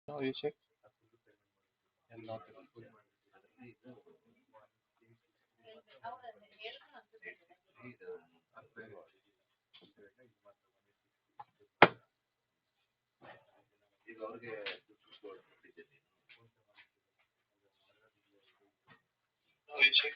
Now you check. Not now you check.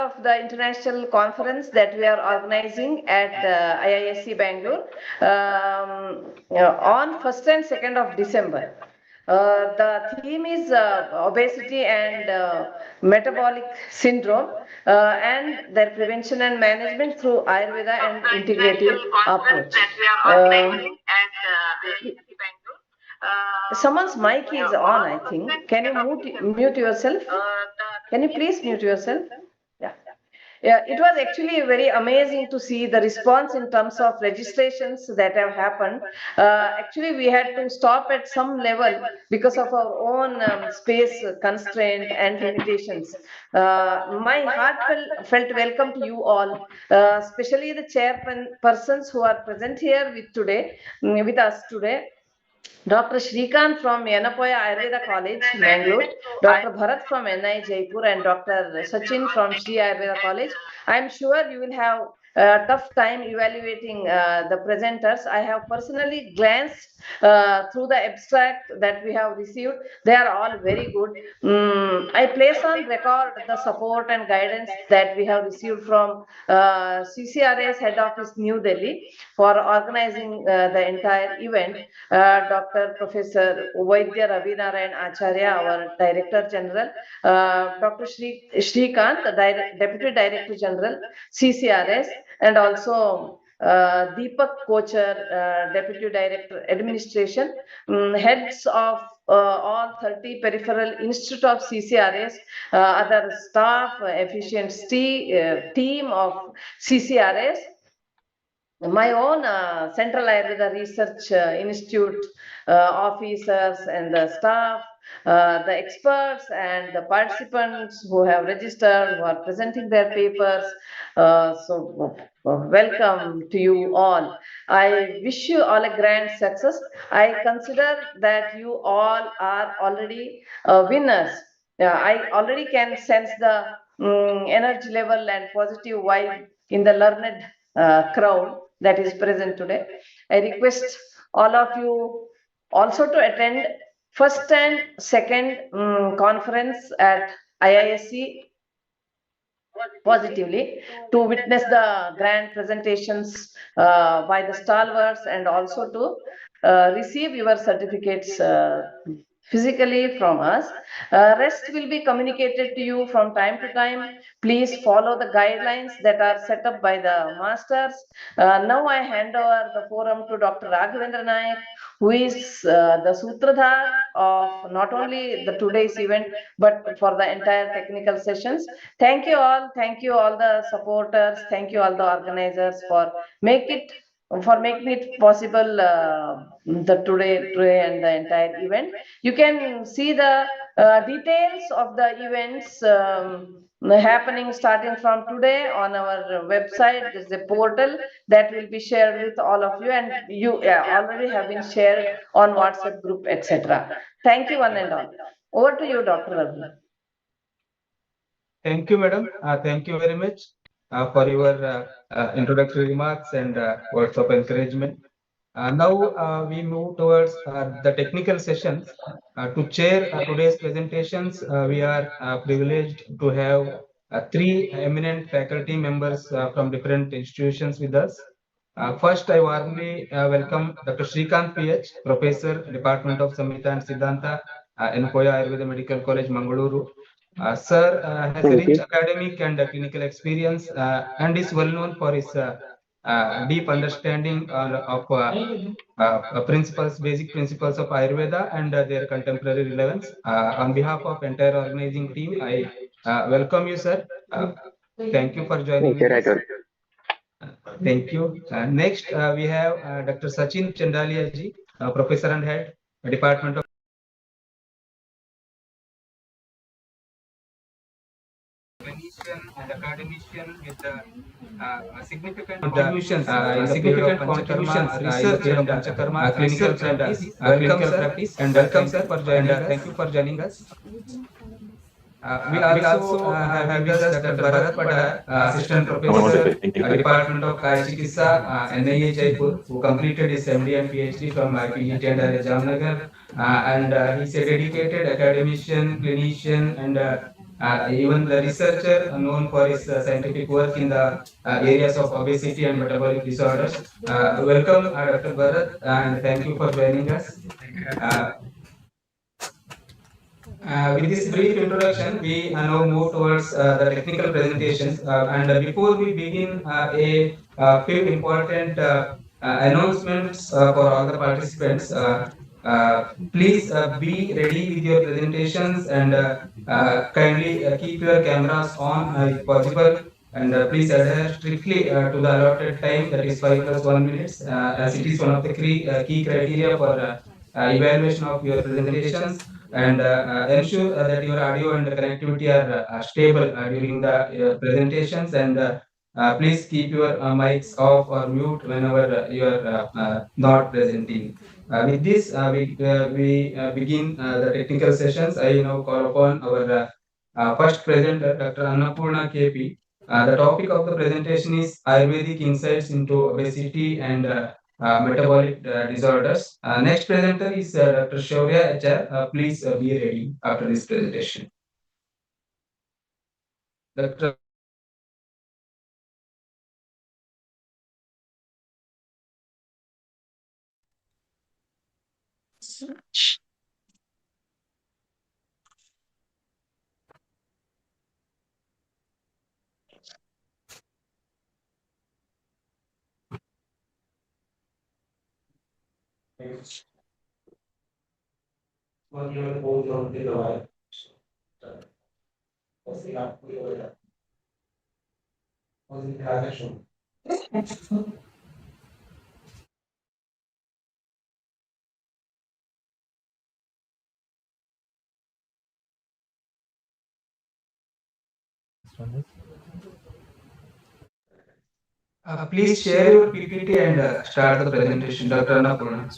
of the international conference that we are organizing at IISc Bangalore on 1st and 2nd of December. The theme is obesity and metabolic syndrome and their prevention and management through Ayurveda and integrative International conference approach. that we are Uh, organizing at IISc Bangalore Someone's mic is on, on I 1st think. and Can you 2nd of December. mute yourself? The Can you theme please is mute yourself? Yeah. Yeah, it was actually very amazing to see the response in terms of registrations that have happened. Actually, we had to stop at some level because of our own space constraint and limitations. My heart felt welcome to you all, especially the chairpersons who are present here with us today. Dr. Shrikant from Yanapoya Ayurveda College, Mangalore, related to Dr. Bharat Ayurveda from NI Jaipur, and Dr. that we are Sachin from Shri organizing Ayurveda at College. I am sure you will have a tough time evaluating the presenters. I have personally glanced through the abstract that we have received. They are all very good. I place on record the support and guidance that we have received from CCRA's head office, New Delhi, for organizing the entire event. Dr. Professor Vaidya Ravinarayan Acharya, our Director General, Dr. Shrikant, the Deputy Director General, CCRS, and also Deepak Kochar, Deputy Director Administration, heads of all 30 peripheral institute of CCRS, other staff, efficiency team of CCRS, my own Central Ayurveda Research Institute officers and the staff, the experts and the participants who have registered, who are presenting their papers. Welcome to you all. I wish you all a grand success. I consider that you all are already winners. I already can sense the energy level and positive vibe in the learned crowd that is present today. I request all of you also to attend first and second conference at IISc positively to witness the grand presentations by the stalwarts and also to receive your certificates physically from us. Rest will be communicated to you from time to time. Please follow the guidelines that are set up by the masters. Now I hand over the forum to Dr. Raghavendra Nayak, who is the Sutradhar of not only the today's event, but for the entire technical sessions. Thank you all. Thank you all the supporters. Thank you all the organizers for making it possible the today and the entire event. You can see the details of the events happening starting from today on our website. There's a portal that will be shared with all of you, and you already have been shared on WhatsApp group, etc. Thank you, one and all. Over to you, Dr. Ravi. Thank you, madam. Thank you very much for your introductory remarks and words of encouragement. Now we move towards the technical sessions. To chair today's presentations, we are privileged to have three eminent faculty members from different institutions with us. First, I warmly welcome Dr. Shrikant PH, Professor, Department of Samhita and Siddhanta, Yanapoya Ayurveda Medical College, Bengaluru. Sir has a rich academic and clinical experience and is well known for his deep understanding of basic principles of Ayurveda and their contemporary relevance. On behalf of entire organizing team, I welcome you, sir. Thank you for joining us. Thank you. Next, we have Dr. Sachin Chandalia ji, Professor and Head, Department of clinician and academician with significant contributions research and clinical practice. Welcome, sir, for joining us. Thank you for joining us. We also have with us Dr. Bharat Pada, Assistant Professor, Department of CARI NIA Jaipur, who completed his MD and PhD from IIT Jamnagar, and he's a dedicated academician, clinician, and even the researcher known for his scientific work in the areas of obesity and metabolic disorders. Welcome, Dr. Bharat, and thank you for joining us. Uh, with this brief introduction, we now move towards the technical presentations. And before we begin, a few important announcements for all the participants. Please be ready with your presentations and kindly keep your cameras on if possible. And please adhere strictly to the allotted time, that is 5+1 minutes, as it is one of the key criteria for evaluation of your presentations. And ensure that your audio and connectivity are stable during the presentations. And please keep your mics off or mute whenever you are not presenting. With this, we begin the technical sessions. I now call upon our first presenter, Dr. Annapurna KP. The topic of the presentation is Ayurvedic insights into obesity and metabolic disorders. Next presenter is Dr. Shaurya HR. Please be ready after this presentation. Dr. Please share your PPT and start the presentation, Dr. Annapurna.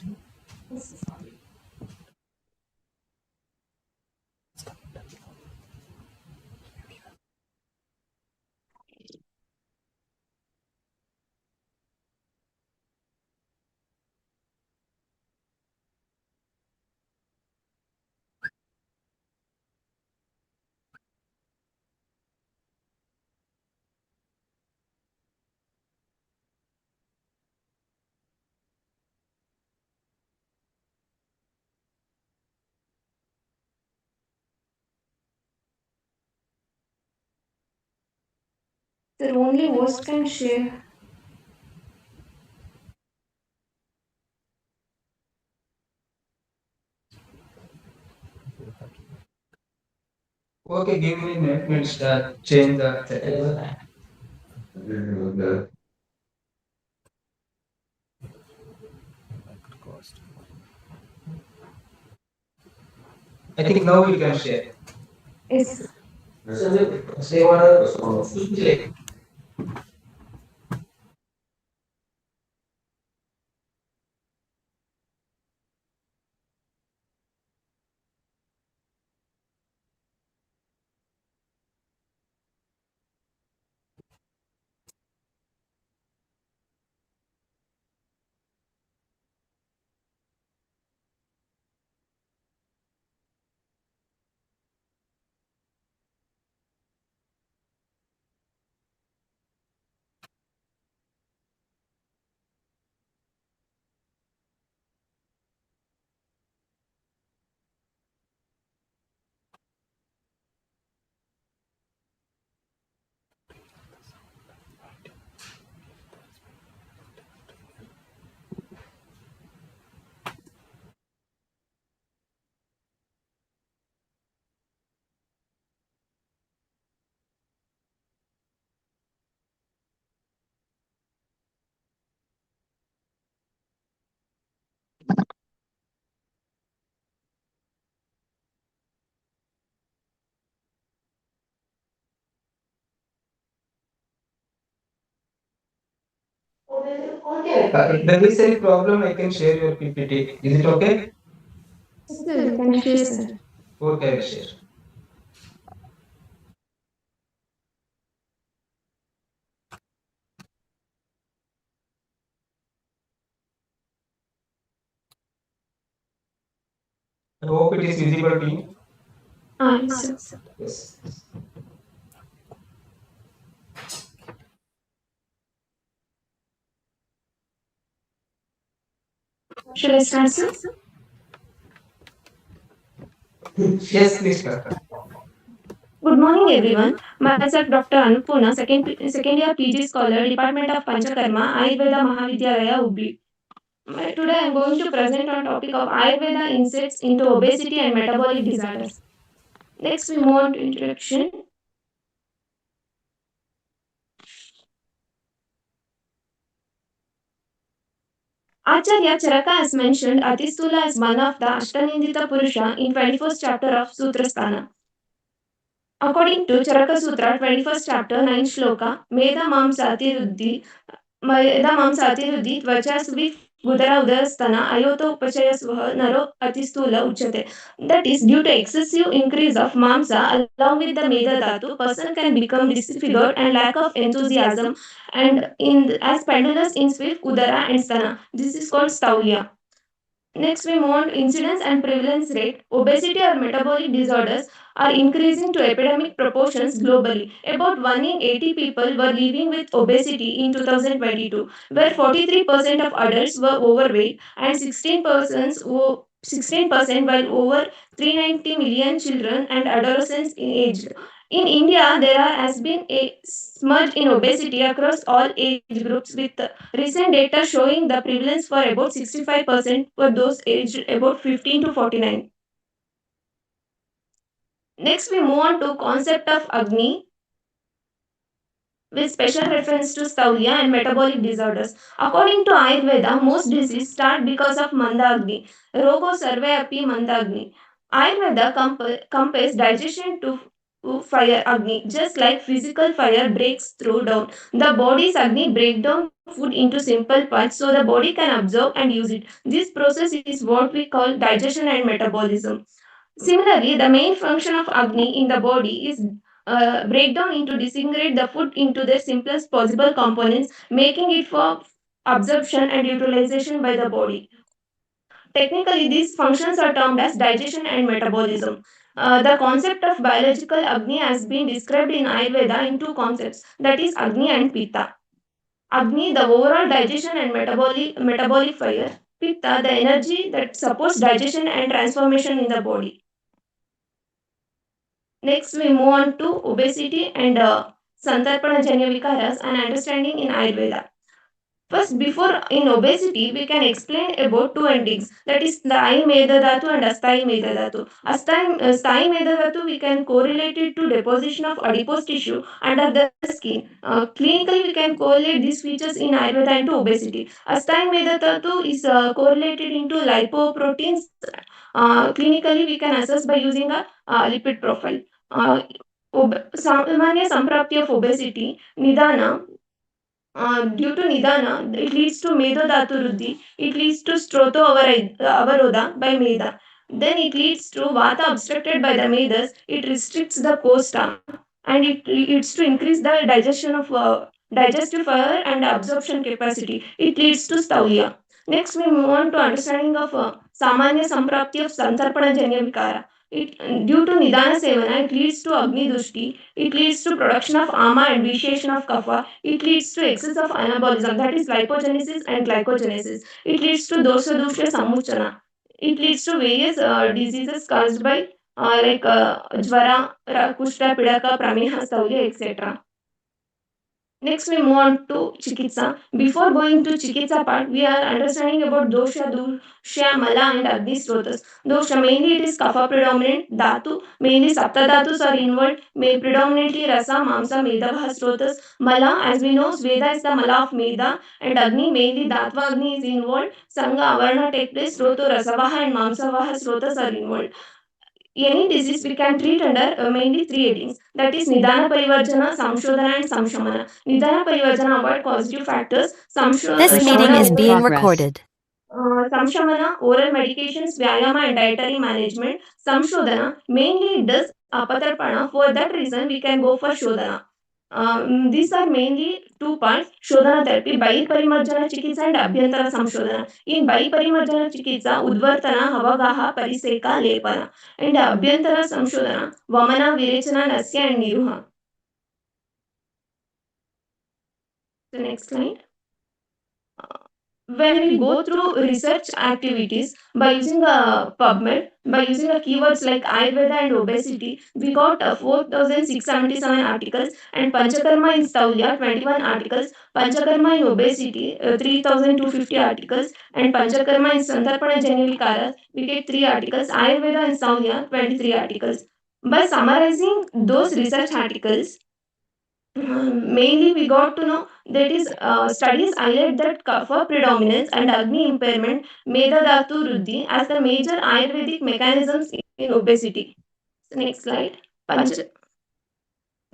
Sir, only host can share. Okay, give me a minute. We'll change the settings. I think now you can share. Yes. If there is any problem, I can share your PPT. Is it okay? Yes, sir, you can share, sir. Okay, I will share. I hope it is visible to you. Yes, sir. Yes. Shall I start, sir? Yes, please start. Good morning, everyone. Myself, Dr. Annapurna, second year PG scholar, Department of Panchakarma, Ayurveda Mahavidyalaya, Hubli. Today, I am going to present on topic of Ayurveda insights into obesity and metabolic disorders. Next, we move on to introduction. Acharya Charaka has mentioned Atistula as one of the Ashtanindita Purusha in 21st chapter of Sutrasthana. According to Charaka Sutra, 21st chapter, 9th shloka, Meda Mamsati Ruddhi, Meda Mamsati Ruddhi, Tvachasvi Gudara Udarastana, Ayoto Upachayasvaha, Naro Atistula Uchate. That is, due to excessive increase of Mamsa along with the Meda Dhatu, person can become disfigured and lack of enthusiasm and as pendulous in swift Udara and Stana. This is called Staulia. Next, we move on to incidence and prevalence rate. Obesity or metabolic disorders are increasing to epidemic proportions globally. About 1 in 80 people were living with obesity in 2022, where 43% of adults were overweight and 16% while over 390 million children and adolescents in aged. In India, there has been a smudge in obesity across all age groups with recent data showing the prevalence for about 65% for those aged about 15 to 49. Next, we move on to concept of Agni with special reference to Staulya and metabolic disorders. According to Ayurveda, most diseases start because of Mandagni. Rogo sarve api Mandagni. Ayurveda compares digestion to fire Agni. Just like physical fire breaks through down, the body's Agni break down food into simple parts so the body can absorb and use it. This process is what we call digestion and metabolism. Similarly, the main function of Agni in the body is break down into disintegrate the food into their simplest possible components, making it for absorption and utilization by the body. Technically, these functions are termed as digestion and metabolism. The concept of biological Agni has been described in Ayurveda in two concepts, that is Agni and Pitta. Agni, the overall digestion and metabolic fire. Pitta, the energy that supports digestion and transformation in the body. Next, we move on to obesity and Santarpana Janya Vikaras and understanding in Ayurveda. First, before in obesity, we can explain about two endings, that is Sthayi Meda Dhatu and Asthayi Meda Dhatu. Sthayi Meda Dhatu, we can correlate it to deposition of adipose tissue under the skin. Clinically, we can correlate these features in Ayurveda into obesity. Asthayi Meda Dhatu is correlated into lipoproteins. Clinically, we can assess by using a lipid profile. Samanya Samprapti of obesity, Nidana, due to Nidana, it leads to Medo Dhatu Ruddhi, it leads to Stroto Avaroda by Meda. Then it leads to Vata obstructed by the Medas, it restricts the Kosta and it leads to increase the digestion of digestive fire and absorption capacity. It leads to Staulia. Next, we move on to understanding of Samanya Samprapti of Santarpana Janya Vikara. Due to Nidana Sevana, it leads to Agni Dushti, it leads to production of ama and vitiation of kapha, it leads to excess of anabolism, that is lipogenesis and glycogenesis, it leads to dosha dusha samuchana, it leads to various diseases caused by jvara, kushta, pidaka, prameha, staulya, etc. Next, we move on to Chikitsa. Before going to Chikitsa part, we are understanding about Dosha, Dusha, Mala and Agni Srotas. Dosha, mainly it is Kapha predominant. Dhatu, mainly Sapta Dhatus are involved. May predominantly Rasa, Mamsa, Medavaha Srotas. Mala, as we know, Sveda is the Mala of Meda. And Agni, mainly Dhatva Agni is involved. Sangha, Avarna take place. Sroto, Rasavaha and Mamsavaha Srotas are involved. Any disease we can treat under mainly three headings, that is Nidana Parivarjana, Samshodhana and Samshamana. Nidana Parivarjana avoid causative factors. This meeting is being recorded. Samshamana, oral medications, Vyayama and dietary management. Samshodhana, mainly it does Apatarpana. For that reason, we can go for Shodhana. These are mainly 2 parts: Shodhana therapy, Bahirparimarjana Chikitsa and Abhyantara Samshodhana. In Bahirparimarjana Chikitsa, Udvartana, Havagaha, Pariseka, Lepana. And Abhyantara Samshodhana, Vamana, Virechana, Nasya and Niruha. The next slide. When we go through research activities by using a PubMed, by using a keywords like Ayurveda and obesity, we got 4,677 articles, and Panchakarma in Staulya 21 articles, Panchakarma in obesity 3,250 articles, and Panchakarma in Sandarpana Janyavikara we get 3 articles, Ayurveda in Staulya 23 articles. By summarizing those research articles, mainly we got to know that is studies highlight that kapha predominance and agni impairment meda dhatu ruddhi as the major ayurvedic mechanisms in obesity. Next slide. Panch-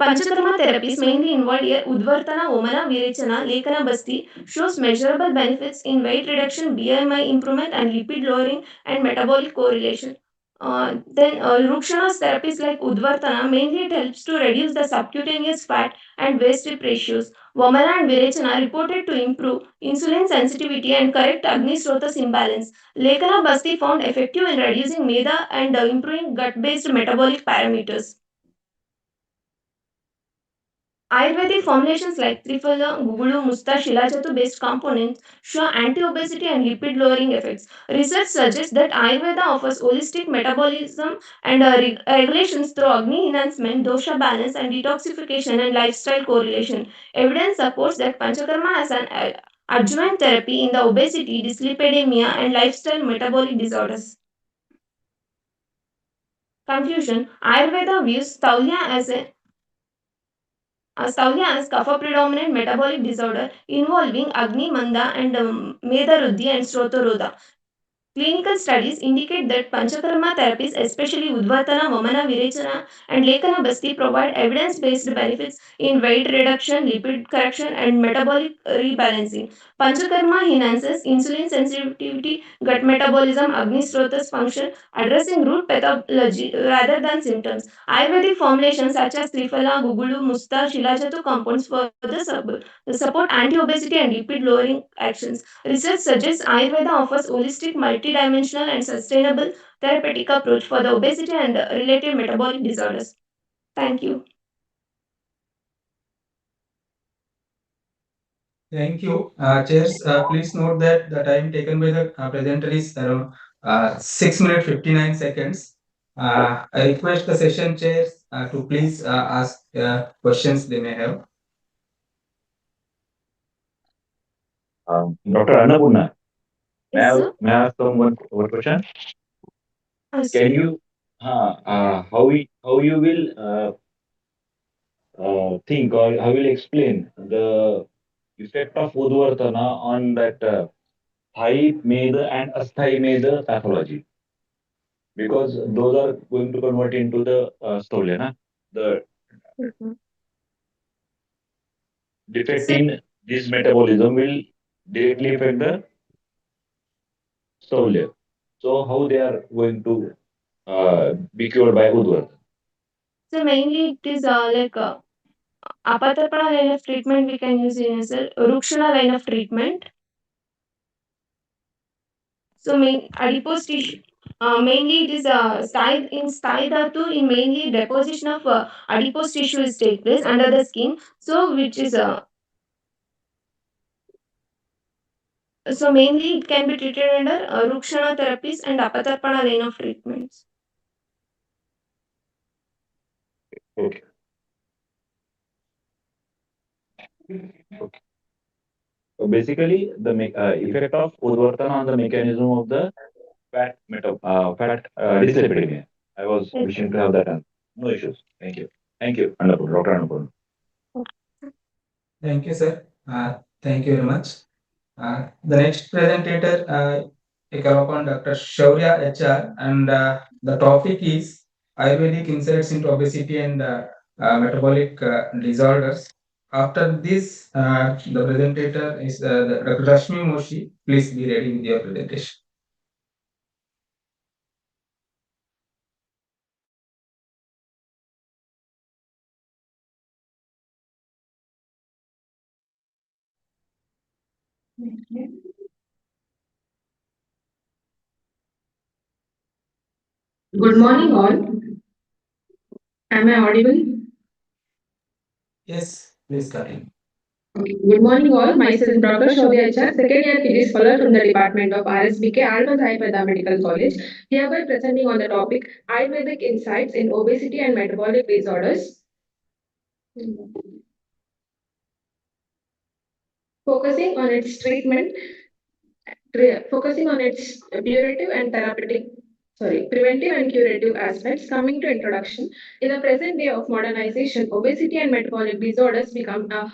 Panchakarma therapies mainly involved here Udvartana, Omana, Virechana, Lekana Basti shows measurable benefits in weight reduction, BMI improvement, and lipid lowering and metabolic correlation. Then Rukshana's therapies like Udvartana mainly it helps to reduce the subcutaneous fat and waist strip ratios. Vamana and Virechana reported to improve insulin sensitivity and correct Agni Srotas imbalance. Lekana Basti found effective in reducing meda and improving gut-based metabolic parameters. Ayurvedic formulations like Triphala, Gugulu, Musta, Shilajatu based components show anti obesity and lipid lowering effects. Research suggests that Ayurveda offers holistic metabolism and regulations through Agni enhancement, dosha balance, and detoxification and lifestyle correlation. Evidence supports that Panchakarma as an adjuvant therapy in the obesity, dyslipidemia, and lifestyle metabolic disorders. Conclusion: Ayurveda views Staulya as kapha predominant metabolic disorder involving Agni Manda and Meda Ruddhi and Srotorodha. Clinical studies indicate that Panchakarma therapies, especially Udvartana, Vamana, Virechana, and Lekana Basti, provide evidence based benefits in weight reduction, lipid correction, and metabolic rebalancing. Panchakarma enhances insulin sensitivity, gut metabolism, Agni Srotas function, addressing root pathology rather than symptoms. Ayurvedic formulations such as Triphala, Gugulu, Musta, Shilajatu compounds further support anti obesity and lipid lowering actions. Research suggests Ayurveda offers holistic, multidimensional, and sustainable therapeutic approach for the obesity and related metabolic disorders. Thank you. Thank you. Chairs, please note that the time taken by the presenter is around 6 minutes 59 seconds. I request the session chairs to please ask questions they may have. Dr. Annapurna, Yes, sir. may I ask one question? Yes. Can you, how you will think or how will explain the effect of Udvartana on that Thai Meda and Asthai Meda pathology? Because those are going to convert into the stolya, na? The defect in this metabolism will directly affect the stolya. So how they are going to be cured by Udvartana? So mainly it is like Apatarpana line of treatment we can use in a Rukshana line of treatment. So main adipose tissue. Mainly it is sthai dhatu in mainly deposition of adipose tissue is take place under the skin. So which is so mainly it can be treated under Rukshana therapies and Apatarpana line of treatments. Okay. So basically, the effect of Udvartana on the mechanism of the fat dyslipidemia. I was wishing to have that answer. No issues. Thank you. Thank you, Annapurna, Dr. Annapurna. Thank you, sir. Thank you very much. The next presenter, I call upon Dr. Shaurya HR, and the topic is Ayurvedic insights into obesity and metabolic disorders. After this, the presenter is Dr. Rashmi Moshi. Please be ready with your presentation. Good morning, all. Am I audible? Yes, please continue. Good morning, all. Myself, Dr. Shobya HR, second year PG scholar from the Department of RSBK, Almas Ayurveda Medical College, hereby presenting on the topic Ayurvedic insights in obesity and metabolic disorders, focusing on its treatment, focusing on its curative and therapeutic. Preventive and curative aspects. Coming to introduction, in the present day of modernization, obesity and metabolic disorders become a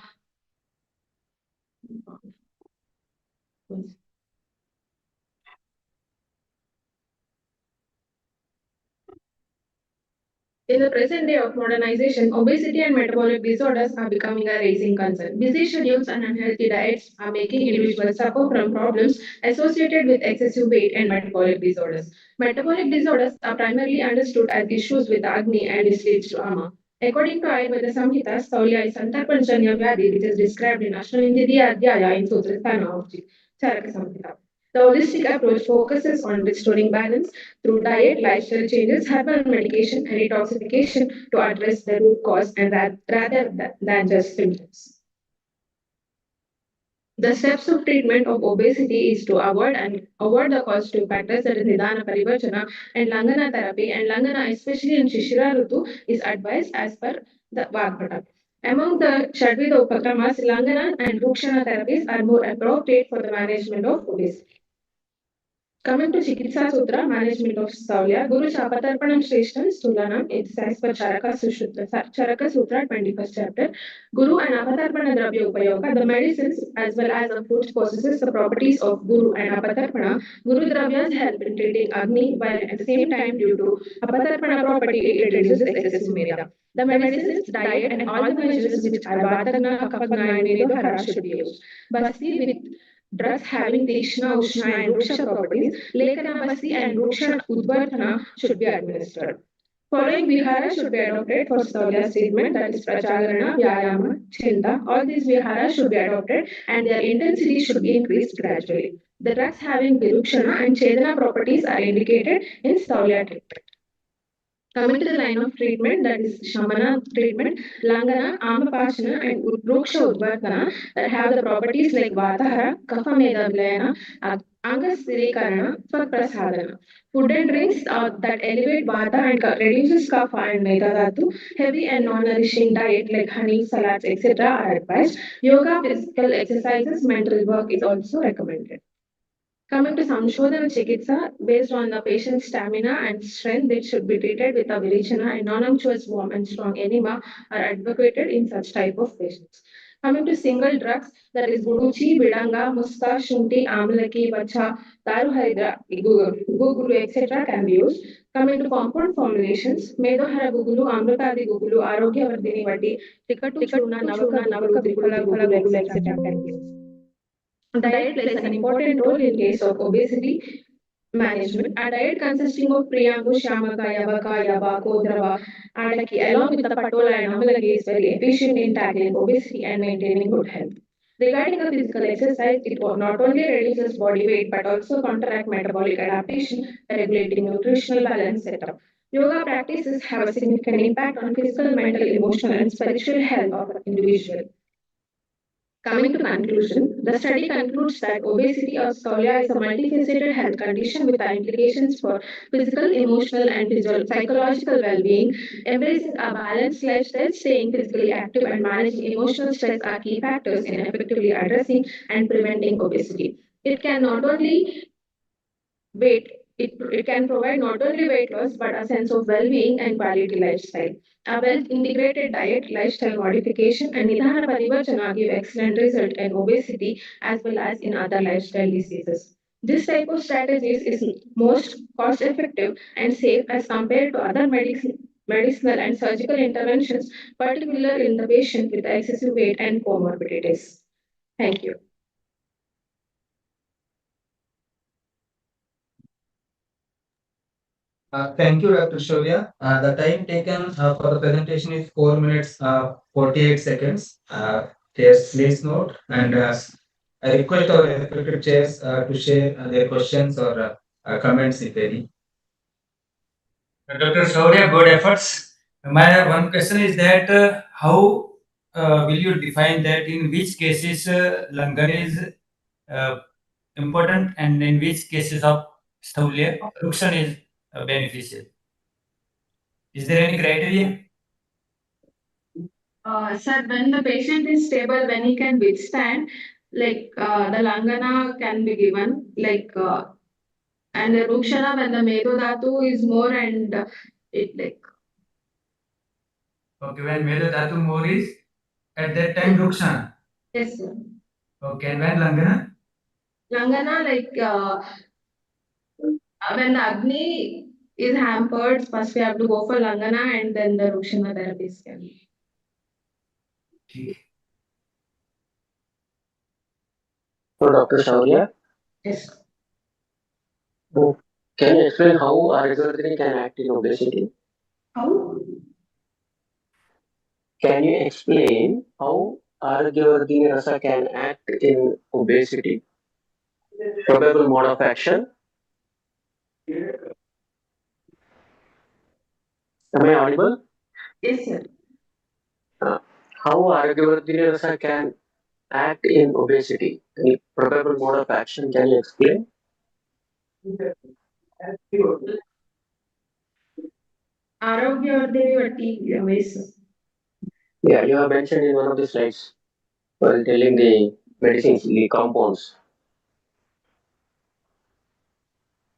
In the present day of modernization, obesity and metabolic disorders are becoming a rising concern. Busy schedules and unhealthy diets are making individuals suffer from problems associated with excessive weight and metabolic disorders. Metabolic disorders are primarily understood as issues with Agni and this leads to ama. According to Ayurveda Samhita, Staulia is Santarpanchanya Vyadi, which is described in Ashwinindriya Adhyaya in Sutrasthana of Charaka Samhita. The holistic approach focuses on restoring balance through diet, lifestyle changes, herbal medication, and detoxification to address the root cause and rather than just symptoms. The steps of treatment of obesity is to avoid the causative factors, that is Nidana Parivachana and Langana therapy, and Langana, especially in Shishira Rutu, is advised as per the Vagbhata. Among the Shadvida Upakramas, Langana and Rukshana therapies are more appropriate for the management of obesity. Coming to Chikitsa Sutra, management of Saulya, Guru Shapatarpanam Shreshtam Stulanam, it's as per Charaka Sutra, 21st chapter. Guru and Apatarpana Dravya Upayoga, the medicines as well as the food possesses the properties of Guru and Apatarpana. Guru Dravyas help in treating Agni, while at the same time, due to Apatarpana property, it reduces excessive meda. The medicines, diet, and all the measures which are Vatagna, Kapagna, and Medohara should be used. Basti with drugs having Tishna, Ushna, and Ruksha properties, Lekana Basti and Ruksha Udvarthana should be administered. Following Vihara should be adopted for Staulya's treatment, that is Prachagarana, Vyayama, Chinta. All these Viharas should be adopted and their intensity should be increased gradually. The drugs having Virukshana and Chedana properties are indicated in Staulya treatment. Coming to the line of treatment, that is Shamana treatment, Langana, Amapachana, and Ruksha Udvartana that have the properties like Vatahara, Kaphameda Vilayana, Angasirikarana, Prasadana. Food and drinks that elevate Vata and reduces Kapha and Metadhatu, heavy and non-nourishing diet like honey, salads, etc. are advised. Yoga, physical exercises, mental work is also recommended. Coming to Samshodhana Chikitsa, based on the patient's stamina and strength, it should be treated with a Vilichana and non-unctuous warm and strong enema are advocated in such type of patients. Coming to single drugs, that is Guduchi, Bidanga, Muska, Shunti, Amalaki, Vacha, Daruharidra, Guguru, etc. can be used. Coming to compound formulations, Medohara Gugulu, Amrutadi Gugulu, Arogya Vardhini Vadi, Tikatu Chuna, Navaka, Triphala Gugulu, etc. can be used. Diet plays an important role in case of obesity management. A diet consisting of Priyangu, Shamaka, Yabaka, Yaba, Kodrava, Adaki, along with the Patola and Amalaki is very efficient in tackling obesity and maintaining good health. Regarding the physical exercise, it not only reduces body weight but also counteract metabolic adaptation by regulating nutritional balance setup. Yoga practices have a significant impact on physical, mental, emotional, and spiritual health of an individual. Coming to conclusion, the study concludes that obesity or scolia is a multifaceted health condition with implications for physical, emotional, and psychological well-being. Embracing a balanced lifestyle, staying physically active, and managing emotional stress are key factors in effectively addressing and preventing obesity. It can not only it can provide not only weight loss but a sense of well-being and quality lifestyle. A well-integrated diet, lifestyle modification, and Nidhana Parivachana give excellent result in obesity as well as in other lifestyle diseases. This type of strategies is most cost-effective and safe as compared to other medicinal and surgical interventions, particularly in the patient with excessive weight and comorbidities. Thank you. Thank you, Dr. Shobya. The time taken for the presentation is 4 minutes 48 seconds. Yes, please note. And I request our respected chairs to share their questions or comments if any. Dr. Shaurya, good efforts. My one question is that how will you define that in which cases Langan is uh, important and in which cases of Staulia, Rukshan is beneficial? Is there any criteria? Sir, when the patient is stable, when he can withstand, the Langana can be given, and the Rukshana when the Medodhatu is more and it like. Okay, when Medo Dhatu more is at that time Rukshana. Yes, sir. Okay, and when Langana? Langana, when the Agni is hampered, first we have to go for Langana and then the Rukshana therapies can be. So, Dr. Shaurya, Yes. can you explain how argyrodhini can act in obesity? How? Can you explain how argyrodhini rasa can act in obesity? Probable mode of action? Am I audible? Yes, sir. How argyrodhini rasa can act in obesity? Any probable mode of action? Can you explain? Arogya Vati ways. Yeah, you have mentioned in one of the slides while telling the medicines, the compounds.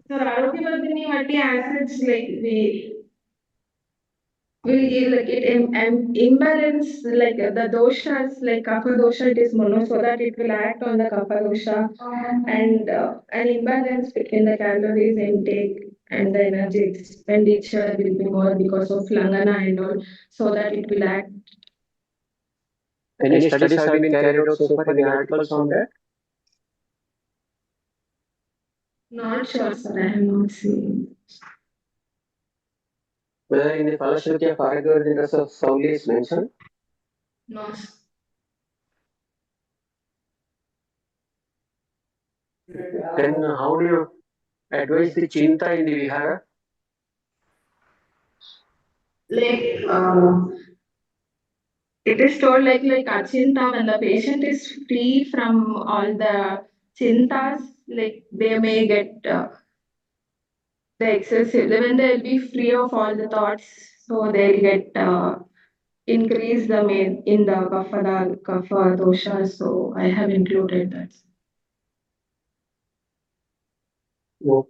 So Arogya Vati acids we give imbalance the doshas like kapha dosha it is mono so that it will act on the kapha dosha and an imbalance between the calories intake and the energy expenditure will be more because of langana and all so that it will act. Any studies have been carried out so far? Any articles on that? Not sure, sir. I have not seen. Whether in the Falashruti of Argyrodhini rasa Sauli is mentioned? No. Then how do you advise the chinta in the vihara? It is told like achinta when the patient is free from all the chintas, they may get the excessive when they'll be free of all the thoughts, so they'll get increase the main in the kapha dosha. So I have included that. No.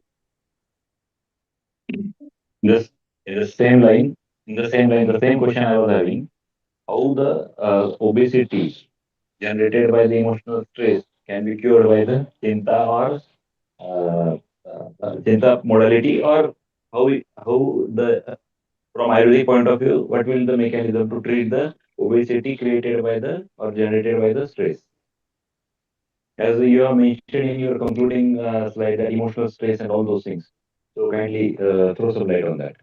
This in the same line, the same question I was having. How the obesity generated by the emotional stress can be cured by the chinta or chinta modality, or how the from Ayurvedic point of view, what will the mechanism to treat the obesity created by the or generated by the stress? As you have mentioned in your concluding slide, that emotional stress and all those things. So kindly throw some light on that.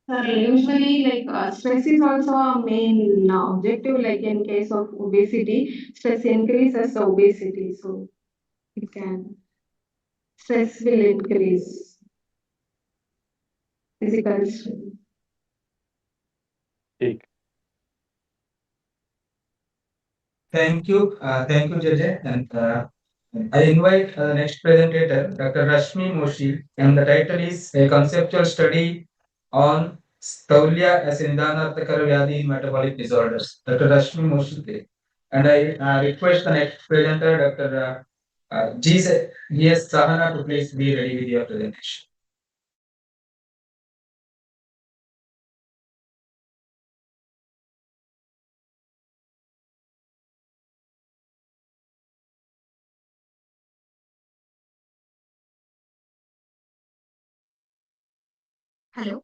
Usually, stress is also a main objective. Like in case of obesity, stress increases the obesity, so it can stress will increase physical stress. Take. Thank you, JJ. And I invite the next presenter, Dr. Rashmi Moshi, and the title is A Conceptual Study on Staulia as a Nidhanarthakara Vyadhi in Metabolic Disorders. Dr. Rashmi Moshi, please. And I request the next presenter, Dr. G.S. Sahana, to please be ready with your presentation. Hello.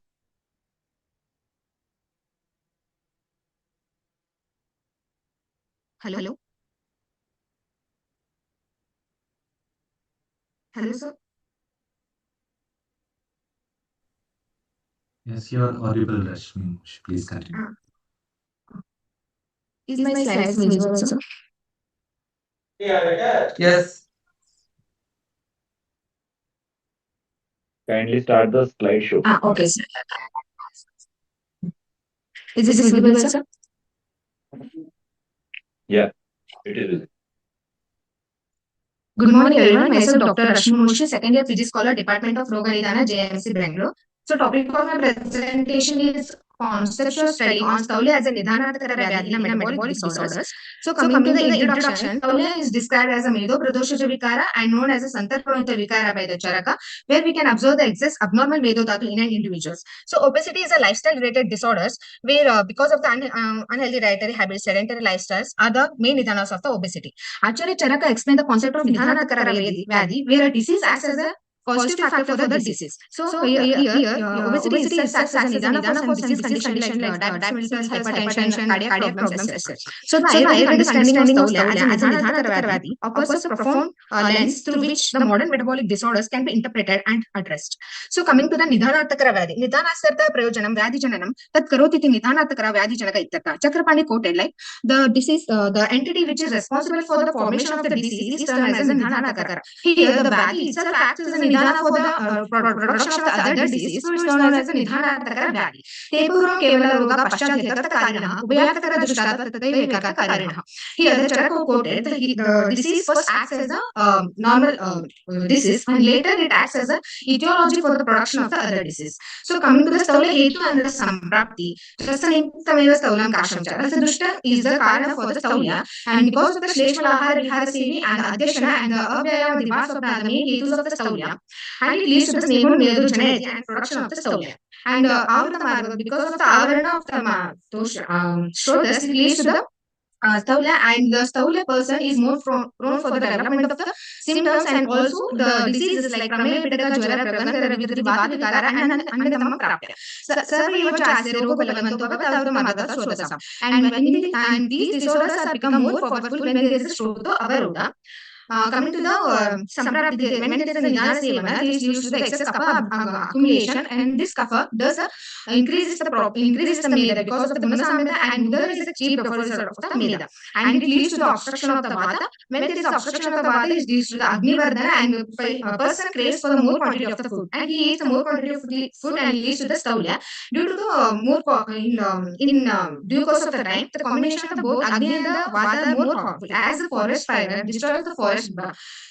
Hello. Hello, sir. Yes, you are audible, Rashmi. Please continue. Is my slides visible, sir? Yes. Kindly start the slideshow. Okay, sir. Is this visible, sir? Yeah, it is visible. Good morning, everyone. Myself, Dr. Rashmi Moshi, second year PG Scholar, Department of Roga Nidana, JMC, Bengaluru. So, topic of my presentation is conceptual study on Staulya as a Nidhanatakara Vyadhi in metabolic disorders. So, coming to the introduction, Staulya is described as a Medo Pradoshaja Vikara and known as a Santarpranita Vikara by the Charaka, where we can observe the excess abnormal Medo Dhatu in an individual. So, obesity is a lifestyle-related disorders where, because of the unhealthy dietary habits, sedentary lifestyles are the main nidhanas of the obesity. Actually, Charaka explained the concept of Nidhanakara Vyadhi, where a disease acts as a positive factor for the disease. So, here obesity is such as a nidana for some disease condition like diabetes, hypertension, cardiac problems, etc. So, the Ayurvedic understanding of Staulya as a Nidhanakara Vyadhi offers a profound lens through which the modern metabolic disorders can be interpreted and addressed. So, coming to the Nidhanatakara Vyadhi, Nidhanasartha Prayojanam Vyadhi Jananam Tat Karotiti Nidhanatakara Vyadhi Janaka Ittaka. Chakrapani quoted like the disease, the entity which is responsible for the formation of the disease is termed as a Nidhanatakara. Here, the Vyadhi itself acts as a Nidhana for the production of the other disease, so it's known as a Nidhanatakara Vyadhi. Tepuram Kevala Roga Paschadhyatata Karinaha, Ubhayatakara Dushtata Tataivikata Karinaha. Here, the Charaka quoted the disease first acts as a normal disease and later it acts as a etiology for the production of the other disease. So, coming to the Staula Hetu and the Samprapti, Rasanimtameva Staulam Kashamcha. Rasadushta is the Karana for the Staulya, and because of the Shleshmalahara Vihara Sevi and the Adhyashana and the Avyaya Divasopna, the main Hetus of the Staulya, and it leads to the Snehul Medu Janeti and production of the Staulya. And because of the Avarana of the Shrotas, it leads to the Staulya, and the Staulya person is more prone for the development of the symptoms and also the diseases like Pramaya Pitaka, Jwara, Praganara, Vidri, Vati, Vikara, and Anandama Prapya. Sarva Chasya, Rogo Balavanto, Bhavata, Shrotasam. And these disorders are become more powerful when there is a Shrota Avaroda. Coming to the Samprapti, when there is a Nidana Sevana, this leads to the excess kapha accumulation, and this kapha does increases the meda because of the Gunasameda, and Mudra is a cheap precursor of the meda, and it leads to the obstruction of the vata. When there is obstruction of the vata, it leads to the Agni-vardhana, and a person craves for the more quantity of the food, and he eats the more quantity of the food and leads to the Staulya. Due to the due course of the time, the combination of the both Agni and the vata are more powerful. As the forest fire destroys the forest,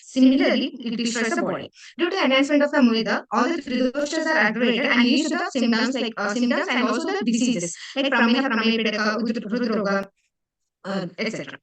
similarly, it destroys the body. Due to the enhancement of the Muida, all the three doshas are aggravated and leads to the symptoms like symptoms and also the diseases like Prameha, Pitaka, Hridroga, etc.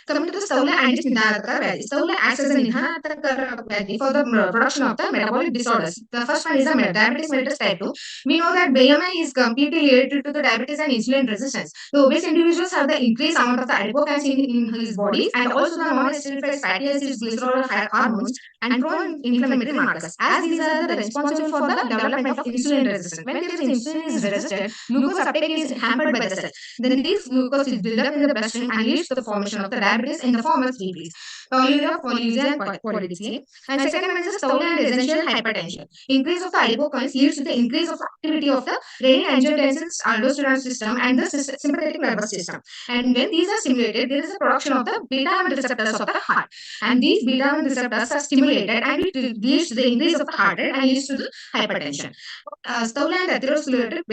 Coming to the Staula and its Nidhanataka Vyadhi. Staula acts as a Nidhanataka Vyadhi for the production of the metabolic disorders. The first one is the diabetes mellitus type 2. We know that BMI is completely related to the diabetes and insulin resistance. The obese individuals have the increased amount of the adipocans in his body and also the non-acidified fatty acids, glycerol hormones, and pro-inflammatory markers. As these are the responsible for the development of insulin resistance. When there is insulin is resisted, glucose uptake is hampered by the cell. Then this glucose is built up in the bloodstream and leads to the formation of the diabetes in the form of three Ps: polyuria, polyuria, and polydipsia. And second one is the Staula and essential hypertension. Increase of the adipocans leads to the increase of activity of the renin-angiotensin aldosterone system and the sympathetic nervous system. And when these are stimulated, there is a production of the beta-1 receptors of the heart. And these beta-1 receptors are stimulated and it leads to the increase of the heart rate and leads to the hypertension. Staula and atherosclerotic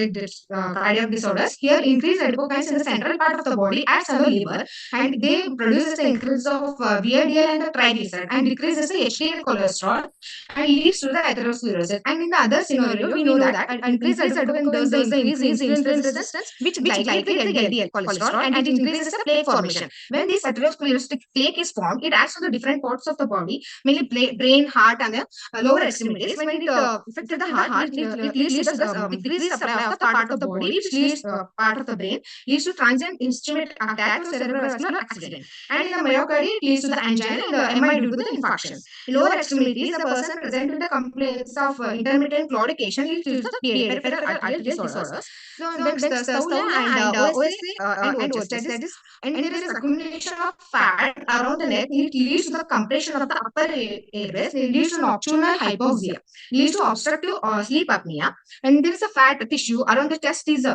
cardiac disorders. Here, increased adipocans in the central part of the body acts on the liver, and they produces the increase of VLDL and the triglyceride and decreases the HDL cholesterol and leads to the atherosclerosis. And in the other scenario, we know that increased adipocans does the increase in insulin resistance, which glycates the LDL cholesterol and it increases the plaque formation. When this atherosclerotic plaque is formed, it acts on the different parts of the body, mainly brain, heart, and the lower extremities. When it affected the heart, it leads to the decreased supply of the part of the body, which leads part of the brain, leads to transient ischemic attack or cerebrovascular accident. And in the myocardium, it leads to the angina and the MI due to the infarctions. In lower extremities, the person present with the complaints of intermittent claudication leads to the peripheral arterial disorders. So next, the Staula and OSA and OHS, that is, and there is accumulation of fat around the neck, it leads to the compression of the upper airways, it leads to nocturnal hypoxia, leads to obstructive sleep apnea, and there is a fat tissue around the chest is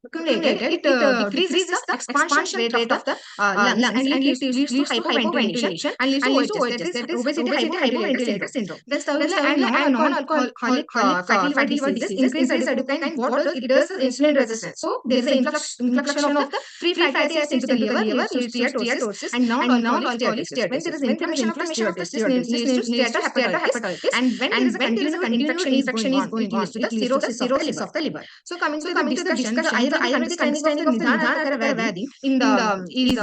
accumulated, it decreases the expansion rate of the lungs, and it leads to hyperventilation and leads to OHS, that is obesity hypoventilator syndrome. Then Staulia and non-alcoholic fatty liver diseases increase the cytokine. What does it does is insulin resistance. So there is an influx of the free fatty acids into the liver, leads to steatosis and non-alcoholic steatosis. When there is inflammation of this leads to steatohepatitis, and when there is a continued infection is going on, it leads to the cirrhosis of the liver. So coming to the discussion, the Ayurvedic understanding of the Nidana Vadi in the is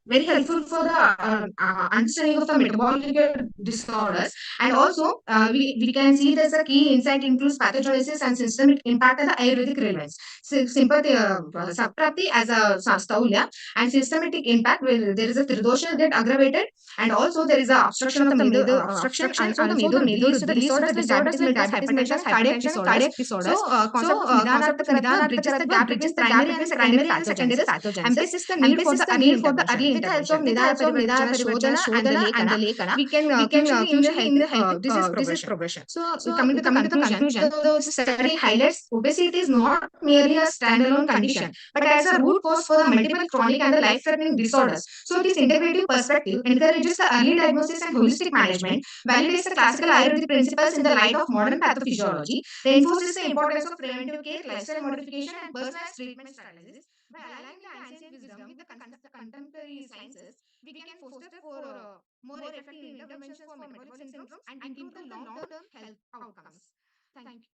very helpful for the understanding of the metabolic disorders, and also we can see there's a key insight includes pathogenesis and systemic impact of the Ayurvedic relevance. Sympathy, subprapti as a staulia, and systemic impact where there is a tridosha get aggravated, and also there is a obstruction of the obstruction and also the medo leads to the disorders like diabetes, hypertension, cardiac disorders. So concept of Nidana bridges the gap between primary and secondary pathogenesis, emphasizes the need for the early intervention. With the help of Nidana Shodhana and the Lekana, we can usually in the help disease progression. So coming to the conclusion, the study highlights obesity is not merely a standalone condition, but as a root cause for the multiple chronic and the life-threatening disorders. So this integrative perspective encourages the early diagnosis and holistic management, validates the classical Ayurvedic principles in the light of modern pathophysiology, reinforces the importance of preventive care, lifestyle modification, and personalized treatment strategies. By aligning the ancient wisdom with the contemporary sciences, we can foster for more effective interventions for metabolic syndromes and improve the long-term health outcomes. Thank you.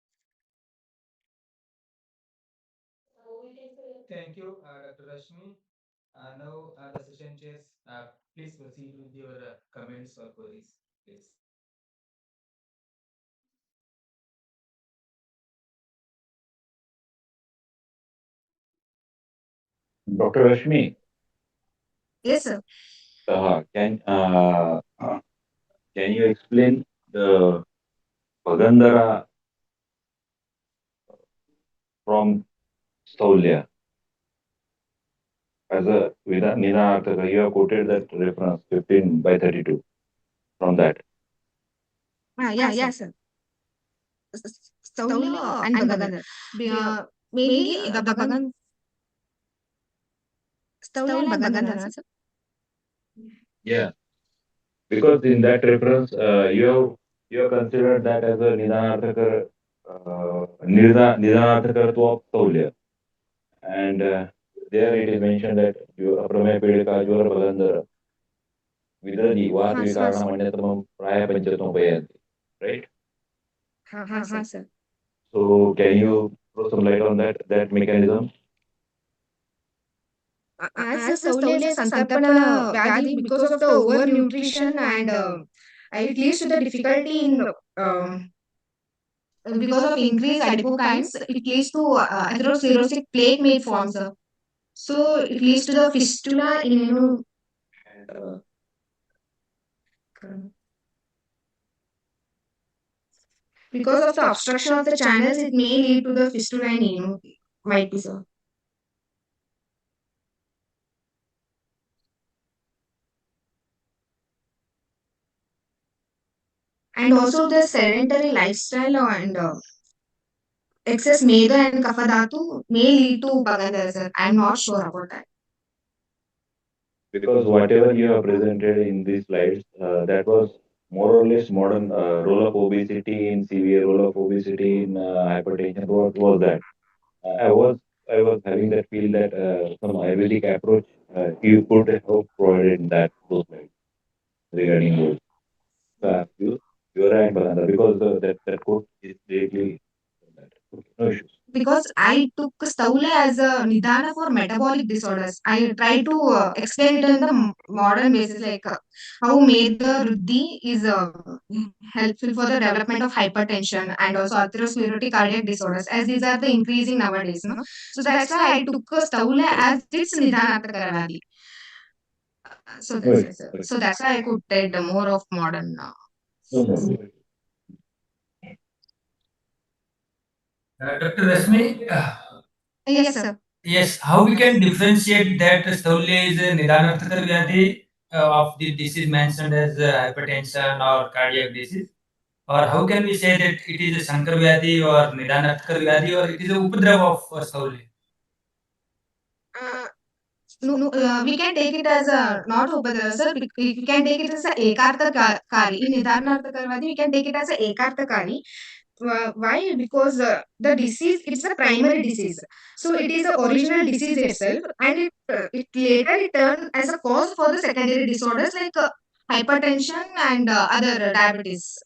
Thank you, Dr. Rashmi. Now, the session chairs, please proceed with your comments or queries, please. Dr. Rashmi, Yes, sir. can you explain the Pagandara from Staulia? As a Nina, you have quoted that reference 15/32 from that. Yes, sir. Staulia and Bagandhar. Mainly the Bagandhar. Staulia and Bagandhar, sir. Yeah, because in that reference, you have considered that as a Nidanarthakar of Staulia. And there it is mentioned that Apramaya Pedika, Jura Bagandhara, Vidadi, Vatvi Karna Manyatamam, Praya Panchatam Payanti. Right? Sir. So can you throw some light on that mechanism? As the Staulia is a Santarpana Vyadhi, because of the overnutrition and it leads to the difficulty in because of increased adipokines, it leads to atherosclerotic plaque may form, sir. So it leads to the fistula in because of the obstruction of the channels, it may lead to the fistula in might be, sir. And also the sedentary lifestyle and excess meda and kapha may lead to Bagandhar, sir. I'm not sure about that. Because whatever you have presented in these slides, that was more or less modern role of obesity in severe role of obesity in hypertension. What was that? I was having that feel that some Ayurvedic approach you could have provided in those slides regarding those. You are right, Balanda, because that quote is directly that. Okay, no issues. Because I took Staulia as a Nidana for metabolic disorders. I try to explain it in the modern basis, like how Meda Ruddhi is helpful for the development of hypertension and also atherosclerotic cardiac disorders, as these are the increasing nowadays. No? So that's why I took Staulia as its Nidana Karavadi. So that's why I could take the more of modern. Dr. Rashmi, Yes, sir. yes, how we can differentiate that Staulia is a Nidanarthakar Vyadhi of the disease mentioned as hypertension or cardiac disease? or how can we say that it is a Shankar Vyadhi or Nidanatkar Vyadhi or it is a Upadrava of Sauli? No, we can take it as a not Upadrava, sir. We can take it as a Ekartakari. In Nidarnartakari, we can take it as a Ekartakari. Why? Because the disease, it's a primary disease. So it is the original disease itself, and it later it turned as a cause for the secondary disorders like hypertension and other diabetes.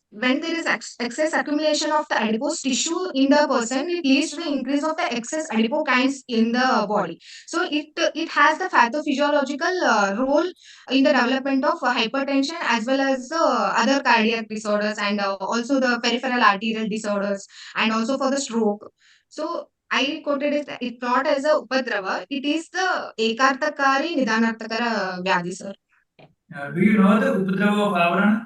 When there is excess accumulation of the adipose tissue in the person, it leads to the increase of the excess adipokines in the body. So it has the pathophysiological role in the development of hypertension as well as the other cardiac disorders and also the peripheral arterial disorders and also for the stroke. So I quoted it not as a Upadrava, it is the Ekartakari Nidanartakara Vyadhi, sir. Do you know the Upadrava of Avarana?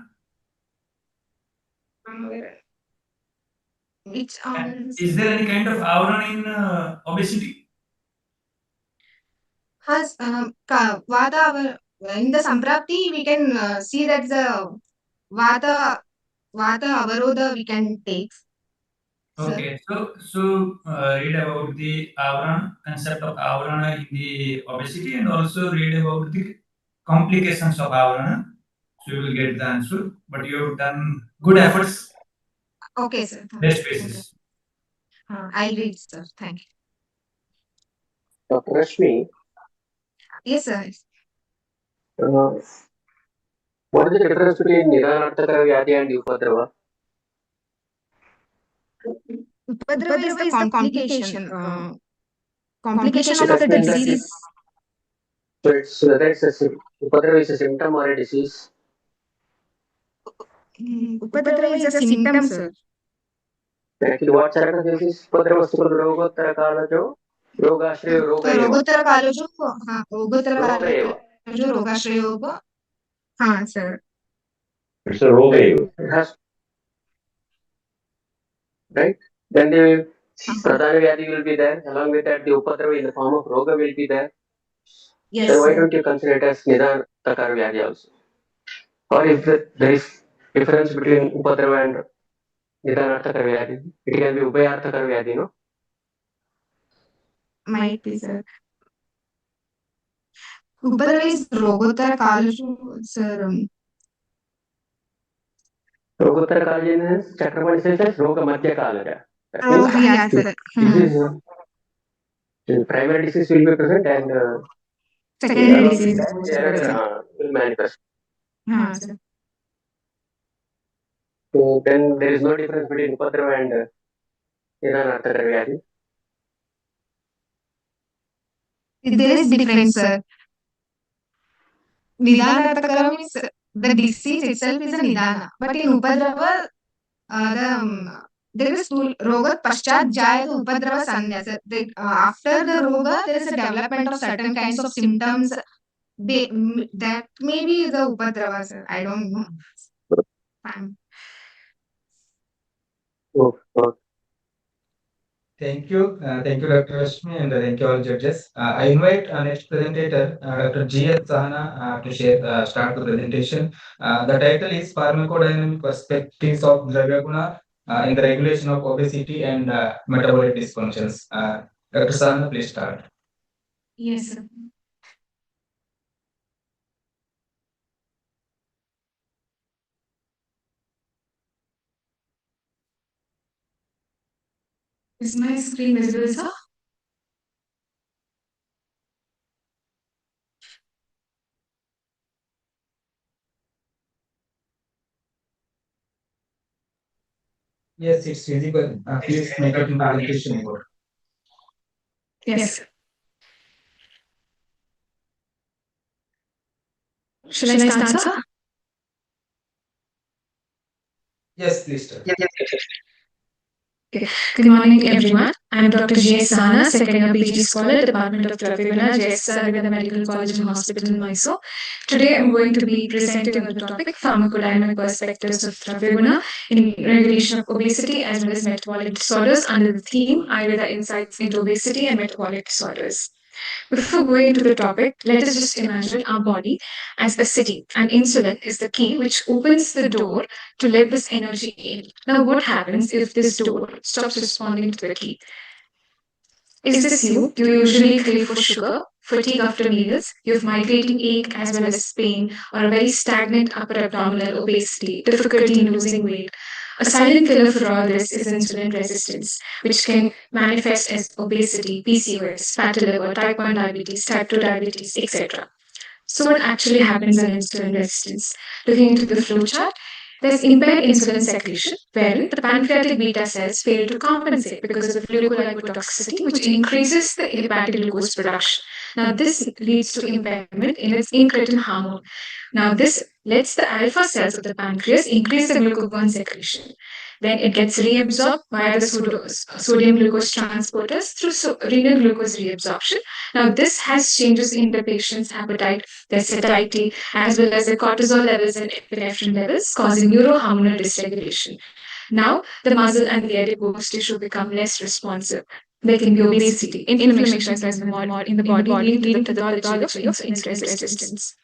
Which Is there any kind of Avarana in obesity? has Vata in the Samprapti we can see that the Vata Avarodha we can take. Okay, so read about the Avarana, concept of Avarana in the obesity, and also read about the complications of Avarana. So you will get the answer. But you have done good efforts. Okay, sir. Best basis. I'll read, sir. Thank you. Dr. Rashmi, Yes, sir. what is the difference between Nidanartakara Vyadhi and Upadrava? Upadrava is the complication of the disease. So it's whether Upadrava is a symptom or a disease. Upadrava is a symptom, sir. Actually, what sort of disease? Upadrava Sukul Rogottara Kalajo, Rogashrayo Rogayeva. Rogottara Kalajo, Rogottara Rogayeva. Kalajo, Rogashrayo. Haan, sir. It's a Rogayeva. It has, right? Then the Pradhana Vyadhi will be there. Along with that, the Upadrava in the form of Roga will be there. Yes, then why sir. don't you consider it as Nidanartakara Vyadhi also? Or if there is difference between Upadrava and Nidanartakara Vyadhi, it can be Ubhayartakara Vyadhi, no? Might be, sir. Upadrava is Rogottara Kalajo, sir. Rogottara Kalaja means Chakravarti says Roga Madhya Kalaja. That means Yeah, sir. disease, primary disease will be present and Secondary disease will manifest. Sir. So then there is no difference between Upadrava and Nidanartakara Vyadhi. There is difference, sir. Nidanartakara means the disease itself is a Nidana. But in Upadrava, there is Roga Paschat Jayat Upadrava Sanyasa. After the Roga, there is a development of certain kinds of symptoms. That may be the Upadrava, sir. I don't know. Fine. Thank you, Dr. Rashmi, and thank you all judges. I invite our next presenter, Dr. G.S. Sahana, to start the presentation. The title is Pharmacodynamic Perspectives of Dravyaguna in the Regulation of Obesity and Metabolic Dysfunctions. Dr. Sahana, please start. Yes, sir. Is my screen visible, sir? Yes, it's visible. Please make it in presentation mode. Yes. Should I start, sir? Yes, please start. Okay. Good morning, everyone. I'm Dr. J.S. Sahana, second year PG scholar, Department of Dravyaguna, J.S. Ayurveda Medical College and Hospital in Mysore. Today, I'm going to be presenting on the topic pharmacodynamic perspectives of Dravyaguna in regulation of obesity as well as metabolic disorders under the theme Ayurveda Insights into Obesity and Metabolic Disorders. Before going into the topic, let us just imagine our body as a city, and insulin is the key which opens the door to let this energy in. Now, what happens if this door stops responding to the key? Is this you? Do you usually crave for sugar, fatigue after meals, you have migrating ache as well as pain, or a very stagnant upper abdominal obesity, difficulty in losing weight? A silent killer for all this is insulin resistance, which can manifest as obesity, PCOS, fatty liver, type 1 diabetes, type 2 diabetes, etc. So, what actually happens in insulin resistance? Looking into the flowchart, there's impaired insulin secretion, wherein the pancreatic beta cells fail to compensate because of glucolipotoxicity, which increases the hepatic glucose production. Now, this leads to impairment in its incretin hormone. Now, this lets the alpha cells of the pancreas increase the glucagon secretion. Then it gets reabsorbed via the sodium glucose transporters through renal glucose reabsorption. Now, this has changes in the patient's appetite, their satiety, as well as the cortisol levels and epinephrine levels, causing neurohormonal dysregulation. Now, the muscle and the adipose tissue become less responsive. There can be obesity, inflammation as well in the body, leading to the pathology of insulin resistance.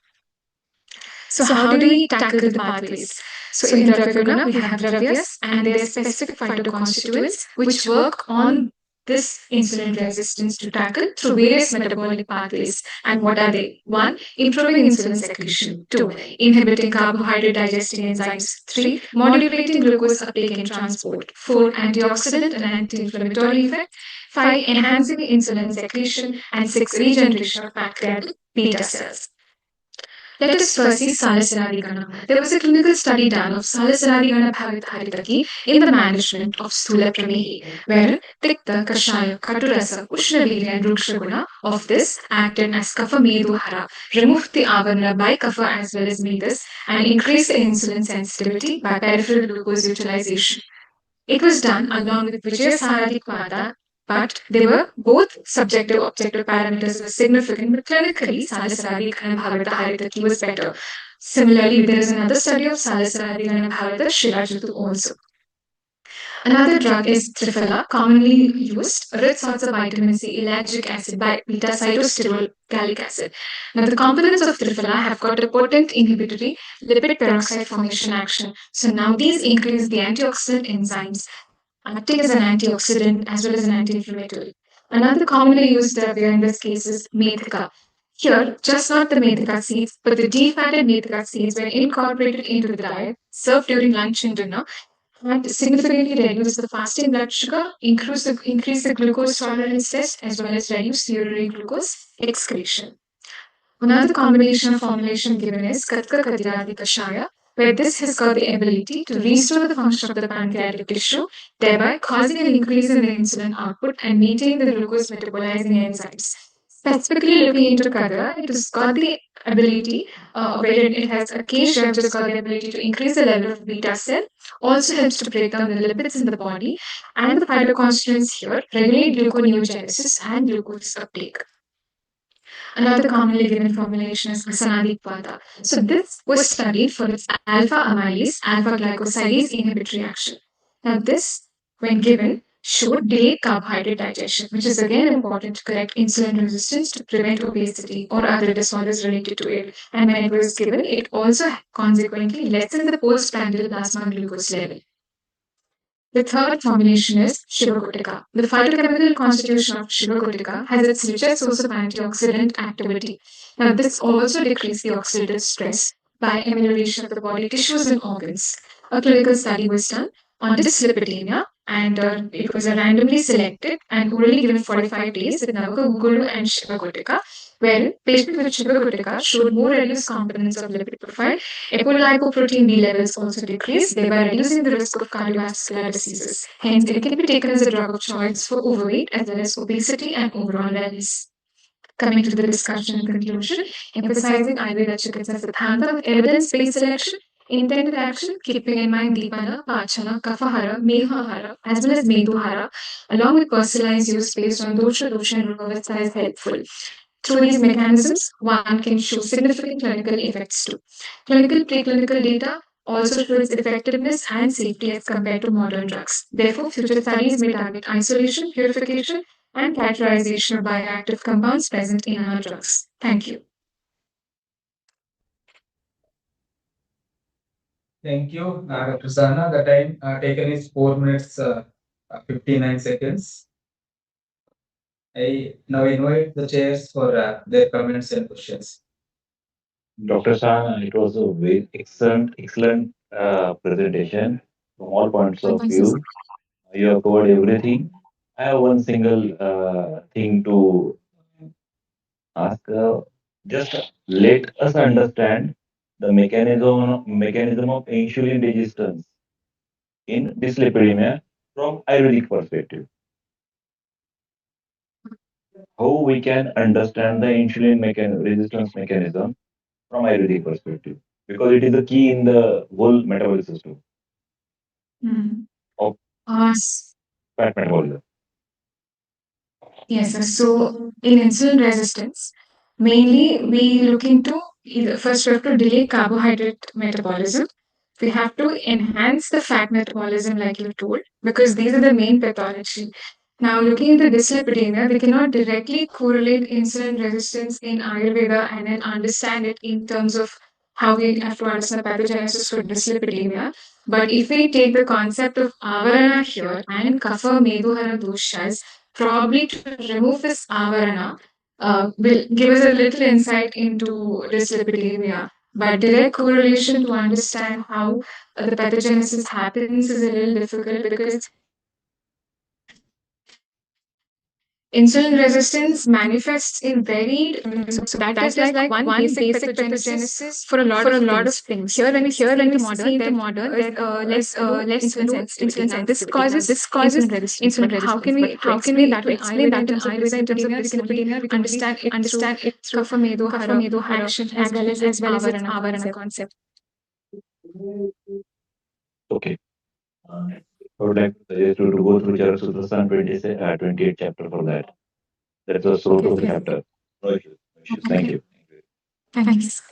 So, how do we tackle the pathways? So, in Dravyaguna, we have Dravyas and their specific phytoconstituents which work on this insulin resistance to tackle through various metabolic pathways. And what are they? 1. Improving insulin secretion. 2. Inhibiting carbohydrate digesting enzymes. 3. Modulating glucose uptake and transport. 4. Antioxidant and anti-inflammatory effect. 5. Enhancing insulin secretion. And 6. Regeneration of pancreatic beta cells. Let us first see Salasaradigana. There was a clinical study done of Salasaradigana Bhavitharitaki in the management of Sthula Pramehi, wherein Tikta, Kashaya, Katurasa, Ushnaviri and Rukshaguna of this acted as Kapha Meduhara, removed the avarana by Kapha as well as Medas, and increased the insulin sensitivity by peripheral glucose utilization. It was done along with Vijayasaradikwada, but they were both subjective objective parameters were significant, but clinically Salasaradi and Bhavita Haritaki was better. Similarly, there is another study of Salasaradi and Bhavita Shirajatu also. Another drug is Triphala, commonly used, rich source of vitamin C, ellagic acid, beta-cytostirol gallic acid. Now, the components of Triphala have got a potent inhibitory lipid peroxide formation action. So now these increase the antioxidant enzymes, acting as an antioxidant as well as an anti-inflammatory. Another commonly used dravya in this case is methika. Here, just not the methika seeds, but the defatted methika seeds were incorporated into the diet, served during lunch and dinner, and significantly reduce the fasting blood sugar, increase the glucose tolerance test, as well as reduce urinary glucose excretion. Another combination of formulation given is Katka Katiradi Kashaya, where this has got the ability to restore the function of the pancreatic tissue, thereby causing an increase in the insulin output and maintaining the glucose metabolizing enzymes. Specifically looking into Kadra, it has got the ability, wherein it has a Kesha, which has got the ability to increase the level of beta cell, also helps to break down the lipids in the body, and the phytoconstituents here regulate gluconeogenesis and glucose uptake. Another commonly given formulation is Asanadipata. So this was studied for its alpha amylase, alpha glycosidase inhibitory action. Now this, when given, showed delayed carbohydrate digestion, which is again important to correct insulin resistance to prevent obesity or other disorders related to it. And when it was given, it also consequently lessened the postprandial plasma glucose level. The third formulation is Shivagutica. The phytochemical constitution of Shivagutica has its richest source of antioxidant activity. Now, this also decreases the oxidative stress by amelioration of the body tissues and organs. A clinical study was done on dyslipidemia, and it was randomly selected and orally given 45 days with Navagugulu and Shivagutica, where patients with Shivagutica showed more reduced components of lipid profile. Apolipoprotein B levels also decreased, thereby reducing the risk of cardiovascular diseases. Hence, it can be taken as a drug of choice for overweight as well as obesity and overall wellness. Coming to the discussion and conclusion, emphasizing Ayurveda Chikitsa Siddhanta with evidence-based selection, intended action, keeping in mind Dipana, Pachana, Kafahara, Mehahara, as well as Meduhara, along with personalized use based on dosha and Rupavastha is helpful. Through these mechanisms, one can show significant clinical effects too. Clinical preclinical data also shows effectiveness and safety as compared to modern drugs. Therefore, future studies may target isolation, purification, and characterization of bioactive compounds present in our drugs. Thank you. Thank you, Dr. Sana. The time taken is 4 minutes 59 seconds. I now invite the chairs for their comments and questions. Dr. Shah, it was a very excellent presentation from all points of view. You have covered everything. I have one single thing to ask. Just let us understand the mechanism of insulin resistance in dyslipidemia from Ayurvedic perspective. How we can understand the insulin resistance mechanism from Ayurvedic perspective, because it is the key in the whole metabolic system of fat metabolism. Yes, sir. So in insulin resistance, mainly we look into either first we have to delay carbohydrate metabolism. We have to enhance the fat metabolism, like you told, because these are the main pathology. Now, looking into dyslipidemia, we cannot directly correlate insulin resistance in Ayurveda and then understand it in terms of how we have to understand the pathogenesis for dyslipidemia. But if we take the concept of avarana here and kapha meduhara doshas, probably to remove this avarana will give us a little insight into dyslipidemia. But direct correlation to understand how the pathogenesis happens is a little difficult because insulin resistance manifests in varied so that is like one basic pathogenesis for a lot of things. Here, when we see into modern, there's less insulin sensitivity. Now, this causes insulin resistance. But how can we explain that in Ayurveda in terms of dyslipidemia? We can understand it through kapha meduhara action as well as its avarana concept. Okay. I would like to suggest you to go through Chara Sutra 28 chapter for that. That's the Srota chapter. No issues. Thank you. Thanks.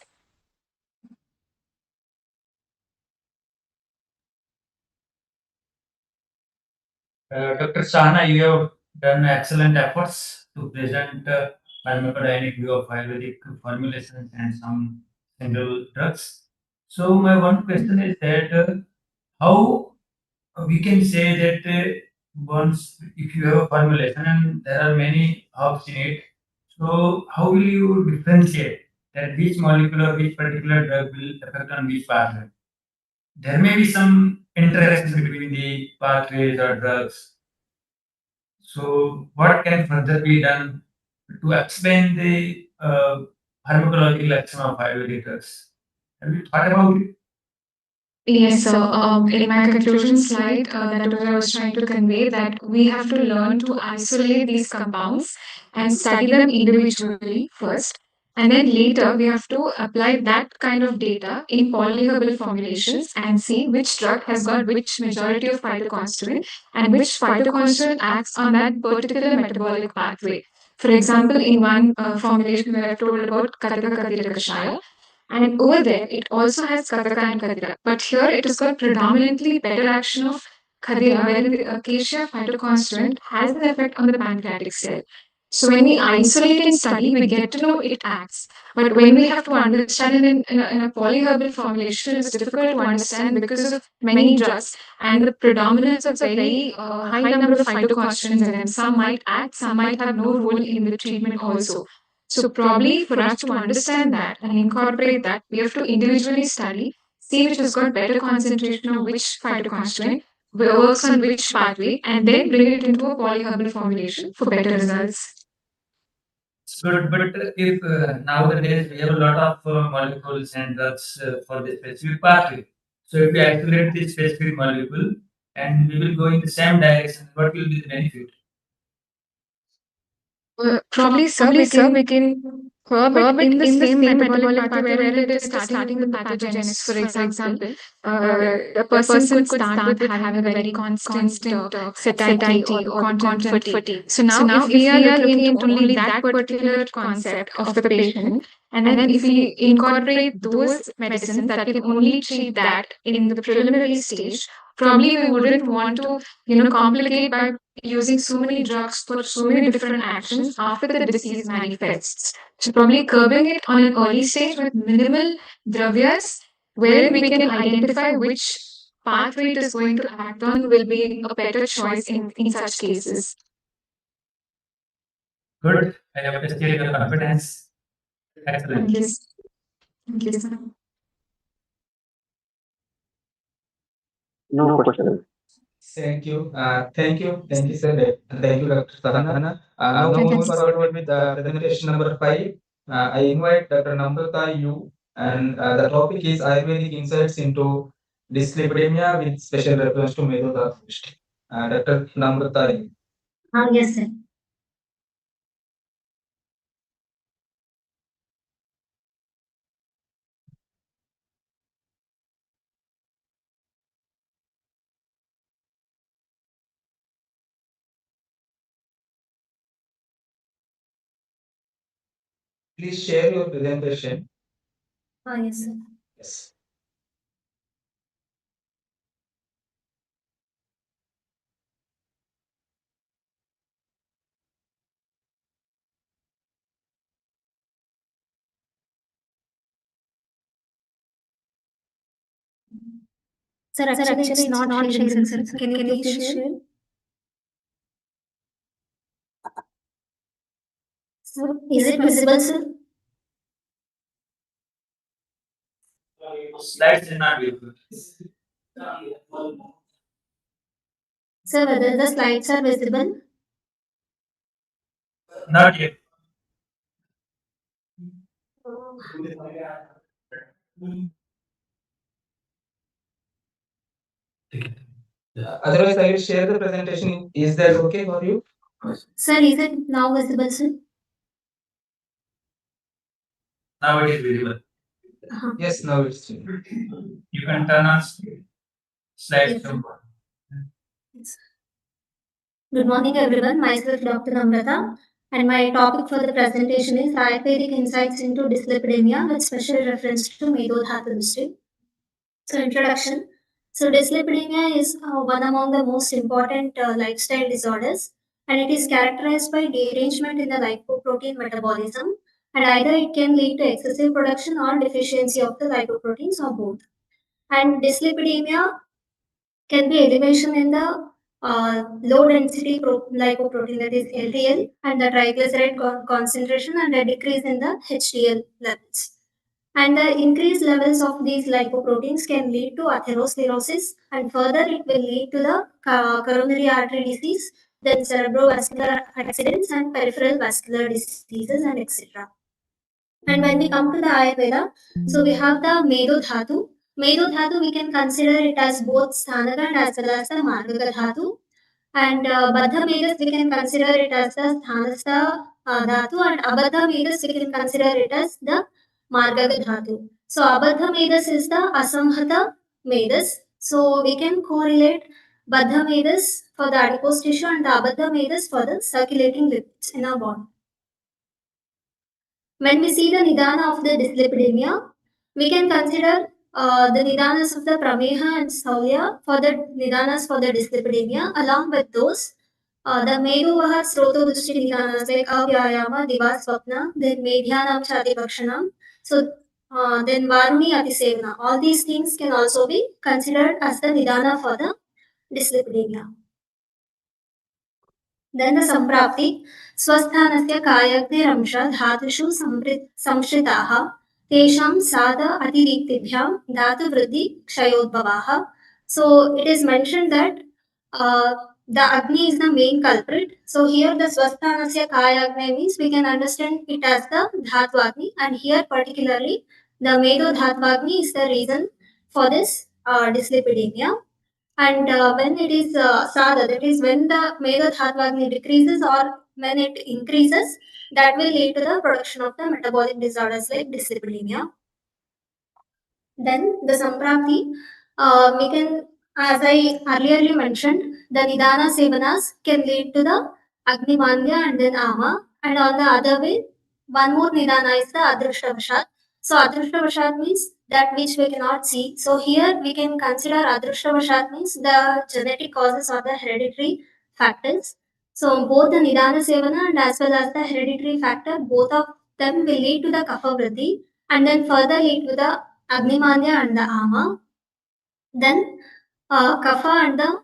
Dr. Sahana, you have done excellent efforts to present pharmacodynamic view of Ayurvedic formulations and some single drugs. So my one question is that how we can say that once if you have a formulation and there are many herbs in it, so how will you differentiate that which molecule or which particular drug will affect on which pathway? There may be some interaction between the pathways or drugs. So, what can further be done to explain the pharmacological action of Ayurvedic drugs? Have you thought about it? Yes, so in my conclusion slide, that was what I was trying to convey that we have to learn to isolate these compounds and study them individually first. And then later, we have to apply that kind of data in polyherbal formulations and see which drug has got which majority of phytoconstituent and which phytoconstituent acts on that particular metabolic pathway. For example, in one formulation that I've told about Kataka Katira Kashaya, and over there, it also has Kataka and Kadira. But here, it has got predominantly better action of Kadira, wherein the acacia phytoconstituent has an effect on the pancreatic cell. So when we isolate and study, we get to know it acts. But when we have to understand it in a polyherbal formulation, it's difficult to understand because of many drugs and the predominance of very high number of phytoconstituents in them. Some might act, some might have no role in the treatment also. So probably for us to understand that and incorporate that, we have to individually study, see which has got better concentration of which phytoconstituent, works on which pathway, and then bring it into a polyherbal formulation for better results. It's good, but if nowadays we have a lot of molecules and drugs for the specific pathway, so if we isolate this specific molecule and we will go in the same direction, what will be the benefit? Probably, sir, we can curb it in the same metabolic pathway where it is starting with the pathogenesis. For example, a person could start with having a very constant satiety or constant fatigue. So now if we are looking into only that particular concept of the patient, And then if we incorporate those medicines that can only treat that in the preliminary stage, probably we wouldn't want to, complicate by using so many drugs for so many different actions after the disease manifests. So probably curbing it on an early stage with minimal dravyas, wherein we can identify which pathway it is going to act on will be a better choice in such cases. Good. I appreciate your confidence. Excellent. Thank you. Thank you, sir. No question. Thank you. Thank you, sir. Thank you, Dr. Sahana. Now moving forward with presentation number 5. I invite Dr. Namrata you, and the topic is Ayurvedic insights into dyslipidemia with special reference to Medodha. Dr. Namrata. Yes, sir. Please share your presentation. Yes, sir. Yes. Sir, actually, it's not sharing, sir. Can you please share? Sir, is it visible, sir? Slides is not visible. Sir, whether the slides are visible? Not yet. Otherwise, I will share the presentation. Is that okay for you? Sir, is it now visible, sir? Now it is visible. Yes, now it's. You can turn on slides. Yes, sir. Good morning, everyone. Myself, Dr. Namrata, and my topic for the presentation is Ayurvedic insights into dyslipidemia with special reference to Medodhatu district. So, introduction. So, dyslipidemia is one among the most important lifestyle disorders, and it is characterized by derangement in the lipoprotein metabolism, and either it can lead to excessive production or deficiency of the lipoproteins or both. And dyslipidemia can be elevation in the low density lipoprotein, that is LDL, and the triglyceride concentration, and a decrease in the HDL levels. And the increased levels of these lipoproteins can lead to atherosclerosis, and further it will lead to the coronary artery disease, then cerebrovascular accidents, and peripheral vascular diseases, and etc. And when we come to the Ayurveda, so we have the Medo Dhatu. Medo Dhatu, we can consider it as both Sthanaka and as well as the Margaka Dhatu. And Baddha Medas, we can consider it as the Sthanastha Dhatu, and Abadha Medas, we can consider it as the Margaka Dhatu. So Abadha Medas is the Asamhata Medas. So we can correlate Baddha Medas for the adipose tissue and the Abadha Medas for the circulating lipids in our body. When we see the Nidana of the dyslipidemia, we can consider the Nidanas of the Prameha and Saulya for the Nidanas for the dyslipidemia. Along with those, the Meduvaha Sroto Dushti Nidanas like Avyayama, Diva Swapna, then Medhyanam Chati Bhakshanam, so then Varuni Atisevana. All these things can also be considered as the Nidana for the dyslipidemia. Then the Samprapti, Swasthanasya Kayagniramsha Dhatushu Samshritaha, Tesham Sada Atiriktibyam Dhatu Vriddhi Kshayodbhavaha. So it is mentioned that the Agni is the main culprit. So here the Swasthanasya Kayagni means we can understand it as the Dhatu Agni, and here particularly the Medo Dhatu Agni is the reason for this dyslipidemia. And when it is sada, that is when the Mega Dhatva decreases or when it increases, that will lead to the production of the metabolic disorders like dyslipidemia. Then the Samprapti, we can, as I earlier mentioned, the Nidana Sevanas can lead to the Agni Mandya and then Ama, and on the other way, one more nidana is the adrishtavashat. So adrishtavashat means that which we cannot see. So here we can consider adrishtavashat means the genetic causes or the hereditary factors. So both the nidana sevana and as well as the hereditary factor, both of them will lead to the kapha vriddhi and then further lead to the agnimanya and the ama. Then kapha and the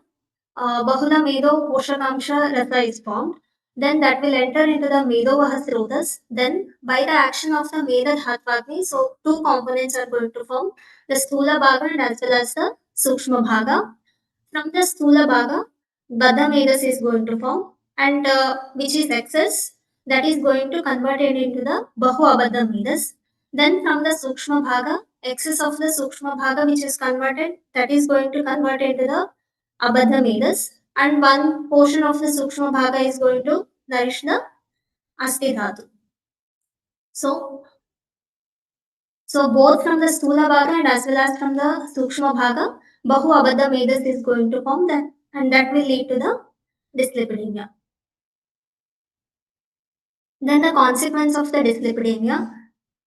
Bahula Medo Poshakamsha Rasa is formed. Then that will enter into the Medovah Srotas. Then by the action of the Meda Dhatvagni, so two components are going to form, the Stula Bhaga and as well as the Sukshma Bhaga. From the Stula Bhaga, Baddha Medas is going to form and which is excess, that is going to convert it into the Bahu Abadha Medas. Then from the Sukshma Bhaga, excess of the Sukshma Bhaga which is converted, that is going to convert into the Abadha Medas, and one portion of the Sukshma Bhaga is going to nourish the Asti Dhatu. So both from the Stula Bhaga and as well as from the Sukshma Bhaga, Bahu Abadha Medas is going to form that, and that will lead to the dyslipidemia. Then the consequence of the dyslipidemia.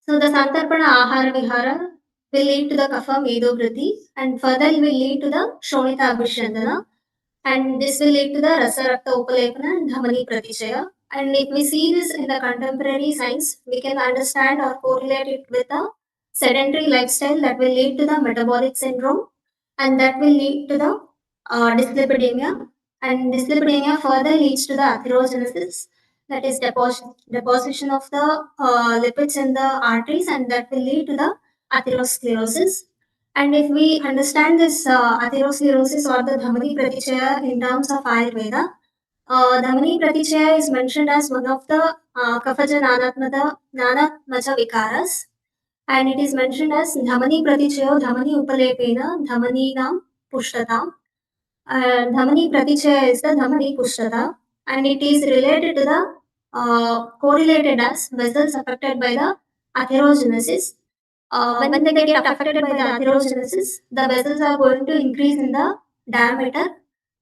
So the Santarpana Ahara Vihara will lead to the Kapha Medo Vriddhi and further will lead to the Shonita Abhishandana, and this will lead to the Rasa Rakta Upalepana and Dhamani Pratichaya. And if we see this in the contemporary science, we can understand or correlate it with a sedentary lifestyle that will lead to the metabolic syndrome and that will lead to the dyslipidemia. And dyslipidemia further leads to the atherogenesis, that is deposition of the lipids in the arteries, and that will lead to the atherosclerosis. And if we understand this atherosclerosis or the Dhamani Pratichaya in terms of Ayurveda, Dhamani Pratichaya is mentioned as one of the Kafaja Nanatmaja Vikaras, and it is mentioned as Dhamani Pratichayo Dhamani Upalepena Dhamani Nam Pushtatam. Dhamani Pratichaya is the Dhamani Pushtata, and it is related to the correlated as vessels affected by the atherogenesis. When they get affected by the atherogenesis, the vessels are going to increase in the diameter,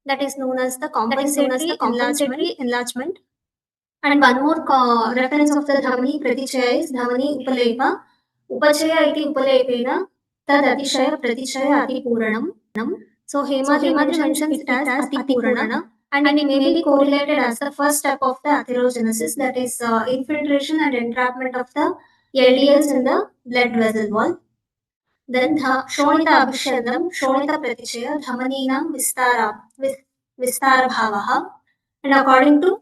that is known as the compensatory enlargement. And one more reference of the Dhamani Pratichaya is Dhamani Upalepa. Upachaya iti Upalepena tad atishaya pratichaya ati puranam. So Hemadri mentions it as ati purana, and it may be correlated as the first step of the atherogenesis, that is infiltration and entrapment of the LDLs in the blood vessel wall. Then Shonita Abhishandam, Shonita Pratichaya, Dhamaninam Vistara Bhavaha. And according to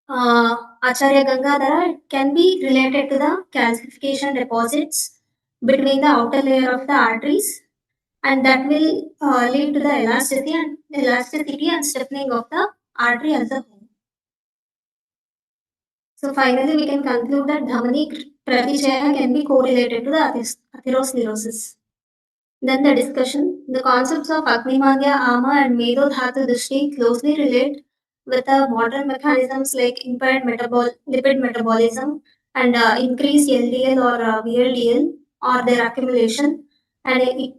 Acharya Gangadhara, it can be related to the calcification deposits between the outer layer of the arteries, and that will lead to the elasticity and stiffening of the artery as a whole. So finally, we can conclude that Dhamani Pratichaya can be correlated to the atherosclerosis. Then the discussion. The concepts of Agnimandya, Ama and Medo Dhatu Drishti closely relate with the modern mechanisms like impaired lipid metabolism and increased LDL or VLDL or their accumulation, and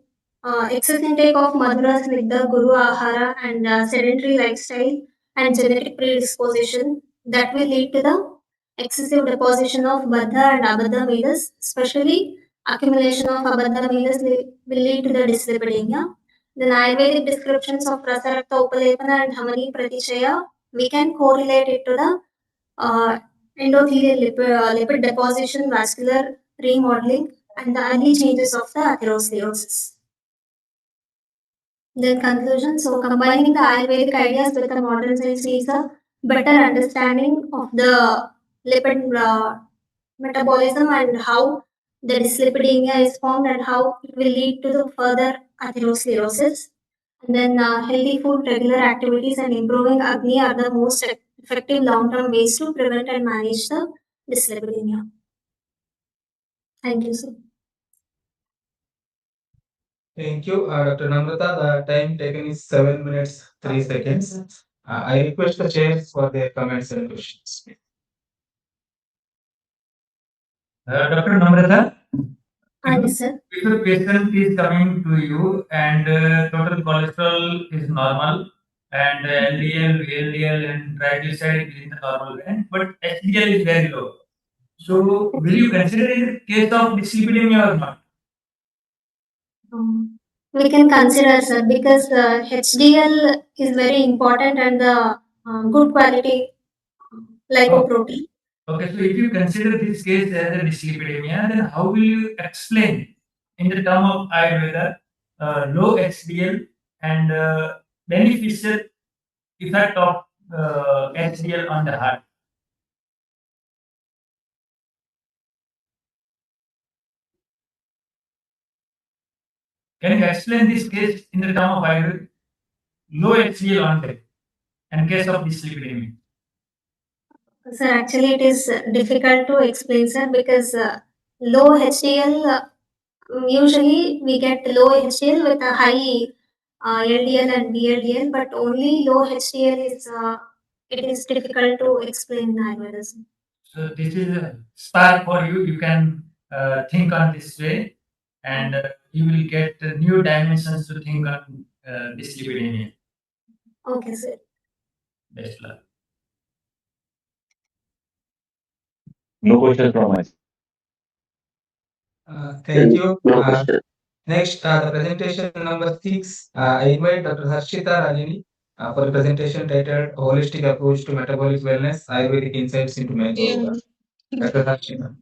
excess intake of Madhura Snigdha, Guru Ahara and sedentary lifestyle and genetic predisposition that will lead to the excessive deposition of Baddha and Abadha Vedas, especially accumulation of Abadha Vedas will lead to the dyslipidemia. Then Ayurvedic descriptions of Rasarakta Upalepana and Dhamani Pratichaya, we can correlate it to the endothelial lipid deposition, vascular remodeling, and the early changes of the atherosclerosis. Then conclusion. So combining the Ayurvedic ideas with the modern science leads a better understanding of the lipid metabolism and how the dyslipidemia is formed and how it will lead to the further atherosclerosis. And then healthy food, regular activities, and improving Agni are the most effective long-term ways to prevent and manage the dyslipidemia. Thank you, sir. Thank you, Dr. Namrata. The time taken is 7 minutes 3 seconds. I request the chairs for their comments and questions. Dr. Namrata, Yes, sir. if a patient is coming to you and total cholesterol is normal and LDL, VLDL, and triglyceride is in the normal range, but HDL is very low. So, will you consider in case of dyslipidemia or not? We can consider, sir, because HDL is very important and the good quality lipoprotein. Okay, so if you consider this case as a dyslipidemia, then how will you explain in the term of Ayurveda low HDL and beneficial effect of HDL on the heart? Can you explain this case in the term of Ayurveda? Low HDL onset and case of dyslipidemia. Sir, actually it is difficult to explain, sir, because low HDL, usually we get low HDL with a high LDL and VLDL, but only low HDL is, it is difficult to explain in Ayurveda, sir. So this is a spark for you. You can think on this way, and you will get new dimensions to think on dyslipidemia. Okay, sir. Best luck. No questions from us. Thank you. No question. Next, the presentation number 6. I invite Dr. Harshita Rajini for the presentation titled Holistic Approach to Metabolic Wellness, Ayurvedic Insights into Metabolic. Dr. Harshita.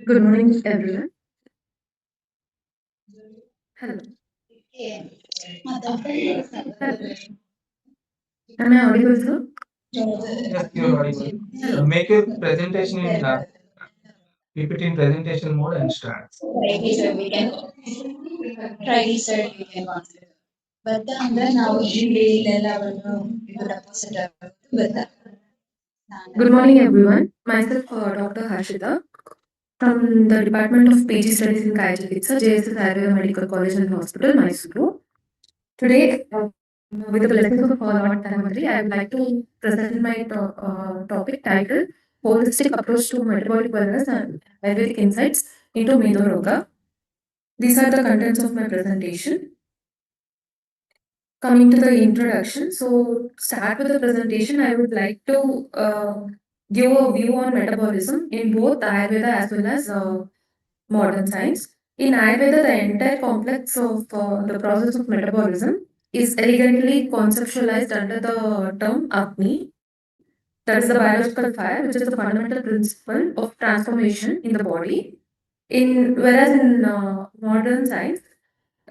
Good morning, everyone. Hello. Am I audible, sir? Yes, you are audible. Make your presentation in PPT in presentation mode and start. We can try research, we can consider. But now Good morning, everyone. Myself, Dr. Harshita, from the Department of PG Studies in CARI, JSS Ayurveda Medical College and Hospital, Mysuru. Today, with the blessings of Lord Dhanvantari, I would like to present my topic titled Holistic Approach to Metabolic Wellness and Ayurvedic Insights into Medoroga. These are the contents of my presentation. Coming to the introduction, so start with the presentation, I would like to give a view on metabolism in both Ayurveda as well as modern science. In Ayurveda, the entire complex of the process of metabolism is elegantly conceptualized under the term Agni. That is the biological fire, which is the fundamental principle of transformation in the body. Whereas in modern science,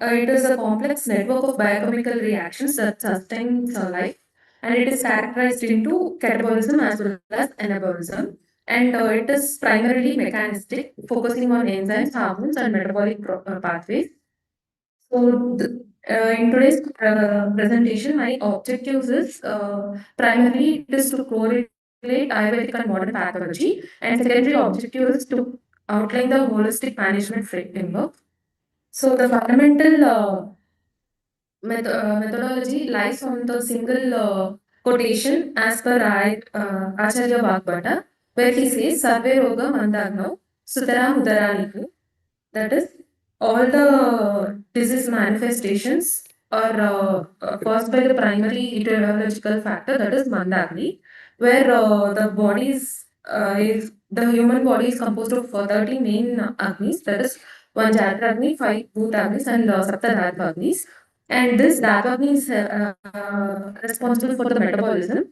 it is a complex network of biochemical reactions that sustains life, and it is characterized into catabolism as well as anabolism. And it is primarily mechanistic, focusing on enzymes, hormones, and metabolic pathways. So, in today's presentation, my objectives is primarily it is to correlate Ayurvedic and modern pathology, and secondary objective is to outline the holistic management framework. So, the fundamental methodology lies on the single quotation as per Acharya Bhagbata, where he says, Sarve Roga Mandagno, Sutaram Udaraniku. That is, all the disease manifestations are caused by the primary etiological factor, that is Mandagni, where the human body is composed of 13 main Agnis, that is, one Jagragni, 5 Bhutagnis, and Saptadharvagnis. And this Dharvagni is responsible for the metabolism.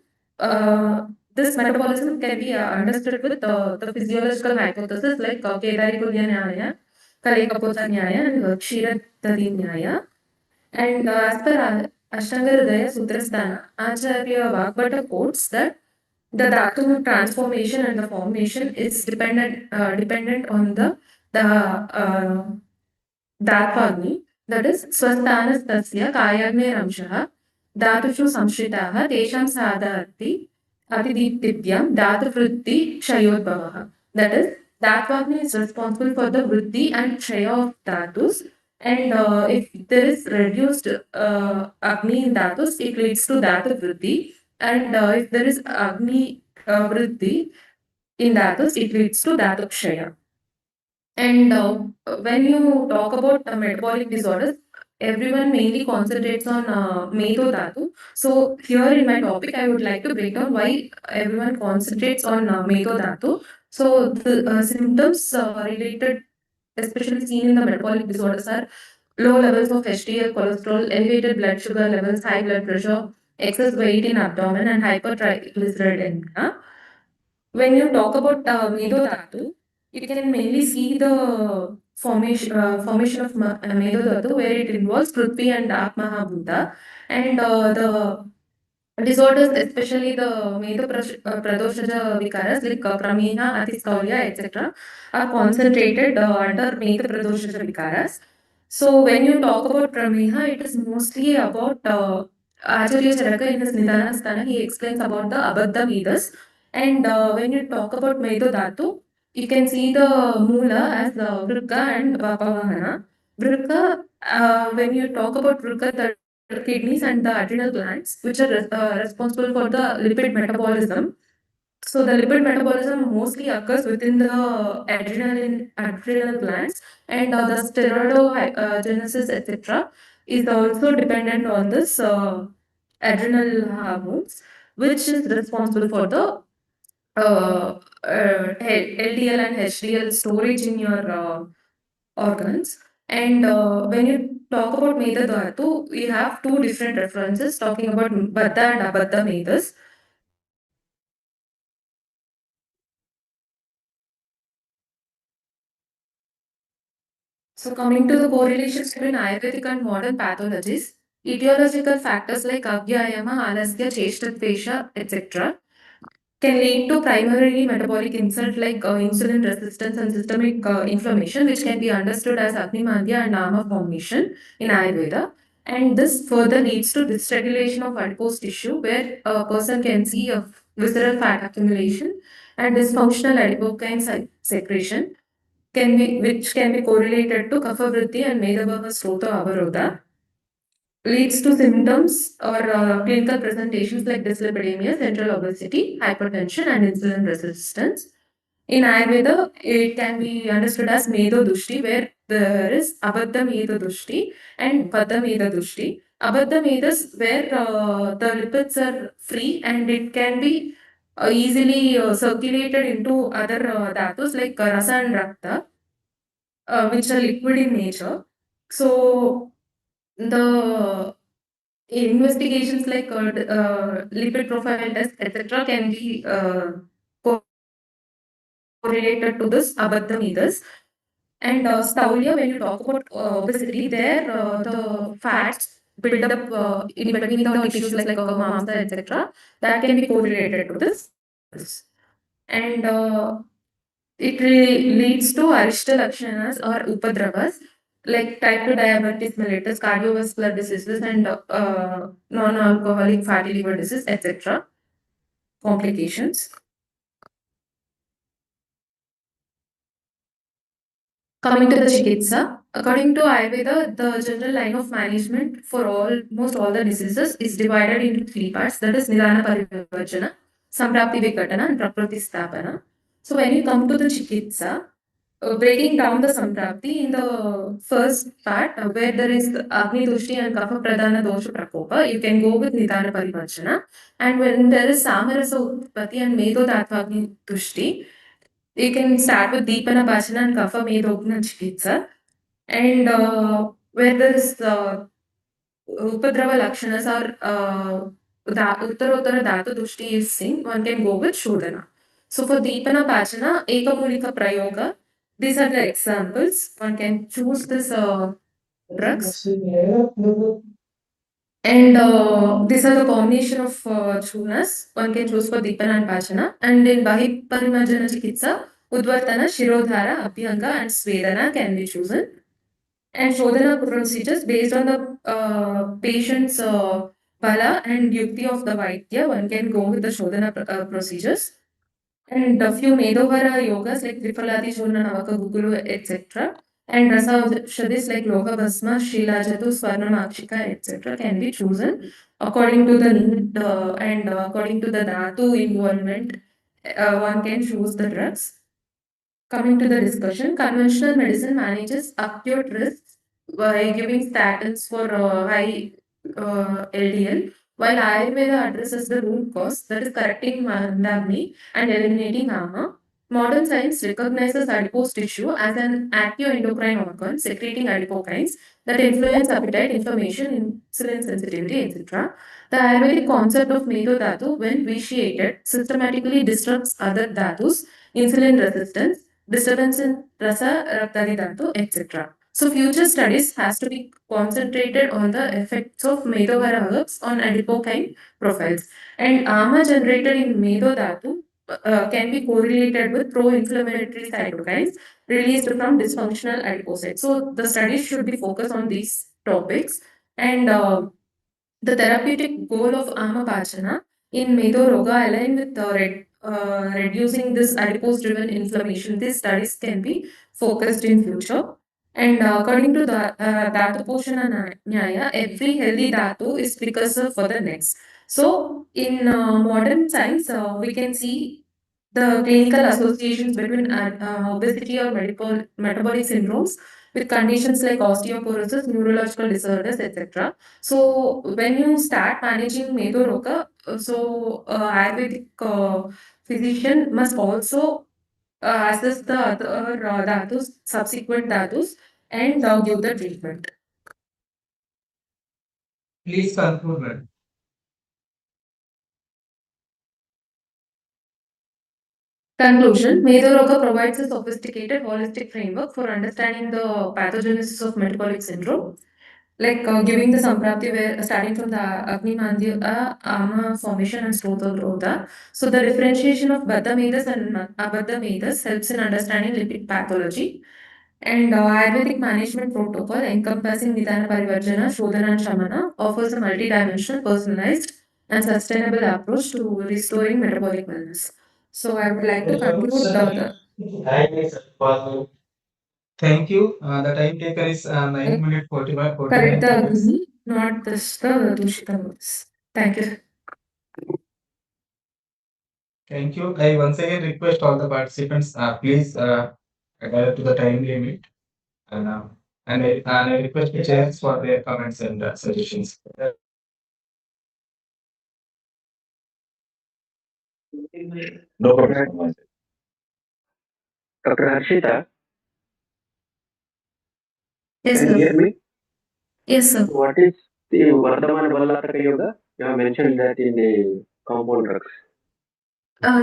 This metabolism can be understood with the physiological hypothesis like Kedari Kulya Nyaya, Kalekapota Nyaya, and Kshiradadi Nyaya. And as per Ashtanga Hridaya Sutrasthana, Acharya Vagbata quotes that the dhatu transformation and the formation is dependent on the Dharvagni, that is Swasthanastasya Kayagneramshaha Dhatushu Samshritaha Tesham Sadharti Atidiptivyam Dhatavritti Kshayodbhavaha. That is, Dharvagni is responsible for the vritti and kshaya of dhatus, and if there is reduced Agni in dhatus, it leads to dhatu vritti, and if there is Agni vritti in dhatus, it leads to dhatu kshaya. And when you talk about metabolic disorders, everyone mainly concentrates on Medo Dhatu. So here in my topic, I would like to break down why everyone concentrates on Medo Dhatu. So the symptoms related, especially seen in the metabolic disorders, are low levels of HDL cholesterol, elevated blood sugar levels, high blood pressure, excess weight in abdomen, and hypertriglyceridemia. When you talk about Medo Dhatu, you can mainly see the formation of Medo Dhatu, where it involves Prithvi and Atmahabhuta, and the disorders, especially the Pradoshaja Vikaras like Prameha, Atiscalia, etc., are concentrated under Meta Pradoshaja Vikaras. So when you talk about Prameha, it is mostly about Acharya Charaka in his Nidhanasthana, he explains about the Abadha Vedas. And when you talk about Medo Dhatu, you can see the Mula as the Vrika and Vapavahana. Vrika, when you talk about Vrika, the kidneys and the adrenal glands, which are responsible for the lipid metabolism. So the lipid metabolism mostly occurs within the adrenal glands, and the steroidogenesis, etc., is also dependent on this adrenal hormones, which is responsible for the LDL and HDL storage in your organs. And when you talk about Meda Dhatu, we have two different references talking about Baddha and Abadha Medas. So coming to the correlations between Ayurvedic and modern pathologies, etiological factors like Avyayama, Alasya, Cheshtatvesha, etc., can lead to primarily metabolic insult like insulin resistance and systemic inflammation, which can be understood as Agni-mandya and Nama formation in Ayurveda. And this further leads to dysregulation of adipose tissue, where a person can see a visceral fat accumulation and dysfunctional adipokine secretion, which can be correlated to kapha vritti and medabhava strota avarodha, leads to symptoms or clinical presentations like dyslipidemia, central obesity, hypertension, and insulin resistance. In Ayurveda, it can be understood as Medo Dushti, where there is Abadha Medo Dushti and Vada Medo Dushti. Abadha Meda is where the lipids are free and it can be easily circulated into other dhatus like Rasa and Rakta, which are liquid in nature. So the investigations like lipid profile test, etc., can be correlated to this Abadha Medas. And Staulia, when you talk about obesity, there the fats build up in between the tissues like mamsa, etc., that can be correlated to this. And it leads to Arishta Lakshanas or Upadravas like type 2 diabetes mellitus, cardiovascular diseases, and non-alcoholic fatty liver disease, etc. complications. Coming to the Chikitsa, according to Ayurveda, the general line of management for almost all the diseases is divided into three parts, that is Nidana Parivarjana, Samprapti Vikatana, and Prakriti Stapana. So when you come to the Chikitsa, breaking down the Samprapti in the first part, where there is Agni Dushti and Kapha Pradhana Dosha Prakopa, you can go with Nidana Parivarjana. And when there is Samarasa Utpatti and Medo Tatvagni Dushti, you can start with Deepana Pachana and Kapha Medogna Chikitsa. And where there is Upadrava Lakshanas or Uttara Dhatu Dushti is seen, one can go with Shodhana. So for Deepana Pachana, Ekamulika Prayoga, these are the examples. One can choose this drugs. And these are the combination of chunas. One can choose for Deepana and Pachana. And in Bahi Parimarjana Chikitsa, Udvartana, Shirodhara, Abhyanga, and Svedana can be chosen. And Shodhana procedures based on the patient's Bala and Yukti of the Vaidya, one can go with the Shodhana procedures. And a few Medovara yogas like Tripalati, Shurna, Navaka, Gugulu, etc. And Rasa Shadis like Loka Bhasma, Shila Jatu, Swarna Makshika, etc. can be chosen according to the need and according to the Dhatu involvement. One can choose the drugs. Coming to the discussion, conventional medicine manages acute risks by giving statins for high LDL, while Ayurveda addresses the root cause, that is correcting mandagni and eliminating ama. Modern science recognizes adipose tissue as an active endocrine organ secreting adipokines that influence appetite, inflammation, insulin sensitivity, etc. The Ayurvedic concept of Medo Dhatu, when vitiated, systematically disrupts other dhatus, insulin resistance, disturbance in Rasa, Raktadi Dhatu, etc. So future studies has to be concentrated on the effects of Medovara herbs on adipokine profiles. And AMA generated in Medo Dhatu can be correlated with pro-inflammatory cytokines released from dysfunctional adipocytes. So the studies should be focused on these topics. And the therapeutic goal of Amapachana in Medo Roga align with reducing this adipose-driven inflammation. These studies can be focused in future. And according to the Dhatu Poshana Nyaya, every healthy Dhatu is precursor for the next. So in modern science, we can see the clinical associations between obesity or metabolic syndromes with conditions like osteoporosis, neurological disorders, etc. So when you start managing Medo Roga, Ayurvedic physician must also assess the other dhatus, subsequent dhatus, and give the treatment. Please conclude, madam. Conclusion, Medo provides a sophisticated holistic framework for understanding the pathogenesis of metabolic syndrome, like giving the Samprapti where starting from the Agni Mandya, Ama formation and Strotha Grotha. So the differentiation of Baddha Medas and Abadha Medas helps in understanding lipid pathology. And Ayurvedic management protocol encompassing Nidana Parivarjana, Shodhana and Shamana offers a multidimensional, personalized and sustainable approach to restoring metabolic wellness. So I would like to conclude Thank you. The time taken is 9 minutes 45. correct the Agni, not this the Dushita words. Thank you. Thank you. I once again request all the participants, please adhere to the time limit. And I request the chairs for their comments and suggestions. No problem. Dr. Harshita, Yes, can you hear sir. me? Yes, sir. What is the Vardhamana Ballataka Yoga? You have mentioned that in the compound drugs.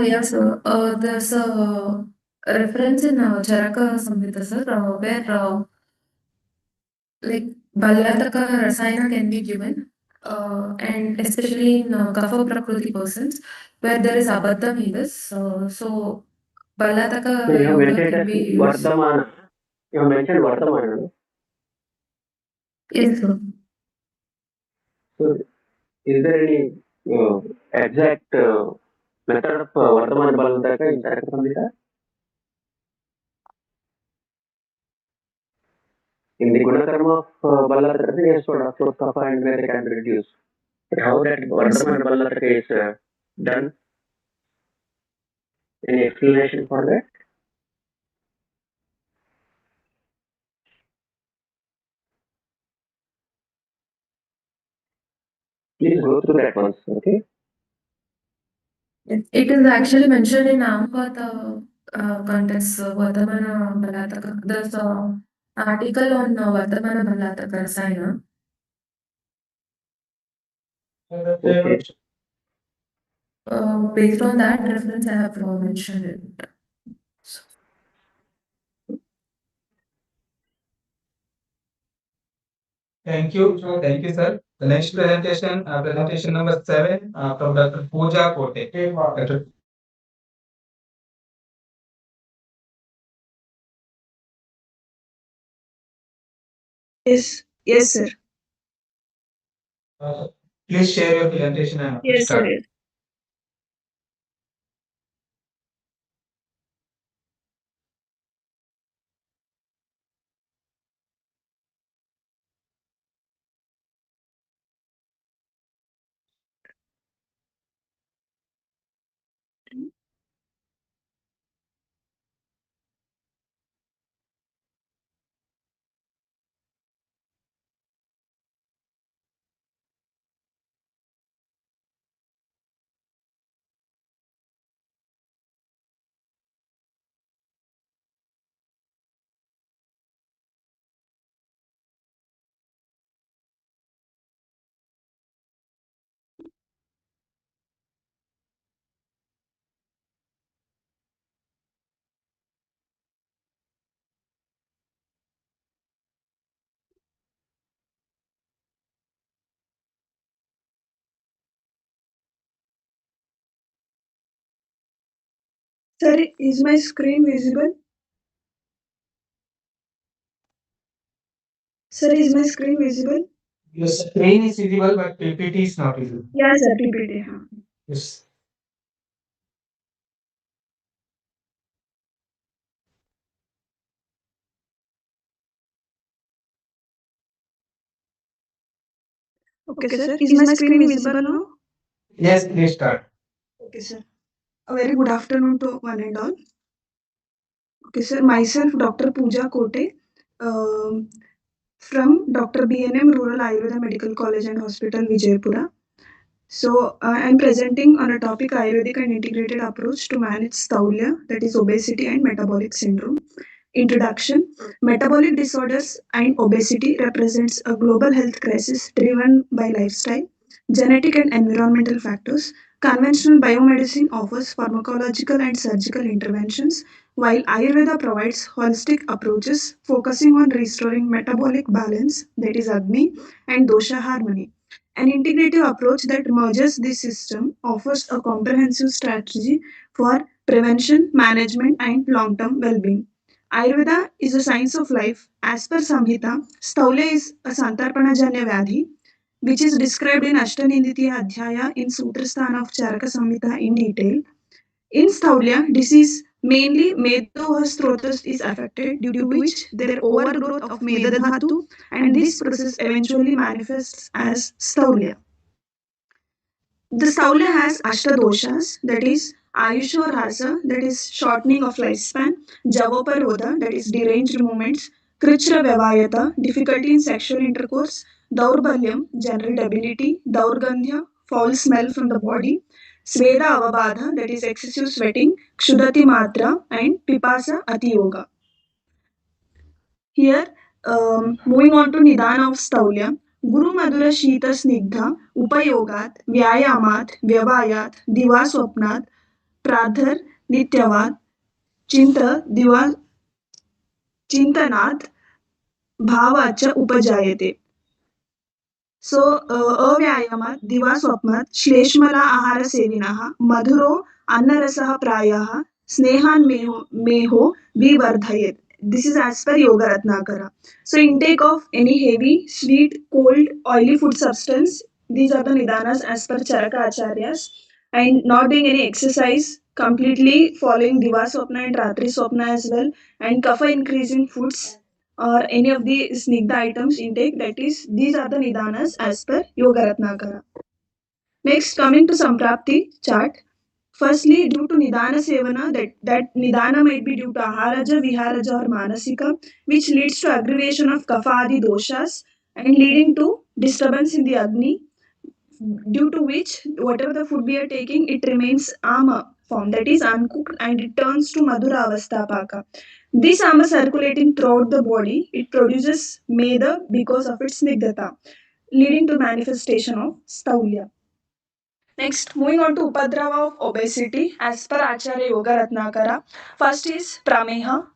Yes, sir. There's a reference in Charaka Samhita, sir, where like Ballataka Rasayana can be given, and especially in Kapha Prakriti persons, where there is Abadha Medas. So No, you Ballataka have Yoga mentioned can as be used. Vardhamana. You have mentioned Vardhamana. No? Yes, sir. So, is there any exact method of Vardhamana Ballataka in Charaka Samhita? In the Gunakarma of Ballataka, yes, sort of Kapha and Veda can be reduced. But how that Vardhamana Ballataka is done? Any explanation for that? Please go through that once, okay? It is actually mentioned in Amapata context, Vardhamana Ballataka. There's an article on Vardhamana Ballataka Rasayana. Okay. Based on that reference, I have mentioned it. Thank you. Thank you, sir. The next presentation, presentation number 7 from Dr. Pooja Kote. Dr. Yes, sir. Please share your presentation and Yes, start. sir. Yes. Sir, is my screen visible? Sir, is my screen visible? Your screen is visible, but PPT is not visible. Yes, sir, PPT. Yes. Okay, sir. Is my screen visible now? Yes, please start. Okay, sir. A very good afternoon to one and all. Okay, sir. Myself, Dr. Pooja Kote, um, from Dr. B&M Rural Ayurveda Medical College and Hospital, Vijaypura. So, I'm presenting on a topic Ayurvedic and integrated approach to manage Staulia, that is obesity and metabolic syndrome. Introduction. Metabolic disorders and obesity represents a global health crisis driven by lifestyle, genetic and environmental factors. Conventional biomedicine offers pharmacological and surgical interventions, while Ayurveda provides holistic approaches focusing on restoring metabolic balance, that is Agni, and dosha harmony. An integrative approach that merges this system offers a comprehensive strategy for prevention, management, and long term well being. Ayurveda is a science of life. As per Samhita, Staulya is a Santarpanajanya Vyadhi, which is described in Ashtaninditiya Adhyaya in Sutrasthana of Charaka Samhita in detail. In Staulya, disease mainly Medohastrotus is affected, due to which there overgrowth of Medadhatu, and this process eventually manifests as Staulya. The Staulya has Ashtadoshas, that is Ayushvarasa, that is shortening of lifespan, Javoparodha, that is deranged movements, Krichra Vyavayata, difficulty in sexual intercourse, Daurbalyam, general debility, Daurgandhya, foul smell from the body, Sveda Avabadha, that is excessive sweating, Kshudati Matra, and Pipasa Atiyoga. Here, moving on to Nidana of Staulya, Guru Madhura Shita Snigdha, Upayogat, Vyayamat, Vyavayat, Diva Swapnat, Pradhar, Nityavat, Chinta, Diva Chintanat, Bhavacha Upajayate. So, अव्यायामात् दिवास्वप्नात् श्लेष्मला आहारसेविनः मधुरो अन्नरसः प्रायः स्नेहान् मेहो विवर्धयेत्. This is as per Yoga Ratnakara. So, intake of any heavy, sweet, cold, oily food substance, these are the nidanas as per Charaka Acharyas, and not doing any exercise, completely following Divaswapna and Ratri Swapna as well, and kapha increasing foods or any of the snigdha items intake, that is, these are the nidanas as per Yoga Ratnakara. Next, coming to Samprapti chart. Firstly, due to Nidana Sevana, that Nidana might be due to Aharaja, Viharaja or Manasika, which leads to aggravation of Kapha doshas and leading to disturbance in the Agni, due to which whatever the food we are taking, it remains ama form, that is uncooked, and it turns to Madhura Avastapaka. This ama circulating throughout the body, it produces Meda because of its Snigdhata, leading to manifestation of Staulya. Next, moving on to Upadrava of obesity, as per Acharya Yoga Ratnakara. First is Prameha,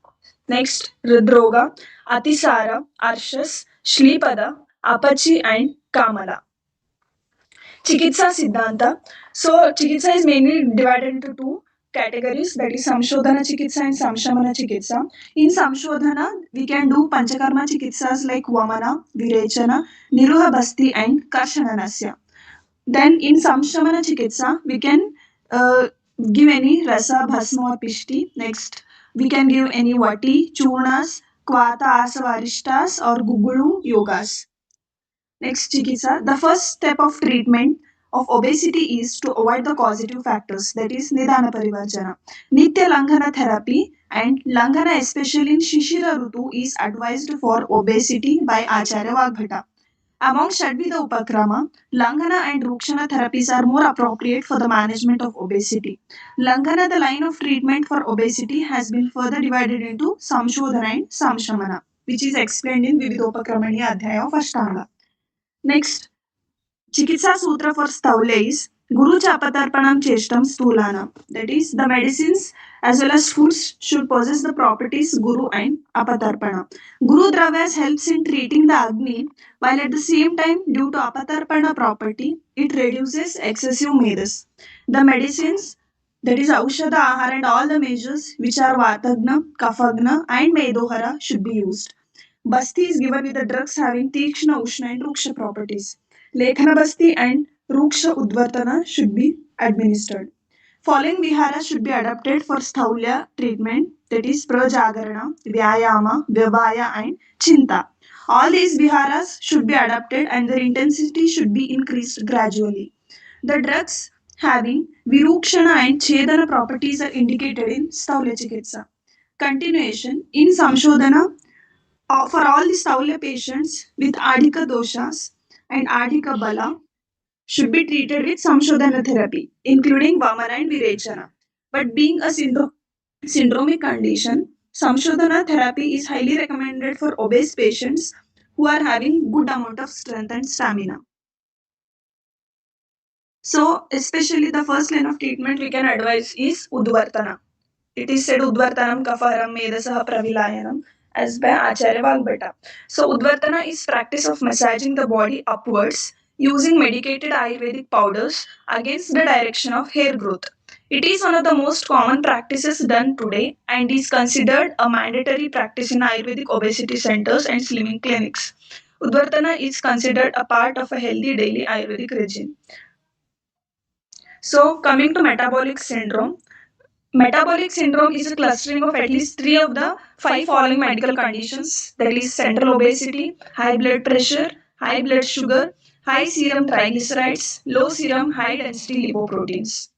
next Hridroga, Atisara, Arshas, Shlipada, Apachi, and Kamala. Chikitsa Siddhanta. So, Chikitsa is mainly divided into two categories, that is Samshodhana Chikitsa and Samshamana Chikitsa. In Samshodhana, we can do Panchakarma Chikitsas like Vamana, Virechana, Niruha Basti, and Karshananasya. Then in Samshamana Chikitsa, we can give any Rasa, Bhasma or Pishti. Next, we can give any Vati, Churnas, Kvata, Asavarishtas or Gugulu Yogas. Next, Chikitsa. The first step of treatment of obesity is to avoid the causative factors, that is Nidana Parivarjana. Nitya Langhana therapy and Langhana, especially in Shishira Rutu, is advised for obesity by Acharya Vagbhata. Among Shadvida Upakrama, Langhana and Rukshana therapies are more appropriate for the management of obesity. Langhana, the line of treatment for obesity, has been further divided into Samshodhana and Samshamana, which is explained in Vividopakramaniya Adhyaya of Ashtanga. Next, Chikitsa Sutra for Staulya is Guru Chapatarpanam Cheshtam Stulana. That is, the medicines as well as foods should possess the properties Guru and Apatarpana. Guru Dravyas helps in treating the Agni, while at the same time, due to Apatarpana property, it reduces excessive medas. The medicines That is Aushadha Ahara and all the measures which are Vatagna, Kafagna and Medohara should be used. Basti is given with the drugs having Tikshna, Ushna and Ruksha properties. Lekhana Basti and Ruksha Udvartana should be administered. Following viharas should be adapted for Sthaulya treatment, that is Prajagarana, Vyayama, Vyavaya and Chinta. All these viharas should be adapted and their intensity should be increased gradually. The drugs having Virukshana and Chedana properties are indicated in Sthaulya Chikitsa. Continuation in Samshodhana for all the Sthaulya patients with Adhika doshas and Adhika bala should be treated with Samshodhana therapy, including Vamana and Virechana. But being a syndromic condition, Samshodhana therapy is highly recommended for obese patients who are having good amount of strength and stamina. So, especially the first line of treatment we can advise is Udvartana. It is said Udvartanam Kafaram Medasaha Pravilayanam as by Acharya Vagbhata. So Udvartana is practice of massaging the body upwards using medicated Ayurvedic powders against the direction of hair growth. It is one of the most common practices done today and is considered a mandatory practice in Ayurvedic obesity centers and slimming clinics. Udvartana is considered a part of a healthy daily Ayurvedic regime. So, coming to metabolic syndrome, metabolic syndrome is a clustering of at least three of the five following medical conditions, that is central obesity, high blood pressure, high blood sugar, high serum triglycerides, low serum high density lipoproteins.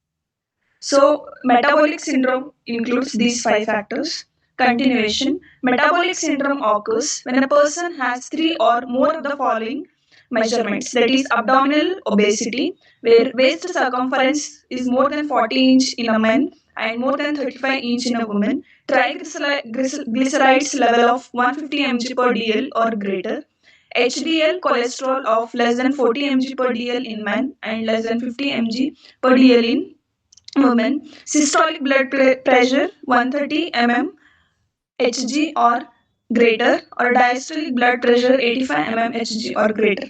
So, metabolic syndrome includes these five factors. Continuation, metabolic syndrome occurs when a person has three or more of the following measurements, that is abdominal obesity, where waist circumference is more than 40 inch in a man and more than 35 inch in a woman, triglycerides level of 150 mg per dl or greater, HDL cholesterol of less than 40 mg per dl in men and less than 50 mg per dl in women, systolic blood pressure 130 mm Hg or greater, or diastolic blood pressure 85 mm Hg or greater,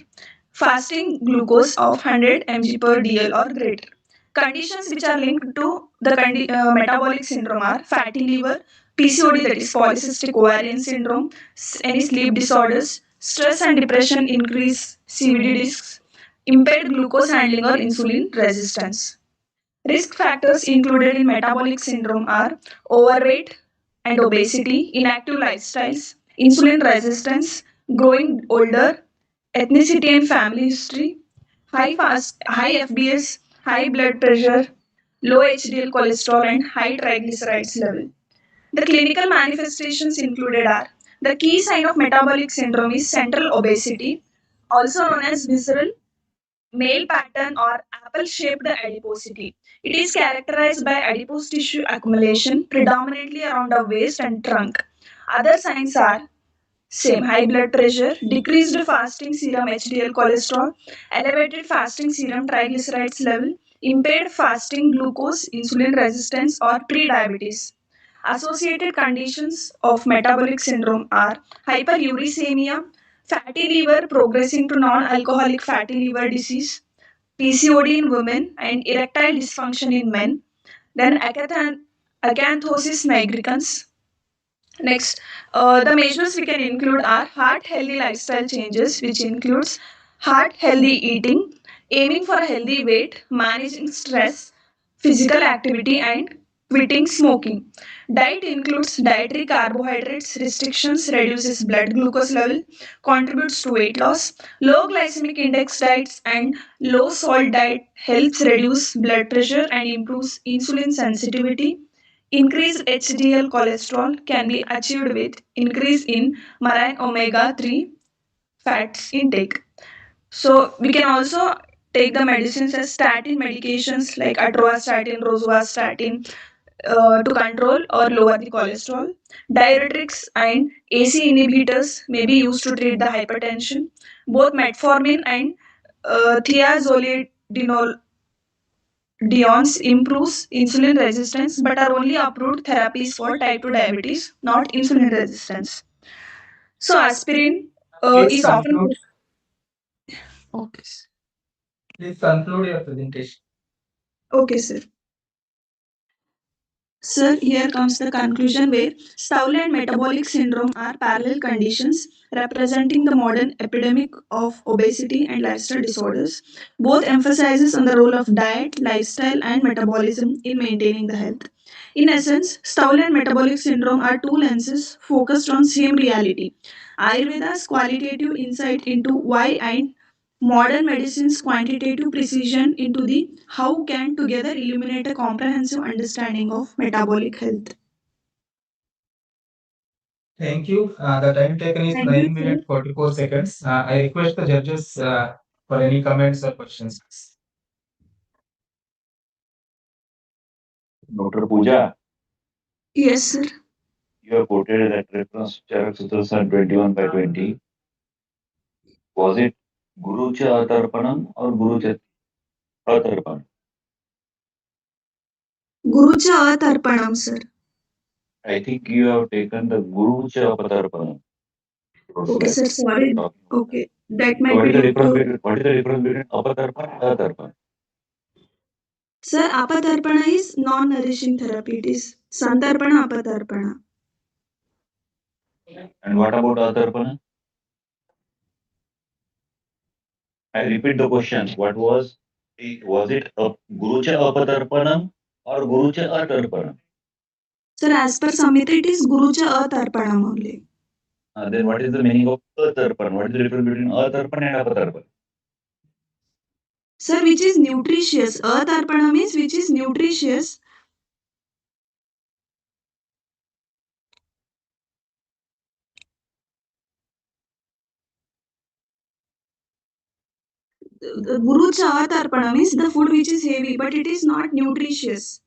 fasting glucose of 100 mg per dl or greater. Conditions which are linked to the metabolic syndrome are fatty liver, PCOD, that is polycystic ovarian syndrome, any sleep disorders, stress and depression increase CVD risks, impaired glucose handling or insulin resistance. Risk factors included in metabolic syndrome are overweight and obesity, inactive lifestyles, insulin resistance, growing older, ethnicity and family history, high FBS, high blood pressure, low HDL cholesterol and high triglycerides level. The clinical manifestations included are the key sign of metabolic syndrome is central obesity, also known as visceral male pattern or apple shaped adiposity. It is characterized by adipose tissue accumulation predominantly around the waist and trunk. Other signs are same high blood pressure, decreased fasting serum HDL cholesterol, elevated fasting serum triglycerides level, impaired fasting glucose, insulin resistance, or prediabetes. Associated conditions of metabolic syndrome are hyperuricemia, fatty liver progressing to non alcoholic fatty liver disease, PCOD in women, and erectile dysfunction in men. Then acanthosis nigricans. Next, the measures we can include are heart healthy lifestyle changes, which includes heart healthy eating, aiming for a healthy weight, managing stress, physical activity, and quitting smoking. Diet includes dietary carbohydrates restrictions, reduces blood glucose level, contributes to weight loss. Low glycemic index diets and low salt diet helps reduce blood pressure and improves insulin sensitivity. Increased HDL cholesterol can be achieved with increase in marine omega 3 fats intake. So we can also take the medicines as statin medications like atorvastatin, rosuvastatin to control or lower the cholesterol. Diuretics and AC inhibitors may be used to treat the hypertension. Both metformin and thiazolidinol Dion's improves insulin resistance but are only approved therapies for type 2 diabetes, not insulin resistance. So, aspirin Please is often. conclude. Okay. Please conclude your presentation. Okay, sir. Sir, here comes the conclusion where stowel and metabolic syndrome are parallel conditions representing the modern epidemic of obesity and lifestyle disorders. Both emphasizes on the role of diet, lifestyle, and metabolism in maintaining the health. In essence, stowel and metabolic syndrome are two lenses focused on same reality. Ayurveda's qualitative insight into why and modern medicine's quantitative precision into the how can together illuminate a comprehensive understanding of metabolic health. Thank you. The time taken is Thank 9 you, sir. minutes 44 seconds. I request the judges for any comments or questions. Dr. Pooja, Yes, sir. you have quoted that reference Charak Sutra 21 by 20. Was it Guru Cha Atarpanam or Guru Cha Atarpanam? Guru Cha Tarpanam, sir. I think you have taken the Guru Cha Atarpanam. Okay, sir. Sorry. Okay, that might What be is the due difference to. between Apatarpan and Atarpan? Sir, Apatarpana is non-nourishing therapy. It is Santarpana, Apatarpana. And what about Atarpana? I repeat the question. What was it? Was it Guru Cha Apatarpanam or Guru Cha Atarpanam? Sir, as per Samhita, it is Guru Cha Tarpanam only. Then what is the meaning of Atarpan? What is the difference between Atarpan and Apatarpan? Sir, which is nutritious. Tarpana means which is nutritious. The Guru Cha Tarpana means the food which is heavy, but it is not nutritious.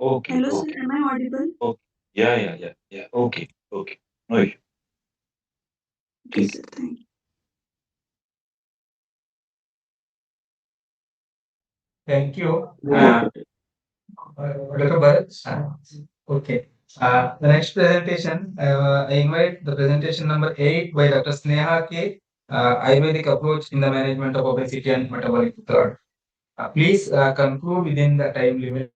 Okay. Hello, Okay. sir. Am I audible? Okay. Yeah. Okay. No issue. Okay, sir. Thank you. Thank you. Dr. Bharat. Okay. The next presentation, I invite the presentation number 8 by Dr. Sneha K. Ayurvedic approach in the management of obesity and metabolic disorder. Please conclude within the time limit.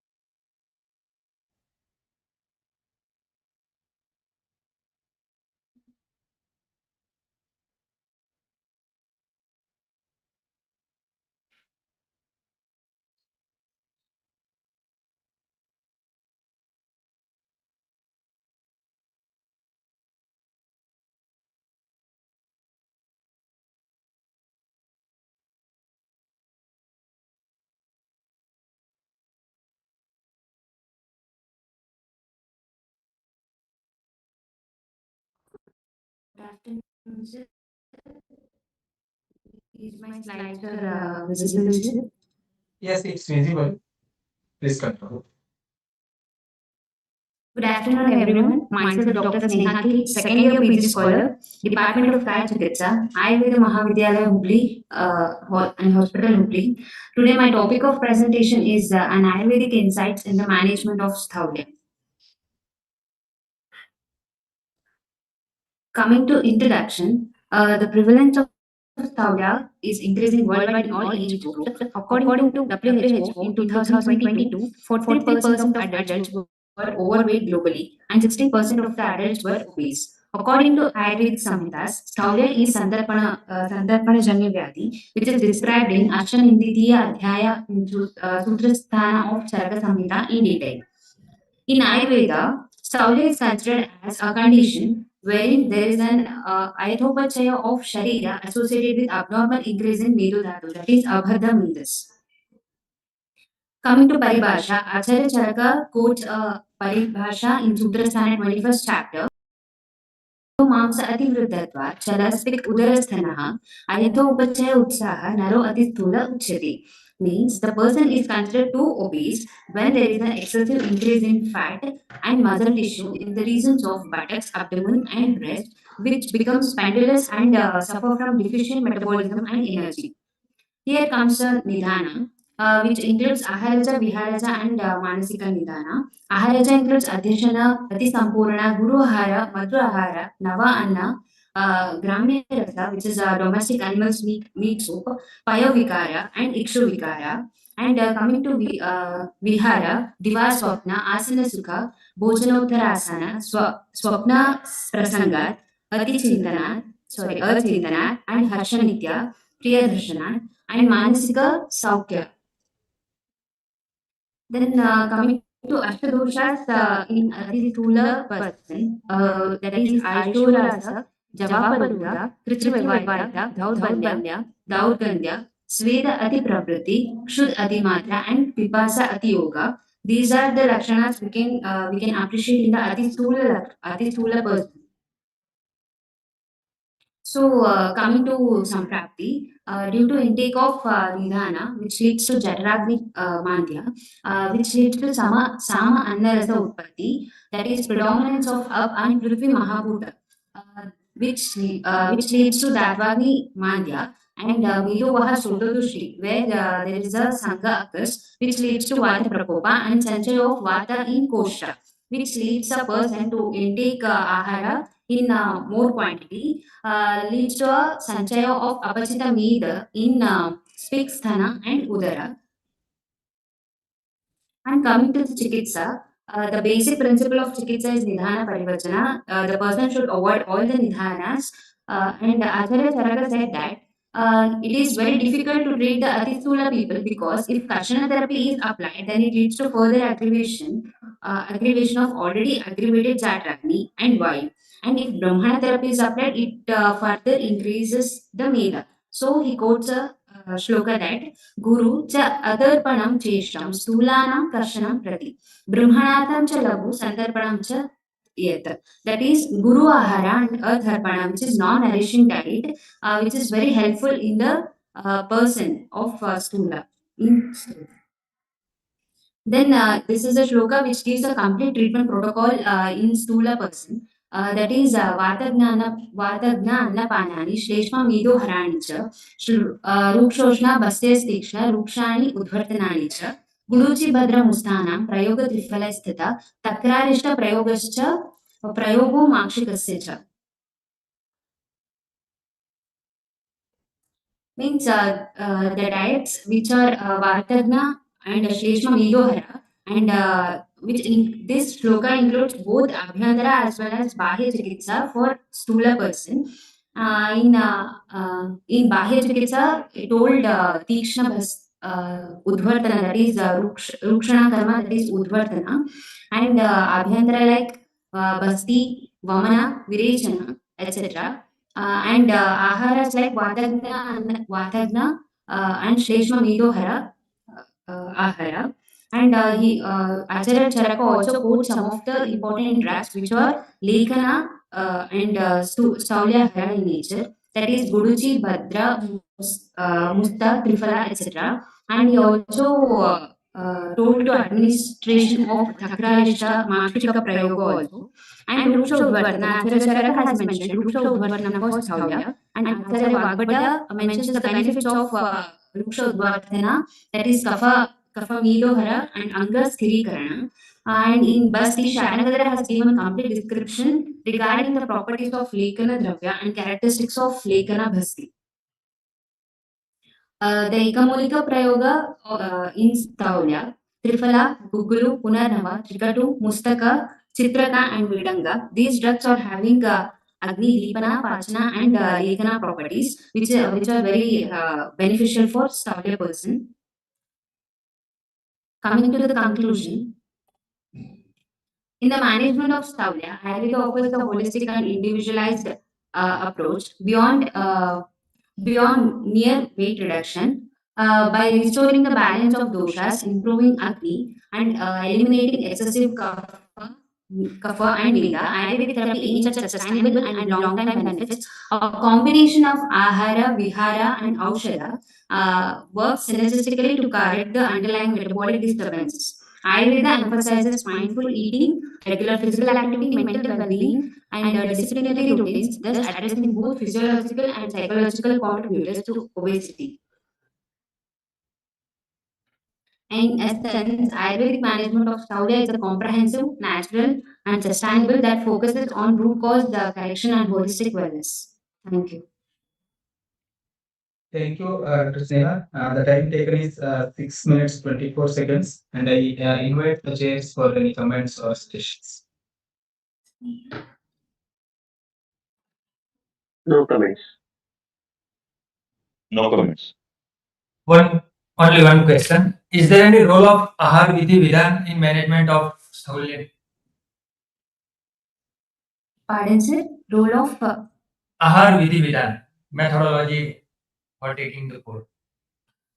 Good afternoon, sir. Is my slides are visible, sir? Yes, it's visible. Please continue. Good afternoon, everyone. Myself, Dr. Sneha K, second year PG scholar, Department of Kaya Chikitsa, Ayurveda Mahavidyalaya Hubli and Hospital Hubli. Today, my topic of presentation is an Ayurvedic insights in the management of Sthaulya. Coming to introduction, the prevalence of Sthaulya is increasing worldwide in all age groups. According to WHO, in 2022, 43% of adults were overweight globally and 16% of the adults were obese. According to Ayurvedic Samhitas, Sthaulya is Sandarpana Janya Vyadhi, which is described in Ashtaninditiya Adhyaya Sutrasthana of Charaka Samhita in detail. In Ayurveda, Sthaulya is considered as a condition wherein there is an ayatopachaya of Sharira associated with abnormal increase in Medu Dhatu, that is Abhadra Medas. Coming to Paribhasha, Acharya Charaka quotes a Paribhasha in Sutrasthana 21st chapter. मांस अतिवृद्धत्वात् चलस्तिक् उदरस्थनः अयथोपचय उत्साह नरो अतिस्थूल उच्यते. Means the person is considered too obese when there is an excessive increase in fat and muscle tissue in the regions of buttocks, abdomen, and breast, which becomes pendulous and suffer from deficient metabolism and energy. Here comes a Nidhana, which includes Aharaja, Viharaja, and Manasika Nidhana. Aharaja includes Adhyashana, Ati Sampurna, Guru Ahara, Madhu Ahara, Nava Anna, Gramya Rasa, which is domestic animals meat soup, Payo Vikara, and Ikshu Vikara. And coming to Vihara, Diva Swapna, Asana Sukha, Bhojanottarasana, Swapna Prasangat, Ati Chintanat, Earth Chintanat, and Harshanitya, Priyadarshana, and Manasika Saukya. Then coming to Ashtadoshas in Atithula person, that is Aishorasa, Javaparuda, Krichavavarita, Daudgandya, Sveda Ati Pravriti, Kshud Ati Matra, and Pipasa Ati Yoga. These are the lakshanas we can appreciate in the Atithula person. So, coming to Samprapti, due to intake of Nidhana, which leads to Jataragni Mandya, which leads to Sama Annarasa Utpatti, that is predominance of Up and Prithvi Mahabhuta, which leads to Datvagni Mandya, and Mido Vaha Sotodushri, where there is a Sangha occurs, which leads to Vata Prakopa and Sanchaya of Vata in Kosha, which leads a person to intake Ahara in more quantity, leads to a sanchaya of apachita mead in sthana and udara. And coming to the chikitsa, the basic principle of chikitsa is nidhana parivachana. The person should avoid all the nidhanas. And Acharya Charaka said that it is very difficult to treat the atithula people because if Karshana therapy is applied, then it leads to further aggravation of already aggravated Jatragni and Vayu. And if Brahmana therapy is applied, it further increases the Meda. So he quotes a shloka that Guru cha adarpanam cheshtam stulanam karshanam prati brahmanatam cha lagu sandarpanam cha yet. That is Guru Ahara and Adharpana, which is non-nourishing diet, which is very helpful in the person of Stula. Then this is a shloka which gives a complete treatment protocol in Stula person. That is Vatagna Panani, Shleshma Mido Harani cha, Rukshoshna Bastes Tikshna, Rukshani Udvartanani cha, Guluchi Badra Mustanam, Prayoga Trifala Sthita, Takrarishta Prayogascha, Prayogo Makshikasya cha. Means the diets which are Vatagna and Shleshma Medohara, and this shloka includes both Abhyantara as well as Bahya Chikitsa for Stula person. In Bahya Chikitsa, it told Tikshna Udvartana, that is Rukshana Karma, that is Udvartana, and Abhyantara like Basti, Vamana, Virechana, etc. And Aharas like Vatagna and Shleshma Medohara Ahara. And Acharya Charaka also quotes some of the important drugs which are Lekana and Staulya Hara in nature. That is Guduchi, Bhadra, Musta, Trifala, etc. And he also told to administration of Takrarishta, Makshika Prayoga also. And Ruksha Udvartana, Acharya Charaka has mentioned Ruksha Udvartana for Staulya. And Acharya Vagbhata mentions the benefits of Ruksha Udvartana, that is Kapha Medohara and Anga Sthirikarana. And in Basti, Shanagadara has given complete description regarding the properties of Lekana Dravya and characteristics of Lekana Bhasti. The Ekamolika Prayoga in Staulya, Trifala, Gugulu, Punarnava, Trikatu, Mustaka, Chitraka, and Vidanga. These drugs are having Agni, Dipana, Pachana, and Lekana properties, which are very beneficial for Staulya person. Coming to the conclusion, in the management of Staulya, Ayurveda offers a holistic and individualized approach beyond mere weight reduction by restoring the balance of doshas, improving Agni, and eliminating excessive kapha and veda. Ayurvedic therapy aims at sustainable and long-time benefits. A combination of ahara, vihara, and aushadha works synergistically to correct the underlying metabolic disturbances. Ayurveda emphasizes mindful eating, regular physical activity, mental well-being, and disciplinary routines, thus addressing both physiological and psychological contributors to obesity. In essence, Ayurvedic management of Staulya is a comprehensive, natural, and sustainable that focuses on root cause correction and holistic wellness. Thank you. Thank you, Dr. Sneha. The time taken is 6 minutes 24 seconds, and I invite the chairs for any comments or suggestions. No comments. No comments. Only one question. Is there any role of Ahar Vidhi Vidhan in management of Sahulian? Pardon, sir? Role of Ahar Vidhi Vidhan, methodology for taking the food.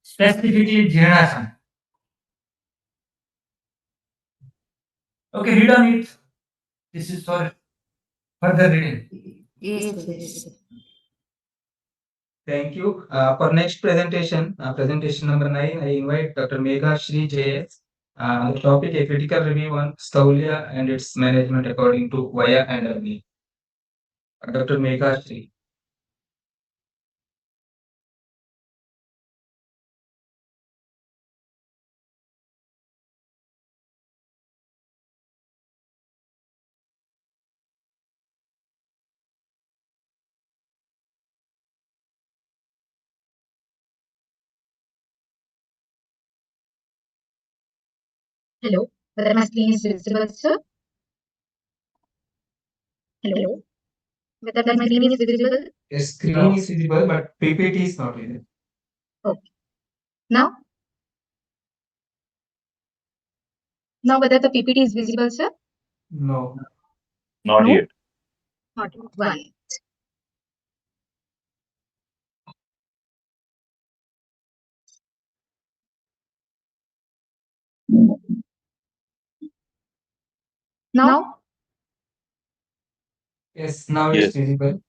Specifically, Jirnasana. Okay, read on it. This is for further reading. yes. Thank you. For next presentation, presentation number 9, I invite Dr. Megha Shri JS. The topic a critical review on Staulia and its management according to Vaya and Arni. Dr. Megha Shri. Hello, whether my screen is visible, sir? Hello, whether my screen is visible? Yes, screen is visible, but PPT is not visible. Okay. Now? Now whether the PPT is visible, sir? No. Not No? yet. Not yet. One. Now? Yes, now Yes. it's visible.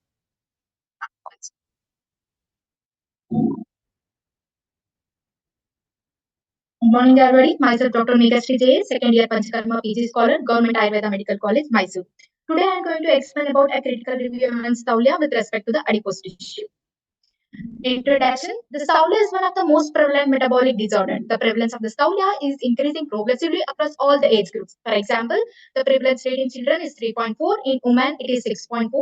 Good morning, everybody. Myself, Dr. Megha Sri J, second year Panchakarma PG scholar, Government Ayurveda Medical College, Mysore. Today, I am going to explain about a critical review on Staulia with respect to the adipose tissue. Introduction. The Staulia is one of the most prevalent metabolic disorders. The prevalence of the Staulia is increasing progressively across all the age groups. For example, the prevalence rate in children is 3.4, in women it is 6.4%,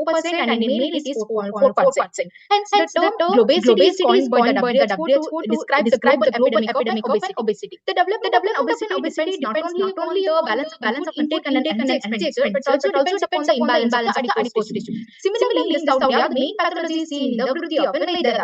and in male it is 4.4%. Hence, the term obesity is coined by the WHO to describe the global epidemic of obesity. The development of obesity depends not only on the balance of intake and energy expenditure, but also depends upon the imbalance of the adipose tissue. Similarly, in the Staulia, the main pathology is seen in the Vritti of an Vedadata.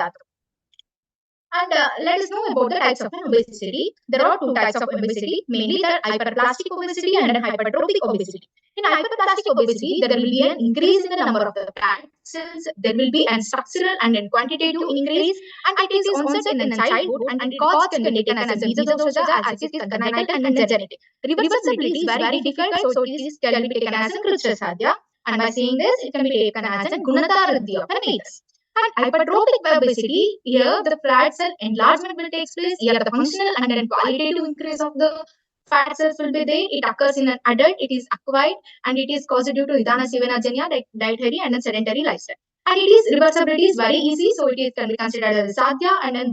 And let us know about the types of obesity. There are two types of obesity, mainly the hyperplastic obesity and hypertrophic obesity. In hyperplastic obesity, there will be an increase in the number of the fat cells, there will be a structural and a quantitative increase, and it is onset in childhood, and its cause can be taken as a mesodorsha as it is congenital and genetic. Reversibility is very difficult, so it can be taken as a krucha sadhya, and by saying this, it can be taken as a gunata riddhi of a maidens. And hypertrophic obesity, here the fat cell enlargement will take place. Here the functional and then qualitative increase of the fat cells will be there. It occurs in an adult, it is acquired, and it is caused due to Nidana Sivanajanya, like dietary and then sedentary lifestyle. And it is reversibility is very easy, so it is can be considered as sadhya, and then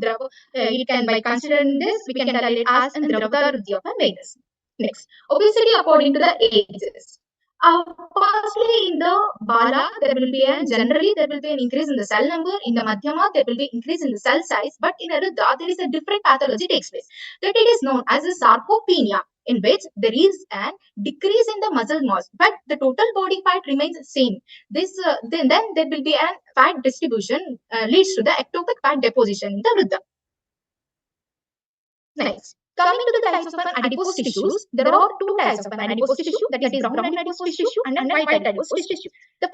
it can by considering this, we can tell it as an dravata riddhi of a maidens. Next, obesity according to the ages. Firstly, in the Bala, there will be generally there will be an increase in the cell number. In the Madhyama, there will be increase in the cell size. But in Arudha, there is a different pathology takes place. That it is known as a sarcopenia, in which there is an decrease in the muscle mass, but the total body fat remains same. This then there will be an fat distribution leads to the ectopic fat deposition in the Vruddha. Next, coming to the types of adipose tissues, there are two types of adipose tissue, that is brown adipose tissue and white adipose tissue. The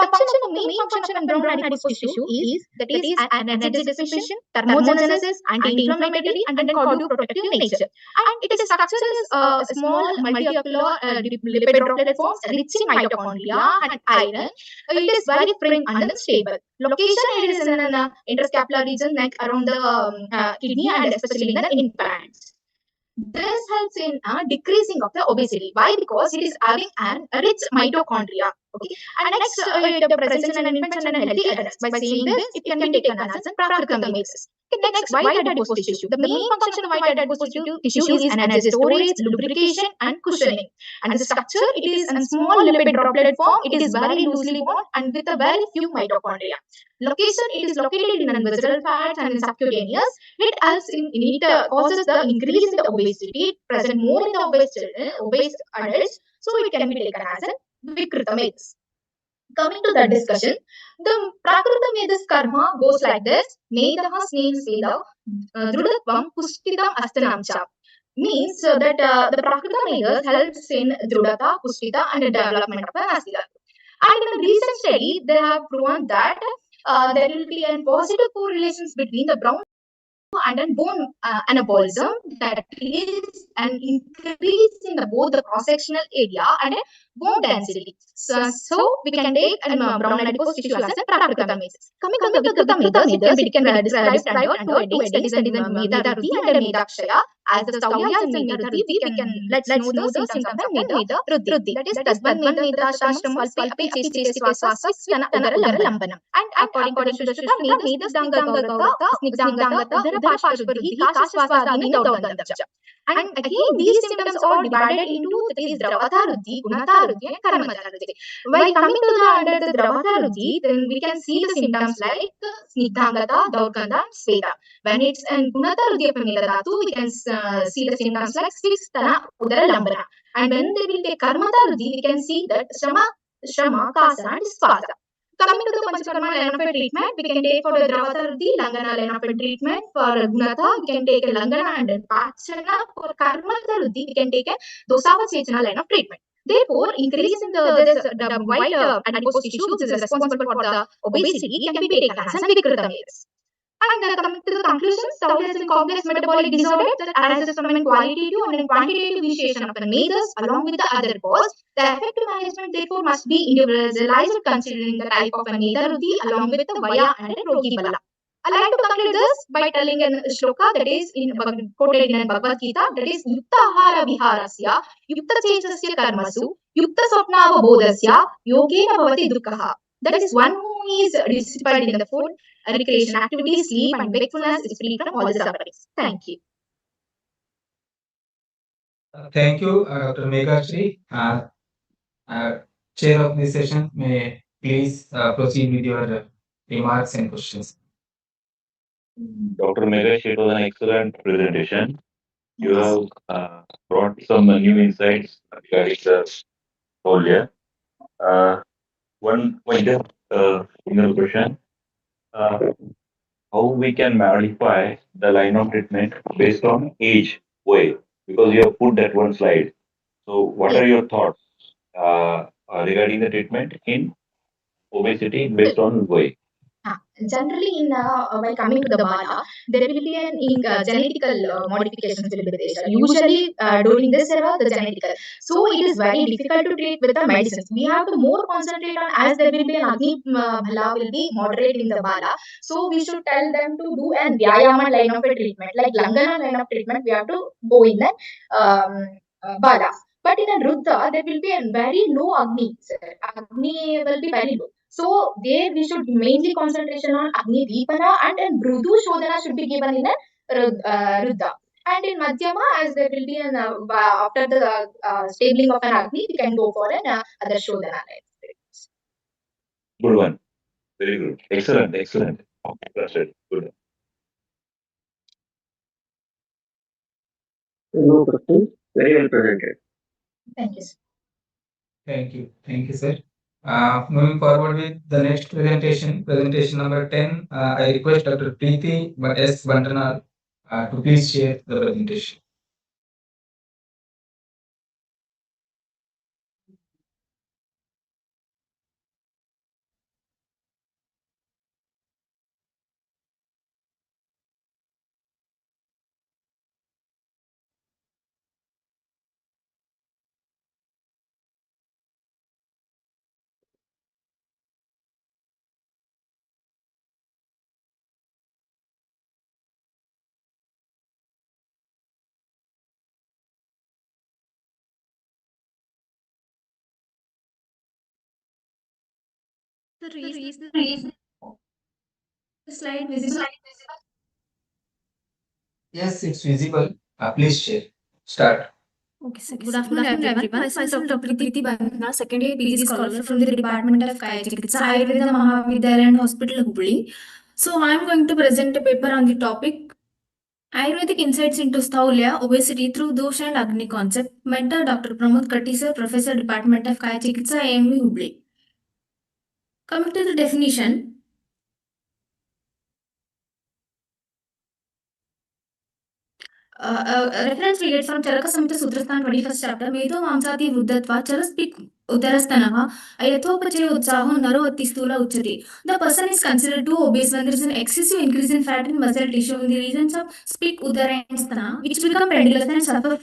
main function of brown adipose tissue is that is an energy dissipation, thermogenesis, anti-inflammatory, and then cardioprotective nature. And its structure is a small multi-ocular lipid droplet forms rich in mitochondria and iron. It is very firm and unstable. Location it is in an interscapular region, like around the kidney and especially in the infants. This helps in decreasing of the obesity. Why? Because it is having a rich mitochondria. Okay. And next, it presents in an infant and healthy adults. By saying this, it can be taken as an prakritam basis. Okay, next, white adipose tissue. The main function of the white adipose tissue is energy storage, lubrication, and cushioning. And the structure, it is in small lipid droplet form. It is very loosely bound and with a very few mitochondria. Location, it is located in visceral fats and in subcutaneous. It helps it causes the increase in the obesity. It present more in the obese adults, so it can be taken as a Vikrita Medis. Coming to the discussion, the Prakrita Medis karma goes like this: Medaha Sneh Sveda Drudatvam Pustitam Astanamcha. Means that the Prakrita Medis helps in Drudata, Pustita, and the development of an Asthita. And in a recent study, they have proven that there will be a positive correlations between the brown and then bone anabolism, that is an increase in both the cross-sectional area and bone density. So we can take brown adipose tissue as a Prakrita Medis. Coming to the Vikrita Medis, it can be described under two headings, that is the Meda Ruddhi and Meda Kshaya. As the Stavya and Meda Ruddhi, let's know the symptoms of the Meda Ruddhi. That is Tadvan Meda Shramam Palpi Api Chesti Swasa Stana Udara Lambanam. And according to the Shushruta, Meda Snigdangagata Snigdangata Udara Pashparuddhi Kasaswadini Daudandabja. And again, these symptoms are divided into, that is Dravata Ruddhi, Gunata Ruddhi, and Karmata Ruddhi. While coming to the under the Dravata Ruddhi, then we can see the symptoms like Snigdangata, Daurganda, Sveda. When it's in Gunata Ruddhi of Meda Dhatu, we can see the symptoms like Stana, Udara, Lambana. And when they will take Karmata Ruddhi, we can see that Shrama, Kasa, and Spasa. Coming to the Panchakarma line of a treatment, we can take for the Dravata Ruddhi, Langana line of a treatment. For Gunatha, we can take a Langana and Pachana. For Karmata Ruddhi, we can take a Dosava Chechana line of treatment. Therefore, increase in the white adipose tissue, which is responsible for the obesity, can be taken as a Vikrita Medis. And coming to the conclusion, Stavya is a complex metabolic disorder that arises from a qualitative and a quantitative initiation of the Medis along with the other cause. The effective management therefore must be individualized considering the type of a Meda Ruddhi along with the Vaya and a Rogi Bala. I like to conclude this by telling a shloka that is quoted in Bhagavad Gita, that is Yukta Ahara Viharasya, Yukta Chesasya Karmasu, Yukta Swapnava Bodhasya, Yogena Bhavati Dukkaha. That is one who is disciplined in the food, recreation activities, sleep, and wakefulness is free from all the sufferings. Thank you. Thank you, Dr. Megashri. Chair of this session, may please proceed with your remarks and questions. Dr. Megash, it was an excellent presentation. You have brought some new insights regarding the whole year. One just single question. How we can modify the line of treatment based on age, weight? Because you have put that one slide. So what are your thoughts regarding the treatment in obesity based on weight? Generally, while coming to the Bala, there will be an genetical modifications will be there. Usually, during this era, the genetical. So, it is very difficult to treat with the medicines. We have to more concentrate on, as there will be an Agni Bhala will be moderate in the Bala. So, we should tell them to do an Vyayama line of a treatment. Like Langana line of treatment, we have to go in the Bala. But in a Ruddha, there will be a very low Agni. Agni will be very low. So there we should mainly concentration on Agni Deepana and Brudu Shodhana should be given in a Ruddha. And in Madhyama, as there will be an after the stabling of an Agni, we can go for an other Shodhana. Good one. Very good. Excellent. Excellent. Interested. Good. No question. Very well presented. Thank you, sir. Thank you. Thank you, sir. Moving forward with the next presentation number 10, I request Dr. Preeti S. Bandanal to please share the presentation. Is the slide visible? Yes, it's visible. Please share. Start. Okay, so good afternoon, everyone. Myself Dr. Preeti Bandna, second year PG scholar from the Department of CARI, Ayurveda Mahavidyalaya and Hospital, Hubli. So I'm going to present a paper on the topic Ayurvedic insights into Sthaulya, obesity through dosha and Agni concept. Mentor Dr. Pramod Katti, sir, Professor, Department of CARI, AMV, Hubli. Coming to the definition, reference we get from Charaka Samhita Sutrasthana 21st chapter. Medo Mamsati Vruddhatva Charaspik Uttarastanaha Ayathopache Utsaho Naro Atistula Uchati. The person is considered too obese when there is an excessive increase in fat and muscle tissue in the regions of speak, udara and stana, which become pendulous and suffer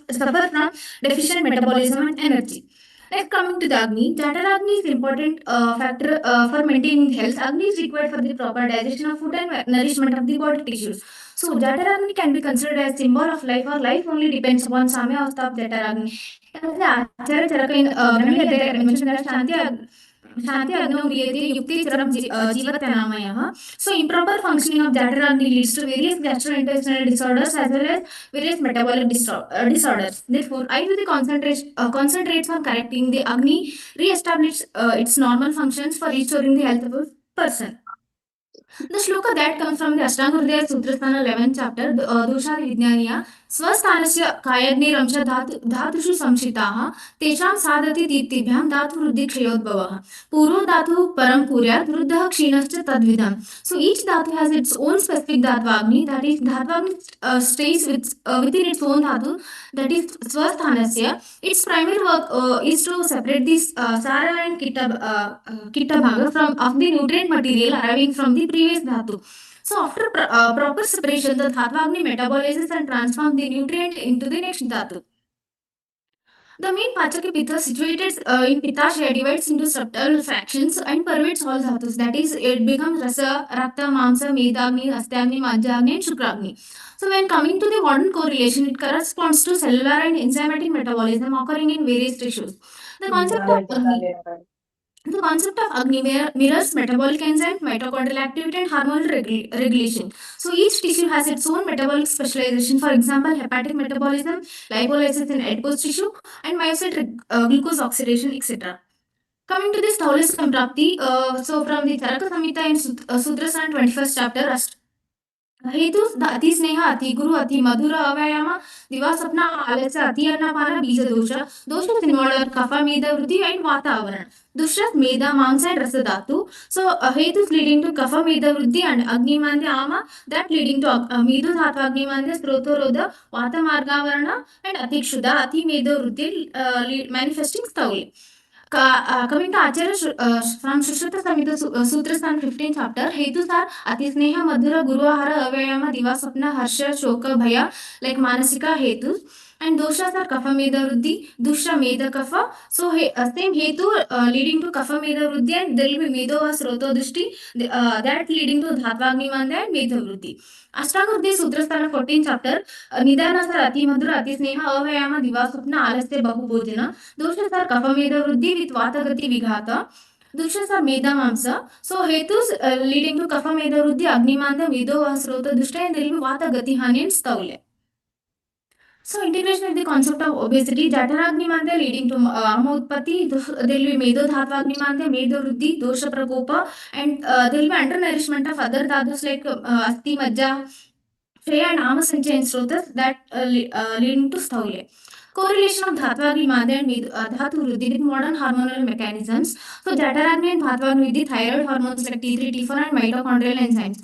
from deficient metabolism and energy. Next, coming to the Agni, Jataragni is important factor for maintaining health. Agni is required for the proper digestion of food and nourishment of the body tissues. So, Jataragni can be considered as symbol of life, or life only depends upon Samya Avastha of Jataragni. As the Acharya Charaka in Brahmi Adhyaya mentioned that Shanti Agno Griyate Yukti Charam Jivatyanamaya. So, improper functioning of Jataragni leads to various gastrointestinal disorders as well as various metabolic disorders. Therefore, Ayurvedic concentrates on correcting the Agni, re-establish its normal functions for restoring the health of a person. The shloka that comes from the Ashtanga Hridaya Sutrasthana 11th chapter, Dosha Vijnaniya, Swasthanasya Kayagni Ramsha Dhatushu Samshitaha, Tesham Sadati Tirtibhyam Dhatu Vruddhi Kshayodbhavaha. Purva Dhatu Param Kuryat, Vruddha Kshinascha Tadvidam. So each Dhatu has its own specific Dhatvagni, that is, Dhatvagni stays within its own Dhatu, that is Swasthanasya. Its primary work is to separate this Sara and Kitta Bhaga of the nutrient material arriving from the previous Dhatu. So after proper separation, the Dhatvagni metabolizes and transforms the nutrient into the next Dhatu. The main Pachaka Pitta situated in Pittashaya divides into subtle fractions and pervades all dhatus. That is, it becomes Rasa, Rakta, Mamsa, Medagni, Astagni, Majjagni, and Shukragni. So when coming to the modern correlation, it corresponds to cellular and enzymatic metabolism occurring in various tissues. The concept of Agni mirrors metabolic enzyme, mitochondrial activity, and hormonal regulation. So each tissue has its own metabolic specialization. For example, hepatic metabolism, lipolysis in adipose tissue, and myocyte glucose oxidation, etc. Coming to this Sthaulya Samprapti, so from the Charaka Samhita in Sutrasthana 21st chapter, हेतु अति स्नेह अति गुरु अति मधुर अव्यायाम दिवा स्वप्न आलस्य अति अन्नपान बीज दोष involved kapha meda vruddhi and vata avaran. Dushrat meda mamsa and rasa dhatu. So hetus leading to kapha meda vruddhi and agni mandya ama, that leading to medu dhatu agni mandya sroto roda vata margavarana and atikshuda ati meda vruddhi manifesting Sthaulya. Coming to Acharya from Shushruta Samhita Sutrasthana 15th chapter, Hetus are Atisneha Madhura Guru Ahara Avayama Diva Sapna Harsha Shoka Bhaya, like Manasika Hetus. And doshas are Kapha Meda Vruddhi, Dusha Meda Kapha. So same Hetu leading to Kapha Meda Vruddhi, and there will be Medo Sroto Dushti, that leading to Dhatvagni Manda and Meda Vruddhi. Ashtanga Hridaya Sutrasthana 14th chapter, Nidana sar Ati Madhura Atisneha Avayama Diva Sapna Alasya Bahu Bhojana. Doshas are Kapha Meda Vruddhi with Vata Gati Vighata. Dushas are Meda Mamsa. So Hetus leading to Kapha Meda Vruddhi, Agni Manda, Medo Srota Dushta, and there will be Vata Gati Hani and Sthaulya. So integration with the concept of obesity, Jataragni Manda leading to Ama Utpatti, there will be Medo Dhatvagni Manda, Medo Vruddhi, Dosha Prakopa, and there will be undernourishment of other dhatus like Asti, Majja, Shreya and Ama Sanchaya and Srotas, that leading to Sthaulya. Correlation of Dhatvagni Manda and Dhatu Vruddhi with modern hormonal mechanisms. So Jataragni and Dhatvagni with the thyroid hormones like T3, T4 and mitochondrial enzymes.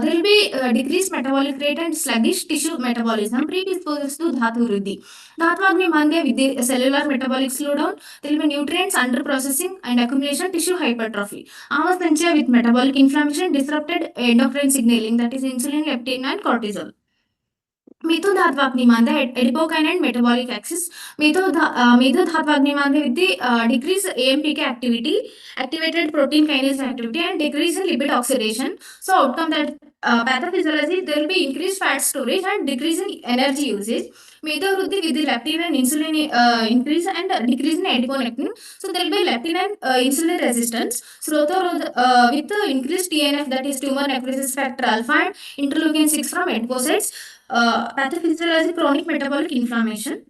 There will be decreased metabolic rate and sluggish tissue metabolism predisposes to Dhatu Vruddhi. Dhatvagni Manda with the cellular metabolic slowdown, there will be nutrients under processing and accumulation tissue hypertrophy. Ama Sanchaya with metabolic inflammation, disrupted endocrine signaling, that is insulin, leptin and cortisol. Metho Dhatvagni Manda, adipokine and metabolic axis. Metho Dhatvagni Manda with the decreased AMPK activity, activated protein kinase activity, and decrease in lipid oxidation. So outcome that pathophysiology, there will be increased fat storage and decrease in energy usage. Medovruddhi with the leptin and insulin increase and decrease in adiponectin. So there will be leptin and insulin resistance. Srotorodh with the increased TNF, that is tumor necrosis factor alpha, and interleukin 6 from adipocytes. Pathophysiology, chronic metabolic inflammation.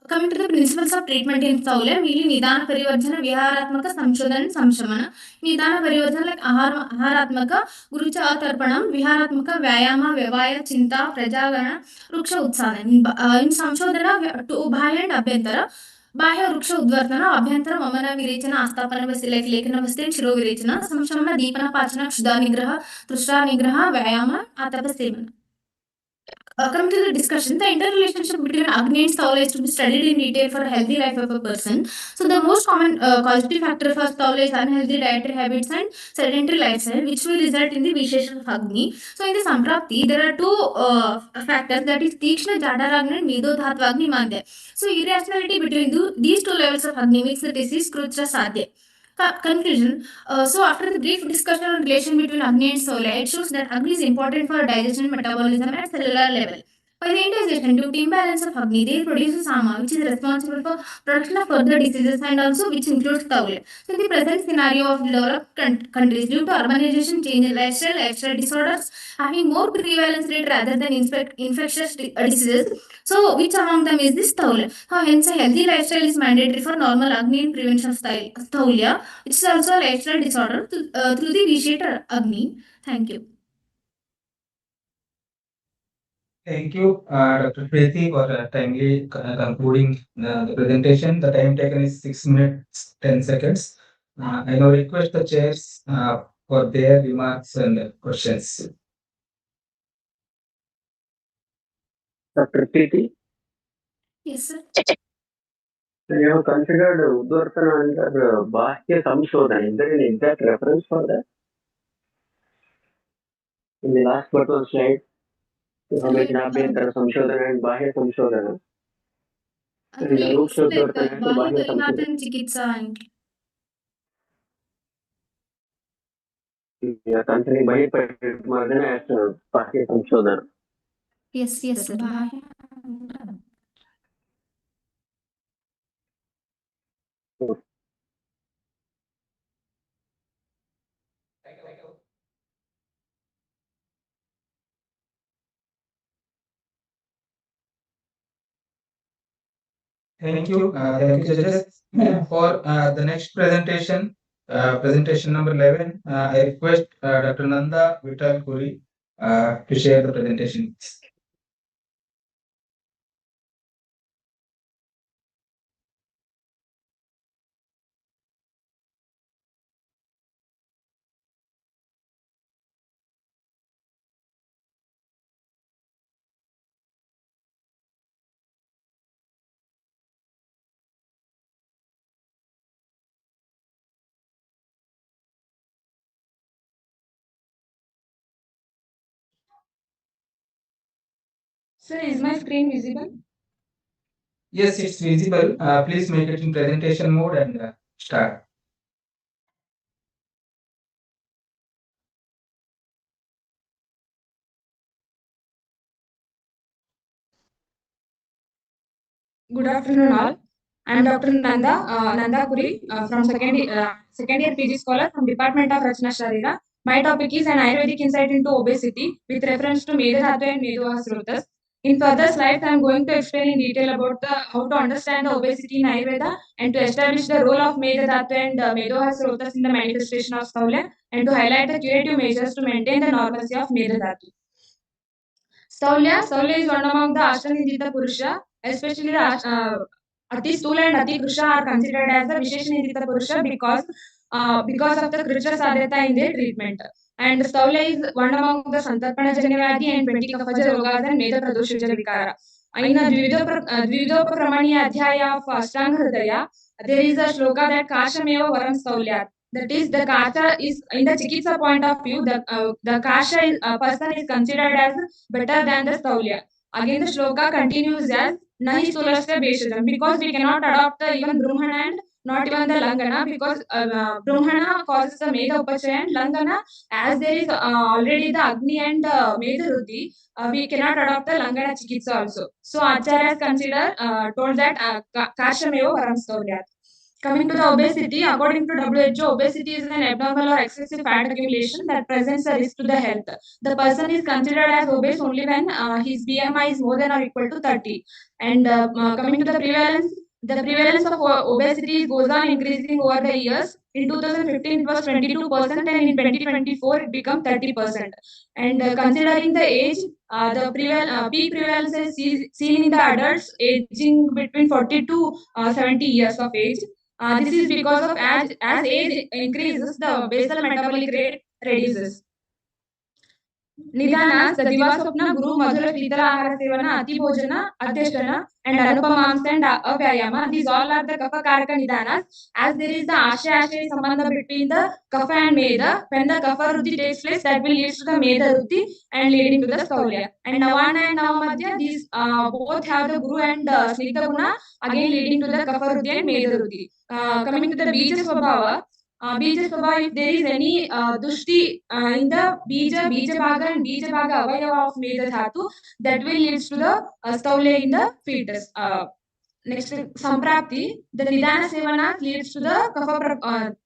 Coming to the principles of treatment in Saulya, mainly Nidana Parivarjana, Viharatmaka, Samshodhana, and Samshamana. Nidana Parivarjana like Aharatmaka, Gurucha Tarpanam, Viharatmaka, Vyayama, Vyavaya, Chinta, Prajagana, Ruksha Utsadana. In Samshodhana, to Ubhaya and Abhyantara. ಬಾಹ್ಯ ವೃಕ್ಷ ಉದ್ವರ್ತನ, ಅಭ್ಯಂತರ ವಮನ ವಿರೇಚನ, ಆಸ್ಥಾಪನ like ಲೇಖನ ವಸ್ತಿ, ಶಿರೋ ವಿರೇಚನ, ಸಂಶಮನ, ದೀಪನ, ಪಾಚನ, ಕ್ಷುಧಾ ನಿಗ್ರಹ, ತೃಷ್ಣಾ ನಿಗ್ರಹ, ವ್ಯಾಯಾಮ, ಆತಪ ಸೇವನ. Coming to the discussion, the interrelationship between Agni and Sthaula is to be studied in detail for a healthy life of a person. So, the most common causative factor for Sthaula is unhealthy dietary habits and sedentary lifestyle, which will result in the vitiation of Agni. So, in the Samprapti, there are two factors, that is Tikshna Jadaragni and Medo Dhatvagni Mandya. So, irrationality between these two levels of Agni makes the disease Krutra Sadhya. Conclusion. So after the brief discussion on relation between Agni and Solar, it shows that Agni is important for digestion, metabolism at cellular level. By the indigestion, due to imbalance of Agni, they produce Sama, which is responsible for production of further diseases and also which includes Taula. So in the present scenario of developed countries, due to urbanization, change in lifestyle disorders having more prevalence rate rather than infectious diseases. So which among them is this Taula? Hence a healthy lifestyle is mandatory for normal Agni and prevention of Thaulya, which is also a lifestyle disorder through the vitiated Agni. Thank you. Thank you, Dr. Preeti, for timely concluding the presentation. The time taken is 6 minutes 10 seconds. I now request the chairs for their remarks and questions. Dr. Preeti, Yes, sir. you have considered Udvartana under Bahya Samshodhana. Is there an exact reference for that? In the last but one slide, you have mentioned Abhyantara Samshodhana and Bahya Samshodhana. And Ruksha Udvartana and Bahya Samshodhana. Chikitsa. You are considering Bahya Parimardana as Bahya Samshodhana. Yes, sir. Thank you, judges. For the next presentation, presentation number 11, I request Dr. Nanda Vital Kuri to share the presentation. Sir, is my screen visible? Yes, it's visible. Please make it in presentation mode and start. Good afternoon, all. I am Dr. Nanda Kuri from second year PG scholar from Department of Rachna Sharira. My topic is an Ayurvedic insight into obesity with reference to Medha Dhatu and Medha. In further slides, I am going to explain in detail about how to understand the obesity in Ayurveda and to establish the role of Medha Dhatu and Medha in the manifestation of Saulya and to highlight the curative measures to maintain the normalcy of Medha Dhatu. Saulya is one among the Ashtanindita Purusha, especially the Ati Stula and Ati Krusha are considered as the Visheshanindita Purusha because of the Krusha Sadhyata in their treatment. And Saulya is one among the Santarpana Janyavadi and 20 Kafaja Rogas and Medha Pradoshuja Vikara. In Dvividopramaniya Adhyaya of Ashtanga Hridaya, there is a shloka that Kashameva Varam Saulya. That is, the kasha is in the chikitsa point of view. The kasha person is considered as better than the staulya. Again, the shloka continues as nahi stulasya beshajam because we cannot adopt even Brahman and not even the Langana, because Brahmana causes the Meda Upachaya, and Langana, as there is already the Agni and Meda Ruddhi, we cannot adopt the Langana Chikitsa also. So Acharyas consider told that Kashameva Varam Staulyat. Coming to the obesity, according to WHO, obesity is an abnormal or excessive fat accumulation that presents a risk to the health. The person is considered as obese only when his BMI is more than or equal to 30. And coming to the prevalence of obesity goes on increasing over the years. In 2015, it was 22%, and in 2024, it became 30%. And considering the age, the peak prevalence is seen in the adults aging between 40 to 70 years of age. This is because of as age increases, the basal metabolic rate reduces. Nidanas, the Divaswapna, Guru, Madhura, Shitala, Ahara Sevana, Ati Bhojana, Adhyasthana, and Anupamamsa and Avyayama. These all are the Kapha Karaka Nidanas. As there is the Asha Sambandha between the Kapha and Meda, when the Kapha Ruddhi takes place, that will lead to the Meda Ruddhi and leading to the Staulya. And Navana and Navamadhya, these both have the Guru and Snigdha Guna, again leading to the Kapha Ruddhi and Meda Ruddhi. Coming to the Bija Swabhava, Bija Swabhava, if there is any Dushti in the Bija Bhaga and Bija Bhaga Avayava of Meda Dhatu, that will lead to the Staulya in the fetus. Next, Samprapti, the Nidana Sevana leads to the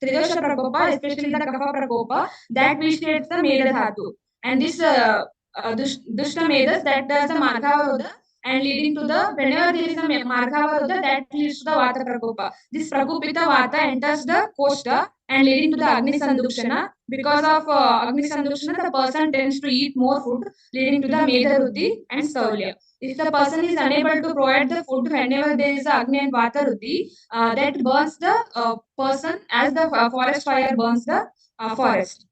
Tridosha Prakopa, especially the Kapha Prakopa, that vitiates the Meda Dhatu. And this Dushta Medas, that does the Margavarodha, and leading to the, whenever there is a Margavarodha, that leads to the Vata Prakopa. This Prakopita Vata enters the Koshta and leading to the Agni Sandukshana. Because of Agni Sandukshana, the person tends to eat more food, leading to the Meda Ruddhi and Staulya. If the person is unable to provide the food whenever there is Agni and Vata Ruddhi, that burns the person as the forest fire burns the forest.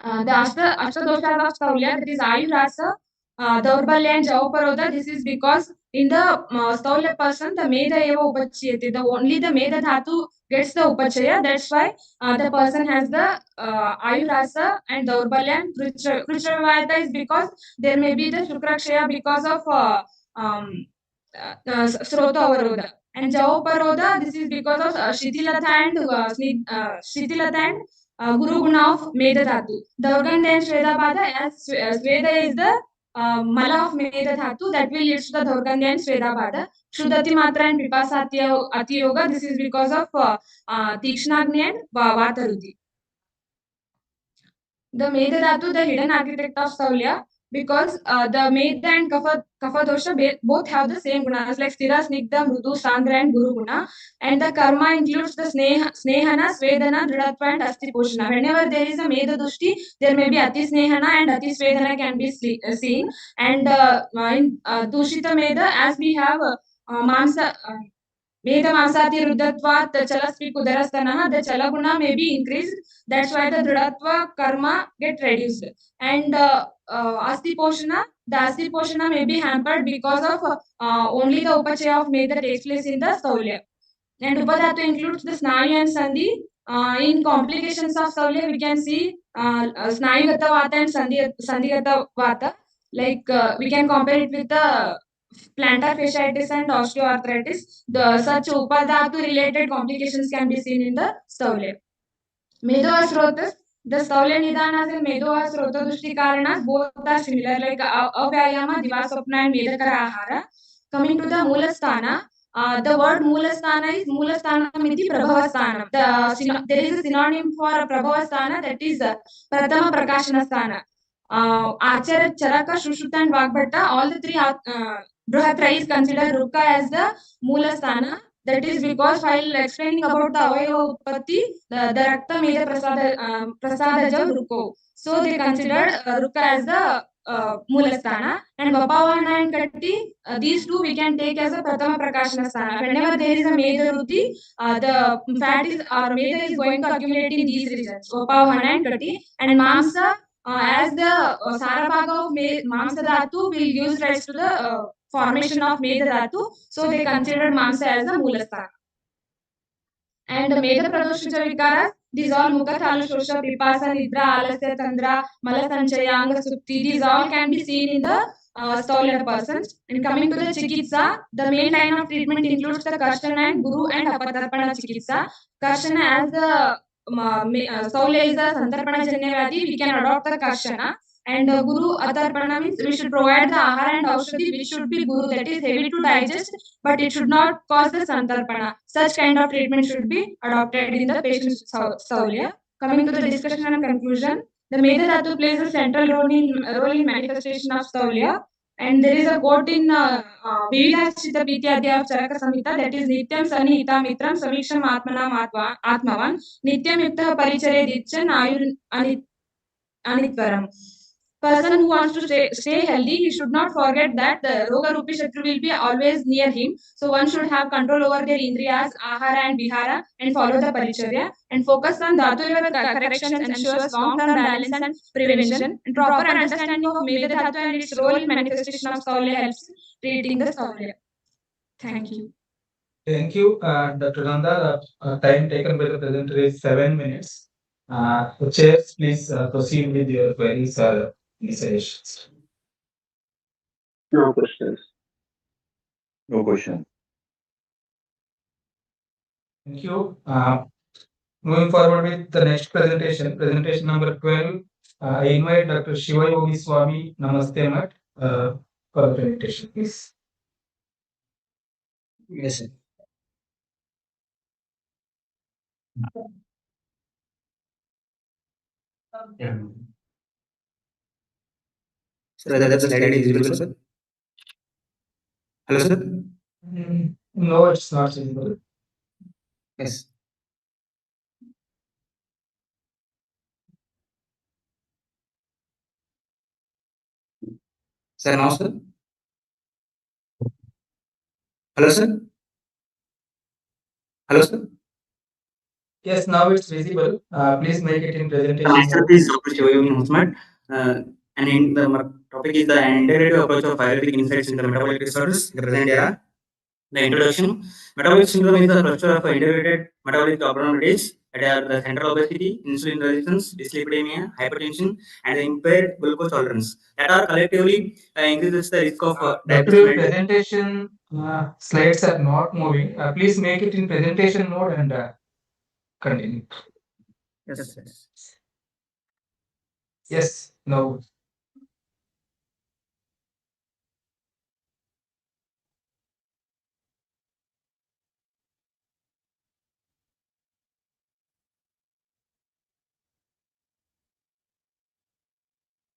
The Ashtadoshas of Staulya, that is Ayu Rasa, Daurbalya and Javaparoda. This is because in the Staulya person, the Meda Eva Upachayate, only the Meda Dhatu gets the Upachaya. That's why the person has the Ayu Rasa and Daurbalya and Kruchavayata is because there may be the Shukrakshaya because of Srota Avaroda. And Javaparoda, this is because of Shitilata and Guru Guna of Meda Dhatu. The organ then Shvedabhada, as Sveda is the Mala of Meda Dhatu, that will lead to the Dhorgandhya and Shvedabhada. Shuddhati Matra and Pipasa Ati Yoga, this is because of Tikshnagni and Vataruddhi. The Meda Dhatu, the hidden architect of Staulya, because the Meda and Kapha Dosha both have the same gunas like Stira, Snigdha, Mrudu, Sandra and Guru Guna. And the karma includes the Snehana, Svedana, Dridhatva and Asti Poshana. Whenever there is a Meda Dushti, there may be Ati Snehana and Ati Svedana can be seen. And in Dushita Meda, as we have Mamsa. Meda Mamsati Ruddhatva, the Chalaspi Kudarastanaha, the Chalaguna may be increased. That's why the Dridhatva karma get reduced. And Asti Poshana, the Asti Poshana may be hampered because of only the Upachaya of Meda takes place in the Staulya. And Upadhatu includes the Snayu and Sandhi. In complications of Staulya, we can see Snayugata Vata and Sandhigata Vata. Like we can compare it with the plantar fasciitis and osteoarthritis. Such Upadhatu related complications can be seen in the Staulya. Medovasrotas, the Staulya Nidanas and Medovasrota Dushti Karanas, both are similar, like Avyayama, Divaswapna and Medakara Ahara. Coming to the Moolasthana, the word Moolasthana is Moolasthana Miti Prabhavasthana. There is a synonym for Prabhavasthana, that is Pratama Prakashana Sthana. Acharya, Charaka, Shushruta and Vagbhatta, all the three Bruhatra is considered Ruka as the Moolasthana. That is because while explaining about the Avayava Utpatti, the Rakta made the Prasadajam Ruko. So they considered Ruka as the Moolasthana. And Vapavana and Katti, these two we can take as a Pratama Prakashana Sthana. Whenever there is a Meda Ruddhi, the fat is or Meda is going to accumulate in these regions, Vapavana and Katti. And Mamsa, as the Sarabhaga of Mamsa Dhatu will use rise to the formation of Meda Dhatu, so they considered Mamsa as the Moolasthana. And the Meda Pradosha Vikaras, these all Mukha, Thala, Shosha, Pipasa, Nidra, Alasya, Tandra, Malasanchaya, Anga, Supti, these all can be seen in the Staulia persons. And coming to the Chikitsa, the main line of treatment includes the Karshana and Guru and Apatarpana Chikitsa. Karshana, as the Staulia is the Santarpana Janya Vyadhi, we can adopt the Karshana. And Guru Atarpana means we should provide the Ahara and Aushadhi which should be Guru, that is heavy to digest, but it should not cause the Santarpana. Such kind of treatment should be adopted in the patient's Staulia. Coming to the discussion and conclusion, the Meda Dhatu plays a central role in manifestation of Staulia. And there is a quote in Vividashita Pityadhya of Charaka Samhita, that is Nityam Sani Hita Mitram Samiksham Atmanam Atmavan Nityam Yukta Parichare Dichan Ayur Anitvaram. Person who wants to stay healthy, he should not forget that the Roga Rupi Shatru will be always near him. So one should have control over their Indriyas, Ahara and Vihara and follow the Paricharya and focus on Dhatu level corrections and ensures long-term balance and prevention. And proper understanding of Meda Dhatu and its role in manifestation of Staulia helps treating the Staulia. Thank you. Thank you, Dr. Nanda. The time taken by the presenter is 7 minutes. The chairs, please proceed with your queries or suggestions. No questions. No question. Thank you. Moving forward with the next presentation number 12. I invite Dr. Shiva Yogi Swami Namaste Mat for the presentation, please. Yes, sir. Yeah. Sir, whether the slide is visible, sir? Hello, sir? No, it's not visible. Yes. Sir, now, sir? Hello, sir? Hello, sir? Yes, now it's visible. Please make it in presentation. Myself is Dr. Shiva Yogi Namaste. And in the topic is the integrative approach of Ayurvedic insights in the metabolic disorders in the present era. The introduction. Metabolic syndrome is the cluster of integrated metabolic abnormalities that are the central obesity, insulin resistance, dyslipidemia, hypertension, and the impaired glucose tolerance that are collectively increases the risk of Dr. diabetes. Presentation slides are not moving. Please make it in presentation mode and continue. Yes, sir. Yes, no.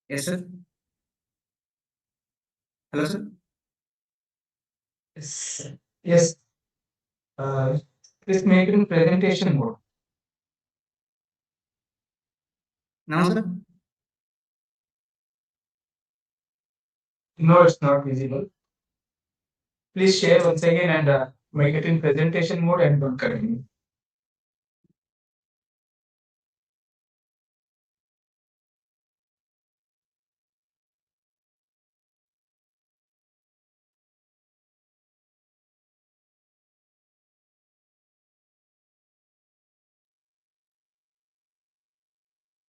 Yes, sir. Hello, sir. Yes. Yes. Please make it in presentation mode. Now, sir? No, it's not visible. Please share once again and make it in presentation mode and continue.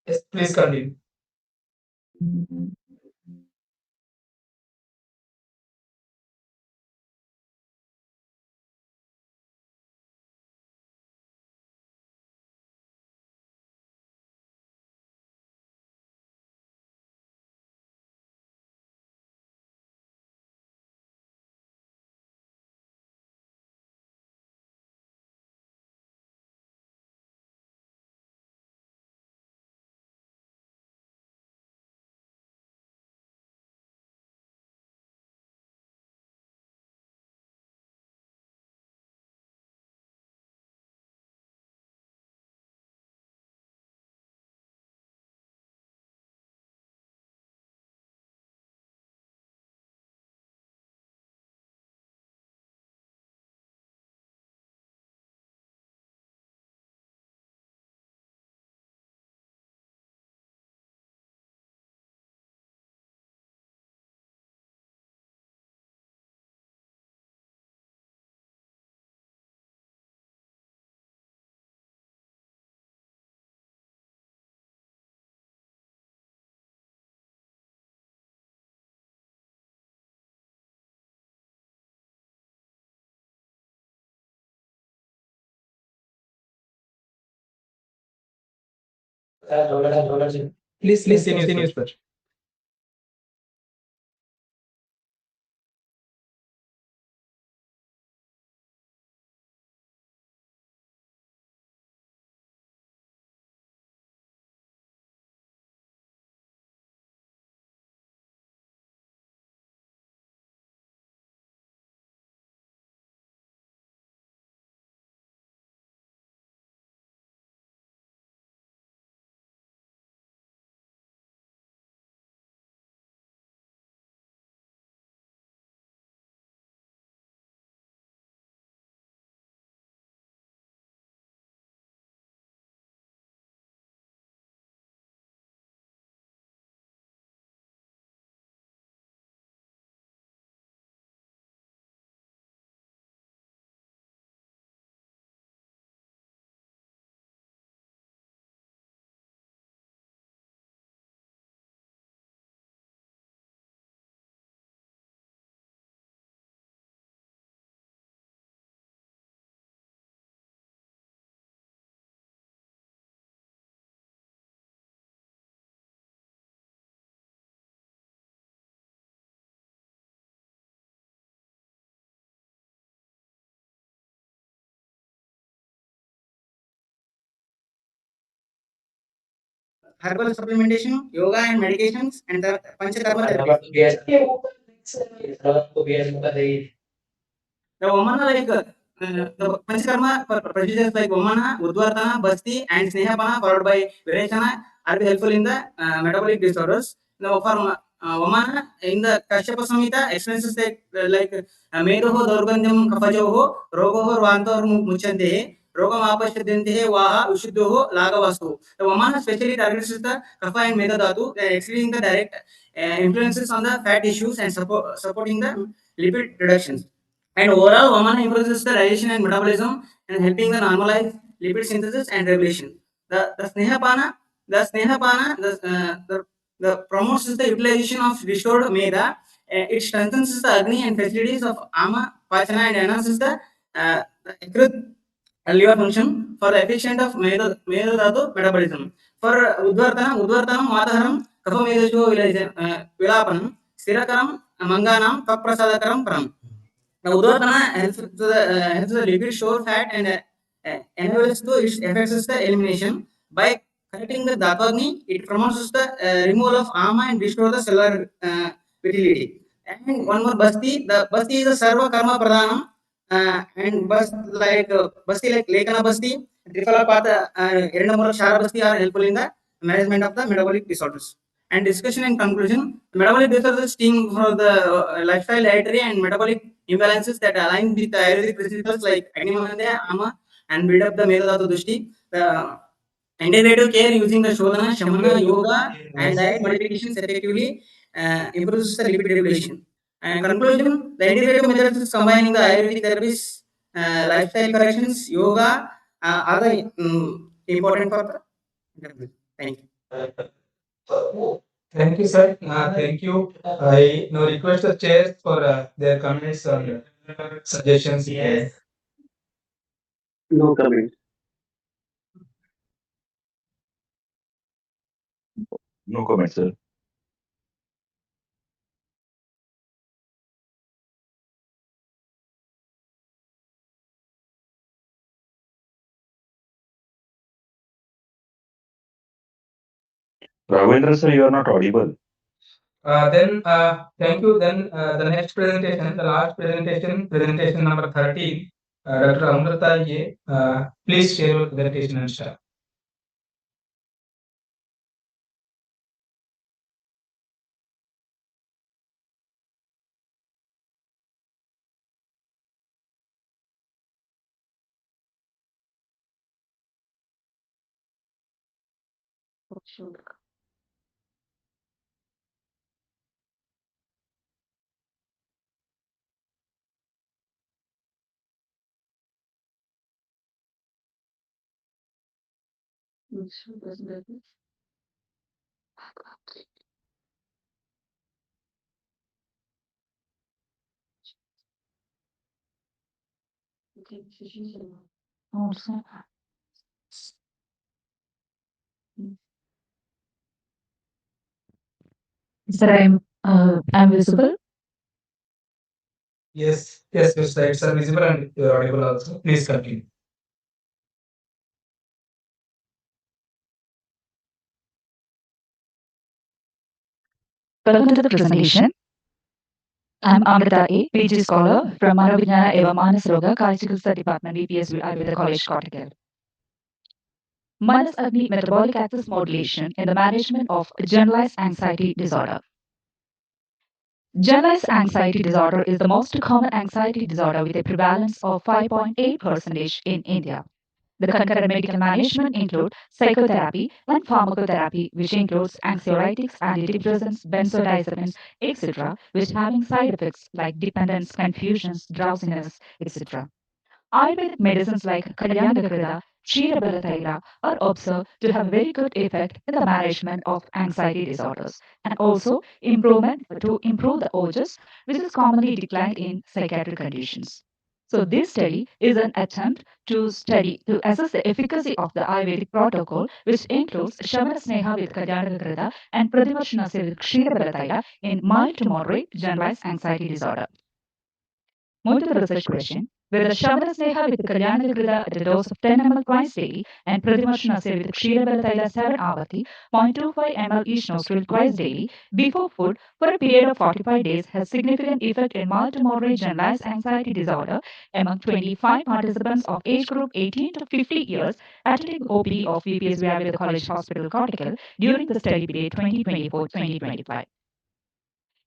Yes, please continue. Please continue, sir. herbal supplementation, yoga and medications, and the panchakarma therapy. The Vamana the Panchakarma procedures like Vamana, Udvartana, Basti, and Snehapana followed by Virechana are helpful in the metabolic disorders. Now for Vamana in the Kashyapa Samhita expenses like Medoho Dorgandham Kapajoho, Rogoho Vantor Muchante, Rogam Apashadente Vaha, Ushidoho, Lagavastu. The Vamana especially targets the Kapha and Meda Dhatu, exceeding the direct influences on the fat tissues and supporting the lipid reductions. And overall, Vamana improves the digestion and metabolism and helping the normalize lipid synthesis and regulation. The Snehapana, the promotes the utilization of restored Meda. It strengthens the Agni and facilities of Ama, Pachana and enhances the Ekrit liver function for the efficient of Meda Dhatu metabolism. For Udvartanam, Mataharam, Kapha Medasho Vilapanam, Sirakaram, Manganam, Kaprasadakaram Param. Now, Udvatana helps the lipid store fat and enables to its effects is the elimination. By correcting the Dapagni, it promotes the removal of ama and restore the cellular vitality. And one more Basti is a Sarva Karma Pradhanam. And Basti like Lekana Basti, Triphala Patha, Erendamura Shara Basti are helpful in the management of the metabolic disorders. And discussion and conclusion, metabolic disorders stem for the lifestyle, dietary, and metabolic imbalances that align with the Ayurvedic principles like Agnimandya, Ama, and build up the Medadhatu Dushti. The integrative care using the Shodhana, Shamana, Yoga, and diet modifications effectively improves the lipid regulation. And conclusion, the integrative methods is combining the Ayurvedic therapies, lifestyle corrections, yoga are the important for the thank you. Thank you, sir. Thank you. I now request the chairs for their comments or suggestions. Yes. No comment. No comment, sir. Ravindra, sir, you are not audible. Thank you. Then the next presentation, the last presentation number 13, Dr. Amrita Ye, please share your presentation and start. Sir, I'm visible. Yes, yes, your slides are visible and you are audible also. Please continue. Welcome to the presentation. I'm Amrita A, PG scholar from Manovignana Eva Manas Roga, Kari Chikitsa Department, EPSV Ayurveda College, Kottakkal. Manas Agni Metabolic Access Modulation in the Management of Generalized Anxiety Disorder. Generalized anxiety disorder is the most common anxiety disorder with a prevalence of 5.8% in India. The concurrent medical management include psychotherapy and pharmacotherapy, which includes anxiolytics, antidepressants, benzodiazepines, etc., which having side effects like dependence, confusions, drowsiness, etc. Ayurvedic medicines like Kalyanakrita, Ksheerabalataila are observed to have very good effect in the management of anxiety disorders and also improvement to improve the ojas, which is commonly declined in psychiatric conditions. So this study is an attempt to assess the efficacy of the Ayurvedic protocol, which includes Shavana Sneha with Kalyanakrita and Pradimarshana with Ksheerabalataila in mild to moderate generalized anxiety disorder. Moving to the research question, whether Shavana Sneha with Kalyanakrita at a dose of 10 ml twice daily and Pradimarshana with Ksheerabalataila 7 avati, 0.25 ml each nostril twice daily before food for a period of 45 days has significant effect in mild to moderate generalized anxiety disorder among 25 participants of age group 18 to 50 years attending OPD of VPS Ayurveda College Hospital, Kottakkal during the study period 2024-2025.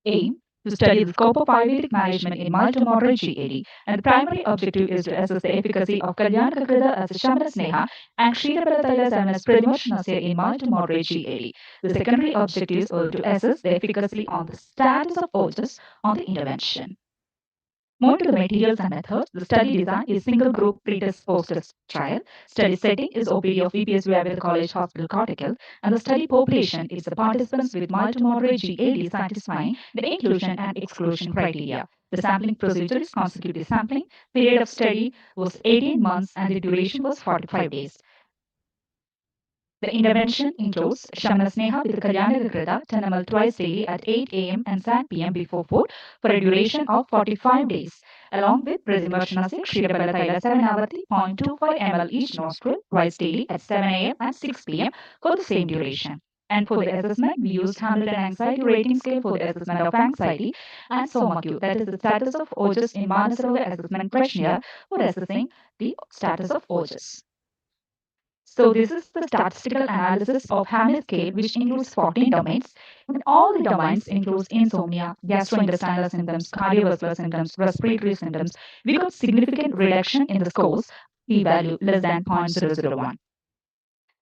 Aim to study the scope of Ayurvedic management in mild to moderate GAD, and the primary objective is to assess the efficacy of Kalyanakrita as a Shamana Sneha and Ksheerabalataila as Pradimarshana in mild to moderate GAD. The secondary objectives are to assess the efficacy on the status of ojas on the intervention. Moving to the materials and methods, the study design is single group pre-test post-test trial. Study setting is OPD of VPS Ayurveda College Hospital, Kottakkal, and the study population is the participants with mild to moderate GAD satisfying the inclusion and exclusion criteria. The sampling procedure is consecutive sampling. Period of study was 18 months and the duration was 45 days. The intervention includes Shamana Sneha with Kalyanakrita 10 ml twice daily at 8 a.m. and 7 p.m. before food for a duration of 45 days, along with Pradimarshana Ksheerabalataila 7 avati 0.25 ml each nostril twice daily at 7 a.m. and 6 p.m. for the same duration. And for the assessment, we used Hamilton Anxiety Rating Scale for the assessment of anxiety and SOMAQ, that is the status of ojas in Manasroga Assessment Questionnaire for assessing the status of ojas. So this is the statistical analysis of Hamilton scale, which includes 14 domains. And all the domains includes insomnia, gastrointestinal symptoms, cardiovascular symptoms, respiratory symptoms. We got significant reduction in the scores, p-value less than 0.001.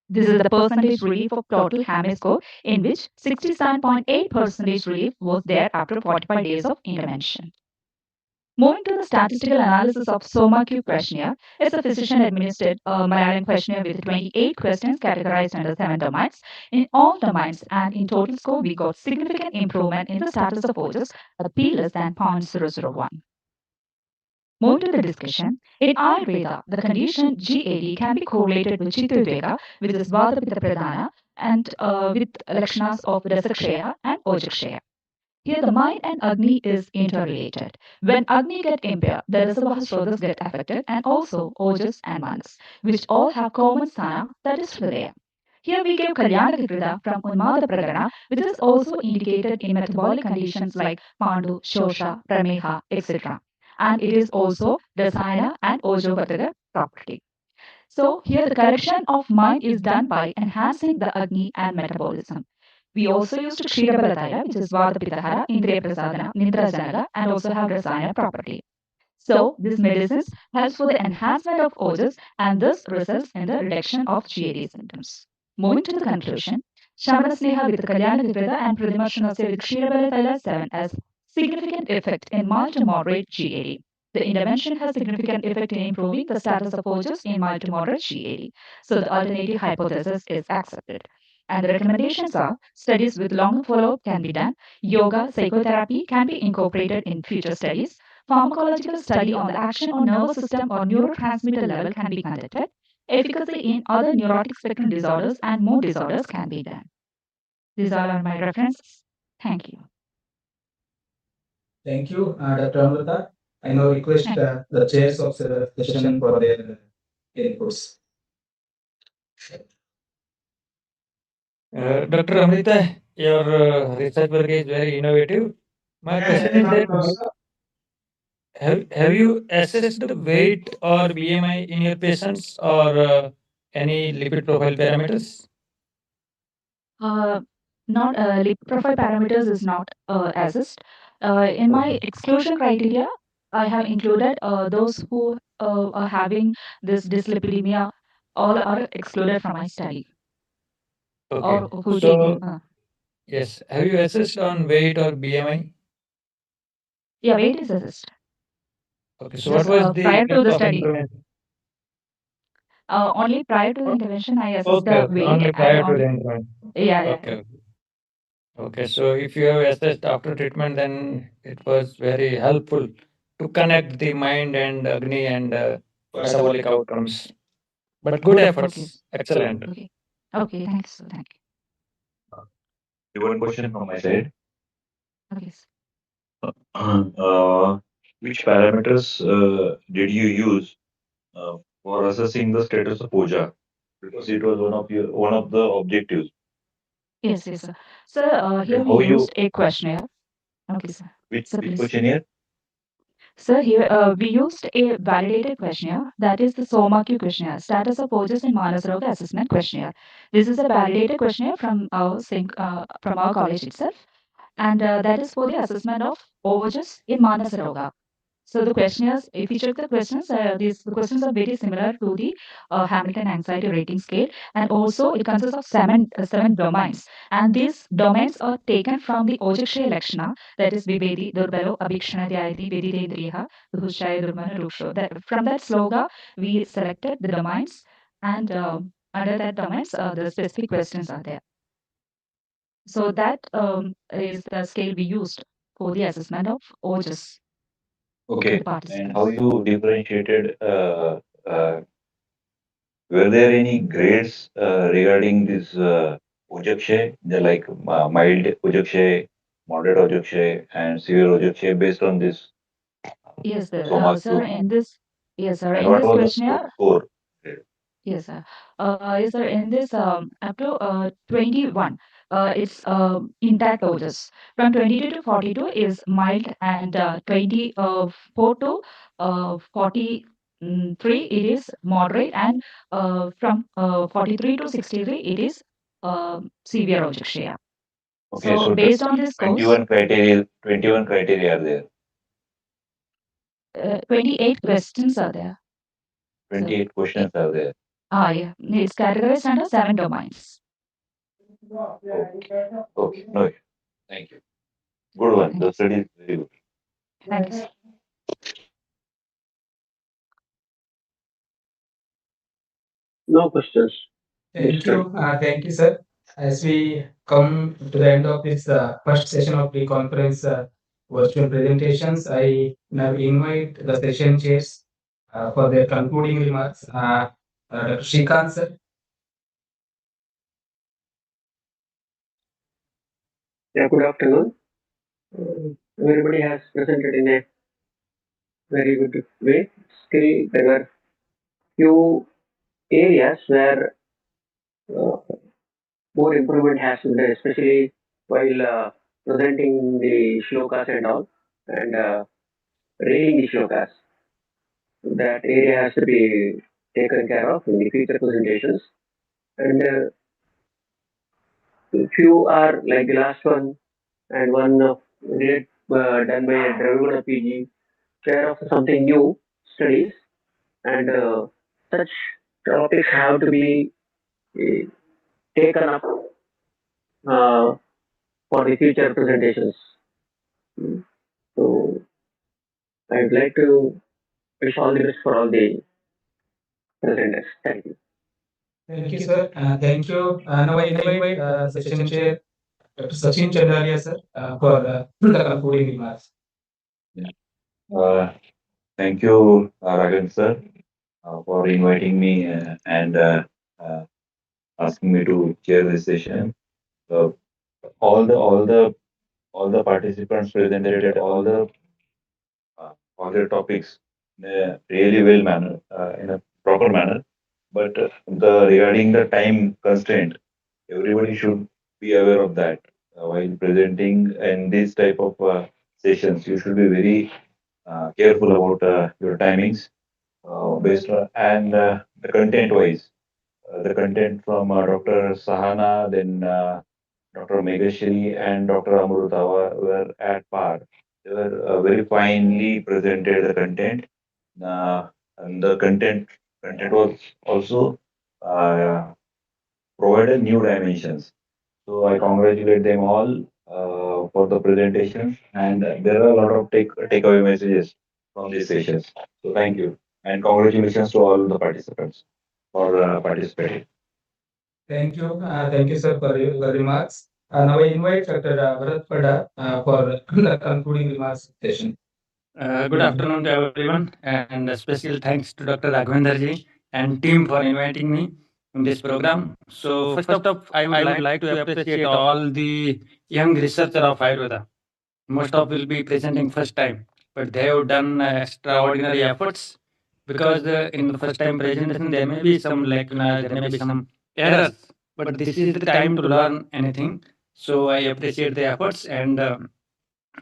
This is the percentage relief of total Hamilton score, in which 67.8% relief was there after 45 days of intervention. Moving to the statistical analysis of SOMAQ questionnaire, it's a physician-administered Malayalam questionnaire with 28 questions categorized under 7 domains. In all domains and in total score, we got significant improvement in the status of ojas at p less than 0.001. Moving to the discussion, in Ayurveda, the condition GAD can be correlated with Chittudvega, which is Vata Pitta Pradhana, and with lakshanas of Rasakshaya and Ojakshaya. Here, the mind and Agni is interrelated. When Agni get impaired, the Rasavaha Srodhas get affected, and also Ojas and Manas, which all have common sthana, that is Hridaya. Here we give Kalyanakrita from Unmada Prakarana, which is also indicated in metabolic conditions like Pandu, Shosha, Prameha, etc. And it is also Rasayana and Ojovartaka property. So here the correction of mind is done by enhancing the Agni and metabolism. We also used Ksheerabalataila, which is Vata Pittahara, Indriya Prasadana, Nidra Janaga, and also have Rasayana property. So these medicines helps for the enhancement of ojas and thus results in the reduction of GAD symptoms. Moving to the conclusion, Shamana Sneha with Kalyanakrita and Pradimarshana with Ksheerabalataila 7 has significant effect in mild to moderate GAD. The intervention has significant effect in improving the status of ojas in mild to moderate GAD. So the alternative hypothesis is accepted. And the recommendations are studies with longer follow-up can be done, yoga, psychotherapy can be incorporated in future studies, pharmacological study on the action on nervous system or neurotransmitter level can be conducted, efficacy in other neurotic spectrum disorders and mood disorders can be done. These all are my references. Thank you. Thank you, Dr. Amrita. I now request the chairs of the session for their inputs. Dr. Amrita, your research work is very innovative. My question is that have you assessed the weight or BMI in your patients or any lipid profile parameters? Not lipid profile parameters is not assessed. In my exclusion criteria, I have included those who are having this dyslipidemia. All are excluded from my study. Okay. Or who So, take yes, have you assessed on weight or BMI? yeah, weight is assessed. Okay. So, Just what was the prior to effect the of study. intervention? Only prior to the intervention, I assessed Okay, the okay. weight Only and prior to on the intervention. yeah. Okay. Okay. So, if you have assessed after treatment, then it was very helpful to connect the mind and Agni and metabolic outcomes. But good efforts. Excellent. Okay. Okay. Thanks. Thank One question from my side. you. Okay. Which parameters did you use for assessing the status of puja? Because it was one of the objectives. Yes, yes, sir. Sir, here And we how you used a questionnaire. Okay, sir. which Sir, which please. questionnaire? Sir, here we used a validated questionnaire, that is the SOMAQ questionnaire, Status of Ojas in Manasroga Assessment Questionnaire. This is a validated questionnaire from from our college itself, and that is for the assessment of Ojas in Manasroga. So the questionnaires, if you check the questions, the questions are very similar to the Hamilton Anxiety Rating Scale, and also it consists of seven domains, and these domains are taken from the Ojakshaya Lakshana, that is Vivedi, Durbalo, Abhikshana, Dhyayati, Veditendriya, Dushaya, Durmana, Ruksho. From that sloga, we selected the domains, and under that domains, the specific questions are there. So that is the scale we used for the assessment of Ojas. Okay. And how you differentiated? Were there any grades regarding this Ujakshay, like mild Ujakshay, moderate Ujakshay, and severe Ujakshay based on this Yes, sir. Soma Sir, Q? in this, yes, sir. And In what this was the questionnaire, score? yes, sir. Yes, sir. In this, up to 21, it's intact doses. From 22 to 42 is mild, and 24 to 43 it is moderate, and from 43 to 63 it is severe Ojakshaya. Okay, So so based on this scores, 21 criteria are there. 28 questions are there. 28 questions are there. Yeah. It's categorized under 7 domains. Okay, no issue. Thank you. Good one. The study is very good. Thank you, sir. No questions. Thank you, sir. As we come to the end of this first session of the conference virtual presentations, I now invite the session chairs for their concluding remarks. Dr. Shrikant, sir. Yeah, good afternoon. Everybody has presented in a very good way. Still, there were few areas where more improvement has been done, especially while presenting the shlokas and all, and reading the shlokas. That area has to be taken care of in the future presentations. And few are like the last one, and one done by Draviguna PG, share of something new studies, and such topics have to be uh, taken up for the future presentations. So I would like to wish all the best for all the presenters. Thank you. Thank you, sir. Thank you. Now I invite session chair, Dr. Sachin Chandalia, sir, for the concluding remarks. Thank you, Raghavan sir, for inviting me and asking me to chair this session. All the all the participants presented all the topics in a really well manner, in a proper manner. But the regarding the time constraint, everybody should be aware of that while presenting in this type of sessions. You should be very careful about your timings based on and the content wise. The content from Dr. Sahana, then Dr. Megashri and Dr. Amruta were at par. They were very finely presented the content, uh, and the content was also uh, provided new dimensions. So I congratulate them all for the presentation, and there are a lot of takeaway messages from these sessions. So thank you, and congratulations to all the participants for participating. Thank you, sir, for your remarks. Now I invite Dr. Bharat Pada for the concluding remarks session. Good afternoon to everyone, and a special thanks to Dr. Raghavendra and team for inviting me in this program. So first up, I would like to appreciate all the young researcher of Ayurveda. Most of will be presenting first time, but they have done extraordinary efforts because in the first time presentation there may be some lacunas, there may be some errors, but this is the time to learn anything. So I appreciate the efforts, and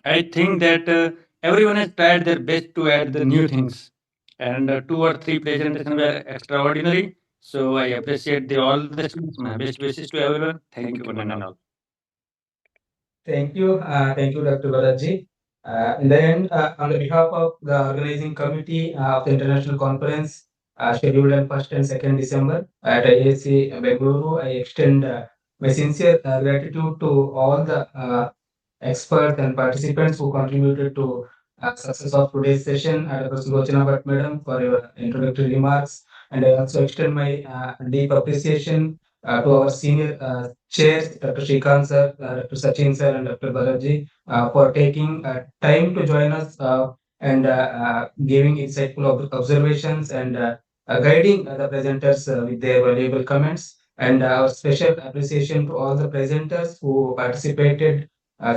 I think that everyone has tried their best to add the new things, and two or three presentations were extraordinary. So I appreciate all the students. My best wishes to everyone. Thank you, one and all. Thank you, Dr. Bharatji. In the end, on the behalf of the organizing committee of the international conference scheduled on 1st and 2nd December at IISc Bengaluru, I extend my sincere gratitude to all the experts and participants who contributed to success of today's session. Dr. Sulochana Bhatt Madam for your introductory remarks, and I also extend my deep appreciation to our senior chairs, Dr. Shrikant sir, Dr. Sachin sir, and Dr. Balaji for taking time to join us and giving insightful observations and guiding the presenters with their valuable comments. And our special appreciation to all the presenters who participated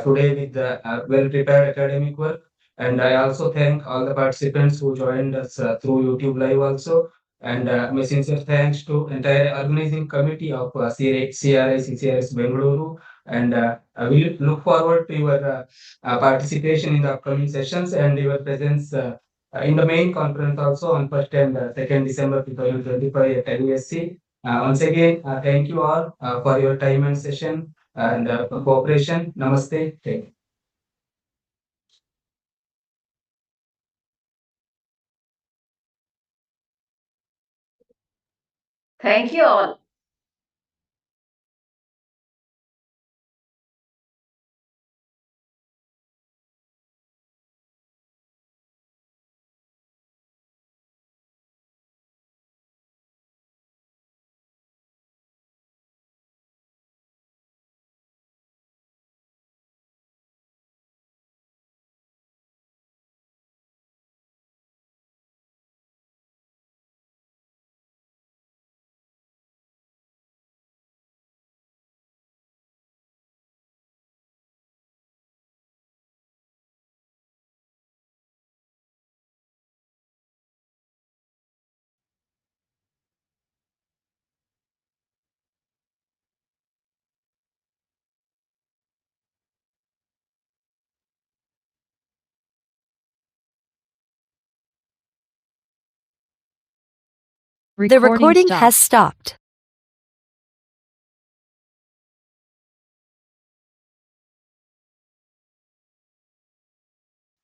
today with the well-prepared academic work. And I also thank all the participants who joined us through YouTube Live also. And my sincere thanks to entire organizing committee of CRIS Bengaluru. And we look forward to your participation in the upcoming sessions and your presence in the main conference also on 1st and 2nd December 2025 at IISc. Once again, thank you all for your time and session and cooperation. Namaste. Thank you. Thank you all. The recording has stopped.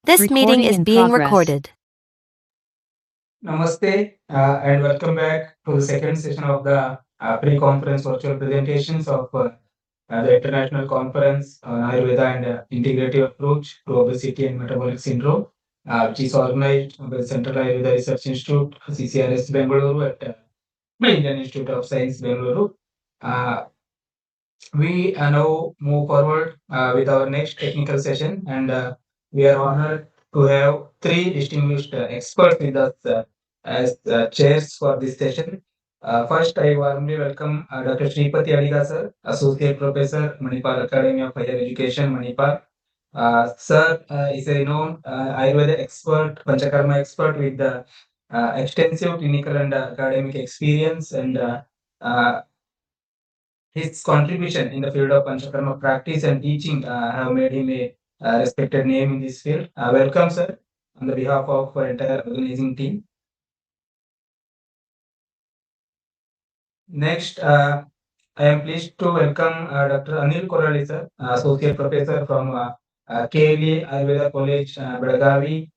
This meeting is being recorded. Namaste and welcome back to the second session of the pre-conference virtual presentations of the International Conference on Ayurveda and Integrative Approach to Obesity and Metabolic Syndrome, which is organized by the Central Ayurveda Research Institute, CCRS Bengaluru at Indian Institute of Science, Bengaluru. We now move forward with our next technical session, and we are honored to have three distinguished experts with us as chairs for this session. First, I warmly welcome Dr. Shripati Adiga sir, Associate Professor, Manipal Academy of Higher Education, Manipal. Sir is a renowned Ayurveda expert, Panchakarma expert with the extensive clinical and academic experience, and his contribution in the field of Panchakarma practice and teaching have made him a respected name in this field. Welcome, sir, on the behalf of entire organizing team. Next, I am pleased to welcome Dr. Anil Korali, sir, Associate Professor from KLE Ayurveda College, Belagavi.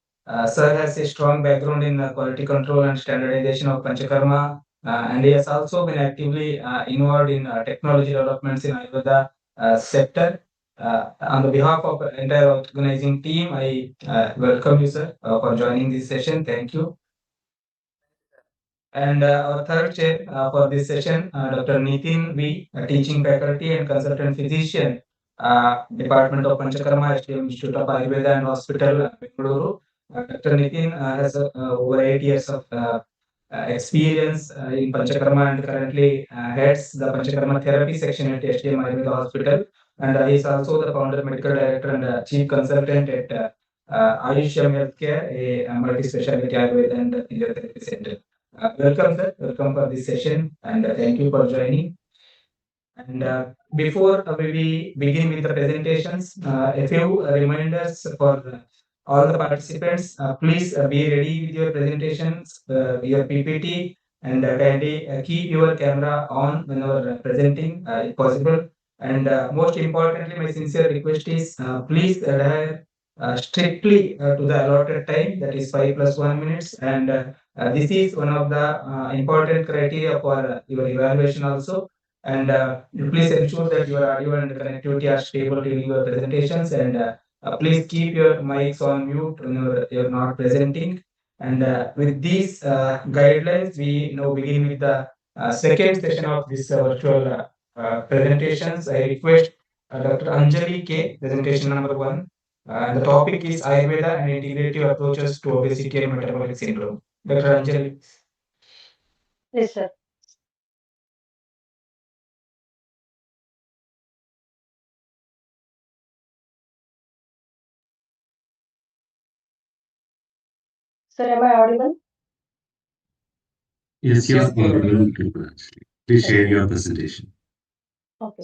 Sir has a strong background in quality control and standardization of Panchakarma, and he has also been actively involved in technology developments in Ayurveda sector. On the behalf of entire organizing team, I welcome you, sir, for joining this session. Thank you. And our third chair for this session, Dr. Nitin V, a teaching faculty and consultant physician, Department of Panchakarma, STM Institute of Ayurveda and Hospital, Bengaluru. Dr. Nitin has over 8 years of experience in Panchakarma and currently heads the Panchakarma therapy section at STM Ayurveda Hospital. And he is also the founder, medical director, and chief consultant at IISc Healthcare, a multi-specialty Ayurveda and physiotherapy center. Welcome, sir. Welcome for this session, and thank you for joining. And before we begin with the presentations, a few reminders for all the participants. Please be ready with your presentations, your PPT, and kindly keep your camera on whenever presenting, if possible. And most importantly, my sincere request is please adhere strictly to the allotted time, that is 5 plus 1 minutes. And this is one of the important criteria for your evaluation also. And please ensure that your audio and connectivity are stable during your presentations, and please keep your mics on mute when you're not presenting. And with these guidelines, we now begin with the second session of this virtual presentations. I request Dr. Anjali K, presentation number 1. And the topic is Ayurveda and integrative approaches to obesity and metabolic syndrome. Dr. Anjali. Yes, sir. Sir, am I audible? Yes, you're audible. Please share your presentation. Okay.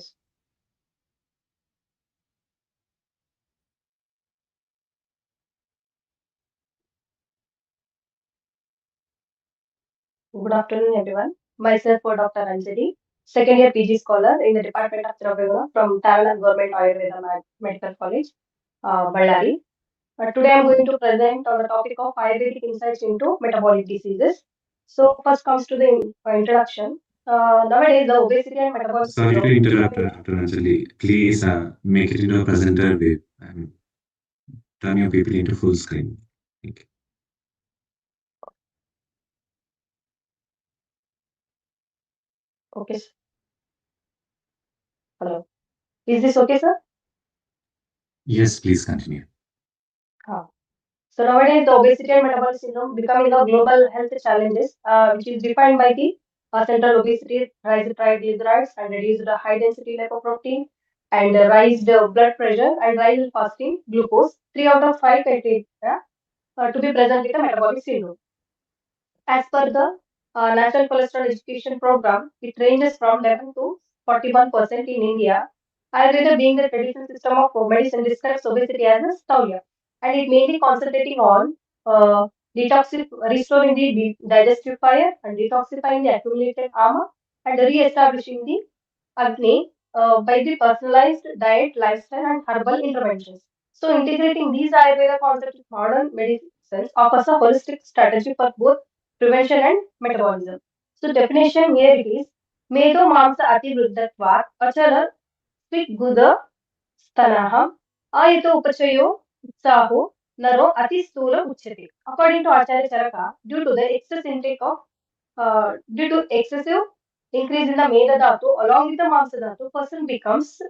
Good afternoon, everyone. Myself, Dr. Anjali, second year PG scholar in the Department of Ayurveda from Tamil Government Ayurveda Medical College, Ballari. Today I'm going to present on the topic of Ayurvedic insights into metabolic diseases. So first comes to the introduction. Nowadays, the obesity and metabolic Sorry to syndrome. interrupt, Dr. Anjali. Please make it into a presenter view and turn your people into full screen. Thank you. Okay. Hello. Is this okay, sir? Yes, please continue. So nowadays, the obesity and metabolic syndrome becoming a global health challenges, which is defined by the central obesity, raised triglycerides, and reduced high density lipoprotein, and raised blood pressure, and raised fasting glucose. 3 out of 5 criteria to be present with a metabolic syndrome. As per the National Cholesterol Education Program, it ranges from 11 to 41% in India. Ayurveda, being the traditional system of medicine, describes obesity as a staulia, and it mainly concentrating on restoring the digestive fire and detoxifying the accumulated ama and re-establishing the Agni by the personalized diet, lifestyle, and herbal interventions. So, integrating these Ayurveda concepts with modern medicines offers a holistic strategy for both prevention and metabolism. So, definition here it is Medo Mamsa Ati Vruddhatvat Achara Guda Stanaham Ayito Upachayo Utsaho Naro Ati Stula Uchyate. According to Acharya Charaka, due to the due to excessive increase in the Meda Dhatu along with the Mamsa Dhatu, person becomes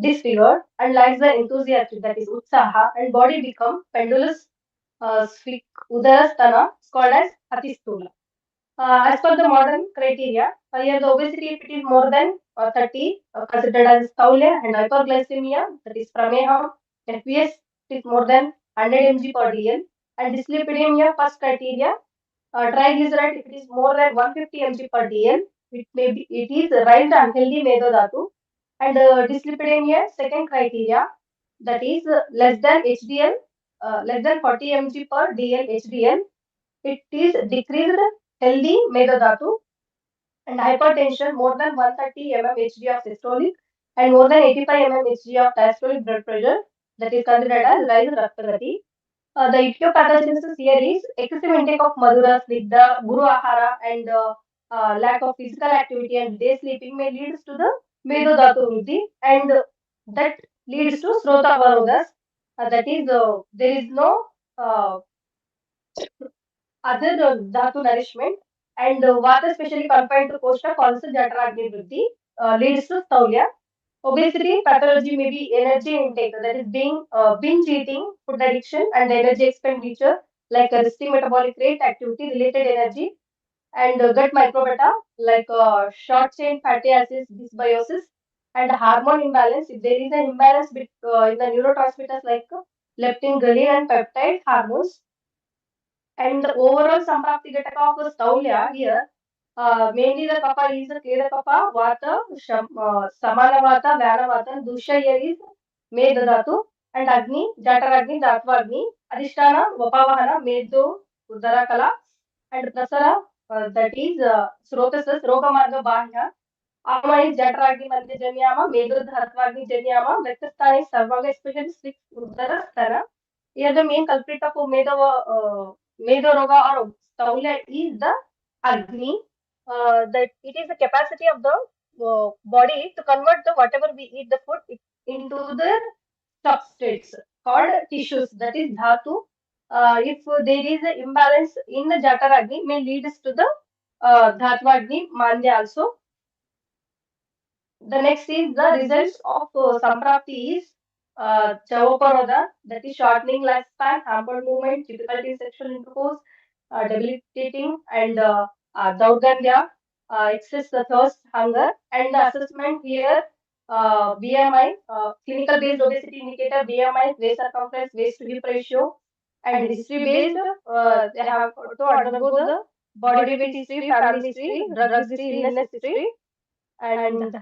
disfigured and lacks the enthusiasm, that is Utsaha, and body become pendulous Udarastana, called as Atistula. As per the modern criteria, here the obesity, if it is more than 30, considered as staulia, and hyperglycemia, that is prameha, FBS, it is more than 100 mg per dl. And dyslipidemia, first criteria, triglyceride, if it is more than 150 mg per dl, it is raised unhealthy medodhatu. And dyslipidemia, second criteria, that is less than HDL, less than 40 mg per dl HDL, it is decreased healthy medodhatu. And hypertension, more than 130 mm Hg of systolic and more than 85 mm Hg of diastolic blood pressure, that is considered as raised Raktagati. The etiopathogenesis here is excessive intake of Madhura, Snigdha, Guru Ahara, and lack of physical activity and day sleeping may lead to the Medodhatu Vruddhi, and that leads to Srota Avarodas. That is, there is no uh, other dhatu nourishment, and vata specially confined to koshta causes jataragni vruddhi, leads to staulya. Obesity pathology may be energy intake, that is being binge eating, food addiction, and energy expenditure like resting metabolic rate, activity related energy, and gut microbiota like short chain fatty acids dysbiosis, and hormone imbalance. If there is an imbalance in the neurotransmitters like leptin, ghrelin, and peptide hormones, and the overall Samprapti Ghataka of Staulya here, mainly the kapha is the Keda kapha, Vata, Samana Vata, Vyana Vata, and Dusha here is Medadhatu, and Agni, Jataragni, Datvagni, Adhisthana, Vapavahana, Medo, Udarakala, and Prasara, that is Srotasas, Rogamarga Bahya, Ama is Jataragni Madhya Janyama, Medo Dhatwagni Janyama, Vektastha is Sarvanga, especially six Udarasthana. Here the main culprit of Medo Roga or Staulya is the Agni. That it is the capacity of the body to convert the whatever we eat the food into the substrates called tissues, that is dhatu. If there is an imbalance in the Jataragni, may leads to the Dhatwagni Mandya also. The next is the results of Samprapti is Chavaparoda, that is shortening lifespan, hampered movement, difficulty in sexual intercourse, debilitating, and Daurgandhya, excess thirst, hunger, and the assessment here, BMI, clinical based obesity indicator, BMI, waist circumference, waist to hip ratio, and history based, they have to undergo the body weight history, family history, drug history, illness history, and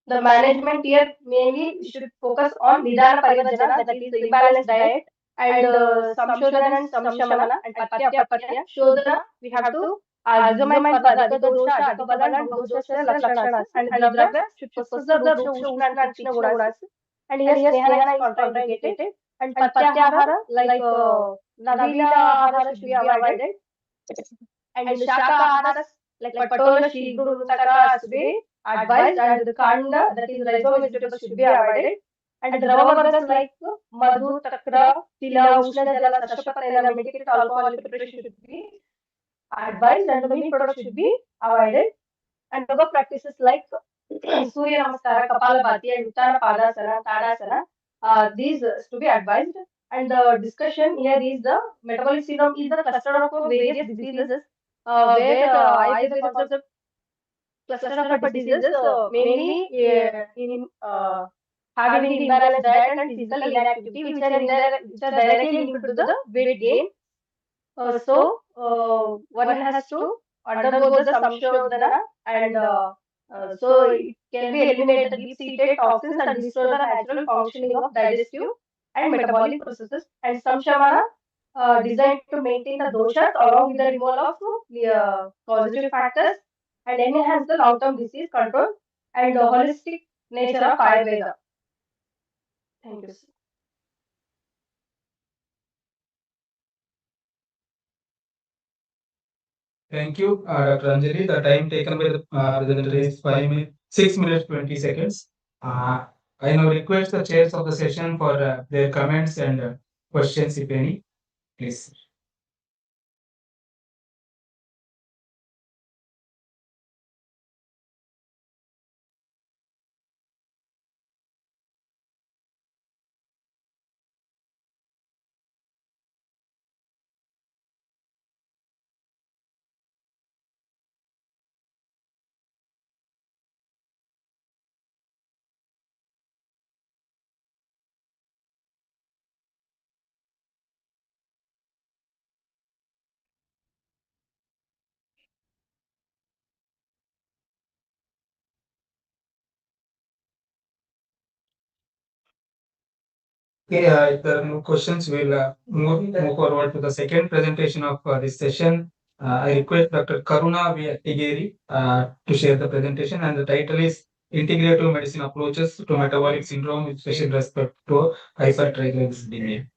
the management here mainly should focus on Nidana Parivarjana, that is the imbalanced diet, and Samshodhana and Samshamana, and Patya Apatya. Shodhana, we have to examine for the Adhika Dosha, Adhika Bala, and Bahudosha Lakshanas, and Dravya should possess the Ruksha, Ushna, and Tikshna Gunas. And here Snehana is contraindicated, and Patyahara, like Navila Ahara should be avoided, and Shaka Aharas, like Patola, Shiguru, Taka has to be advised, and the Kanda, that is rhizome vegetables, should be avoided. And Dravavargas like Madhu, Takra, Tila, Ushna Jala, Sarshapatela, medicated alcohol preparation should be advised, and the meat product should be avoided. And yoga practices like Surya Namaskara, Kapalabhati, and Uttana Padasana, Tadasana, these to be advised. And the discussion here is the metabolic syndrome is the cluster of various diseases where Ayurveda concept cluster of diseases mainly in having the imbalanced diet and physical inactivity, which are directly linked to the weight gain. One has to undergo the samshodhana, and so it can be eliminate the deep-seated toxins and restore the natural functioning of digestive and metabolic processes. And samshamana designed to maintain the doshas along with the removal of causative factors and enhance the long-term disease control and holistic nature of Ayurveda. Thank you, sir. Thank you, Dr. Anjali. The time taken by the presenter is 5 minutes, 6 minutes, 20 seconds. I now request the chairs of the session for their comments and questions, if any. Please. Okay, if there are no questions, we'll move forward to the second presentation of this session. I request Dr. Karuna V. Attigeri to share the presentation, and the title is Integrative Medicine Approaches to Metabolic Syndrome with Special Respect to Hypertriglyceridemia.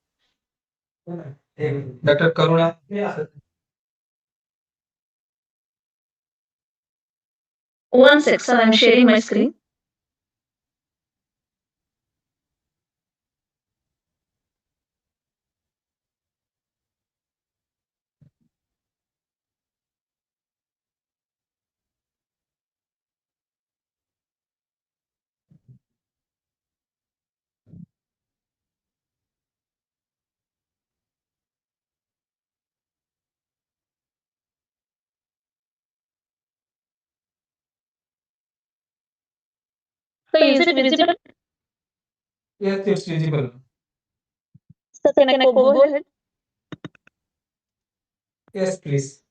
Dr. Karuna. One sec, sir, I'm sharing my screen. So is it visible? Yes, it's visible. Sir, can I go ahead? Yes, please.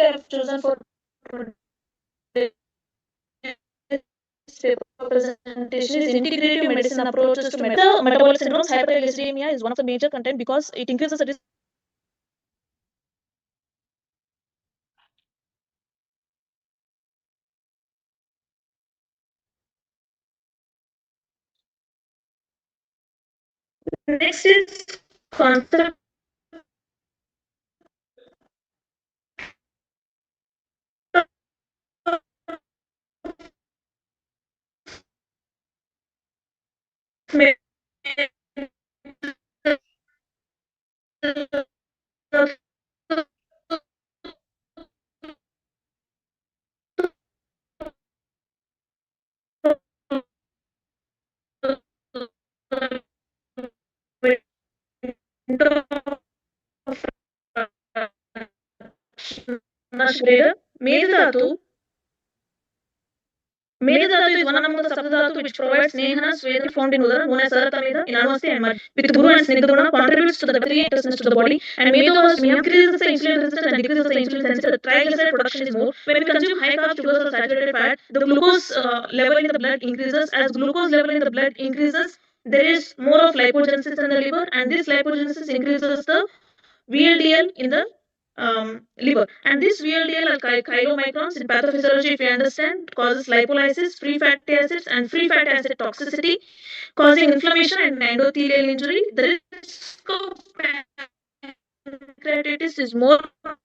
I've chosen for today's paper presentation is integrative medicine approaches to metabolic syndromes. Hypertriglyceridemia is one of the major content because it increases the risk. Next is concept Medadatu. Medadatu is one among the sabdhatu which provides Nehana Swedana found in Udara, known as Saratameda, in Anvasti and Mad. With Guru and Snigdaguna contributes to the three intestines to the body, and Medo has increases the insulin resistance and decreases the insulin sensitivity. The triglyceride production is more. When we consume high carb sugars or saturated fat, the glucose level in the blood increases. As glucose level in the blood increases, there is more of lipogenesis in the liver, and this lipogenesis increases the VLDL in the liver. And this VLDL are chylomicrons in pathophysiology, if you understand, causes lipolysis, free fatty acids, and free fatty acid toxicity, causing inflammation and endothelial injury. The risk of pancreatitis is more per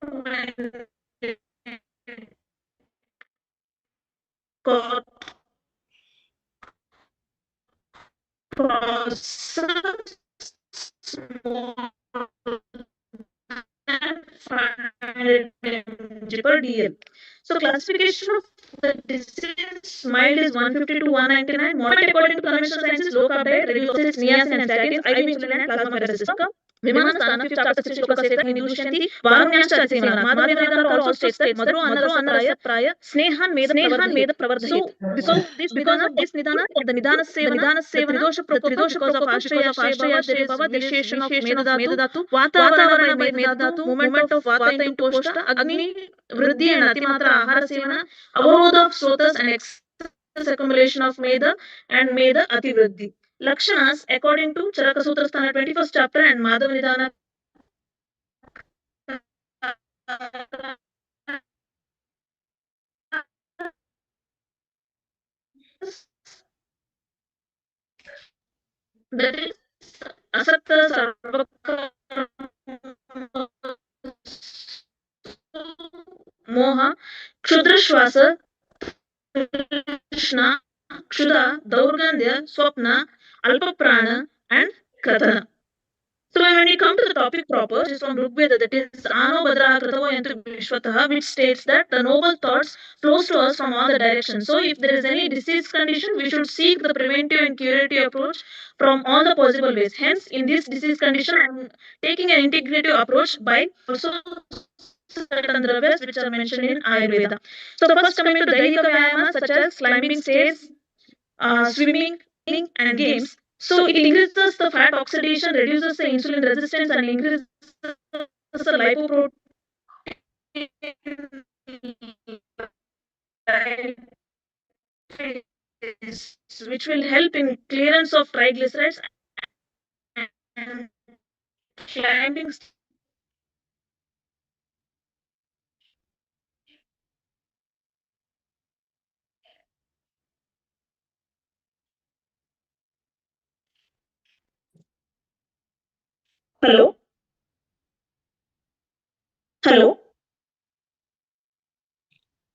DL. So classification of the disease mild is 150 to 199. Moderate according to conventional science is low carb diet, reduces niacin and statins, IV insulin and plasma pheresis. Vimanastana, 5th chapter, 6 shloka says that Nidushanti, Varunyaschcha Atisivana. Madhavendra also states that Madhuro Anarasa Praya, Snehan made the Pravardhayet. So because of this Nidana, the Nidana Sevana, the Tridosha because of Ashraya, there is Visheshana of Medadatu, Vatavarana by Medadatu, movement of Vata into Koshta, Agni, Vriddhi and Atimatra Ahara Sevana, Avarodha of Sotas and excess accumulation of Meda and Meda Ativriddhi. Lakshanas, according to Charaka Sutra Sthana 21st chapter and Madhava Nidana that is Asakta Sarvaka Moha Kshudrashwasa Krishna Kshuda Daurgandhya Swapna Alpaprana and Krathana. So when we come to the topic proper, which is from Rigveda, that is Ano Badraha Kritavo Yantu Vishwataha, which states that the noble thoughts flows to us from all the directions. So if there is any disease condition, we should seek the preventive and curative approach from all the possible ways. Hence, in this disease condition, I am taking an integrative approach by also certain dravyas which are mentioned in Ayurveda. So first coming to the Daihika Vyayamas such as climbing stairs, swimming, and games. So it increases the fat oxidation, reduces the insulin resistance, and increases the lipoprotein, which will help in clearance of triglycerides and climbing. Hello? Hello?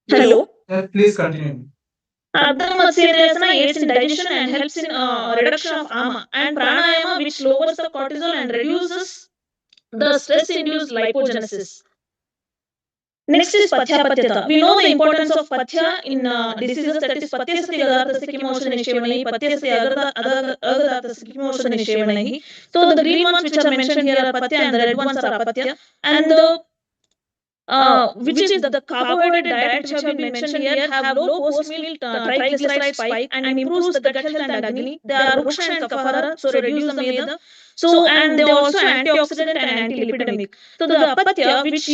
Hello? Please continue. Ardha Matsyendrasana aids in digestion and helps in reduction of ama, and pranayama which lowers the cortisol and reduces the stress-induced lipogenesis. Next is Pathyapatyata. We know the importance of Pathya in diseases, that is Patyasati Agarthasya Kimoshana Nishevanahi, Patyasati Agarthasya Kimoshana Nishevanahi. So the green ones which are mentioned here are Pathya and the red ones are Apatya. And the which is the carbohydrate diet which have been mentioned here have low post-meal triglyceride spike and improves the gut health and agni. They are ruksha and kafahara, so reduce the meda. So and they are also antioxidant and anti-lipidemic. So the apatya, which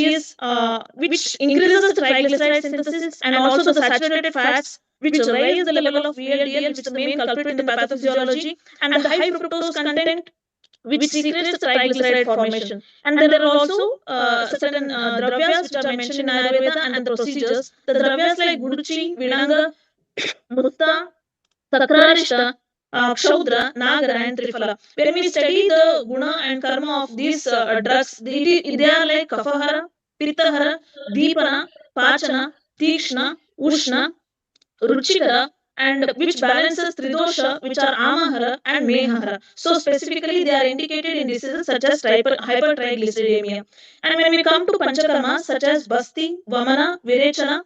increases the triglyceride synthesis and also the saturated fats, which raise the level of VLDL, which is the main culprit in the pathophysiology, and the high fructose content, which secretes the triglyceride formation. And there are also certain dravyas which are mentioned in Ayurveda and the procedures. The dravyas like Guduchi, Vidanga, Mutta, Sakrarishta, Kshaudra, Nagara, and Trifala. When we study the guna and karma of these drugs, they are like Kafahara, Pittahara, Deepana, Pachana, Tikshna, Ushna, Ruchikara, and which balances Tridosha, which are Amahara and Mehara. So specifically, they are indicated in diseases such as hypertriglyceridemia. And when we come to Panchakarma, such as Basti, Vamana, Virechana,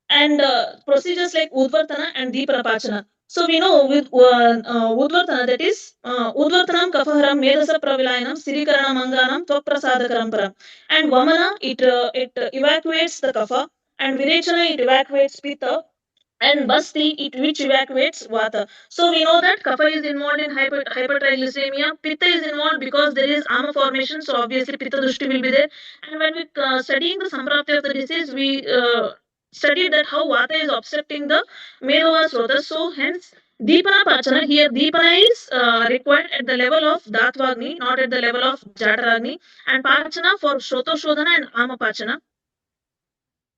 and procedures like Udvartana and Deeprapachana. So we know with Udvartana, that is Udvartanam Kafaharam Medasa Pravilayanam Sirikaranam Manganam Tvaprasadakaram. And Vamana, it evacuates the Kapha, and Virechana, it evacuates Pitta, and Basti, which evacuates Vata. So we know that Kapha is involved in hypertriglycemia, Pitta is involved because there is ama formation, so obviously Pitta Dushti will be there. And when we studying the Samprapti of the disease, we studied that how Vata is obstructing the Medova Srota. So hence Deepana Pachana, here Deepana is required at the level of Datvagni, not at the level of Jataragni, and Pachana for Shroto Shodhana and Ama Pachana.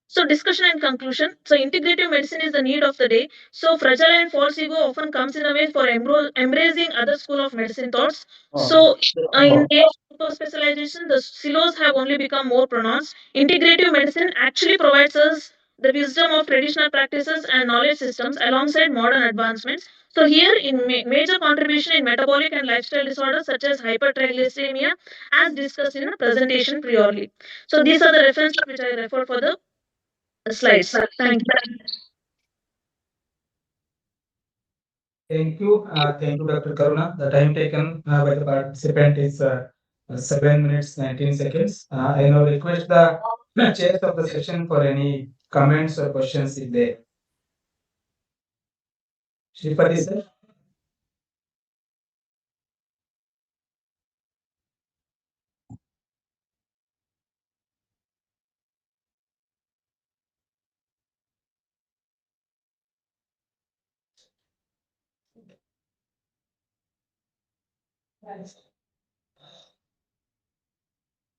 So discussion and conclusion. So integrative medicine is the need of the day. So fragile and false ego often comes in a way for embracing other school of medicine thoughts. So in the age of specialization, the silos have only become more pronounced. Integrative medicine actually provides us the wisdom of traditional practices and knowledge systems alongside modern advancements. So here in major contribution in metabolic and lifestyle disorders such as hypertriglyceridemia, as discussed in a presentation priorly. So these are the references which I refer for the slides. Thank you. Thank you, Dr. Karuna. The time taken by the participant is 7 minutes 19 seconds. I now request the chairs of the session for any comments or questions if there. Shripati sir.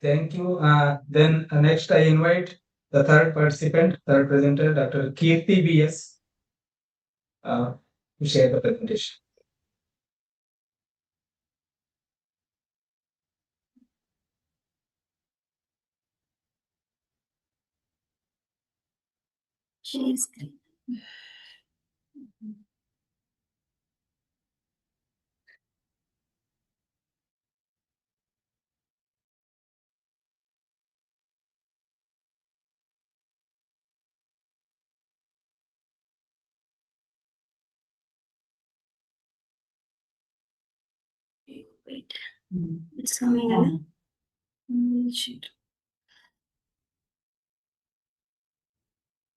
Thank you. Then next I invite the third participant, third presenter, Dr. Kirti BS, to share the presentation. Share screen. It's coming, shit.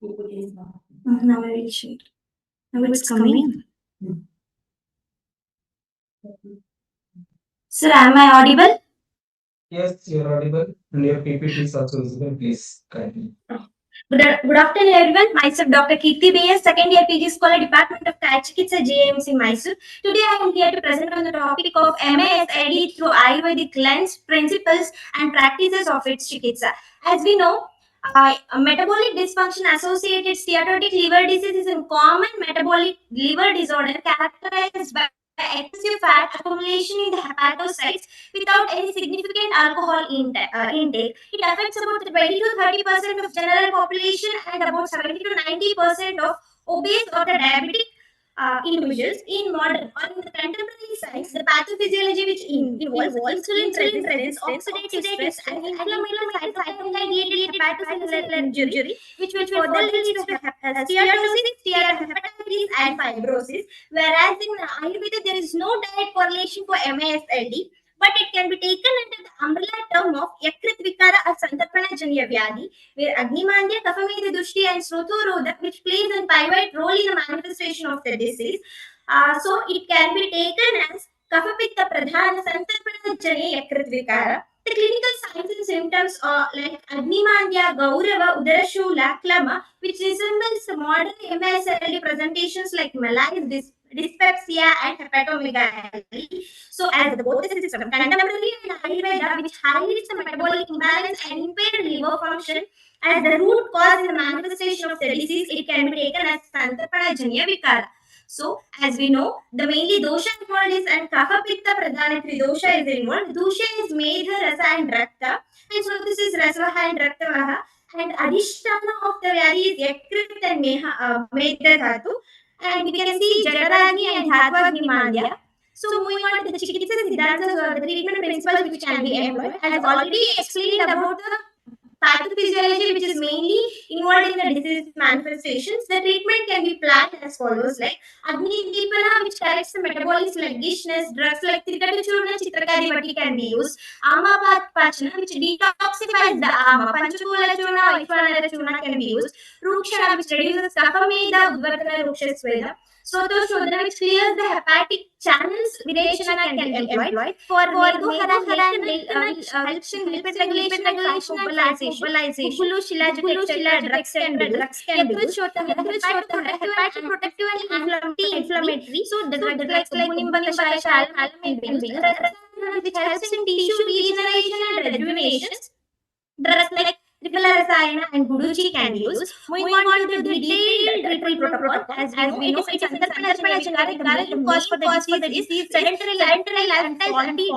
Now I will share. Now it's coming. Sir, am I audible? Yes, you're audible, and your PPT is also visible. Please kindly. Good afternoon, everyone. Myself, Dr. Kirti B.S., second year PG Scholar, Department of Chichikitsa, JMC, Mysore. Today, I am here to present on the topic of MASID through Ayurvedic lens, principles, and practices of its Chikitsa. As we know, metabolic dysfunction associated steatotic liver disease is a common metabolic liver disorder characterized by excessive fat accumulation in the hepatocytes without any significant alcohol intake. It affects about 20 to 30% of general population and about 70 to 90% of obese or the diabetic individuals. In modern or in the contemporary science, the pathophysiology which involves insulin resistance, oxidative stress, and inflammatory cytokine-mediated hepatocellular injury, which will further lead to steatosis, steatohepatitis, and fibrosis. Whereas in Ayurveda, there is no direct correlation for MASLD, but it can be taken under the umbrella term of Yakrit Vikara or Santarpana Janya Vyadhi, where Agnimandya, Kaphameda Dushti, and Srotoroda, which plays a pivot role in the manifestation of the disease. So it can be taken as Kafapitta Pradhana Santarpana Janya Yakrit Vikara. The clinical signs and symptoms are like Agnimandya, Gaurava, Udarashula, Klama, which resembles the modern MSLD presentations like malaise, dyspepsia, and hepatomegaly. So, as the both the system, contemporary and Ayurveda, which highlights the metabolic imbalance and impaired liver function as the root cause in the manifestation of the disease, it can be taken as Santarpana Janya Vikara. So, as we know, the mainly dosha involved is and Kapha Pitta Pradhanatri dosha is involved. Dosha is Medha, Rasa, and Rakta, and so this is Rasvaha and Raktavaha. And Adhisthana of the Vyadi is Yakrit and Medha Dhatu. And we can see Jataragni and Dhatwagni Mandya. So moving on to the Chikitsa Siddhantas or the treatment principles which can be employed. As already explained about the pathophysiology which is mainly involved in the disease manifestations, the treatment can be planned as follows like Agni Deepana which corrects the metabolic sluggishness, drugs like Trikatachurna, Chitrakadipati can be used, Ama Pachana which detoxifies the Ama, Panchakula Churna, Vaishwanara Churna can be used, Rukshana which reduces Kaphameda, Udvartana Rukshasveda, Sotoshodhana which clears the hepatic channels, Virechana can be employed for Medoharan which helps in lipid regulation and mobilization, Gulu Shilajit, etc. drugs can be used, hepatic protective and anti-inflammatory, so the drugs like Bunimbaka Shayam can be used, which helps in tissue regeneration and rejuvenation, drugs like Triphalarasayana and Guduchi can be used. Moving on to the detailed treatment protocol, as we know, it is Santarpana Janya Vikara. The main cause for the disease is sedentary lifestyle and salty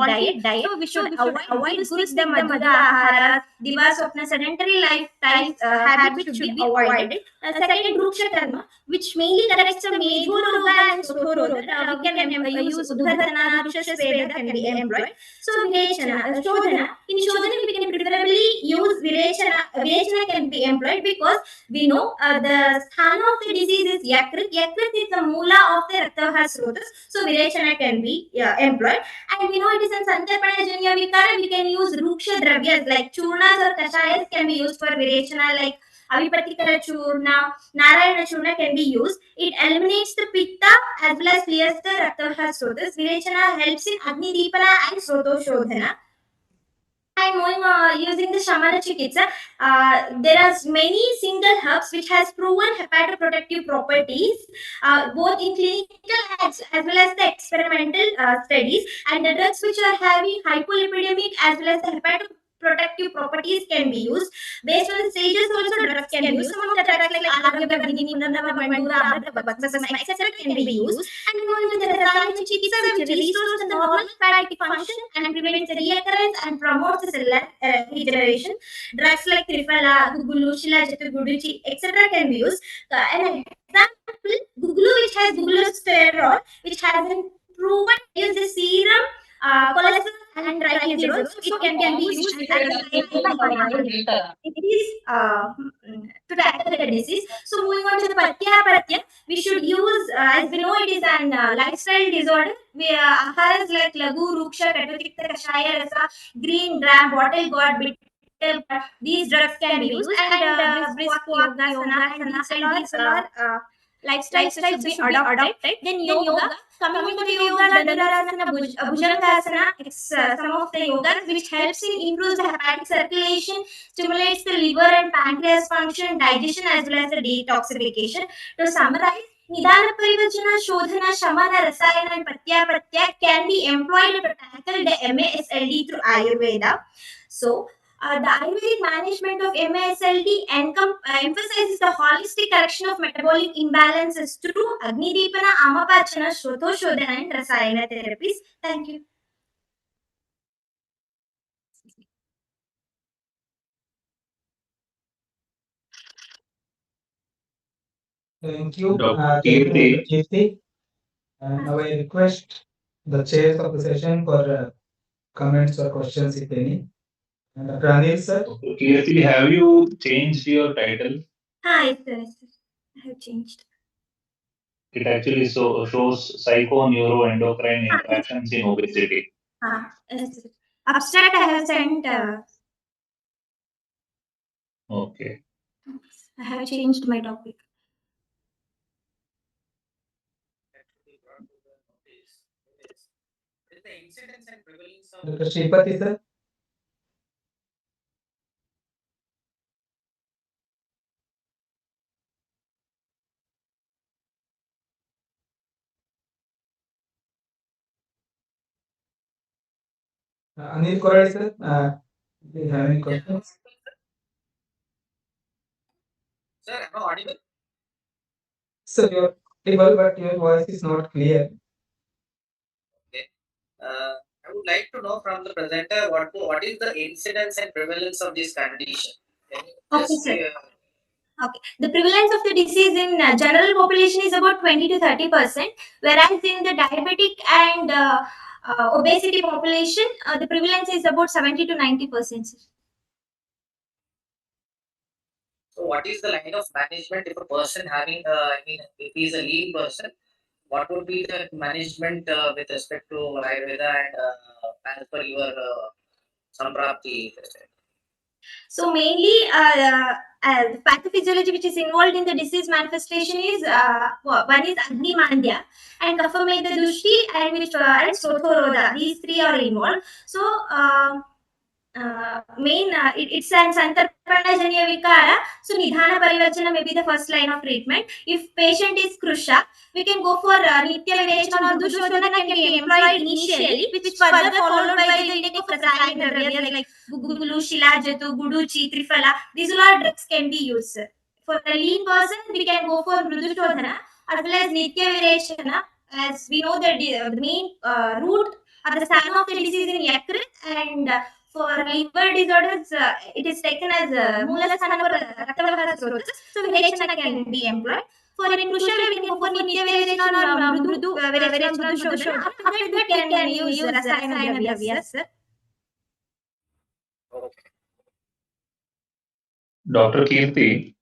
diet. So we should avoid Guru Siddha Madhuda Aharas, Diva Swapna, sedentary lifestyle habits should be avoided. Second, Druksha Karma, which mainly corrects the Medho Roga and Sotho Roga. We can use Udhartana, Druksha Sveda can be employed. So Virechana, Shodhana. In Shodhana, we can preferably use Virechana. Virechana can be employed because we know the sthana of the disease is Yakrit. Yakrit is the moola of the Raktavaha Srotas. So Virechana can be employed. And we know it is in Santarpana Janya Vikara. We can use Ruksha Dravyas like Churnas or Kashayas can be used for Virechana like Avipatikara Churna, Narayana Churna can be used. It eliminates the Pitta as well as clears the Raktavaha Srotas. Virechana helps in Agni Deepana and Soto Shodhana. And moving using the Shamana Chikitsa, there are many single herbs which has proven hepatoprotective properties, both in clinical as well as the experimental studies. And the drugs which are having hypolipidemic as well as the hepatoprotective properties can be used. Based on the stages, also drugs can be used. Some of the drugs like Aragya Vardhini, Punarnava Bandura, Amrita Bhaksasma, etc. can be used. And moving to the Rasayana Chikitsa, which restores the normal hepatic function and prevents the reoccurrence and promotes the cellular regeneration. Drugs like Triphala, Gugulu, Shilajit, Guduchi, etc. can be used. An example, Gugulu, which has glucosterol, which has been proven to reduce the serum cholesterol and triglycerols, it can be used as a it is to tackle the disease. So moving on to the Patya, we should use, as we know, it is an lifestyle disorder. Aharas like Lagu, Ruksha, Katutikta, Kashaya, Rasa, Green, Gram, Bottle God, Bitter, these drugs can be used, and brisk walk, yogasana, and these all are lifestyles should be adopted. Then yoga, coming to the yoga, Dhanurasana, Bhujangasana, some of the yogas which helps in improves the hepatic circulation, stimulates the liver and pancreas function, digestion as well as the detoxification. To summarize, Nidana Parivachana, Shodhana, Shamana, Rasayana and Patya can be employed to tackle the MASLD through Ayurveda. So, the Ayurvedic management of MASLD emphasizes the holistic correction of metabolic imbalances through Agnidipana, Amapachana, Shodhana and Rasayana therapies. Thank you. Thank you, Dr. thank you, Kirti. Dr. Kirti. And now I request the chairs of the session for comments or questions, if any. And Dr. Anil, sir. Kirti, have you changed your title? Hi, sir. I have changed. It actually shows psychoneuroendocrine interactions in obesity. Yes, sir. Abstract I have sent. Okay. I have changed my topic. Dr. Shripati, sir. Anil Korali, sir. Do you have any questions? Sir, am I audible? Sir, you're audible, but your voice is not clear. Okay. I would like to know from the presenter what is the incidence and prevalence of this condition. Can you Okay, just, sir. Okay. The prevalence of the disease in general population is about 20 to 30%, whereas in the diabetic and obesity population, the prevalence is about 70 to 90%. So, what is the line of management if a person having, if he is a lean person, what would be the management with respect to Ayurveda and as per your Samprapti? So mainly, the pathophysiology which is involved in the disease manifestation is one is Agni Mandya and Kaphameda Dushti and which and Sothoroda. These three are involved. So it's an Santarpanajanya Vikara. So Nidhana Parivachana may be the first line of treatment. If patient is Krusha, we can go for Nitya Virechana or Dushodhana can be employed initially, which further followed by the intake of Rasayana Dravyas like Gugulu, Shilajatu, Guduchi, Trifala. These all are drugs can be used. For a lean person, we can go for Mridushodhana as well as Nitya Virechana, as we know that the main root or the sign of the disease in Yakrit, and for liver disorders, it is taken as Moolasthana for Raktavahara Srotas, so Virechana can be employed. For in Krusha, we can go for Nitya Virechana or Mrudu Virechana Mrudu Shodhana. After that, we can use Rasayana Dravyas. Dr. Kirti,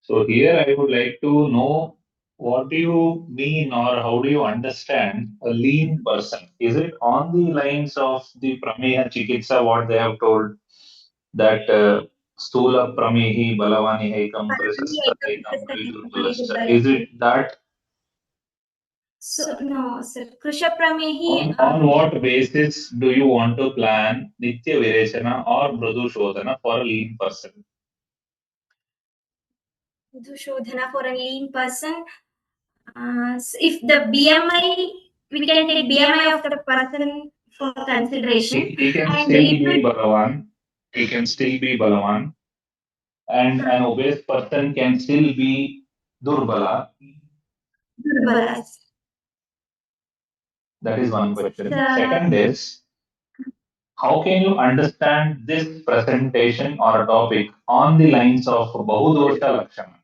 so here I would like to know what do you mean or how do you understand a lean person? Is it on the lines of the Prameha Chikitsa, what they have told that Stula Pramehi Balavani Haikam Prasasta Haikam Pridurbalasta? Is it that? So no, sir. Krusha Pramehi. On what basis do you want to plan Nitya Virechana or Mrudu Shodhana for a lean person? Dushodhana for a lean person. If the BMI, we can take BMI of the person for consideration. He can And still it be will Balawan. He can still be Balawan. And an obese person can still be Durbala. Durbalas. That is one question. Second is, how can you understand this presentation or topic on the lines of Bahudosha Lakshana?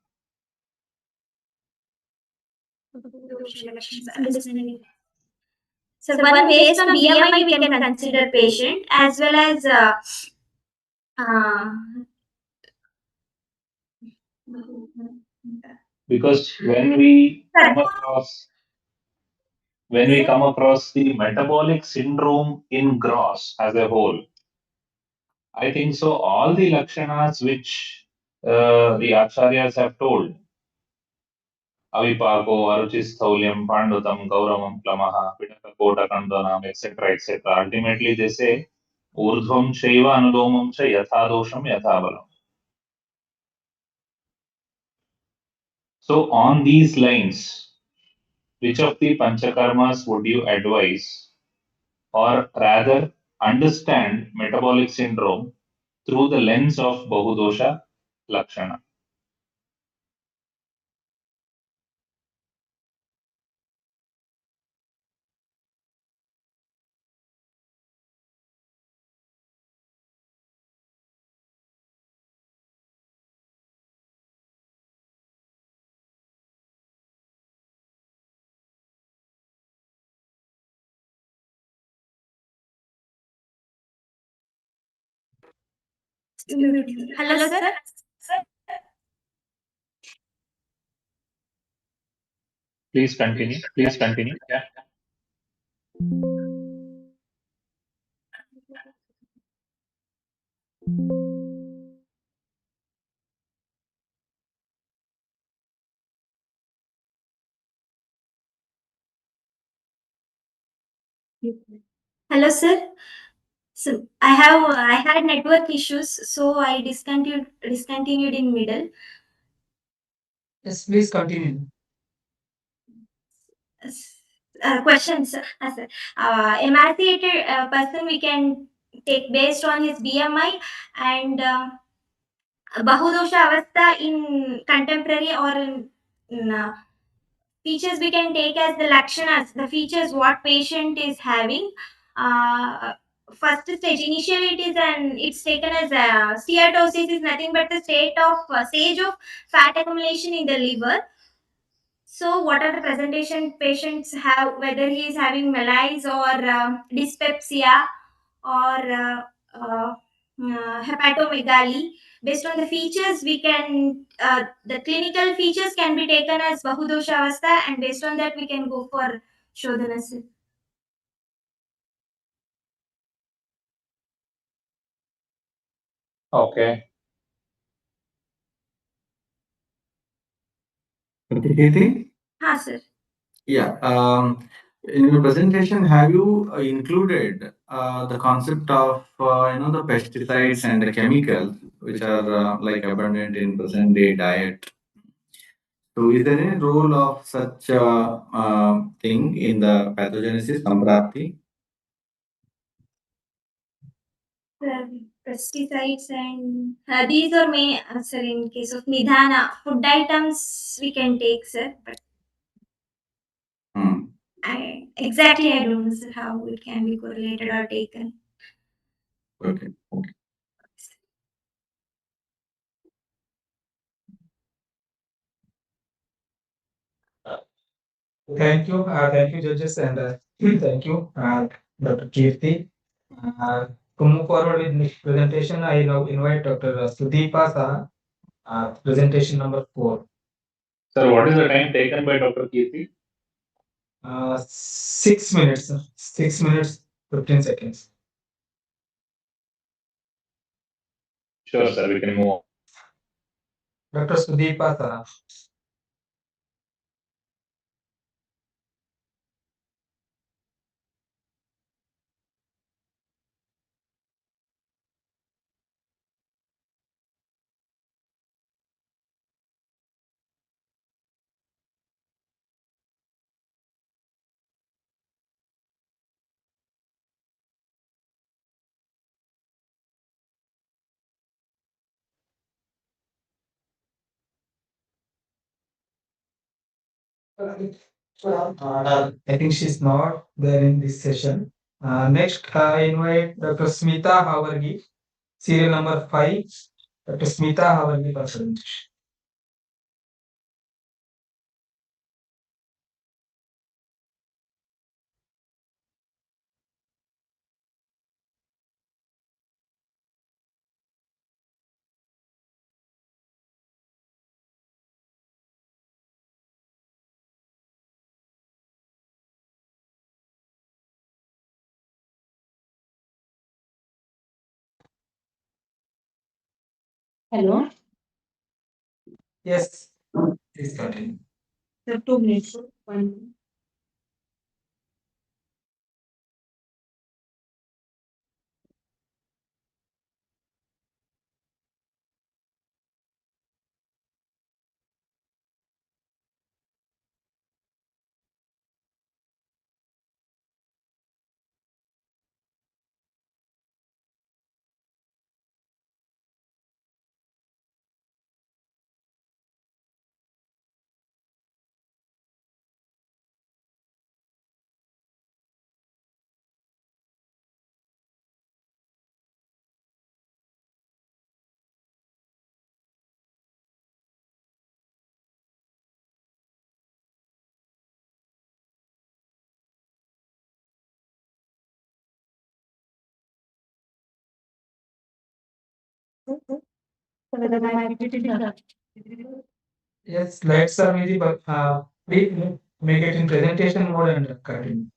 Understanding. So one based on BMI we can consider patient as well as uh, Because when we come across the metabolic syndrome in gross as a whole, I think so all the lakshanas which the acharyas have told, avipako, aruchistaulyam, pandutam, gauravam, plamaha, pitaka, kota, kandonam, etc. Ultimately they say urdhvam shaiva anulomam cha yathadosham yathabalam. So on these lines, which of the panchakarmas would you advise, or rather understand metabolic syndrome through the lens of Bahudosha Lakshana? hello sir. Please continue. Yeah. Hello sir. So I had network issues, so I discontinued in middle. Yes, please continue. Questions. Emaciated person we can take based on his BMI and Bahudosha Avastha in contemporary or in features we can take as the lakshanas, the features what patient is having. Uh, First stage, initially it's taken as steatosis is nothing but the stage of fat accumulation in the liver. So, what are the presentation patients have, whether he is having malaise or dyspepsia or hepatomegaly? Based on the features, the clinical features can be taken as Bahudosha Avastha, and based on that, we can go for Shodhanasya. Okay. Kirti? Ha, sir. Yeah. In your presentation, have you included the concept of the pesticides and the chemicals which are like abundant in present day diet? So, is there any role of such thing in the pathogenesis, Samprapti? Pesticides and these are main, sir, in case of Nidhana, food items we can take, sir, but exactly I don't know, sir, how it can be correlated or taken. Okay. Thank you, judges, and thank you, Dr. Kirti. To move forward with next presentation, I now invite Dr. Sudeepa Saha, presentation number 4. Sir, what is the time taken by Dr. Kirti? 6 minutes, sir. 6 minutes, 15 seconds. Sure, sir, we can move on. Dr. Sudeepa Saha. I think she's not there in this session. Next, I invite Dr. Smita Havargi, serial number 5. Dr. Smita Havargi for presentation. Hello. Yes, please continue. Sir, 2 minutes. 1 minute. So whether my activity Yes, slides are busy, but please make it in presentation mode and continue.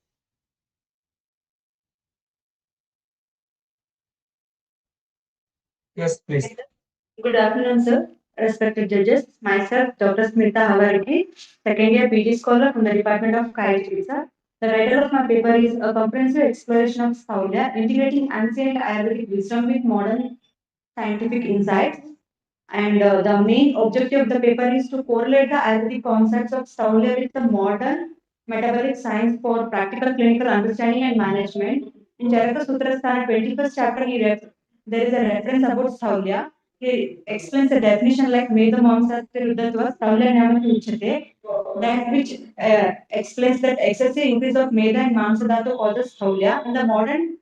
Yes, please. Good afternoon, sir. Respected judges, myself, Dr. Smita Havariki, second year PG scholar from the Department of CARI. The title of my paper is A Comprehensive Exploration of Saulya, Integrating Ancient Ayurvedic Wisdom with Modern Scientific Insights. And the main objective of the paper is to correlate the Ayurvedic concepts of Saulya with the modern metabolic science for practical clinical understanding and management. In Charaka Sutrasthana 21st chapter, there is a reference about Saulya. He explains the definition like Meda Mamsatrudatva Saulya Namati Uchate, that which explains that excessive increase of Meda and Mamsadhatu causes Saulya. In the modern,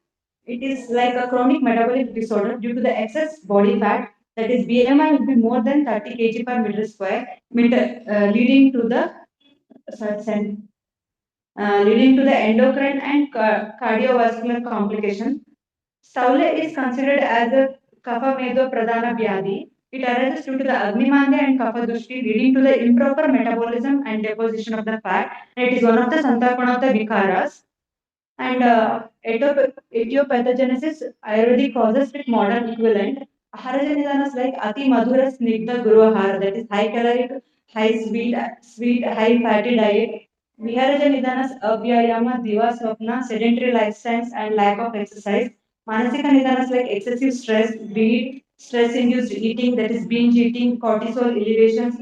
it is like a chronic metabolic disorder due to the excess body fat, that is BMI will be more than 30 kg per meter square, leading to the leading to the endocrine and cardiovascular complications. Saule is considered as a Kapha Medo Pradhana Vyadi. It arises due to the Agnimandya and Kapha Dushti, leading to the improper metabolism and deposition of the fat. And it is one of the Santarpana of the Vikaras. And etiopathogenesis, Ayurvedic causes with modern equivalent. Aharajanidhanas like Ati Madhura Snigdha Guru Ahara, that is high caloric, sweet, high fatty diet. Viharajanidhanas Abhyayama, Diva Swapna, sedentary lifestyles and lack of exercise. Manasika Nidhanas like excessive stress, be it stress induced eating, that is binge eating, cortisol elevations,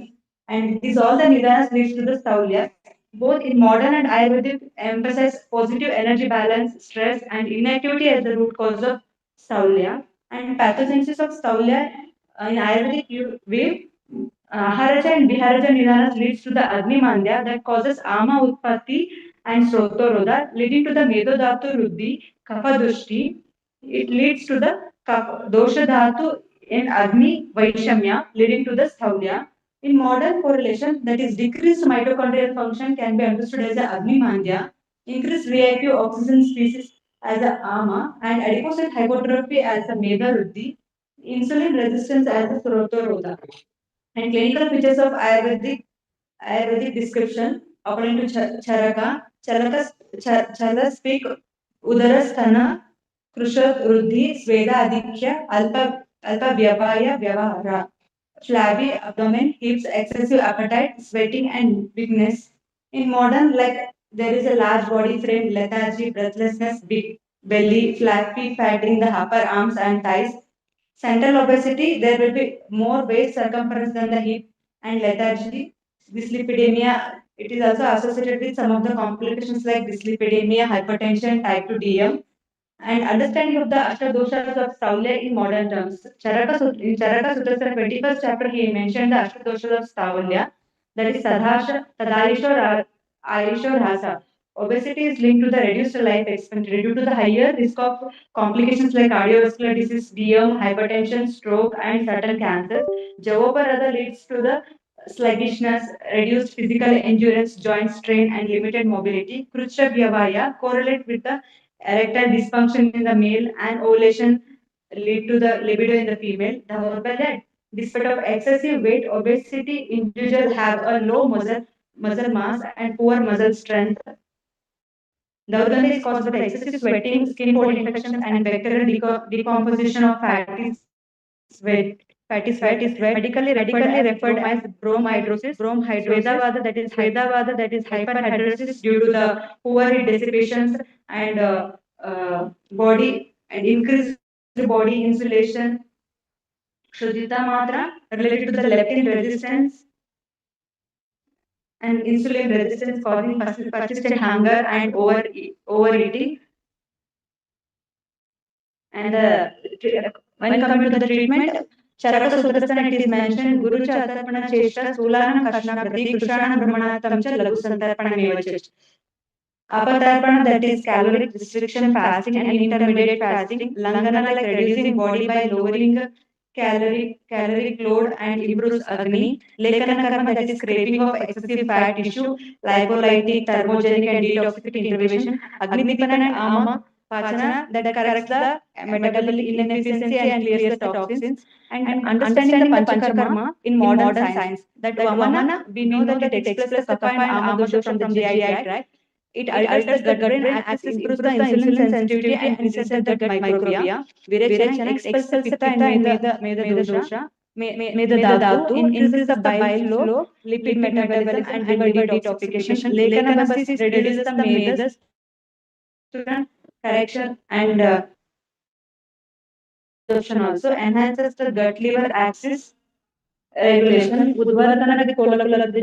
and these all the Nidhanas leads to the Saulya. Both in modern and Ayurvedic emphasize positive energy balance, stress, and inactivity as the root cause of Saulya. And pathogenesis of Saulya in Ayurvedic view, Haraja and Viharaja Nidhanas leads to the Agni Mandya that causes Ama Utpatti and Srotoroda, leading to the Medodhatu Ruddhi, Kapha Dushti. It leads to the Dosha Dhatu in Agni Vaishamya, leading to the Saulya. In modern correlation, that is decreased mitochondrial function can be understood as a Agni Mandya, increased reactive oxygen species as a Ama, and adipocyte hypertrophy as a Meda Ruddhi, insulin resistance as a Srotoroda. And clinical features of Ayurvedic description according to Chala speak Udarasthana, Krusha Ruddhi, Sveda Adikya, Alpa Vyapaya Vyavahara. Flabby abdomen, hips, excessive appetite, sweating, and weakness. In modern, like there is a large body frame, lethargy, breathlessness, big belly, flappy fat in the upper arms and thighs. Central obesity, there will be more waist circumference than the hip and lethargy. Dyslipidemia, it is also associated with some of the complications like dyslipidemia, hypertension, type 2 DM, and understanding of the Ashtadoshas of Saulya in modern terms. In Charaka Sutrasana 21st chapter, he mentioned the Ashtadoshas of Saulya, that is Tadayushor, Ayushor Rasa. Obesity is linked to the reduced life expectancy due to the higher risk of complications like cardiovascular disease, DM, hypertension, stroke, and certain cancers. Javoparada leads to the sluggishness, reduced physical endurance, joint strain, and limited mobility. Krucha Vyavaya correlate with the erectile dysfunction in the male and ovulation lead to the libido in the female. The despite of excessive weight, obesity individuals have a low muscle mass and poor muscle strength. Daurganda is caused by the excessive sweating, skin-borne infections, and bacterial decomposition of fatty sweat. fatty sweat is medically referred as bromhydrosis, Swedavada, that is hyperhidrosis due to the poor heat dissipations and body and increased body insulation. Shuddhita Matra related to the leptin resistance and insulin resistance causing persistent hunger and overeating. And when coming to the treatment, Charaka Sutrasthana, it is mentioned Guru cha Atarpana Cheshta Sulanam Kashna Prati Kushanam Brahmanatam cha Lagu Santarpana Mevachit. Apatarpana, that is caloric restriction fasting and intermediate fasting. Langana, like reducing body by lowering caloric load and improves Agni. Lekana Karma, that is scraping of excessive fat tissue, lipolytic, thermogenic and detoxific intervention. Agnipana and Ama Pachana, that corrects the metabolic inefficiency and clears the toxins. And understanding the Panchakarma in modern science. That Vamana, we know that it expresses the kapha and ama dosha from the GI tract. It alters the gut-brain axis, improves the insulin sensitivity, and resets the gut microbiota. Virechana expels the pitta and meda dosha. Meda dhatu increases the bile flow, lipid metabolism, and liver detoxification. Lekana basis reduces the medas, correction, and absorption also enhances the gut-liver axis regulation. Udvartana with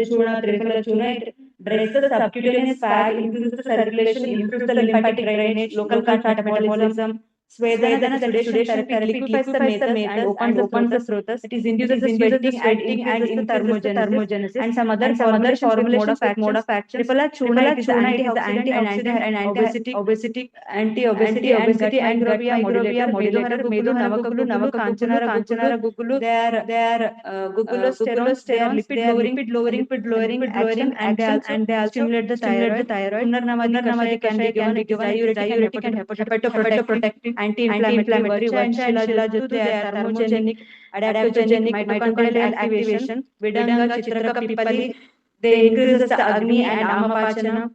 Chuna, Trifala Chuna, it dries the subcutaneous fat, increases the circulation, improves the lymphatic drainage, local fat metabolism. Svedana, that is sudation therapy, liquefies the metas and opens the throatus. It is induces the sweating and increases the thermogenesis. And some other formulations with mode of action. Trifala Chuna, it is the antioxidant and anti-obesity, anti-obesity and gut microbiota modulator. Medu Navakulu, Gugulu, they are gugalosterones, they are lipid lowering action, and they also stimulate the thyroid. Punarnamadi Kashaya can be given. It is diuretic and hepatoprotective, anti-inflammatory, Vacha and Shilajuttu, they are thermogenic, adaptogenic, mitochondrial activation. Vidanga, Chitraka, Pipali, they increases the Agni and Amapachana.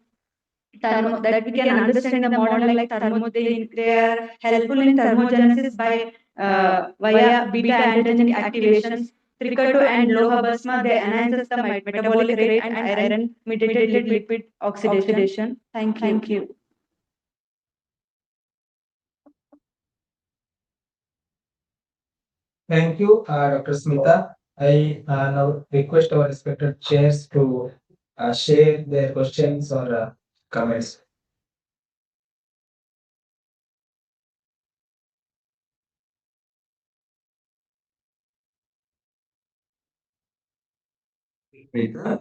That we can understand in the modern like they are helpful in thermogenesis by via beta androgenic activations. Trikatu and Loha Basma, they enhances the metabolic rate and iron mediated lipid oxidation. Thank you. Thank you, Dr. Smita. I now request our respected chairs to share their questions or comments. Rita,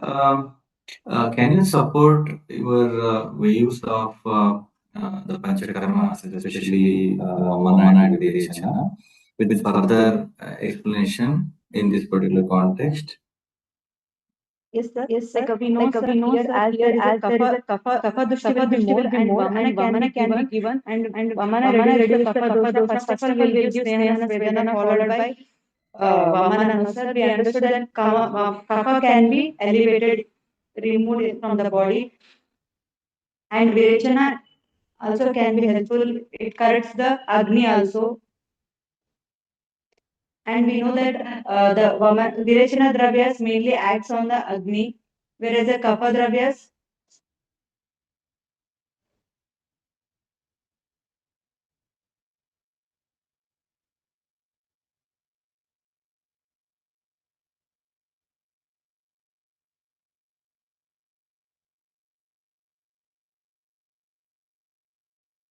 can you support your views of the Panchakarmas, especially Vamana and Virechana, with further explanation in this particular context? Yes, sir. Like we know, sir, as there is a kapha dushti will be more, and Vamana can be given, and Vamana reduces the kapha dosha. First of all, we'll give Snehana Svedana followed by Vamana. No, sir, we understood that kapha can be elevated, removed from the body, and Virechana also can be helpful. It corrects the Agni also. And we know that the Virechana Dravyas mainly acts on the Agni, whereas the Kapha Dravyas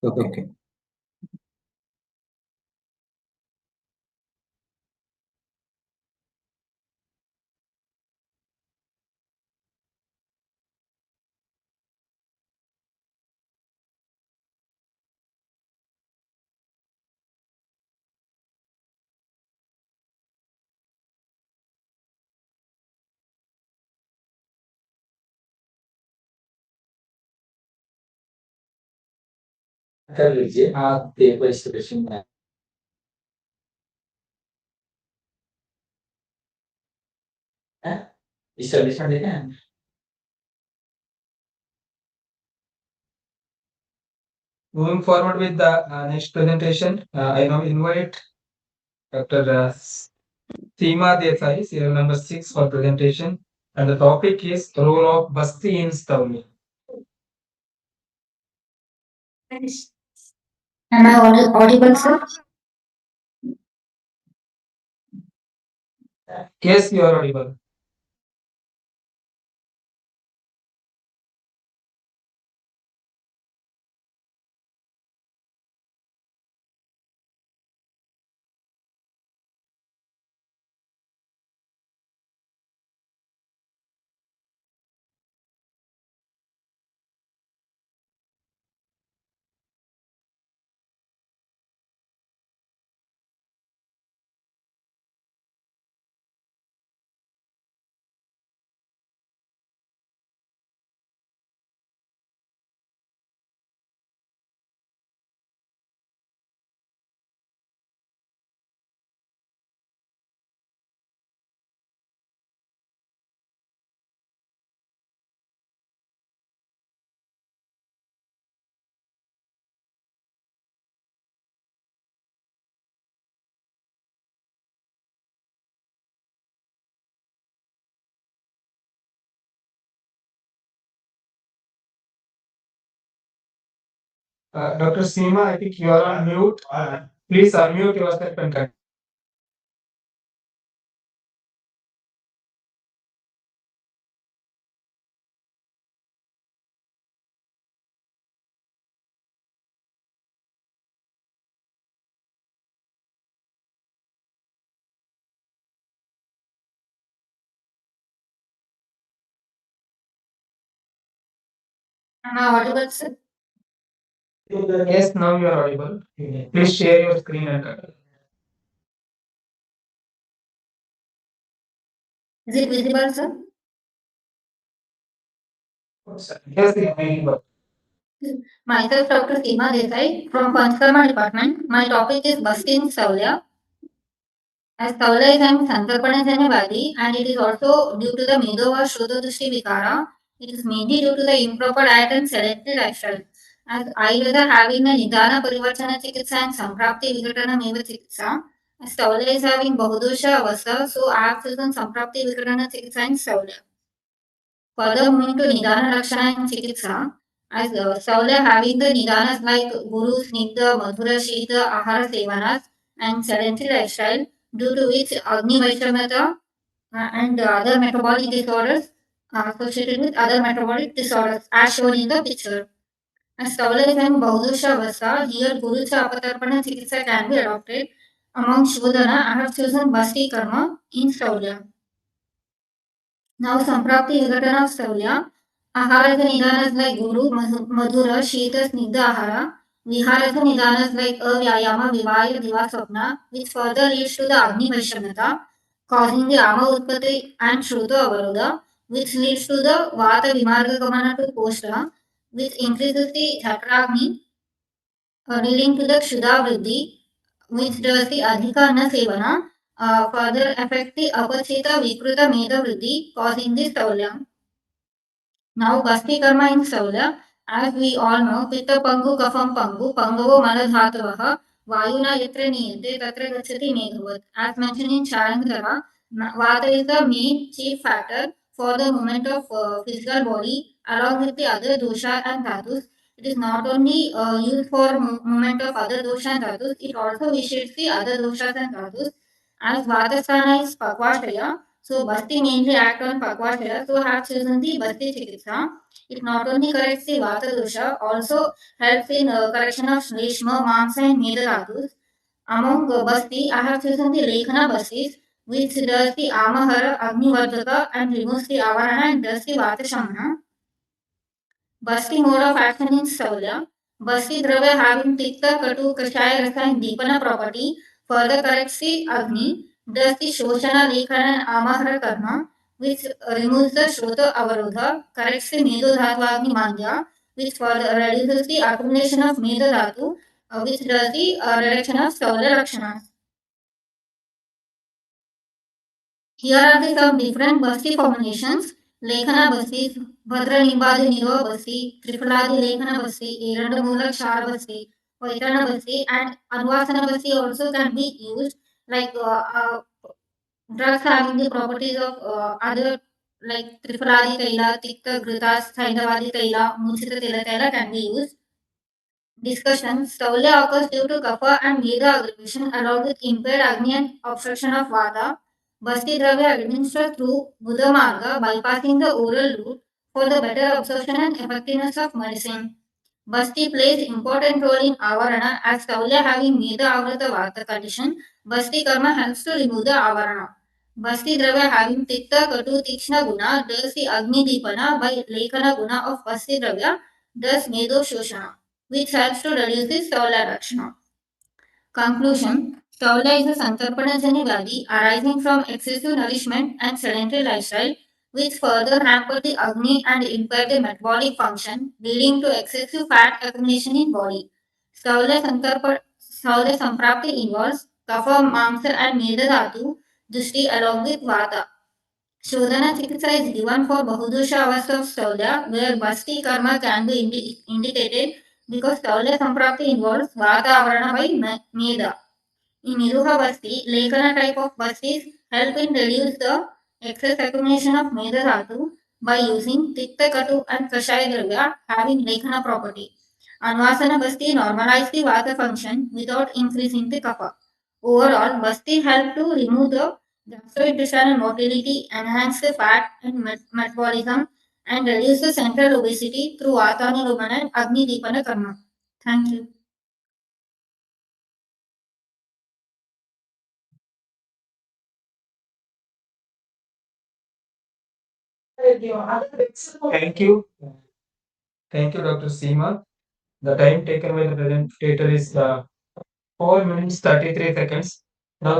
Okay. कर लीजिए आप देखो expression में इस solution देखें हैं Moving forward with the next presentation, I now invite Dr. Seema Desai, serial number 6 for presentation, and the topic is role of Basti in Stavli. Am I audible, sir? Yes, you are audible. Dr. Seema, I think you are on mute. Please unmute yourself and continue. Am I audible, sir? Yes, now you are audible. Please share your screen and continue. Is it visible, sir? Yes, it is visible. Myself, Dr. Seema Desai from Panchkarma department. My topic is busting Saulya. As Saula is an Sankarpana Janavadi and it is also due to the Medova Shododrushti Vikara. It is mainly due to the improper diet and sedentary lifestyle. As Ayurveda having a Nidana Parivartana Chikitsa and Samprapti Vikatana Meva Chikitsa. As Saula is having Bahudosha Avasa, so I have chosen Samprapti Vikatana Chikitsa and Saula. Further moving to Nidana Rakshana and Chikitsa, as Saula having the Nidanas like Guru, Snigdha, Madhura, Shita, Ahara Sevanas and sedentary lifestyle, due to which Agni Vaishamata and other metabolic disorders are associated with other metabolic disorders as shown in the picture. As Saula is in Bahudusha Vasa, here Guru Chapatarpana Chikitsa can be adopted. Among Shodhana, I have chosen Basti Karma in Saula. Now, Samprapti Vigatana of Saulya. Ahara Nidanas like Guru, Madhura, Shita, Snigdha Ahara. Vihara Nidanas like Avyayama, Vivaya, Diva Swapna, which further leads to the Agni Vaishamata, causing the Ama Utpatti and Shruta Avaroda, which leads to the Vata Vimarga Gamana to Koshta, which increases the Chakragni, leading to the Kshuda Vriddhi, which does the Adhikana Sevana, further affect the Apachita Vikruta Meda Vriddhi, causing the Staulyam. Now, Basti Karma in Saula, as we all know, Pitta Pangu Kafam Pangu, Pangavo Maladhatavaha, Vayuna Yatra Niyate, Tatra Gachati Meghavat. As mentioned in Charangara, Vata is the main chief factor for the movement of physical body along with the other dosha and dhatus. It is not only used for movement of other dosha and dhatus, it also visits the other doshas and dhatus. As Vatasthana is Pakvashaya, so Basti mainly act on Pakvashaya, so have chosen the Basti Chikitsa. It not only corrects the Vata dosha, also helps in correction of Shleshma, Mamsa and Meda dhatus. Among Basti, I have chosen the Lekhana Bastis, which does the Amahara, Agni Vardhaka and removes the Avarana and does the Vata Shamana. Basti mode of action in Saulya. Basti Dravya having Tikta, Katu, Kashaya, Rasa and Deepana property further corrects the Agni, does the Shoshana, Lekhana and Amahara Karma, which removes the Shrota Avarodha, corrects the Medo Dhatu Agni Mandya, which further reduces the accumulation of Medo Dhatu, which does the reduction of Saulya Lakshanas. Here are the some different Basti formulations. Lekhana Basti, Bhadra Nimbadi Nirva Basti, Tripaladi Lekhana Basti, Erandamula Shara Basti, Vaitana Basti, and Anvasana Basti also can be used like Drugs having the properties of other like Trifaladi Kaila, Tikta, Gritas, Saindavadi Kaila, Muchita Kaila can be used. Discussion. Staulia occurs due to kapha and mega aggravation along with impaired agni and obstruction of vata. Basti Dravya administered through Buddha Marga bypassing the oral route for the better absorption and effectiveness of medicine. Basti plays important role in Avarana as Staulia having mega avrata vata condition. Basti Karma helps to remove the Avarana. Basti Dravya having Tikta Katu Tikshna Guna does the Agni Dipana by Lekana Guna of Basti Dravya does Medo Shoshana, which helps to reduce the Staulia Rakshana. Conclusion. Staulia is a Santarpanajani Vyadi arising from excessive nourishment and sedentary lifestyle, which further hamper the Agni and impair the metabolic function, leading to excessive fat accumulation in body. Staulia Samprapti involves Kapha, Mamsa and Meda Dhatu, Dushti along with Vata. Shodhana Chikitsa is given for Bahudusha Avastha of Staulia, where Basti Karma can be indicated because Staulia Samprapti involves Vata Avarana by Meda. In Niruha Basti, Lekana type of Bastis help in reduce the excess accumulation of Meda Dhatu by using Tikta Katu and Kashaya Dravya having Lekana property. Anvasana Basti normalize the Vata function without increasing the Kapha. Overall, Basti help to remove the gastrointestinal motility, enhance the fat and metabolism, and reduce the central obesity through Vatanurumana and Agni Dipana Karma. Thank you. Thank you. Thank you, Dr. Seema. The time taken by the presenter is 4 minutes 33 seconds. Now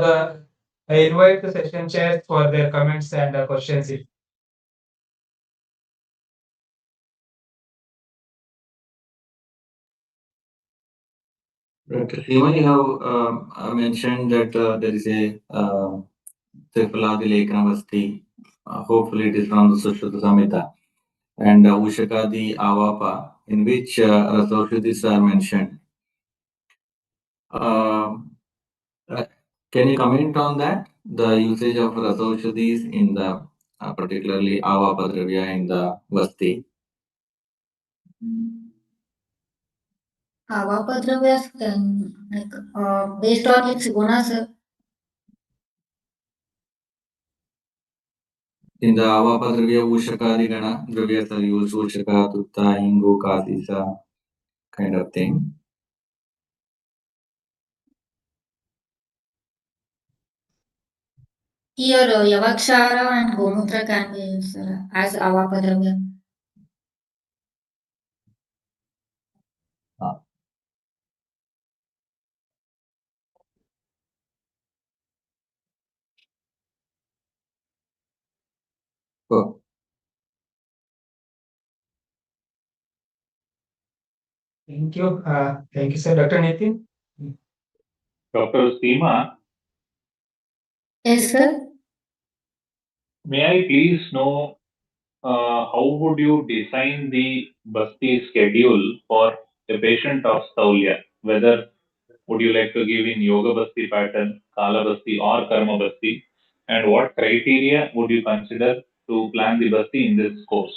I invite the session chairs for their comments and questions. Okay. Even you have mentioned that there is a Tripaladi Lekana hopefully it is from the Sushruta Samhita, and Ushakadi Avapa, in which Rasaushadhis are mentioned. Can you comment on that? The usage of Rasaushadhis in the particularly Avapa Dravya in the Vasti. Avapadravya based on its gunas. In the Avapa Dravya, Ushakadi Gana Dravyas are used, Ushaka, Tutta, Ingu, Kasisa, kind of thing. Here, Yavakshara and Gomutra can be used as Avapadravya. Oh. Thank you. Thank you, sir. Dr. Nitin. Dr. Seema, Yes, sir. may I please know how would you design the Basti schedule for a patient of Staulia? Whether would you like to give in Yoga Basti pattern, Kala Basti or Karma Basti? And what criteria would you consider to plan the Basti in this course?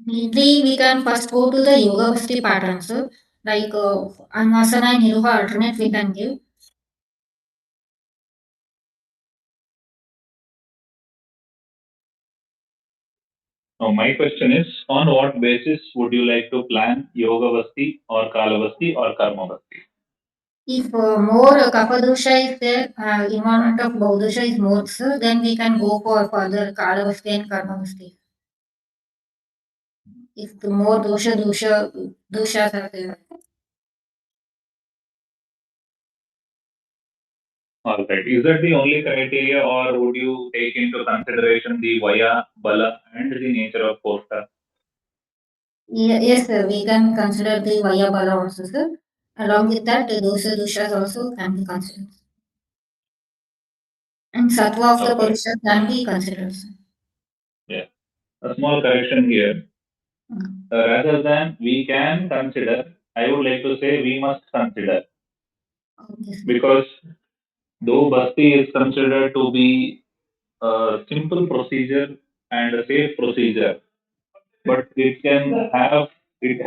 Maybe we can first go to the Yoga Basti patterns, like Anvasana and Niruha alternate we can give. Now, my question is, on what basis would you like to plan Yoga Basti or Kala Basti or Karma Basti? If more Kapadosha is there, involvement of Baudosha is more, sir, then we can go for further Kalavasti and Karmavasti. If the more doshas are there. All right. Is that the only criteria, or would you take into consideration the Vaya, Bala, and the nature of Kosta? Yes, sir, we can consider the Vaya Bala also, sir. Along with that, the doshas also can be considered. And Sattva of the Purusha can be considered, sir. Yeah. A small correction here. Rather than we can consider, I would like to say we must consider, Okay, sir. because though Basti is considered to be a simple procedure and a safe procedure, but it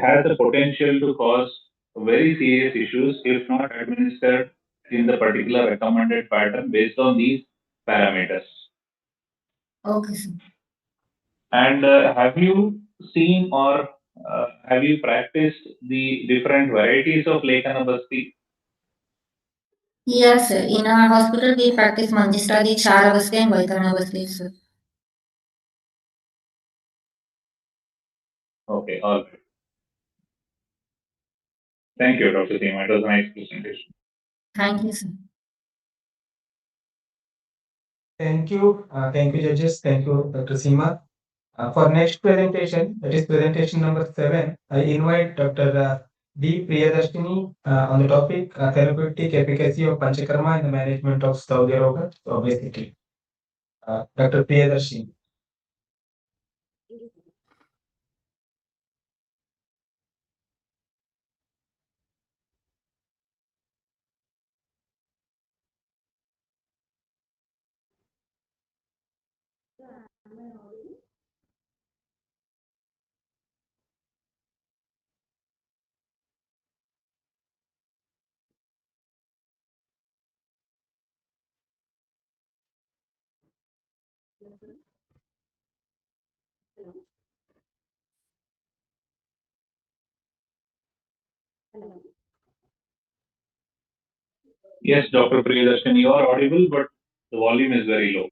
has the potential to cause very serious issues if not administered in the particular recommended pattern based on these parameters. Okay, sir. And have you seen or have you practiced the different varieties of Lekana Basti? Yes, sir. In our hospital, we practice Manjistadi, Charavasti, and Vaikanavasti, sir. Okay, all right. Thank you, Dr. Seema. It was a nice presentation. Thank you, sir. Thank you, judges. Thank you, Dr. Seema. For next presentation, that is presentation number 7, I invite Dr. D. Priyadarshini on the topic therapeutic efficacy of Panchakarma in the management of Saudi Arabia obesity. Dr. Priyadarshini. Yes, Dr. Priyadarshini, you are audible, but the volume is very low.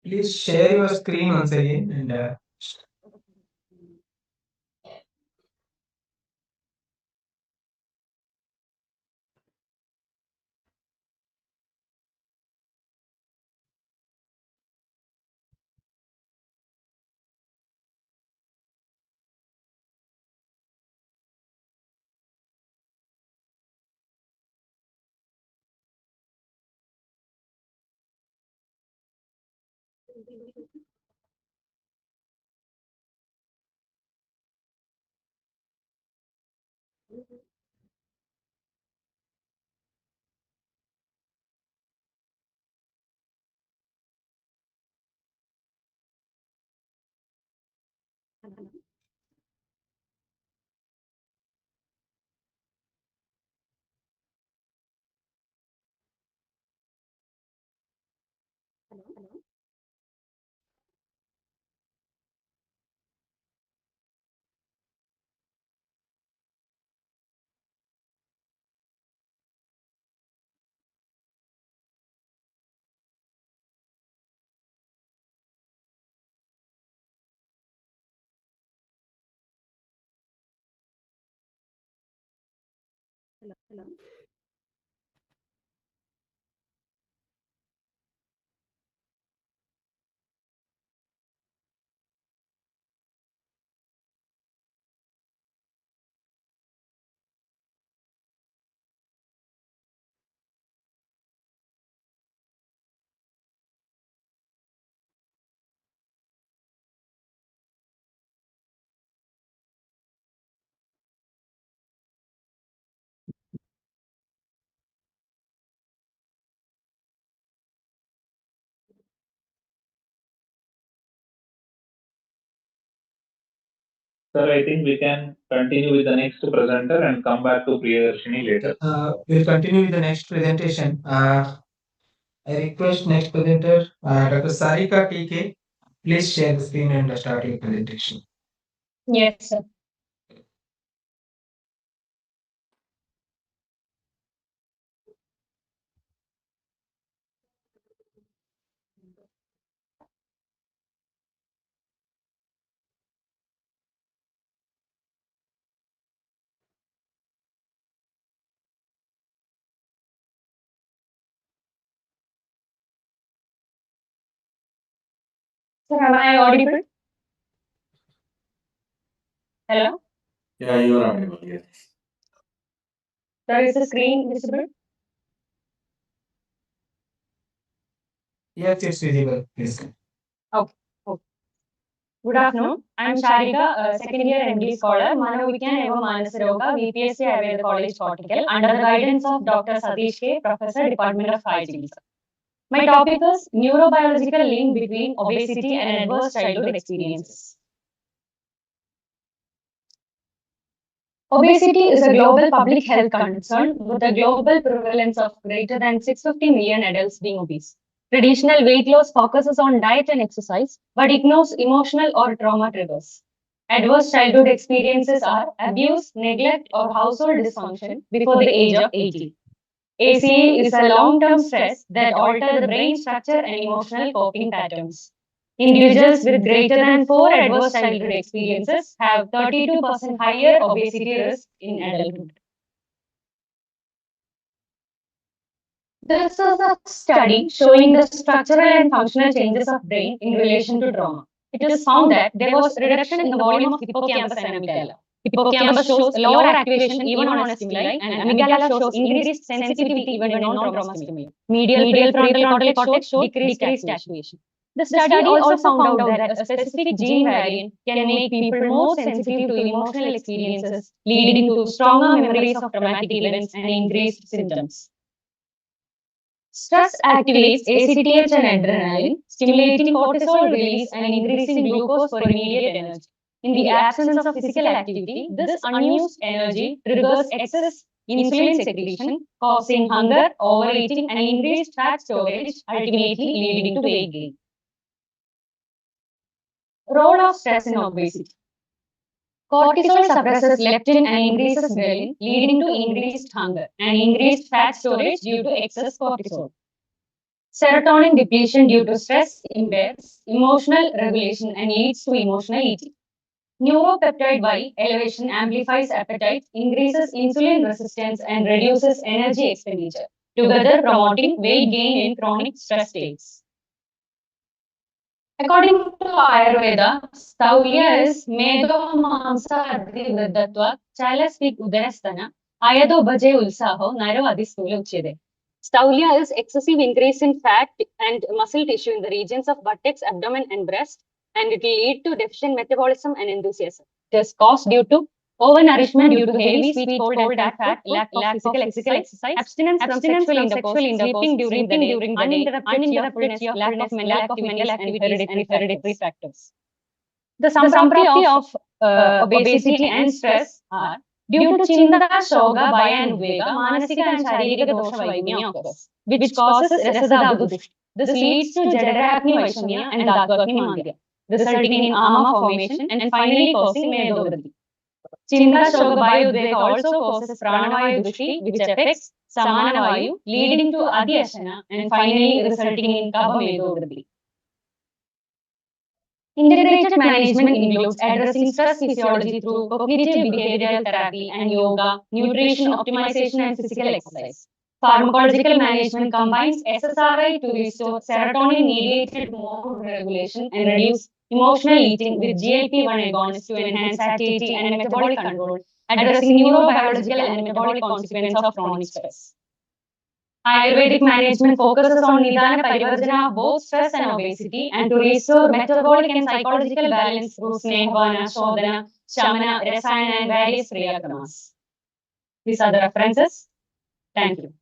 Please share your screen once again and Sir, I think we can continue with the next presenter and come back to Priyadarshini later. We'll continue with the next presentation. I request next presenter, Dr. Sarika TK. Please share the screen and start your presentation. Yes, sir. Sir, am I audible? Hello? Yeah, you are audible. Yes. Sir, is the screen visible? Yes, it's visible. Please. Okay. Okay. Good afternoon. I'm Sharika, second year MD scholar, Manovigyan Eva Manasroga, VPSC Ayurveda College, Portugal, under the guidance of Dr. Satish K, Professor, Department of Hygiene. My topic is neurobiological link between obesity and adverse childhood experiences. Obesity is a global public health concern with a global prevalence of greater than 650 million adults being obese. Traditional weight loss focuses on diet and exercise, but ignores emotional or trauma triggers. Adverse childhood experiences are abuse, neglect, or household dysfunction before the age of 18. ACE is a long-term stress that alters the brain structure and emotional coping patterns. Individuals with greater than 4 adverse childhood experiences have 32% higher obesity risk in adulthood. This is a study showing the structural and functional changes of brain in relation to trauma. It is found that there was reduction in the volume of hippocampus and amygdala. Hippocampus shows lower activation even on a stimuli, and amygdala shows increased sensitivity even when non-trauma stimuli. Medial prefrontal cortex showed decreased activation. The study also found out that a specific gene variant can make people more sensitive to emotional experiences, leading to stronger memories of traumatic events and increased symptoms. Stress activates ACTH and adrenaline, stimulating cortisol release and increasing glucose for immediate energy. In the absence of physical activity, this unused energy triggers excess insulin secretion, causing hunger, overeating, and increased fat storage, ultimately leading to weight gain. Role of stress in obesity. Cortisol suppresses leptin and increases ghrelin, leading to increased hunger and increased fat storage due to excess cortisol. Serotonin depletion due to stress impairs emotional regulation and leads to emotional eating. Neuropeptide Y elevation amplifies appetite, increases insulin resistance, and reduces energy expenditure, together promoting weight gain in chronic stress states. According to Ayurveda, Staulya is Medo Mamsa Adi Vridhatva, Chalasvik Udayastana, Ayado Bhaje Ulsaho, Nairo Adistula Uchede. Staulya is excessive increase in fat and muscle tissue in the regions of buttocks, abdomen, and breast, and it will lead to deficient metabolism and enthusiasm. It is caused due to overnourishment due to heavy sweet, cold, and fat, lack of physical exercise, abstinence from sexual intercourse, sleeping during the day, uninterrupted cheerfulness, lack of mental activities, and hereditary factors. The samprapti of obesity and stress are due to Chinda, Shoga, Bhaya, and Udvega, Manasika and Sharika dosha Vaigumya occurs, which causes Rasada Agudushti. This leads to Jadarakni Vaishamya and Dhatvakni Mandya, resulting in Ama formation and finally causing Medovriddhi. Chinda, Shoga, Bhaya, Udvega also causes Pranavayu Dushti, which affects Samanavayu, leading to Adhyashana and finally resulting in Kaba Medovriddhi. Integrated management includes addressing stress physiology through cognitive behavioral therapy and yoga, nutrition optimization, and physical exercise. Pharmacological management combines SSRI to restore serotonin mediated mood regulation and reduce emotional eating with GLP-1 agonists to enhance satiety and metabolic control, addressing neurobiological and metabolic consequences of chronic stress. Ayurvedic management focuses on Nidana Parivarjana of both stress and obesity and to restore metabolic and psychological balance through Snehavana, Shodhana, Shamana, Rasayana, and various Kriya Kramas. These are the references. Thank you.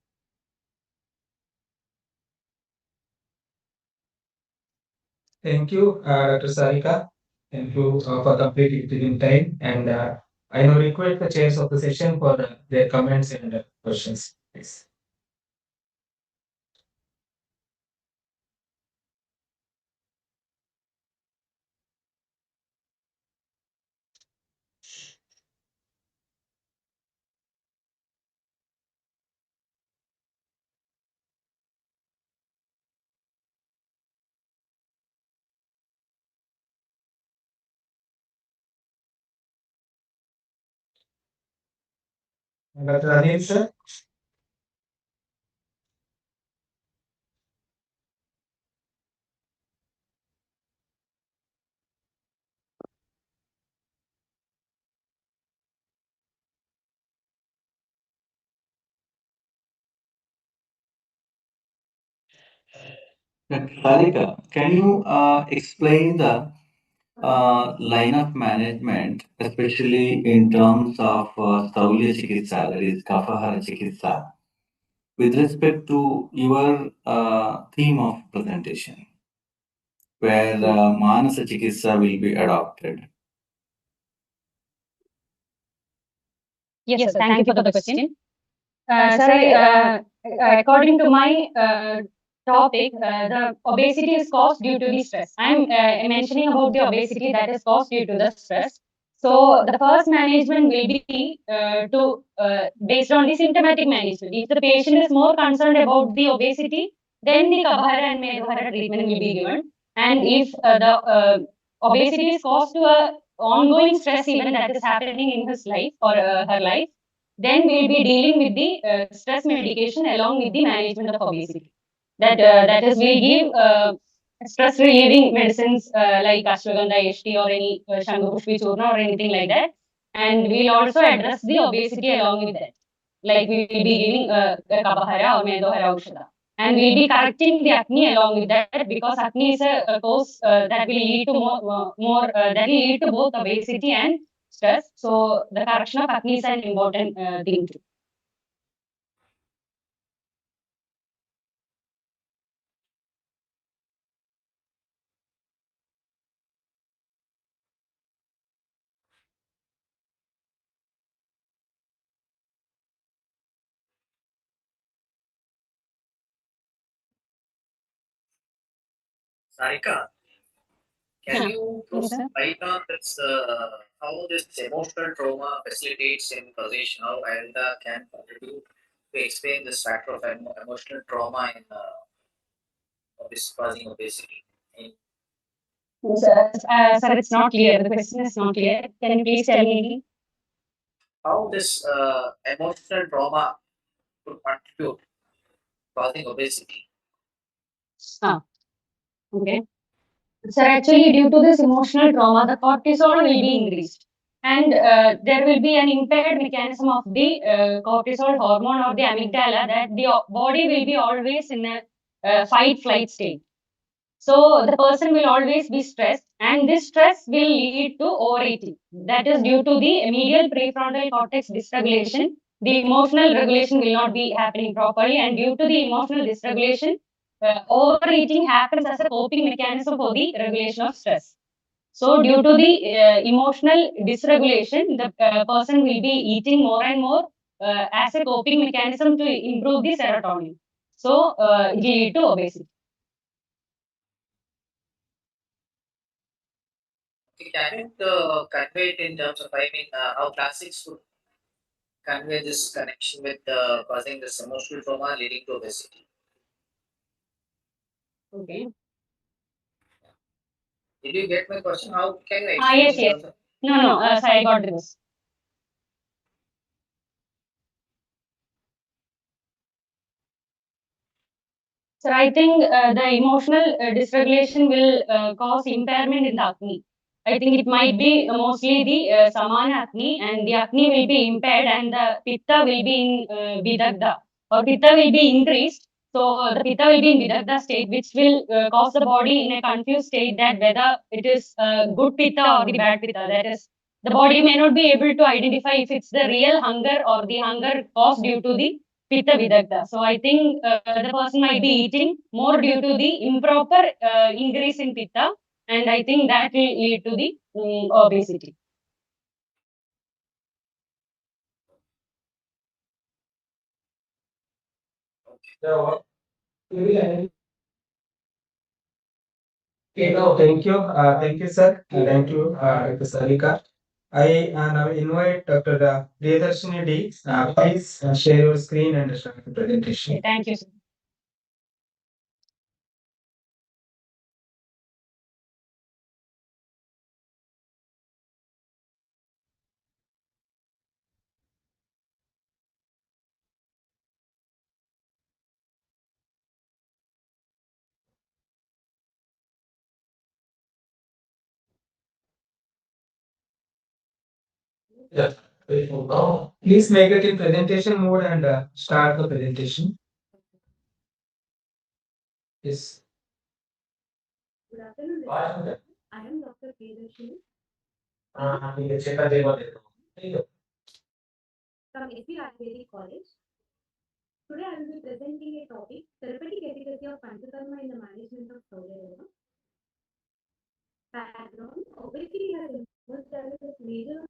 Thank you, Dr. Sarika. Thank you for completing within time. And I now request the chairs of the session for their comments and questions. Please. Dr. Anil, sir. Sarika, can you explain the line of management, especially in terms of Saulya Chikitsa, that is Kapahara Chikitsa, with respect to your theme of presentation, where Manasa Chikitsa will be adopted? Yes, sir. Thank you for the question. According to my topic, the obesity is caused due to the stress. I'm mentioning about the obesity that is caused due to the stress. So the first management will be based on the symptomatic management. If the patient is more concerned about the obesity, then the Kabhara and Medhara treatment will be given. And if the obesity is caused to a ongoing stress event that is happening in his life or her life, then we'll be dealing with the stress medication along with the management of obesity. That is, we give stress relieving medicines like Ashwagandha HT or any Shangupushpi Churna or anything like that. And we'll also address the obesity along with that. Like we will be giving Kabahara or Medohara Aushadha. And we'll be correcting the acne along with that, because acne is a cause that will lead to that will lead to both obesity and stress. So the correction of acne is an important thing too. Sarika, can Yeah. you throw Yes, some sir. light on this, how this emotional trauma facilitates in causation, how Ayurveda can contribute to explain this factor of emotional trauma in causing obesity? Sir, it's not clear. The question is not clear. Can you please tell me again? How this emotional trauma could contribute causing obesity? Ah, okay. Sir, actually, due to this emotional trauma, the cortisol will be increased. And there will be an impaired mechanism of the cortisol hormone or the amygdala, that the body will be always in a fight flight state. So the person will always be stressed, and this stress will lead to overeating. That is due to the medial prefrontal cortex dysregulation. The emotional regulation will not be happening properly, and due to the emotional dysregulation, overeating happens as a coping mechanism for the regulation of stress. So due to the emotional dysregulation, the person will be eating more and more as a coping mechanism to improve the serotonin. So it will lead to obesity. Okay, can you convey it in terms of, I mean, how classics would convey this connection with causing this emotional trauma leading to obesity? Okay. Did you get my question? How can you Ah, explain yes. No, so I got this. So I think the emotional dysregulation will cause impairment in the acne. I think it might be mostly the samana acne, and the acne will be impaired, and the pitta will be in vidagda, or pitta will be increased. So the pitta will be in vidagda state, which will cause the body in a confused state that whether it is good pitta or the bad pitta. That is, the body may not be able to identify if it's the real hunger or the hunger caused due to the Pitta Vidagda. So I think the person might be eating more due to the improper increase in Pitta, and I think that will lead to the obesity. Thank you, sir. Thank you, Dr. Sarika. I now invite Dr. Priyadarshini D. Please share your screen and start the presentation. Thank you, sir. Yeah. Please make it in presentation mode and start the presentation. Yes. Good afternoon, Bye. I am Dr. Priyadarshini from SP Ayurvedic College. Today I will be presenting a topic, therapeutic efficacy of Panchakarma in the management of Ayurveda. Background, obesity has emerged as a major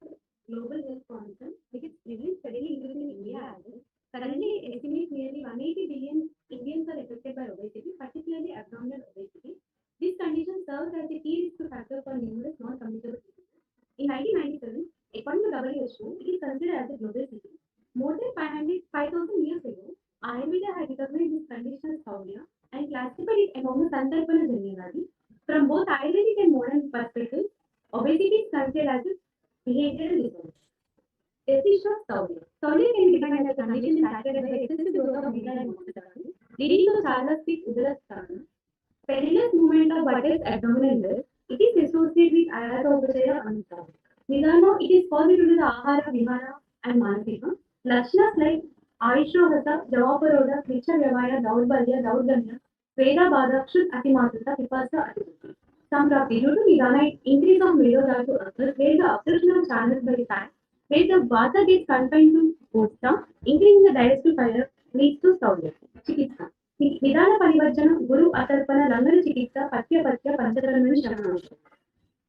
global health concern with its prevalence steadily increasing in India as well. Currently, estimates nearly 180 billion Indians are affected by obesity, particularly abdominal obesity. This condition serves as a key risk factor for numerous non-communicable diseases. In 1997, according to WHO, it is considered as a global disease. More than 5,000 years ago, Ayurveda had recognized this condition as Saurya and classified it among the Sankalpana Janyavadi. From both Ayurvedic and modern perspectives, obesity is considered as a behavioral disorder. Definition of Saurya. Saurya can be defined as a condition characterized by excessive growth of beta and monotestosterone, leading to characteristic udarasthana, perilous movement of buttocks, abdominal lift. It is associated with ayatopachaya anusara. Nidano, it is caused due to the ahara, vihara, and manasika. Lakshanas like Aishwahata, Javaparoda, Kricha Vyavaya, Daurbalya, Daurganya, Veda Bada, Kshut Atimatata, Vipasa Atimatata. Samprapti, due to Nidana, increase of Medodhatu occurs, where the obstruction of channels by fat, where the Vata gets confined to Gopta, increasing the digestive fire leads to Saurya. Chikitsa. Nidana Parivarjana, Guru Atarpana, Langana Chikitsa, Patya Patya, Panchakarmani Shamanasha.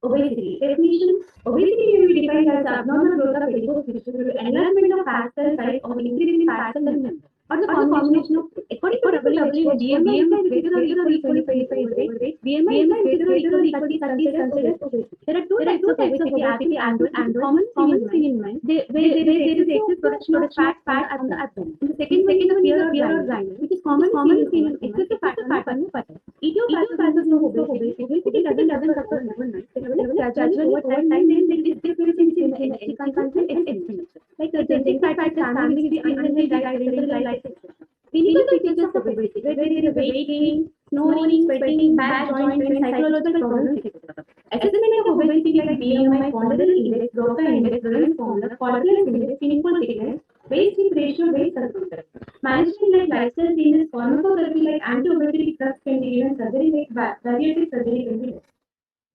Obesity. Definition. Obesity may be defined as the abnormal growth of adipose tissue due to enlargement of fat cell size or increase in fat cell number, or the combination of, according to WHO, BMI is greater or equal to 25 overweight. BMI is greater or equal to 30 considered as obesity. There are two types of obesity, active and common seen in men. Where there is excess production of fat on the abdomen. And the second one is the fear or dryness, which is common seen in excessive fat on the buttocks. Etiopathosis of obesity. Obesity doesn't occur overnight. Gradually over time, then there is difference in the energy consumption and expenditure. Like the genetic factors, family history, unhealthy diet, lifestyle, life, etc. Clinical features of obesity, where there is a weight gain, snoring, sweating, back joint pain, psychological problems, etc. Assessment of obesity like BMI, Ponderal Index, Broca Index, Lorentz Formula, Corpulence Index, Skinful Thickness, waist hip ratio, waist circumference. Management like lifestyle changes, pharmacotherapy like anti-obesity drugs can be given, surgery like bariatric surgery can be done.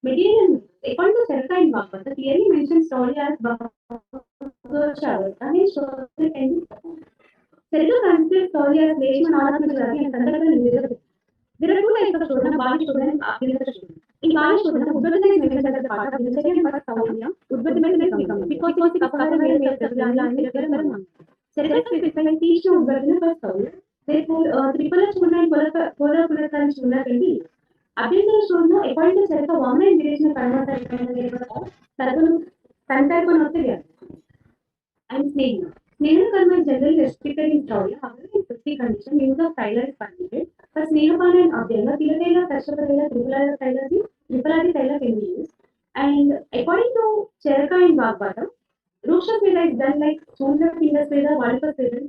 Material, according to Serka and Bhagavata, clearly mentions story as Bhagavata and his story can be performed. Serka considers story as Leshman, Anatmacharya and Sandarban Niveda. There are two types of Shodhana, Bali Shodhana and Abhinata Shodhana. In Bali Shodhana, Udvatana is mentioned as a part of Dinacharya and first Saurya, Udvatana is becoming because it is Kapahara made of Pravila and Tirakara Mantra. Serka specifies Krishna Udvatana first Saurya. Therefore, Tripala Chuna and Pola Pulakara Chuna can be used. Abhinata Shodhana, according to Serka, Vamana integration Karmata is Sargam Sankalpan of the Vyasa. And Snehana. Snehana karma is generally restricted in Saurya. However, in 50 condition, use of Tyler is permitted. For Snehapana and Abhyanga, Tilakela, Kashapatela, Tripala Tyler is Vipaladi Taila can be used. And according to Cheraka and Vagbata, Ruksha Sveda is done like Sundra Pinda Sveda, Valika Sveda.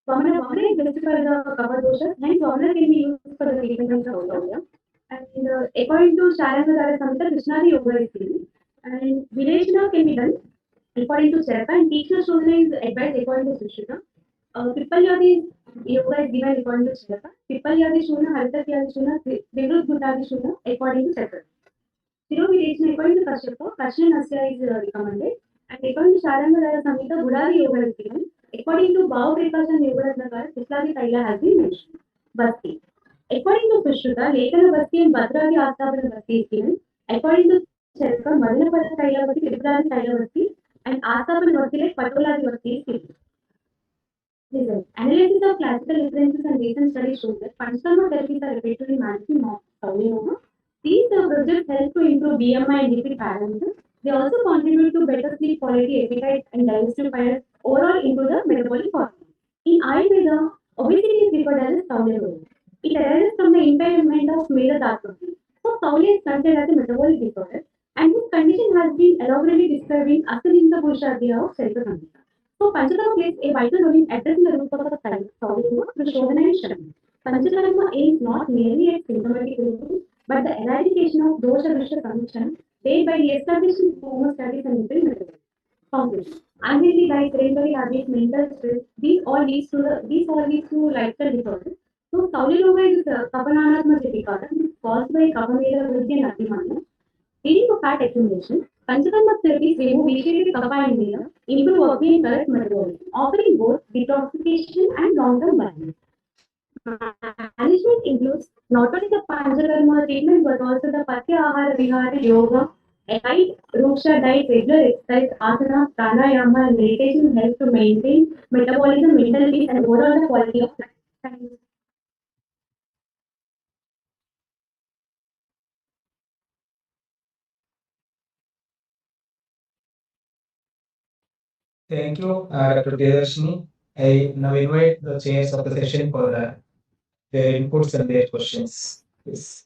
Vamana is best for the Kapha doshas, hence Vamana can be used for the treatment of Saurya. And according to Sharanga Samhita, Krishnadi Yoga is given. And Vireshana can be done according to Cheraka, and Teachna Shodhana is advised according to Sushruta. Pipalyadi yoga is given according to Cheraka. Pipalyadi Shuna, Haritatyadi Shuna, Vivrut Bhutadi Shuna according to Cheraka. Zero variation according to Kashyapa, Kashya Nasya is recommended. And according to Sharanga Samhita, Budadi yoga is given. According to Bhav Prakash and Yoga Ratnakar, Pisladi Taila has been mentioned. Bhakti. According to Sushruta, Lekana Bhakti and Bhadradi Astabana Bhakti is given. According to Cheraka, Madhana Taila Bhakti, Tirupuradi Taila Bhakti, and Astabana Bhakti like Patoladi Bhakti is given. Result. Analysis of classical references and recent studies shows that Panchkarma therapies are effective in managing melanoma. These projects help to improve BMI and lipid parameters. They also contribute to better sleep quality, appetite, and digestive fire, overall improve the metabolic hormone. In Ayurveda, obesity is referred as a Saulya roga. It arises from the impairment of Meda Dhatu. So Saulya is considered as a metabolic disorder, and this condition has been elaborately described in Asalinga Purushadhyaya of Charita Samhita. So Panchakarma plays a vital role in addressing the root cause of Saulya through Shodhana and Shravana. Panchakarma aims not merely at symptomatic relief, but the eradication of dosha dosha condition made by the establishing homeostasis and improvement. Conclusion. Unhealthy diet, sedentary habits, mental stress, these all leads to lifestyle disorders. So Saulya is Kapananatma Chitikata, is caused by Kapamela Vruddhi and Abhimanya, leading to fat accumulation. Panchakarma therapies remove vitiated kapha and mela, improve Agni and correct metabolism, offering both detoxification and long-term balance. Management includes not only the Panchakarma treatment but also the Patya Ahara Vihara Yoga, a light Ruksha diet, regular exercise, asana, pranayama, and meditation help to maintain metabolism, mental peace, and overall the quality of life. Thank you, Dr. Priyadarshini. I now invite the chairs of the session for their inputs and their questions. Please.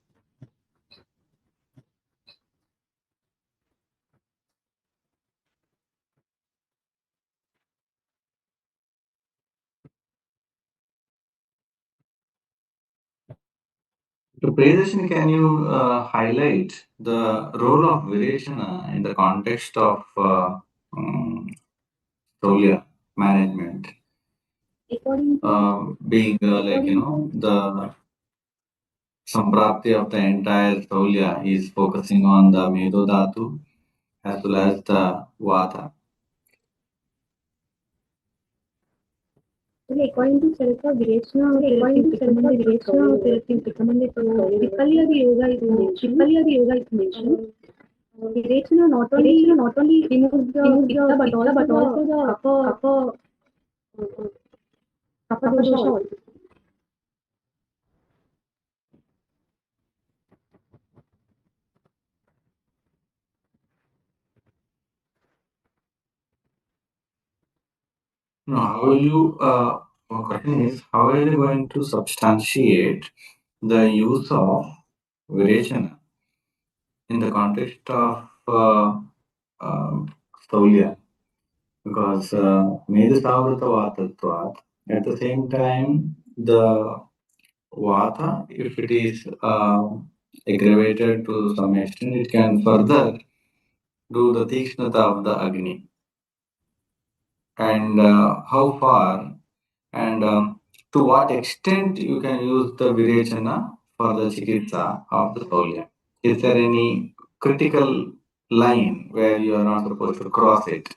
To Priyadarshini, can you highlight the role of Vireshana in the context of Solia management? Being the Samprapti of the entire Solia is focusing on the Medo Dhatu as well as the Vata. According to Charaka, Vireshana therapy is recommended for Pipalyadi yoga is mentioned. Vireshana not only removes the pitta but also the kapha dosha also. No, how will you, my question is, how are you going to substantiate the use of Vireshana in the context of Staulia? Because Medhasavrata Vatatvat, at the same time, the Vata, if it is aggravated to some extent, it can further do the Tikshnata of the Agni. And how far and to what extent you can use the Virechana for the Chikitsa of the Saulya? Is there any critical line where you are not supposed to cross it?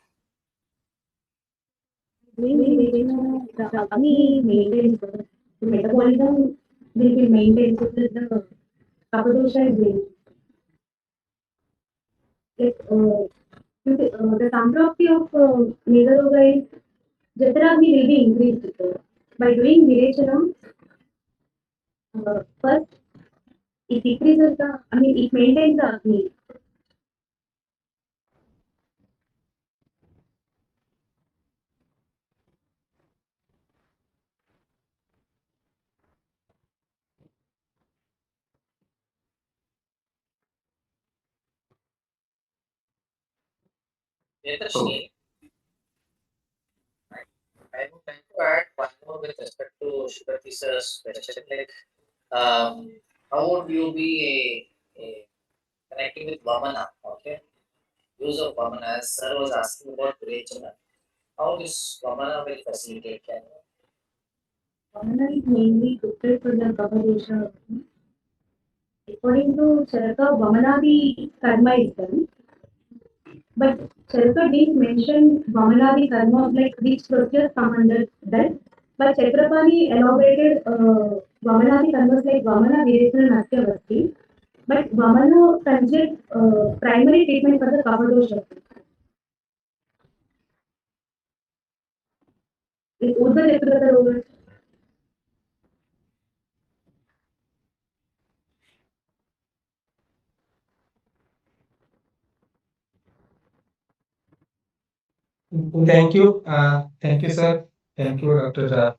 Doing Vireshana, the Agni maintains the metabolism will be maintained so that the kapha dosha is maintained. Like, the Samprapti of Megaroga is Jataragni will be increased. By doing Vireshana, first it decreases it maintains the Agni. Yatashni, I would like to add one more with respect to Shubhati sir's question. Like, how would you be connecting with Vamana? Okay, use of Vamana. As sir was asking about Virechana, how this Vamana will facilitate? Can you? Vamana is mainly prepared for the Kapalesha. According to Charaka, Vamanadi karma is done. But Charaka didn't mention Vamanadi karma like which process come under that. But Chakrapani elaborated Vamanadi karmas like Vamana, Virechana, Natyavasti. But Vamana considered primary treatment for the Kapadosha. Like Urdhva Chakrata Roga. Thank you. Thank you, sir. Thank you, Dr.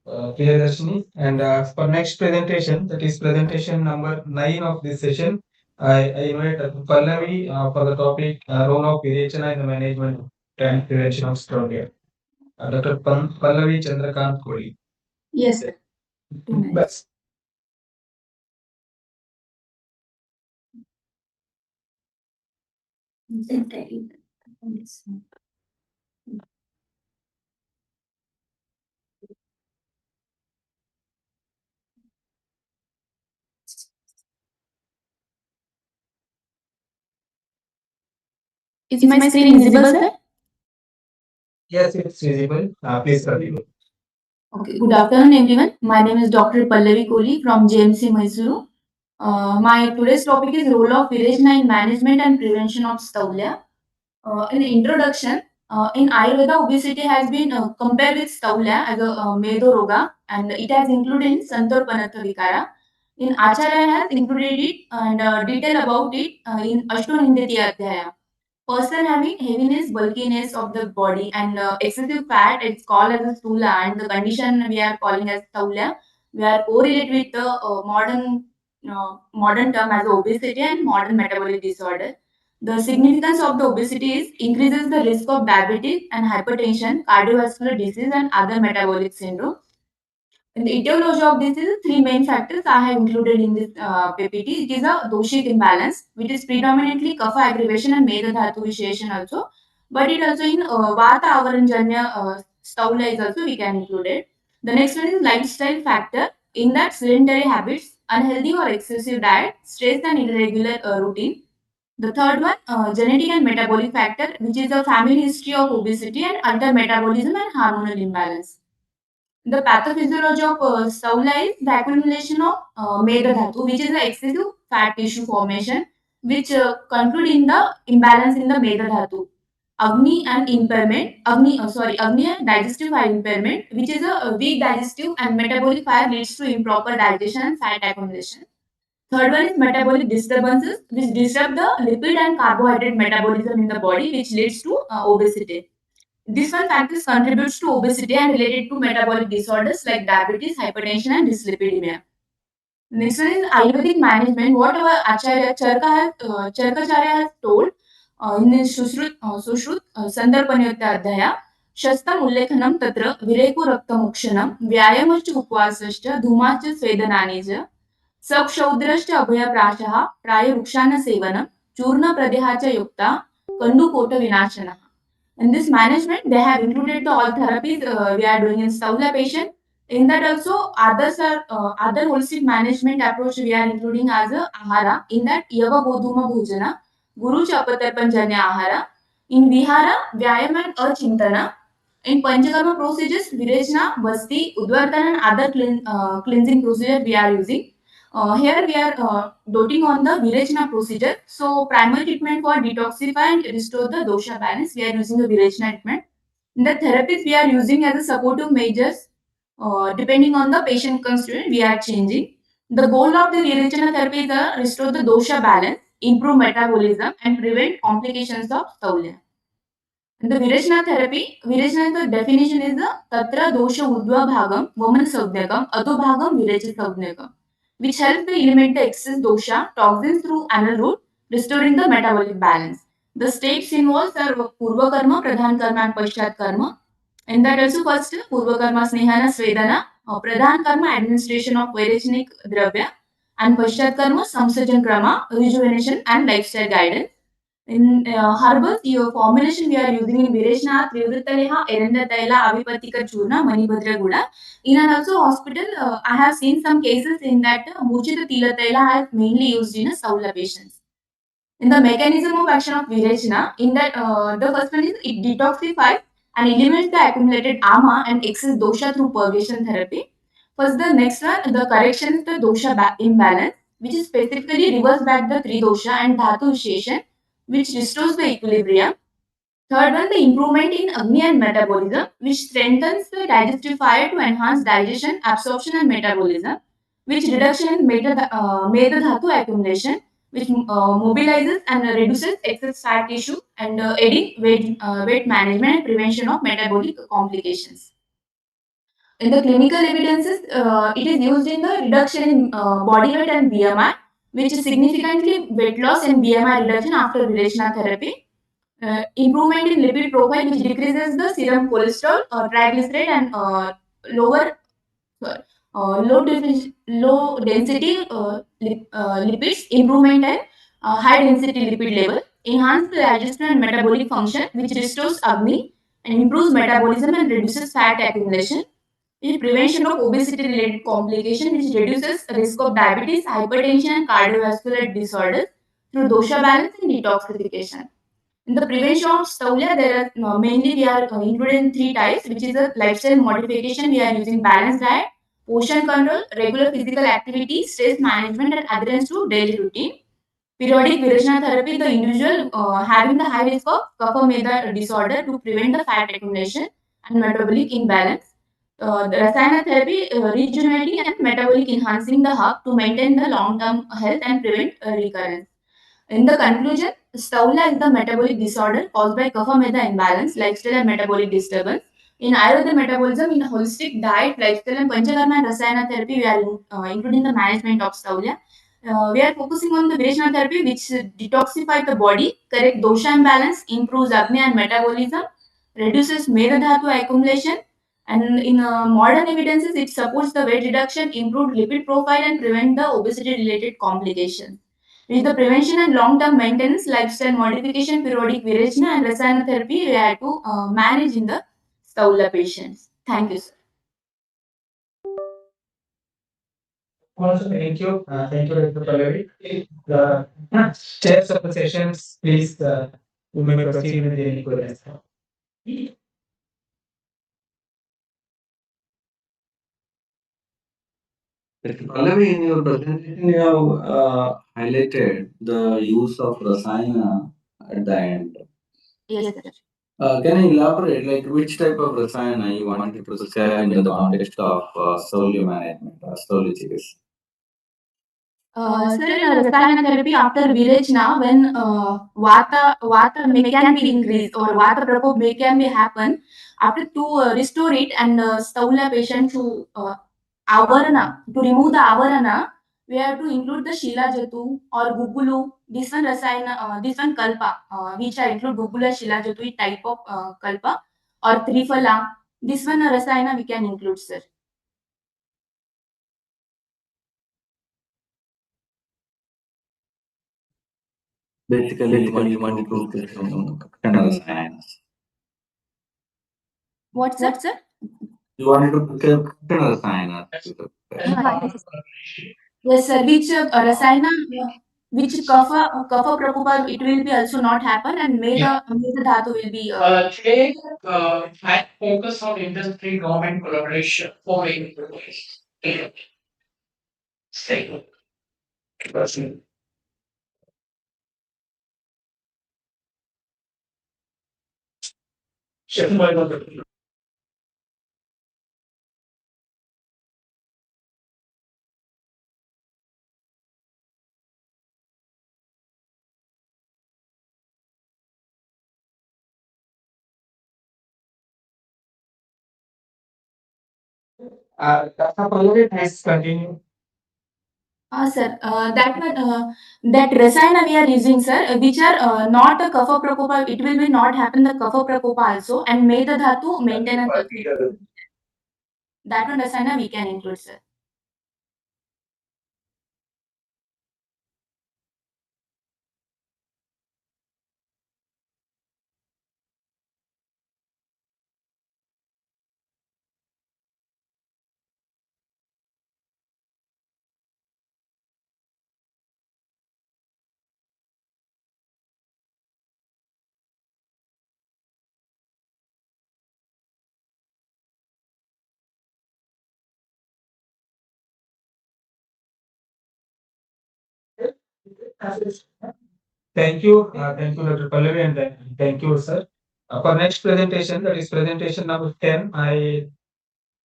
Priyadarshini. And for next presentation, that is presentation number 9 of this session, I invite Pallavi for the topic role of Virechana in the management and prevention of stroke. Dr. Pallavi Chandrakant Kodi. Yes, sir. 2 minutes. Is my screen visible, sir? Yes, it's visible. Please continue. Okay, good afternoon, everyone. My name is Dr. Pallavi Kohli from JMC Mysuru. My today's topic is role of Virechana in management and prevention of Staulia. In the introduction, in Ayurveda, obesity has been compared with Staulia as a Medo Roga, and it has included in Santorpanatha Vikara. In Acharya has included it and detail about it in Ashtonindati Adhyaya. Person having heaviness, bulkiness of the body and excessive fat, it's called as a stula, and the condition we are calling as staulia. We are correlated with the modern term as obesity and modern metabolic disorder. The significance of the obesity is increases the risk of diabetes and hypertension, cardiovascular disease, and other metabolic syndrome. In the etiology of this is three main factors I have included in this PPT. It is a doshik imbalance, which is predominantly kapha aggravation and meda dhatu visheshan also. But it also in vata avaranjanya staulia is also we can include it. The next one is lifestyle factor. In that sedentary habits, unhealthy or excessive diet, stress and irregular routine. The third one, genetic and metabolic factor, which is the family history of obesity and altered metabolism and hormonal imbalance. The pathophysiology of Saula is the accumulation of Meda Dhatu, which is the excessive fat tissue formation, which conclude in the imbalance in the Meda Dhatu. Agni and impairment, Agni and digestive fire impairment, which is a weak digestive and metabolic fire leads to improper digestion and fat accumulation. Third one is metabolic disturbances, which disrupt the lipid and carbohydrate metabolism in the body, which leads to obesity. These one factors contributes to obesity and related to metabolic disorders like diabetes, hypertension, and dyslipidemia. Next one is Ayurvedic management. What our Acharya Charkacharya has told in his Sushrut Sandarpanyota Adhyaya, Shastam Ullekhanam Tatra Vireku Raktamokshanam Vyayamascha Upvasascha Dhumacha Svedananeja Sakshaudrashcha Abhaya Prashaha Praya Rukshana Sevanam Churna Pradehacha Yukta Kandu Kota Vinashana. In this management, they have included the all therapies we are doing in Saula patient. In that also, others are other holistic management approach we are including as a ahara. In that, Yava Bodhuma Bhojana, Guru Chapatarpanjanya Ahara. In Vihara, Vyayam and Achintana. In Panchakarma procedures, Virechana, Basti, Udvartana and other cleansing procedure we are using. Here we are doting on the Virechana procedure. So primary treatment for detoxify and restore the dosha balance. We are using the Virechana treatment. In the therapies we are using as a supportive measures. Depending on the patient constituent, we are changing. The goal of the Virechana therapy is to restore the dosha balance, improve metabolism, and prevent complications of Staulia. In the Virechana therapy, Virechana the definition is the Tatra dosha udva bhagam vaman savnyakam adho bhagam virecha savnyakam, which helps to eliminate the excess dosha toxins through anal route, restoring the metabolic balance. The steps involved are Purva Karma, Pradhan Karma, and Paschat Karma. In that also first Purva Karma Snehana Svedana, Pradhan Karma administration of Vairajnik Dravya, and Paschat Karma Samsajan Krama, rejuvenation and lifestyle guidance. In herbals, your formulation we are using in Vireshna, Trivritaleha, Erenda Taila, Avipatika Churna, Manibhadra Guda. In an also hospital, I have seen some cases in that Murchita Tila Taila is mainly used in Saula patients. In the mechanism of action of Virechana, in that the first one is it detoxifies and eliminates the accumulated ama and excess dosha through purgation therapy. First, the next one, the correction is the dosha imbalance, which is specifically reverse back the three dosha and dhatu visheshan, which restores the equilibrium. Third one, the improvement in Agni and metabolism, which strengthens the digestive fire to enhance digestion, absorption, and metabolism, which reduction in meta dhatu accumulation, which mobilizes and reduces excess fat tissue and aiding weight management and prevention of metabolic complications. In the clinical evidences, it is used in the reduction in body weight and BMI, which is significantly weight loss and BMI reduction after Virechana therapy. Improvement in lipid profile, which decreases the serum cholesterol, triglyceride, and lower sorry, low density lipids. Improvement in high density lipid level. Enhance the digestion and metabolic function, which restores Agni and improves metabolism and reduces fat accumulation. In prevention of obesity related complication, which reduces risk of diabetes, hypertension, and cardiovascular disorders through dosha balance and detoxification. In the prevention of Staulia, there are mainly we are included in three types, which is a lifestyle modification. We are using balanced diet, portion control, regular physical activity, stress management, and adherence to daily routine. Periodic Virechana therapy, the individual having the high risk of kapha meda disorder to prevent the fat accumulation and metabolic imbalance. The Rasayana therapy, rejuvenating and metabolic enhancing the hub to maintain the long-term health and prevent recurrence. In the conclusion, Staula is the metabolic disorder caused by kapha meda imbalance, lifestyle and metabolic disturbance. In Ayurveda metabolism, in holistic diet, lifestyle and panchakarma and rasayana therapy, we are including the management of Staula. We are focusing on the Virechana therapy, which detoxifies the body, correct dosha imbalance, improves apnea and metabolism, reduces meda dhatu accumulation, and in modern evidences, it supports the weight reduction, improved lipid profile, and prevent the obesity-related complications. With the prevention and long-term maintenance, lifestyle modification, periodic virechana, and rasayana therapy, we have to manage in the Staula patients. Thank you, sir. Also, thank you, Dr. Pallavi. The chairs of the sessions, please, you may proceed with the inquiries. Dr. Pallavi, in your presentation, you have highlighted the use of rasayana at the end. Yes, sir. Can you elaborate, like which type of rasayana you wanted to prescribe in the context of Staulia management or Staulia chickis? Sir, in rasayana therapy after virechana, when vata may can be increased or vata prakop may can be happen, after to restore it and Staula patient to avarana, to remove the avarana, we have to include the Shila Jatu or Gugulu, this one rasayana, this one kalpa, which I include Gugula Shila Jatu type of kalpa or Trifala. This one rasayana we can include, sir. Basically, you want to prescribe some kind of rasayana. What's that, sir? You wanted to prescribe kind of rasayana. Yes, sir. Which rasayana, which kapha prakopa, it will be also not happen, and meda dhatu will be. Today, I focus on industry government collaboration for employees. Stay. Dr. Pallavi, please continue. Sir, that rasayana we are using, sir, which are not a kapha prakopa, it will be not happen the kapha prakopa also, and meda dhatu maintenance also. That one rasayana we can include, sir. Thank you, Dr. Pallavi, and thank you, sir. For next presentation, that is presentation number 10, I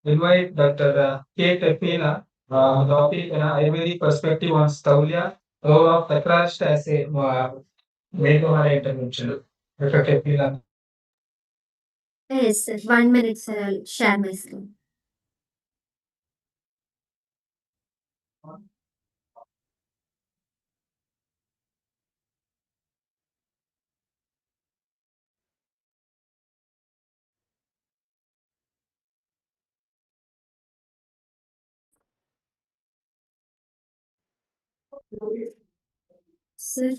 invite Dr. K. Tefila, topic Ayurvedic perspective on Staulia, role of the trust as a Medovara intervention. Dr. Tefila. Yes, sir. 1 minute, sir. I'll share my screen. Sir,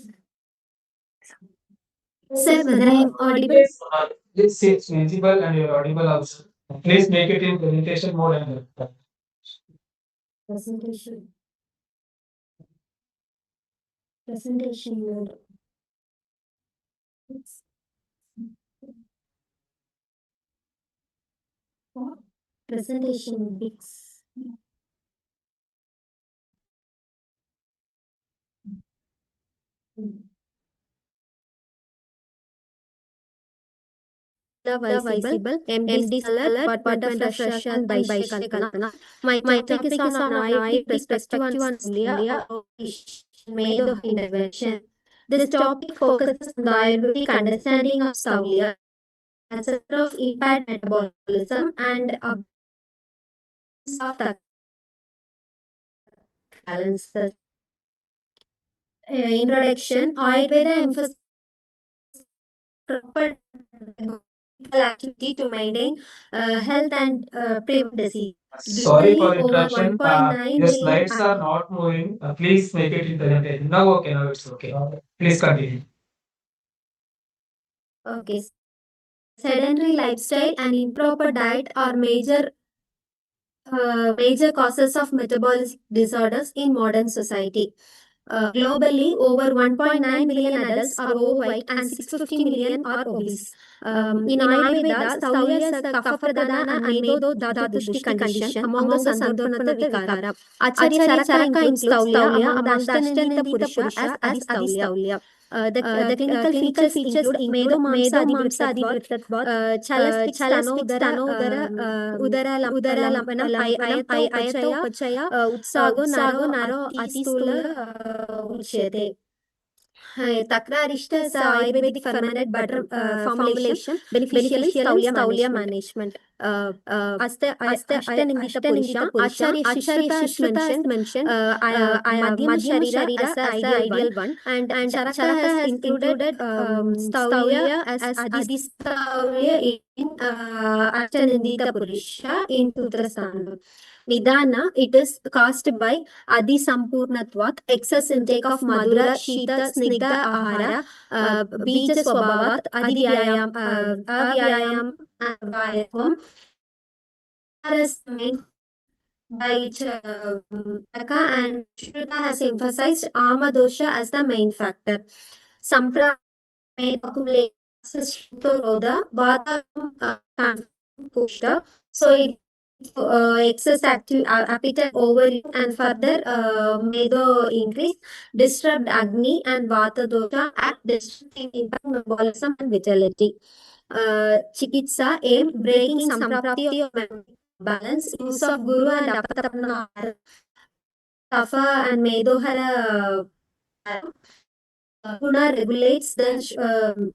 sir, whether I am audible? Yes, it's visible and you're audible also. Please make it in presentation mode and Presentation. Presentation mode. Presentation bits. The visible MD Scholar, Department of Russia and Kalpana. My topic is on Ayurvedic perspective on Australia made intervention. This topic focuses on the Ayurvedic understanding of Saulia as a of impaired metabolism and absence of the balance. Introduction: Ayurveda emphasizes proper physical activity to maintain health and prevent disease. sorry for Globally, over interruption. 1.9 Your million slides are not moving. Please make it in presentation. Now, okay, now it's okay. Please continue. Okay. Sedentary lifestyle and improper diet are major causes of metabolic disorders in modern society. Globally, over 1.9 million adults are overweight and 650 million are obese. In Ayurveda, Staulia is a Kapha-pradhana and Medo Dhatu Dushti condition among the Sandorpanata Vikara. Acharya Charaka includes Staulia among the Ashtanindita Purusha as Adi Staulia. The clinical features include Medo Mamsa Adivritatvat, Chalas Stano Udara Lampanam, Ayata Upachaya, Utsago Naro Ati Stula Uchyate. Takrarishta is Ayurvedic fermented butter formulation, beneficial in Staulia management. Ashtanindita Purusha, Acharya Shishrita is mentioned, Madhyama Sharira as the ideal one, and Charaka has included Staulia as Adi Staulia in Ashtanindita Purusha in Tutrasthanam. Nidana, it is caused by Adi Sampurnatvat, excess intake of Madura, Shita, Snigdha, Ahara, Bija Swabhavat, Adi Vyayam, Avyayam, Vayatvam, as main by Chaka, and Shruta has emphasized Amadosha as the main factor. Sampra made accumulate Roda, Vata Kushta, so it excess active appetite overeat and further medo increase, disrupt Agni and Vata dosha, act destructive impact metabolism and vitality. Chikitsa aim breaking samprapti of balance, use of Guru and Apatapana, Kapha and Medohara Guna regulates the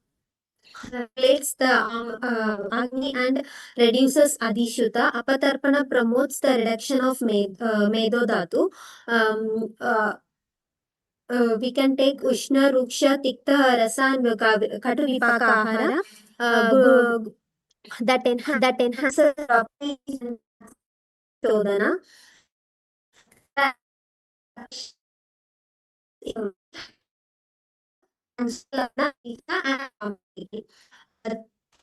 regulates the Agni and reduces Adishuta. Apatarpana promotes the reduction of Medo Dhatu. We can take Ushna, Ruksha, Tikta, Rasa, and Katu Vipaka Ahara. That enhances properties and Shodhana. And Shlana, Pita, and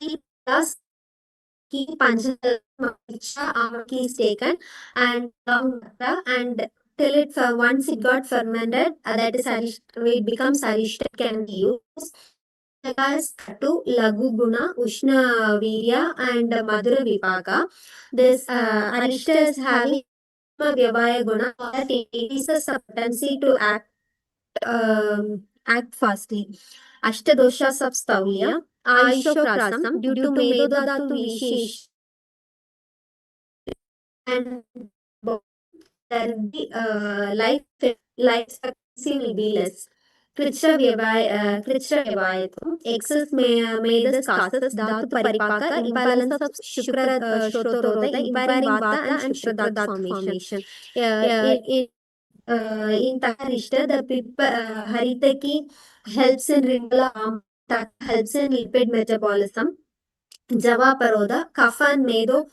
three plus key Panchalaksha Amaki is taken and long and till it once it got fermented, that is it becomes Arishta, can be used. As Katu, Lagu Guna, Ushna Virya, and Madhura Vipaka. This Arishta is having Vyavaya Guna that it increases the potency to act fastly. Ashtadoshas of Stavliya, Aishokrasam, due to Medodhatu Vishesh and there will be life expectancy will be less. Kritra Vyavayatam, excess Medas causes Dhatu Paripaka, imbalance of Shukra Shrotoroda, impairing Vata and Shukra Dhatu formation. In Takarishta, the Haritaki helps in Ringala, helps in lipid metabolism. Java Paroda, Kapha and Medo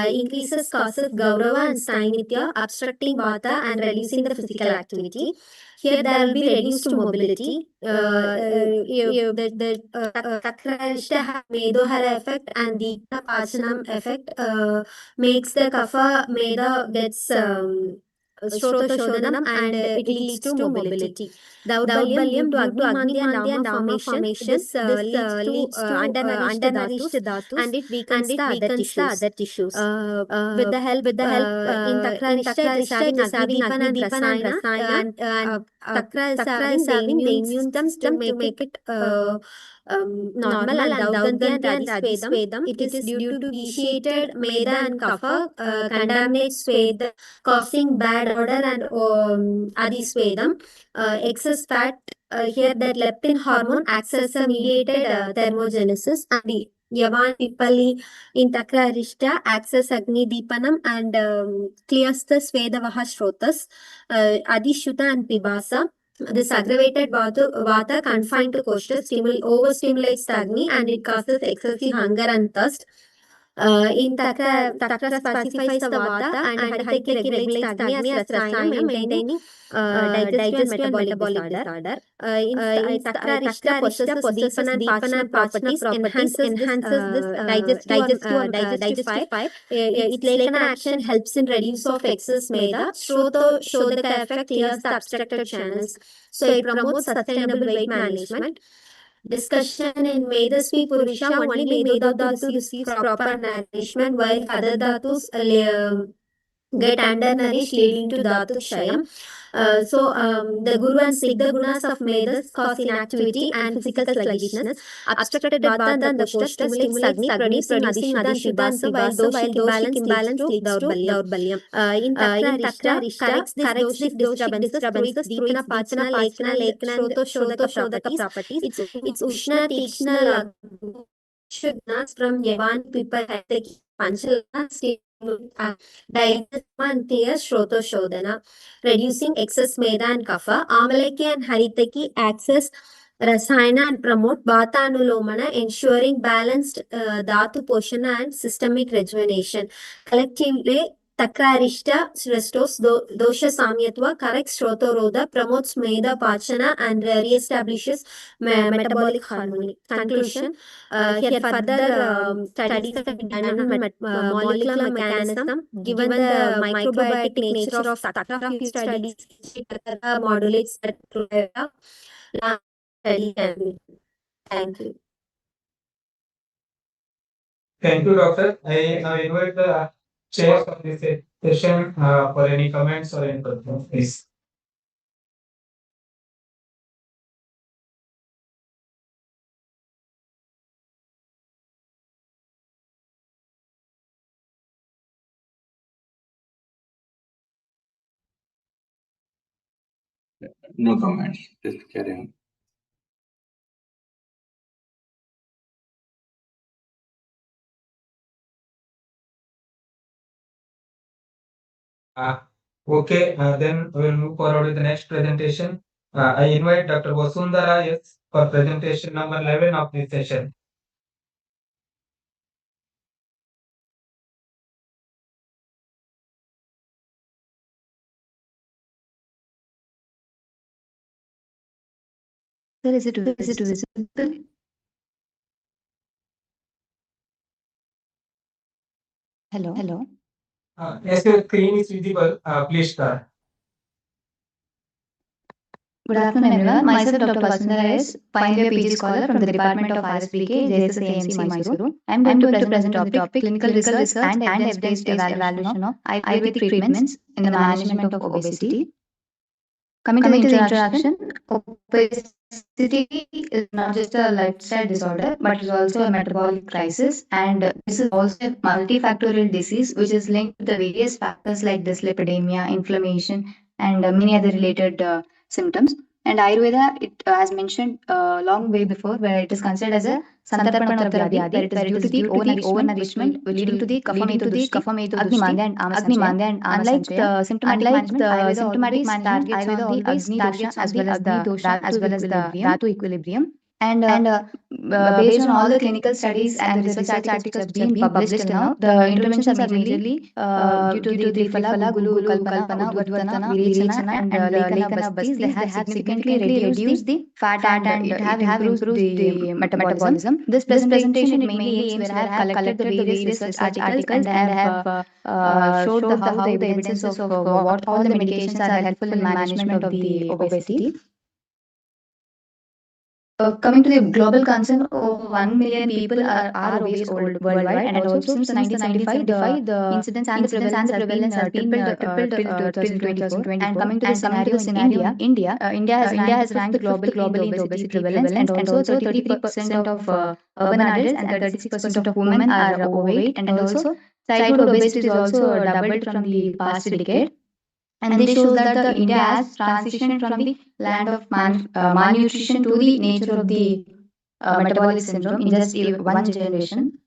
increases causes Gaurava and Steinithya, obstructing Vata and reducing the physical activity. Here there will be reduced mobility. The Takrarishta have Medohara effect and the Pachanam effect makes the Kapha Meda gets Shrota Shodhanam and it leads to mobility. Daurbalyam due to Agni Mandi and Ama formation, this leads to undernourished dhatus and it weakens the other tissues. With the help in Takrarishta, it is having Agni Deepan and Rasayana and Takra is having the immune system to make it normal and Daugandhya and Adhisvedam. It is due to vitiated Meda and Kapha contaminates Sveda, causing bad odor and Adhisvedam. Excess fat here that leptin hormone acts as a mediated thermogenesis and the Yavan Pipali in Takra Arishta acts as Agni Deepanam and clears the Svedavaha Shrotas, Adishuta and Pibasa. This aggravated vata confined to Koshta overstimulates the Agni and it causes excessive hunger and thirst. In Takra specifies the Vata and Haritaki regulates the Agni as Rasayana, maintaining digestive and metabolic disorder. In Takra Rishta possesses Deepan and Pachana properties, enhances this digestive fire. Its Lekana action helps in reduce of excess Meda. Shodhaka effect clears the obstructed channels. So it promotes sustainable weight management. Discussion in Medasvi Purusha, only Medodhatu receives proper nourishment while other dhatus get undernourished leading to Dhatu Kshayam. The Guru and Siddha gunas of Medas cause inactivity and physical sluggishness. Obstructed Vata and the Koshta stimulates Agni, producing Adishuddha and Pibasa, while Doshik imbalance leads to Daurbalyam. In Takra Rishta corrects this disturbances through its Pachana, Lekana, Shodhaka properties. It's Ushna, Tikshna, Shudnas from Yavan, Pipa, Hataki, Panchalana, digestion and clear Shroto Shodhana, reducing excess Meda and Kapha. Amalaki and Haritaki access Rasayana and promote Vata Anulomana, ensuring balanced Dhatu Poshana and systemic rejuvenation. Collectively, Takrarishta restores Dosha Samyatva, corrects Shrotoroda, promotes Meda Pachana and reestablishes metabolic harmony. Conclusion. Here further studies have been done on molecular mechanism. Given the microbiotic nature of Takra, few studies modulates the study can be. Thank you. Thank you, Doctor. I now invite the chair of this session for any comments or any questions, please. No comments. Just carry on. Okay, then we will move forward with the next presentation. I invite Dr. Vasundhara S for presentation number 11 of this session. Sir, is it visible? Hello. Yes, your screen is visible. Please start. Good afternoon, everyone. Myself, Dr. Vasundhara S, final year PG scholar from the Department of IISc, JSS AMC, Mysuru. I am going to present on the topic clinical research and evidence-based evaluation of Ayurvedic treatments in the management of obesity. Coming to the introduction, obesity is not just a lifestyle disorder, but is also a metabolic crisis, and this is also a multifactorial disease which is linked to the various factors like dyslipidemia, inflammation, and many other related symptoms. And Ayurveda, it has mentioned long way before, where it is considered as a Santarpanottara Vyadhi, where it is due to the overnourishment, which leading to the Kaphamethu Agni and Ama. Unlike the symptomatic management, Ayurveda always targets as well as the Dhatu equilibrium. And based on all the clinical studies and the research articles which have been published till now, the interventions are majorly due to the Trifala, Gulu, Kalpana, Udvartana, Virechana, and Lekana Bastis. They have significantly reduced the fat and it have improved the metabolism. This presentation it mainly aims where I have collected the various research articles and I have showed how the evidences of what all the medications are helpful in management of the obesity. Coming to the global concern, over 1 million people are obese worldwide, and also since 1995, the incidence and the prevalence has been tripled till 2024. And coming to the scenario in India, India has ranked globally in the obesity prevalence, and also 33% of urban adults and 36% of women are overweight, and also childhood obesity is also doubled from the past decade. And this shows that the India has transitioned from the land of malnutrition to the nature of the metabolic syndrome in just one generation.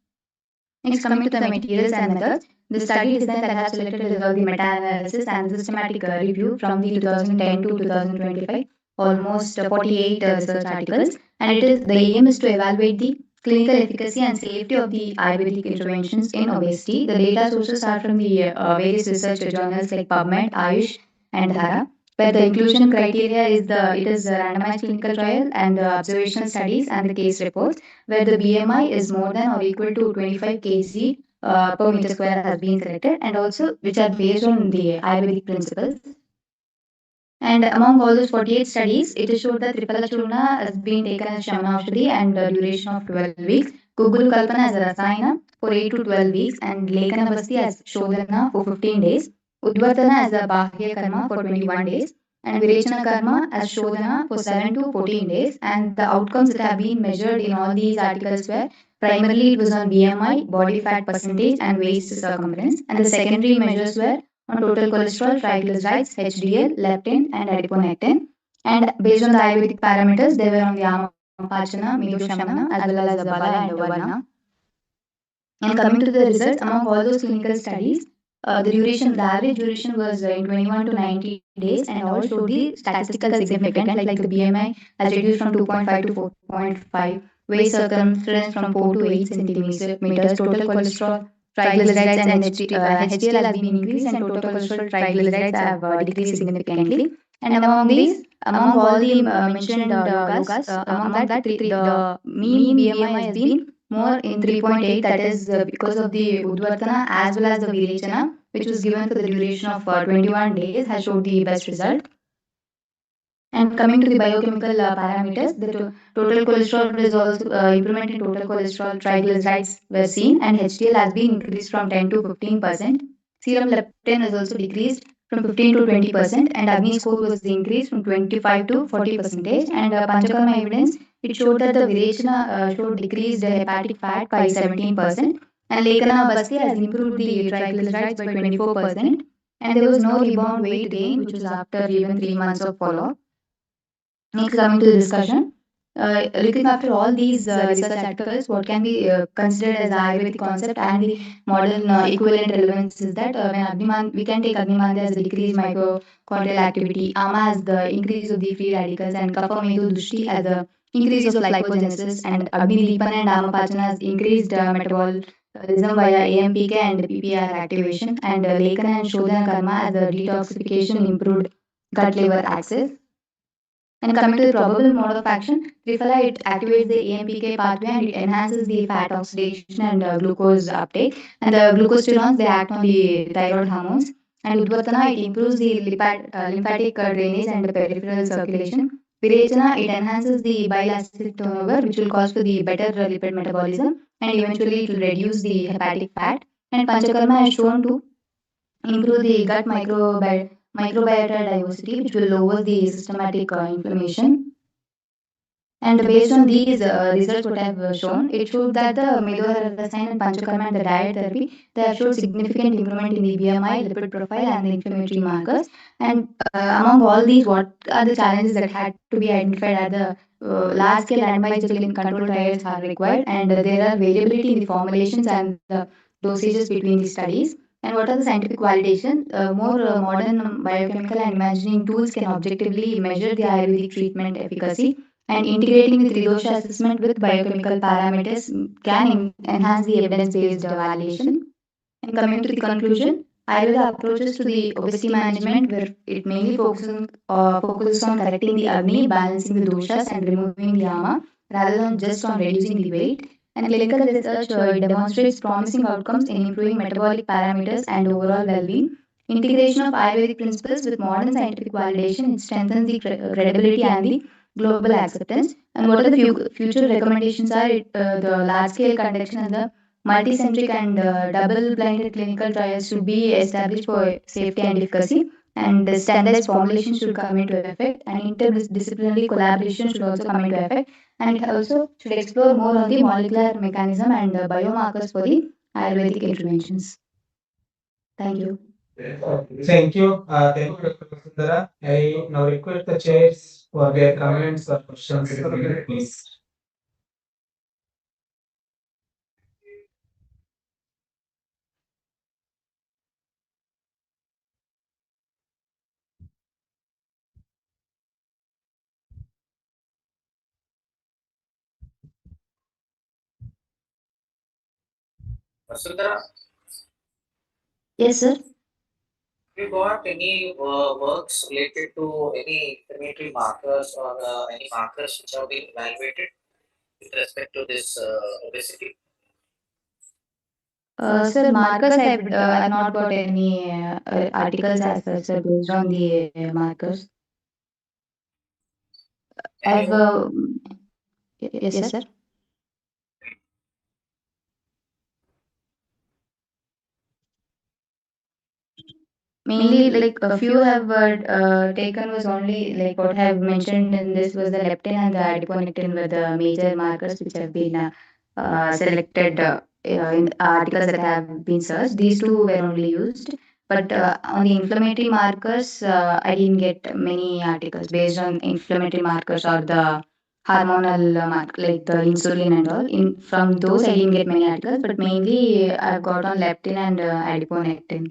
Next, coming to the materials and methods, the study design that has selected is all the meta-analysis and systematic review from the 2010 to 2025, almost 48 research articles, and the aim is to evaluate the clinical efficacy and safety of the Ayurvedic interventions in obesity. The data sources are from the various research journals like PubMed, Ayush, and Dhara, where the inclusion criteria is a randomized clinical trial and observational studies and the case reports, where the BMI is more than or equal to 25 kg per meter square has been selected, and also which are based on the Ayurvedic principles. And among all those 48 studies, it is showed that Tripala Churna has been taken as Shamanaushadhi and a duration of 12 weeks, Gugulu Kalpana as a Rasayana for 8 to 12 weeks, and Lekana Basti as Shodhana for 15 days, Udvartana as a Bahya Karma for 21 days, and Virechana Karma as Shodhana for 7 to 14 days. And the outcomes that have been measured in all these articles were primarily it was on BMI, body fat percentage, and waist circumference, and the secondary measures were on total cholesterol, triglycerides, HDL, leptin, and adiponectin. And based on the Ayurvedic parameters, they were on the Amapachana, Medoshamana, as well as the Bala and Varna. And coming to the results, among all those clinical studies, the average duration was in 21 to 90 days, and all showed the statistical significance, like the BMI has reduced from 2.5 to 4.5, waist circumference from 4 to 8 centimeters, total cholesterol, triglycerides, and HDL has been increased, and total cholesterol triglycerides have decreased significantly. And among all the mentioned yogas, among that, the mean BMI has been more in 3.8, that is because of the Udvartana as well as the Virechana, which was given for the duration of 21 days, has showed the best result. And coming to the biochemical parameters, the total cholesterol is also improvement in total cholesterol, triglycerides were seen, and HDL has been increased from 10 to 15%. Serum leptin is also decreased from 15 to 20%, and Agni score was increased from 25 to 40%. And Panchakarma evidence, it showed that the Virechana showed decreased hepatic fat by 17%, and Lekana Basti has improved the triglycerides by 24%, and there was no rebound weight gain, which was after even 3 months of follow-up. Next, coming to the discussion, Looking after all these research articles, what can be considered as the Ayurvedic concept and the modern equivalent relevance is that when we can take Agniman as a decreased mitochondrial activity, Ama as the increase of the free radicals, and Kapha Medu Dushti as the increase of lipogenesis, and Agni Lipana and Amapachana as increased metabolism via AMPK and PPR activation, and Lekana and Shodhana Karma as the detoxification, improved gut liver axis. And coming to the probable mode of action, Triphala, it activates the AMPK pathway and it enhances the fat oxidation and glucose uptake. And the glucosterols, they act on the thyroid hormones. And Udvartana, it improves the lymphatic drainage and peripheral circulation. Virechana, it enhances the bile acid turnover, which will cause for the better lipid metabolism, and eventually it will reduce the hepatic fat. And Panchakarma is shown to improve the gut microbiota diversity, which will lower the systematic inflammation. And based on these results, what I have shown, it showed that the Medoharasine and Panchakarma and the diet therapy, they have showed significant improvement in the BMI, lipid profile, and the inflammatory markers. And among all these, what are the challenges that had to be identified at the large-scale randomized control trials are required, and there are variability in the formulations and the dosages between the studies. And what are the scientific validation? More modern biochemical and imaging tools can objectively measure the Ayurvedic treatment efficacy, and integrating the Tridosha assessment with biochemical parameters can enhance the evidence-based validation. And coming to the conclusion, Ayurveda approaches to the obesity management where it mainly focuses on correcting the Agni, balancing the doshas, and removing the Yama, rather than just on reducing the weight. And clinical research it demonstrates promising outcomes in improving metabolic parameters and overall well-being. Integration of Ayurvedic principles with modern scientific validation, it strengthens the credibility and the global acceptance. And what are the future recommendations are the large-scale conduction and the multicentric and double-blinded clinical trials should be established for safety and efficacy, and the standardized formulation should come into effect, and interdisciplinary collaboration should also come into effect, and it also should explore more on the molecular mechanism and biomarkers for the Ayurvedic interventions. Thank you. Thank you. Thank you, Dr. Vasundhara. I now request the chairs for their comments or questions, please. Vasundhara, Yes, sir. you got any works related to any inflammatory markers or any markers which have been evaluated with respect to this obesity? Sir, markers, I've not got any articles as such, sir, based on the markers. I've, yes, sir. Mainly, like a few have taken was only like what I have mentioned in this was the leptin and the adiponectin were the major markers which have been selected in articles that have been searched. These two were only used, but on the inflammatory markers, I didn't get many articles based on inflammatory markers or the hormonal like the insulin and all. In from those, I didn't get many articles, but mainly I've got on leptin and adiponectin.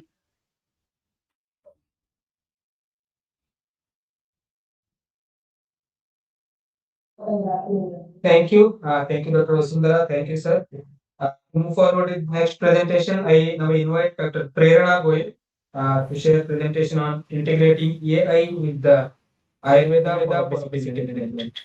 Thank you. Thank you, Dr. Vasundhara. Thank you, sir. To move forward with next presentation, I now invite Dr. Prerana Goyal to share presentation on integrating AI with the Ayurveda for obesity management.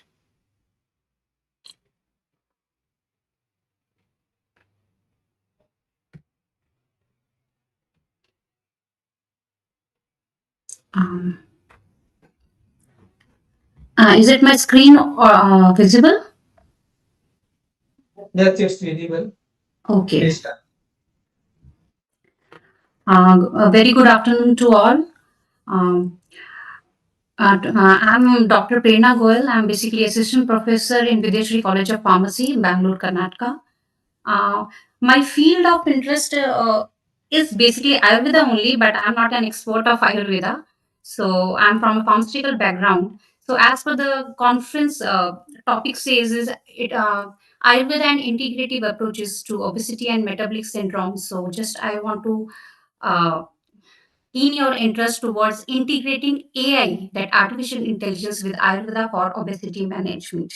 Is it my screen or visible? Yes, it's visible. Okay. Please start. A very good afternoon to all. I'm Dr. Prerna Goyal. I'm basically assistant professor in Videshri College of Pharmacy, Bangalore, Karnataka. My field of interest is basically Ayurveda only, but I'm not an expert of Ayurveda. So I'm from a pharmaceutical background. So as per the conference topic says is it Ayurveda and integrative approaches to obesity and metabolic syndrome. So just I want to uh, keen your interest towards integrating AI, that artificial intelligence, with Ayurveda for obesity management.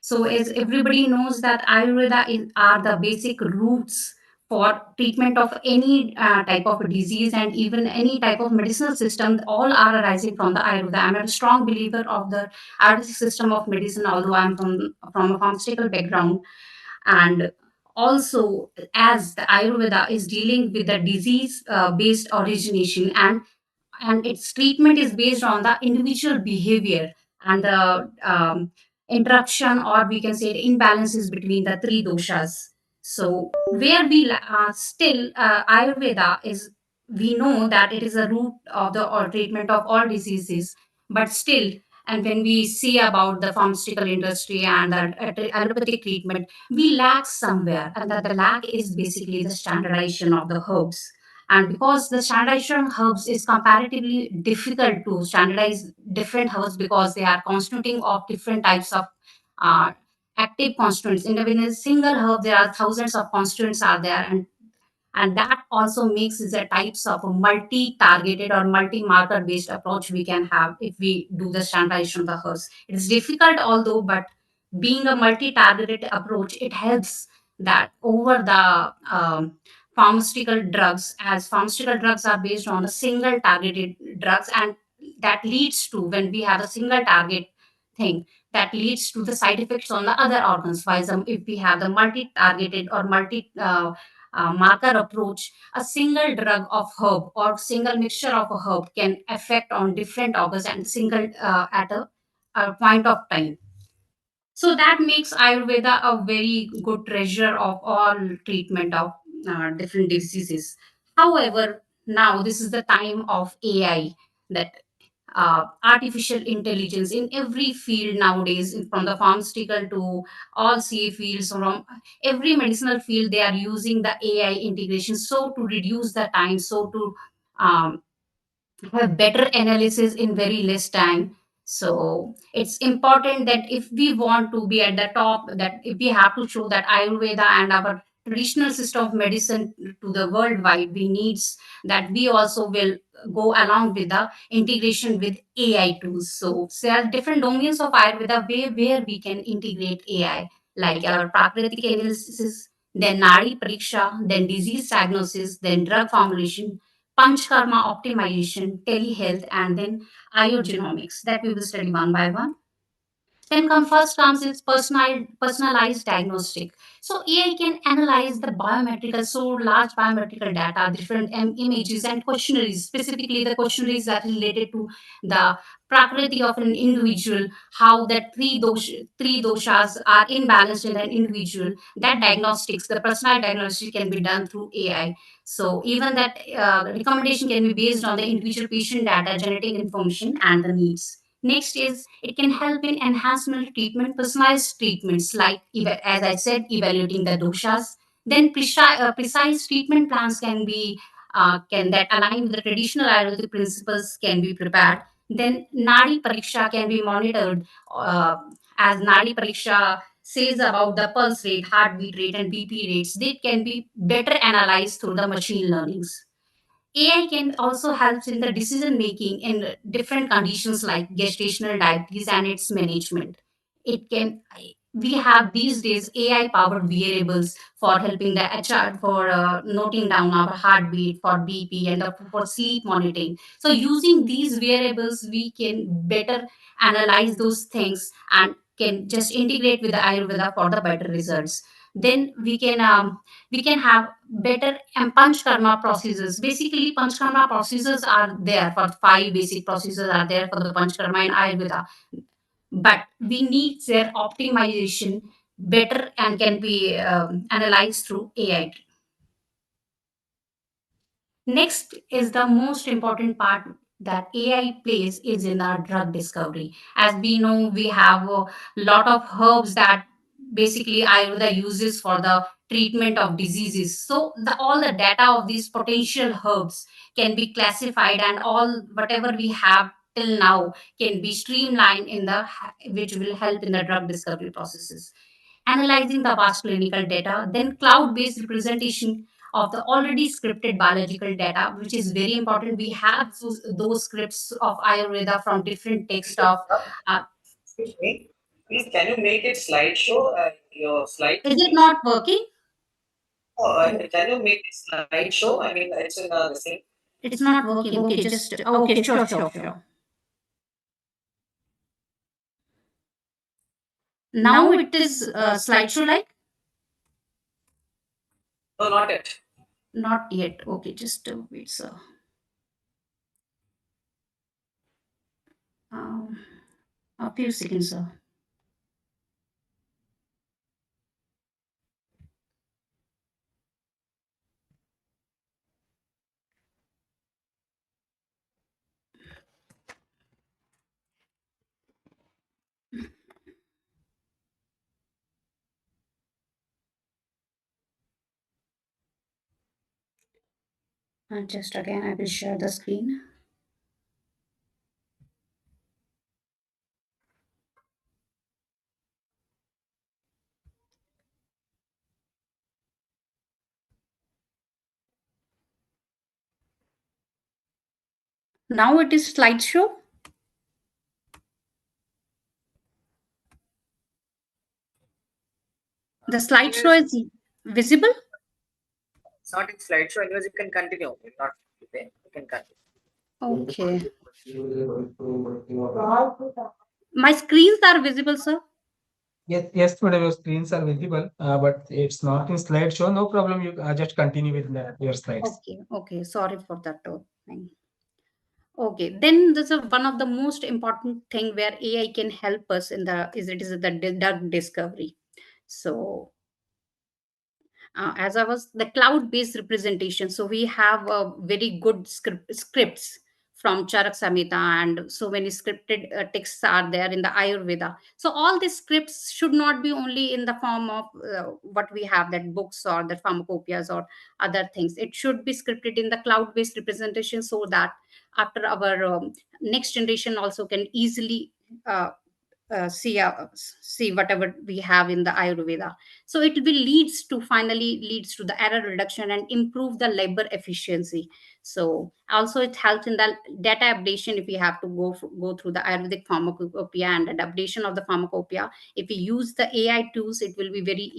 So, as everybody knows, that Ayurveda are the basic roots for treatment of any type of disease and even any type of medicinal system. All are arising from the Ayurveda. I'm a strong believer of the Ayurvedic system of medicine, although I'm from a pharmaceutical background. And also, as the Ayurveda is dealing with the disease based origination, and its treatment is based on the individual behavior and the interruption, or we can say the imbalances between the three doshas. So where still Ayurveda is, we know that it is a root of the or treatment of all diseases, but still, and when we see about the pharmaceutical industry and the allopathic treatment, we lack somewhere, and that the lack is basically the standardization of the herbs. And because the standardization herbs is comparatively difficult to standardize different herbs, because they are constituting of different types of uh, active constituents. In a single herb, there are thousands of constituents are there, and that also makes the types of a multi-targeted or multi-marker based approach we can have if we do the standardization of the herbs. It is difficult, although, but being a multi-targeted approach, it helps that over the pharmaceutical drugs, as pharmaceutical drugs are based on a single targeted drugs, and that leads to, when we have a single target thing, that leads to the side effects on the other organs. While if we have the multi-targeted or multi marker approach, a single drug of herb or single mixture of a herb can affect on different organs and single at a point of time. So that makes Ayurveda a very good treasure of all treatment of different diseases. However, now this is the time of AI, that artificial intelligence in every field nowadays, from the pharmaceutical to all CA fields, from every medicinal field, they are using the AI integration, so to reduce the time, so to um, have better analysis in very less time. So it's important that if we want to be at the top, that if we have to show that Ayurveda and our traditional system of medicine to the worldwide, we needs that we also will go along with the integration with AI tools. So there are different domains of Ayurveda where we can integrate AI, like our Prakritic analysis, then Nadi Pariksha, then disease diagnosis, then drug formulation, Panchkarma optimization, telehealth, and then iogenomics, that we will study one by one. Then first comes is personalized diagnostic. So AI can analyze the biometrical, so large biometrical data, different images and questionnaires, specifically the questionnaires that are related to the prakriti of an individual, how that three doshas are imbalanced in an individual. That diagnostics, the personal diagnostic, can be done through AI. So even that recommendation can be based on the individual patient data, genetic information, and the needs. Next is it can help in enhancement treatment, personalized treatments like, as I said, evaluating the doshas. Then precise treatment plans can be can that align with the traditional Ayurvedic principles can be prepared. Then Nadi Pariksha can be monitored, as Nadi Pariksha says about the pulse rate, heartbeat rate, and BP rates. They can be better analyzed through the machine learnings. AI can also help in the decision making in different conditions like gestational diabetes and its management. It can We have these days AI powered variables for helping the HR for noting down our heartbeat, for BP, and for sleep monitoring. So using these variables, we can better analyze those things and can just integrate with the Ayurveda for the better results. Then we can have better and punch karma processes. Basically, punch karma processes are there for five basic processes are there for the punch karma in Ayurveda, but we need their optimization better and can be analyzed through AI. Next is the most important part that AI plays is in our drug discovery. As we know, we have a lot of herbs that basically Ayurveda uses for the treatment of diseases. So all the data of these potential herbs can be classified, and all whatever we have till now can be streamlined in the which will help in the drug discovery processes. Analyzing the vast clinical data, then cloud-based representation of the already scripted biological data, which is very important. We have those scripts of Ayurveda from different text of. Uh, Excuse me. Please, can you make it slideshow? Your slide. is it not working? Can you make it slideshow? I mean, it's in the same. It's not working. Okay, just okay. Sure. Now it is slideshow like. No, not yet. Not yet. Okay, just wait, sir. A few seconds, sir. And just again, I will share the screen. Now it is slideshow. The slideshow is visible. It's not in slideshow. Anyways, you can continue. If not, you can continue. Okay. My screens are visible, sir. Yes, madam, your screens are visible, but it's not in slideshow. No problem. You just continue with your slides. Okay. Sorry for that. Thing. Okay, then this is one of the most important thing where AI can help us in the it is the drug discovery. So as I was the cloud-based representation, so we have a very good scripts from Charak Samhita, and so many scripted texts are there in the Ayurveda. So all these scripts should not be only in the form of what we have, that books or the pharmacopoeias or other things. It should be scripted in the cloud-based representation, so that after our next generation also can easily see whatever we have in the Ayurveda. So it will leads to the error reduction and improve the labor efficiency. So also it helps in the data updation. If we have to go through the Ayurvedic pharmacopoeia and the updation of the pharmacopoeia, if we use the AI tools, it will be very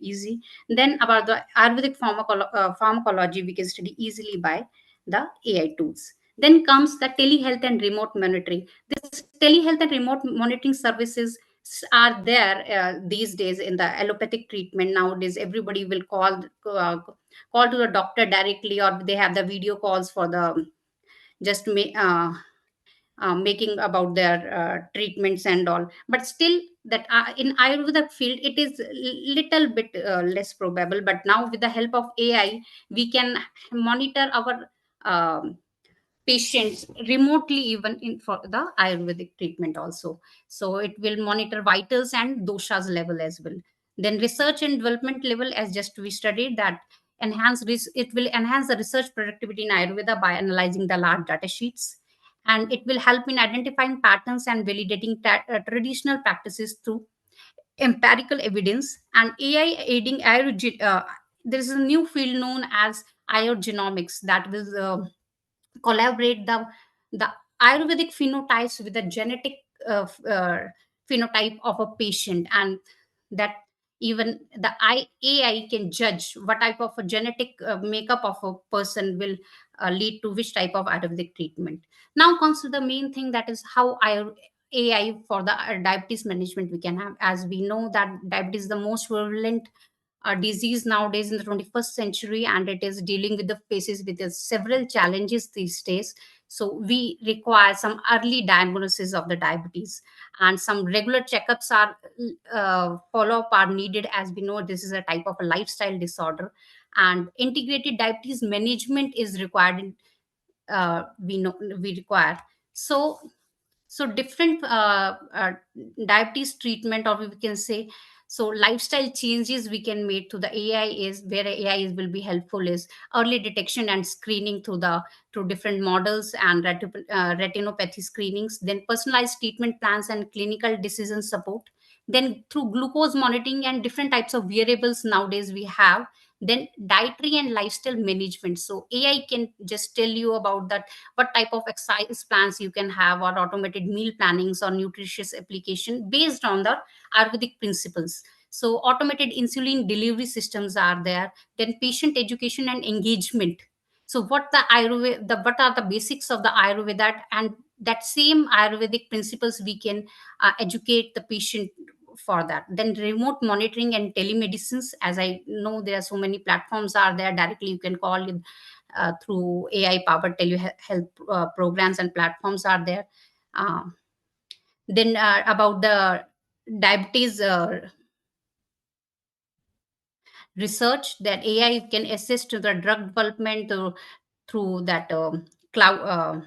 easy. Then about the Ayurvedic pharmacology, we can study easily by the AI tools. Then comes the telehealth and remote monitoring. This telehealth and remote monitoring services are there these days in the allopathic treatment. Nowadays everybody will call to the doctor directly, or they have the video calls for the just making about their treatments and all. But still that in Ayurveda field it is little bit less probable. But now with the help of AI, we can monitor our patients remotely, even in for the Ayurvedic treatment also. So it will monitor vitals and doshas level as well. Then research and development level, as just we studied that it will enhance the research productivity in Ayurveda by analyzing the large data sheets, and it will help in identifying patterns and validating traditional practices through empirical evidence. And AI aiding there is a new field known as iogenomics that will collaborate the Ayurvedic phenotypes with the genetic phenotype of a patient, and that even the AI can judge what type of a genetic makeup of a person will lead to which type of Ayurvedic treatment. Now comes to the main thing, that is how AI for the diabetes management we can have. As we know that diabetes is the most prevalent disease nowadays in the 21st century, and it is dealing with the faces with the several challenges these days. So we require some early diagnosis of the diabetes, and some regular checkups are follow up are needed. As we know, this is a type of a lifestyle disorder, and integrated diabetes management is required. We know we require. So different diabetes treatment, or we can say So lifestyle changes we can make through the AI is where will be helpful is early detection and screening through different models and retinopathy screenings, then personalized treatment plans and clinical decision support, then through glucose monitoring and different types of wearables nowadays we have, then dietary and lifestyle management. So AI can just tell you about that, what type of exercise plans you can have, or automated meal plannings or nutritious application based on the Ayurvedic principles. So automated insulin delivery systems are there, then patient education and engagement. So what are the basics of the Ayurveda, and that same Ayurvedic principles we can educate the patient for that. Then remote monitoring and telemedicines, as I know there are so many platforms are there, directly you can call it through AI powered telehealth programs and platforms are there. uh, then about the diabetes research, that AI can assist to the drug development through that cloud,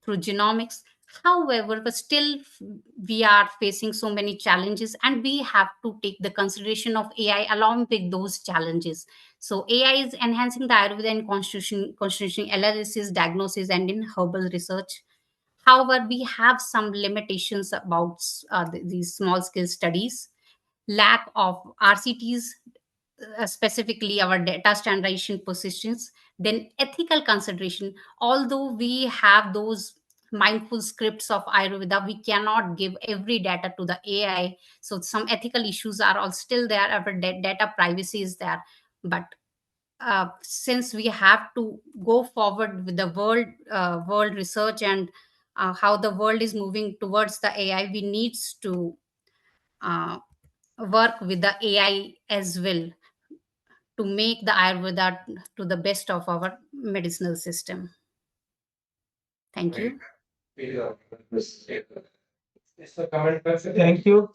through genomics. However, but still we are facing so many challenges, and we have to take the consideration of AI along with those challenges. So AI is enhancing the Ayurveda and constitution analysis, diagnosis, and in herbal research. However, we have some limitations about these small scale studies, lack of RCTs, specifically our data standardization positions, then ethical consideration. Although we have those mindful scripts of Ayurveda, we cannot give every data to the AI. So some ethical issues are all still there. Our data privacy is there. But since we have to go forward with the world research and how the world is moving towards the AI, we needs to uh, work with the AI as well to make the Ayurveda to the best of our medicinal system. Thank you. Thank you.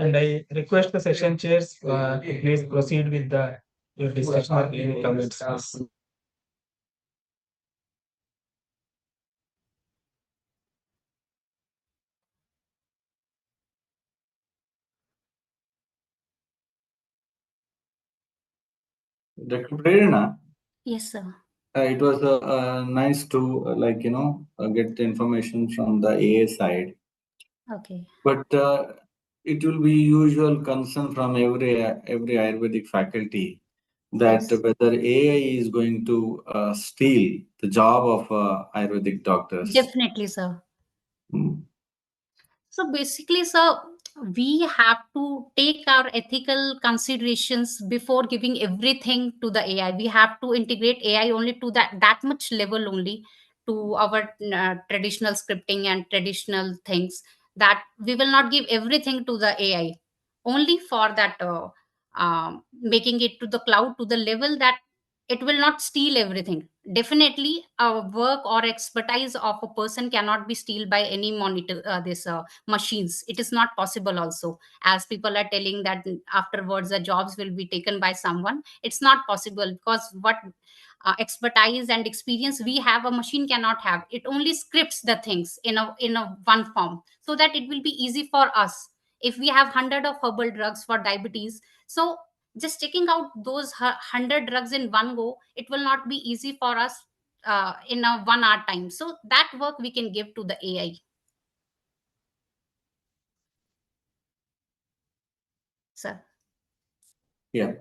And I request the session chairs to please proceed with your discussion or any comments, please. Dr. Prerna, Yes, sir. it was nice to get the information from the AA side, Okay. but it will be usual concern from every Ayurvedic faculty that Yes. whether AI is going to steal the job of Ayurvedic doctors. Definitely, sir. So basically, sir, we have to take our ethical considerations before giving everything to the AI. We have to integrate AI only to that much level only, to our traditional scripting and traditional things, that we will not give everything to the AI. Only for that, making it to the cloud to the level that it will not steal everything. Definitely, work or expertise of a person cannot be steal by any monitor this machines. It is not possible also, as people are telling that afterwards the jobs will be taken by someone. It's not possible, because what expertise and experience we have, a machine cannot have. It only scripts the things in a one form, so that it will be easy for us. If we have 100 of herbal drugs for diabetes, so just checking out those 100 drugs in one go, it will not be easy for us in a 1 hour time. So that work we can give to the AI. Sir. Yeah.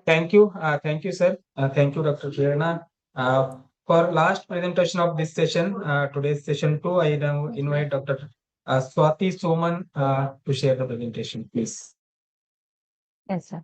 Thank you. Thank you, sir. Thank you, Dr. Prerna. For last presentation of this session, today's session 2, I now invite Dr. Swati Soman to share the presentation, please. Yes, sir.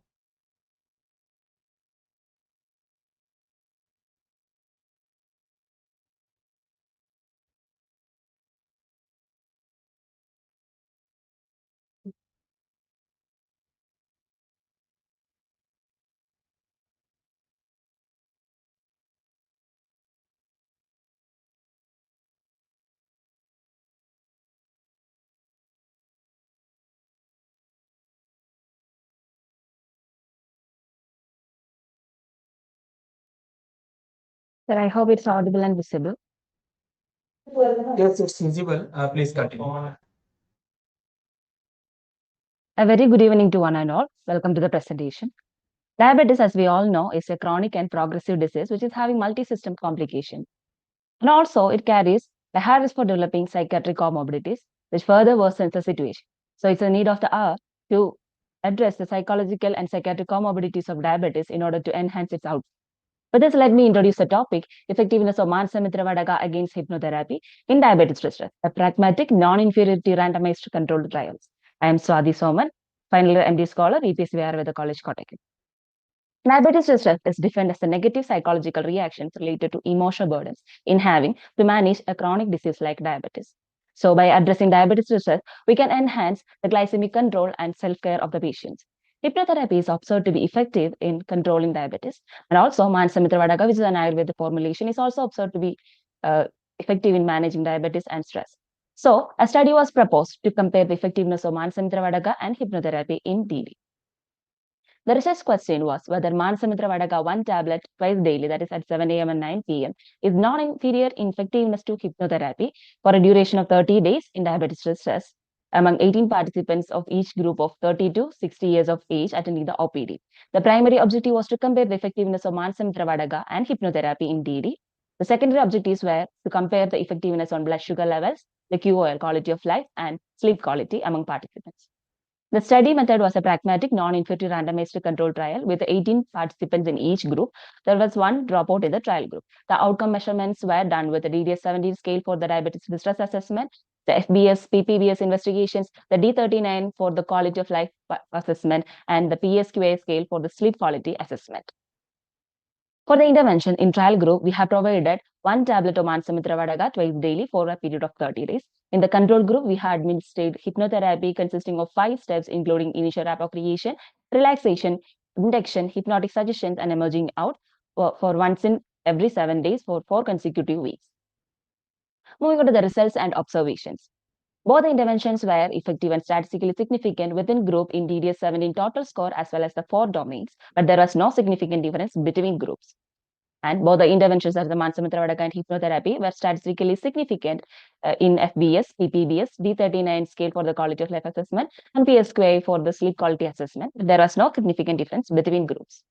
Sir, I hope it's audible and visible. Yes, it's feasible. Please continue. A very good evening to one and all. Welcome to the presentation. Diabetes, as we all know, is a chronic and progressive disease which is having multi-system complications. And also, it carries a high risk for developing psychiatric comorbidities, which further worsens the situation. So, it's a need of the hour to address the psychological and psychiatric comorbidities of diabetes in order to enhance its outcome. With this, let me introduce the topic, effectiveness of Manasa Mitra Vadaga against hypnotherapy in diabetes distress, a pragmatic, non-inferiority randomized controlled trials. I am Swati Soman, final year MD scholar, EPS Ayurveda College, Kotak. Diabetes distress is defined as the negative psychological reactions related to emotional burdens in having to manage a chronic disease like diabetes. So, by addressing diabetes distress, we can enhance the glycemic control and self-care of the patients. Hypnotherapy is observed to be effective in controlling diabetes, and also Manasa Mitra Vadaga, which is an Ayurveda formulation, is also observed to be effective in managing diabetes and stress. So, a study was proposed to compare the effectiveness of Manasa Mitra Vadaga and hypnotherapy in DD. The research question was whether Manasa Mitra Vadaga 1 tablet twice daily, that is at 7 a.m. and 9 p.m., is non-inferior in effectiveness to hypnotherapy for a duration of 30 days in diabetes distress among 18 participants of each group of 30 to 60 years of age attending the OPD. The primary objective was to compare the effectiveness of Manasa Mitra Vadaga and hypnotherapy in DD. The secondary objectives were to compare the effectiveness on blood sugar levels, the QOL, quality of life, and sleep quality among participants. The study method was a pragmatic, non-inferior randomized control trial with 18 participants in each group. There was one dropout in the trial group. The outcome measurements were done with the DDS-17 scale for the diabetes distress assessment, the FBS, PPBS investigations, the D39 for the quality of life assessment, and the PSQA scale for the sleep quality assessment. For the intervention in trial group, we have provided 1 tablet of Manasa Mitra Vadaga twice daily for a period of 30 days. In the control group, we had administered hypnotherapy consisting of 5 steps, including initial appropriation, relaxation, induction, hypnotic suggestions, and emerging out for once in every 7 days for 4 consecutive weeks. Moving on to the results and observations. Both the interventions were effective and statistically significant within group in DDS-17 in total score as well as the 4 domains, but there was no significant difference between groups. And both the interventions of the Manasa Mitra Vadaga and hypnotherapy were statistically significant in FBS, PPBS, D39 scale for the quality of life assessment, and PSQA for the sleep quality assessment. There was no significant difference between groups.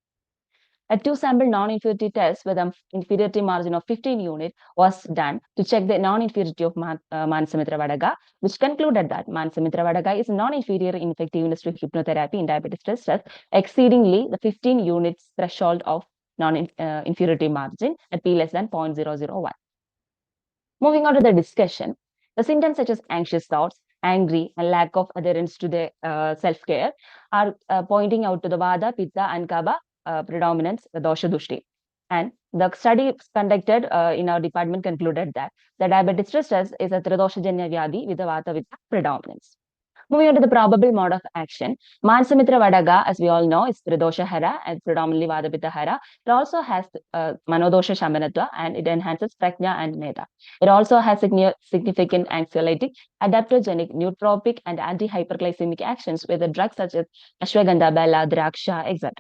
A 2-sample non-inferiority test with an inferiority margin of 15 units was done to check the non-inferiority of Manasa Mitra Vadaga, which concluded that Manasa Mitra Vadaga is non-inferior in effectiveness to hypnotherapy in diabetes distress, exceedingly the 15 units threshold of non-inferiority margin at p less than 0.001. Moving on to the discussion, the symptoms such as anxious thoughts, angry, and lack of adherence to the self-care are pointing out to the Vada, Pitta, and Kapha predominance, the dosha dushti. And the study conducted in our department concluded that the diabetes distress is a tridosha janya vyadhi with a Vata Pitta predominance. Moving on to the probable mode of action, Manasa Mitra Vadaga, as we all know, is Tridosha Hara and predominantly Vata Pitta Hara. It also has Manodosha Shamanatva and it enhances Prajna and Meta. It also has significant anxiolytic, adaptogenic, nootropic, and anti-hyperglycemic actions with the drugs such as Ashwagandha, Bella, Draksha, etc.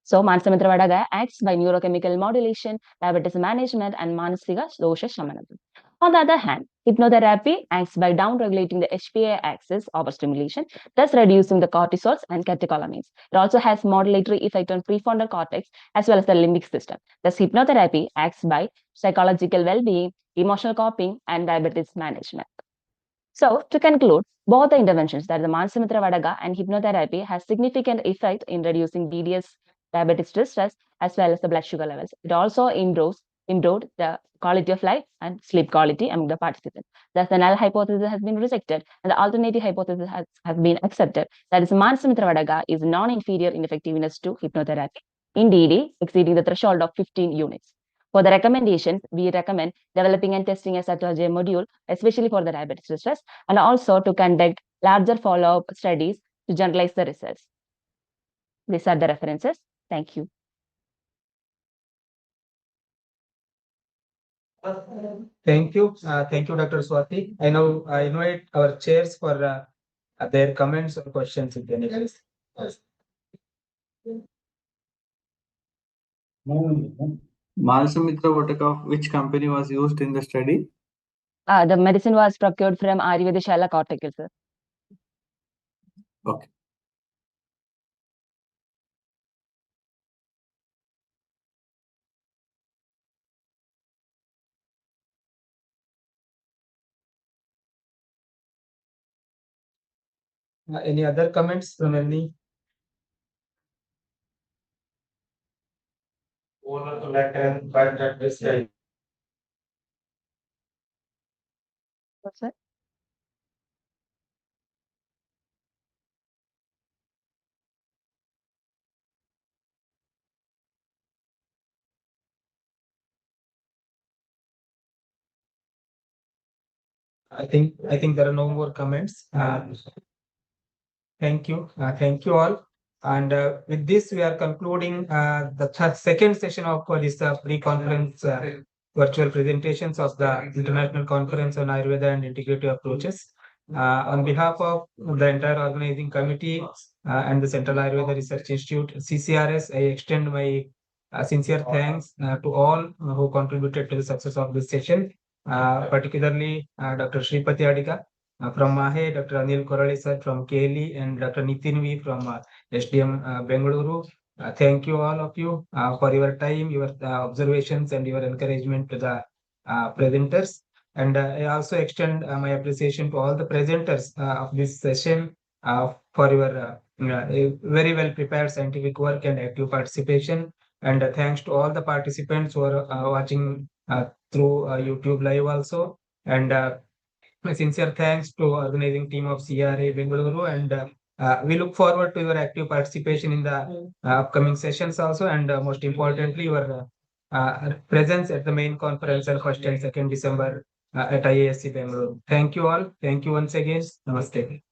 So, Manasa Mitra Vadaga acts by neurochemical modulation, diabetes management, and Manasika Dosha Shamanatva. On the other hand, hypnotherapy acts by downregulating the HPA axis overstimulation, thus reducing the cortisols and catecholamines. It also has modulatory effect on prefrontal cortex as well as the limbic system. Thus, hypnotherapy acts by psychological well-being, emotional coping, and diabetes management. So, to conclude, both the interventions, that is the Manasa Mitra Vadaga and hypnotherapy, has significant effect in reducing DDS diabetes distress as well as the blood sugar levels. It also improved the quality of life and sleep quality among the participants. Thus, the null hypothesis has been rejected and the alternative hypothesis has been accepted. That is, Manasa Mitra Vadaga is non-inferior in effectiveness to hypnotherapy in DD, exceeding the threshold of 15 units. For the recommendations, we recommend developing and testing a Saturday module, especially for the diabetes distress, and also to conduct larger follow-up studies to generalize the results. These are the references. Thank you. Thank you. Thank you, Dr. Swati. I now invite our chairs for their comments or questions if any. Manasa Mitra Vadaga, which company was used in the study? The medicine was procured from Ayurveda Shala Cortical, sir. Okay. Any other comments from any? What's that? I think there are no more comments. Thank you. Thank you all. And with this, we are concluding the second session of this pre-conference virtual presentations of the International Conference on Ayurveda and Integrative Approaches. On behalf of the entire organizing committee and the Central Ayurveda Research Institute, CCRS, I extend my sincere thanks to all who contributed to the success of this session, particularly Dr. Shripati Adika from Mahe, Dr. Anil Korali sir from KLE, and Dr. Nitin V from SDM Bengaluru. Thank you all of you for your time, your observations, and your encouragement to the presenters. And I also extend my appreciation to all the presenters of this session for your very well prepared scientific work and active participation. And thanks to all the participants who are watching through YouTube Live also. And my sincere thanks to organizing team of CRI Bengaluru, and we look forward to your active participation in the upcoming sessions also, and most importantly, your presence at the main conference on 1st and 2nd December at IISc Bengaluru. Thank you all. Thank you once again. Namaste.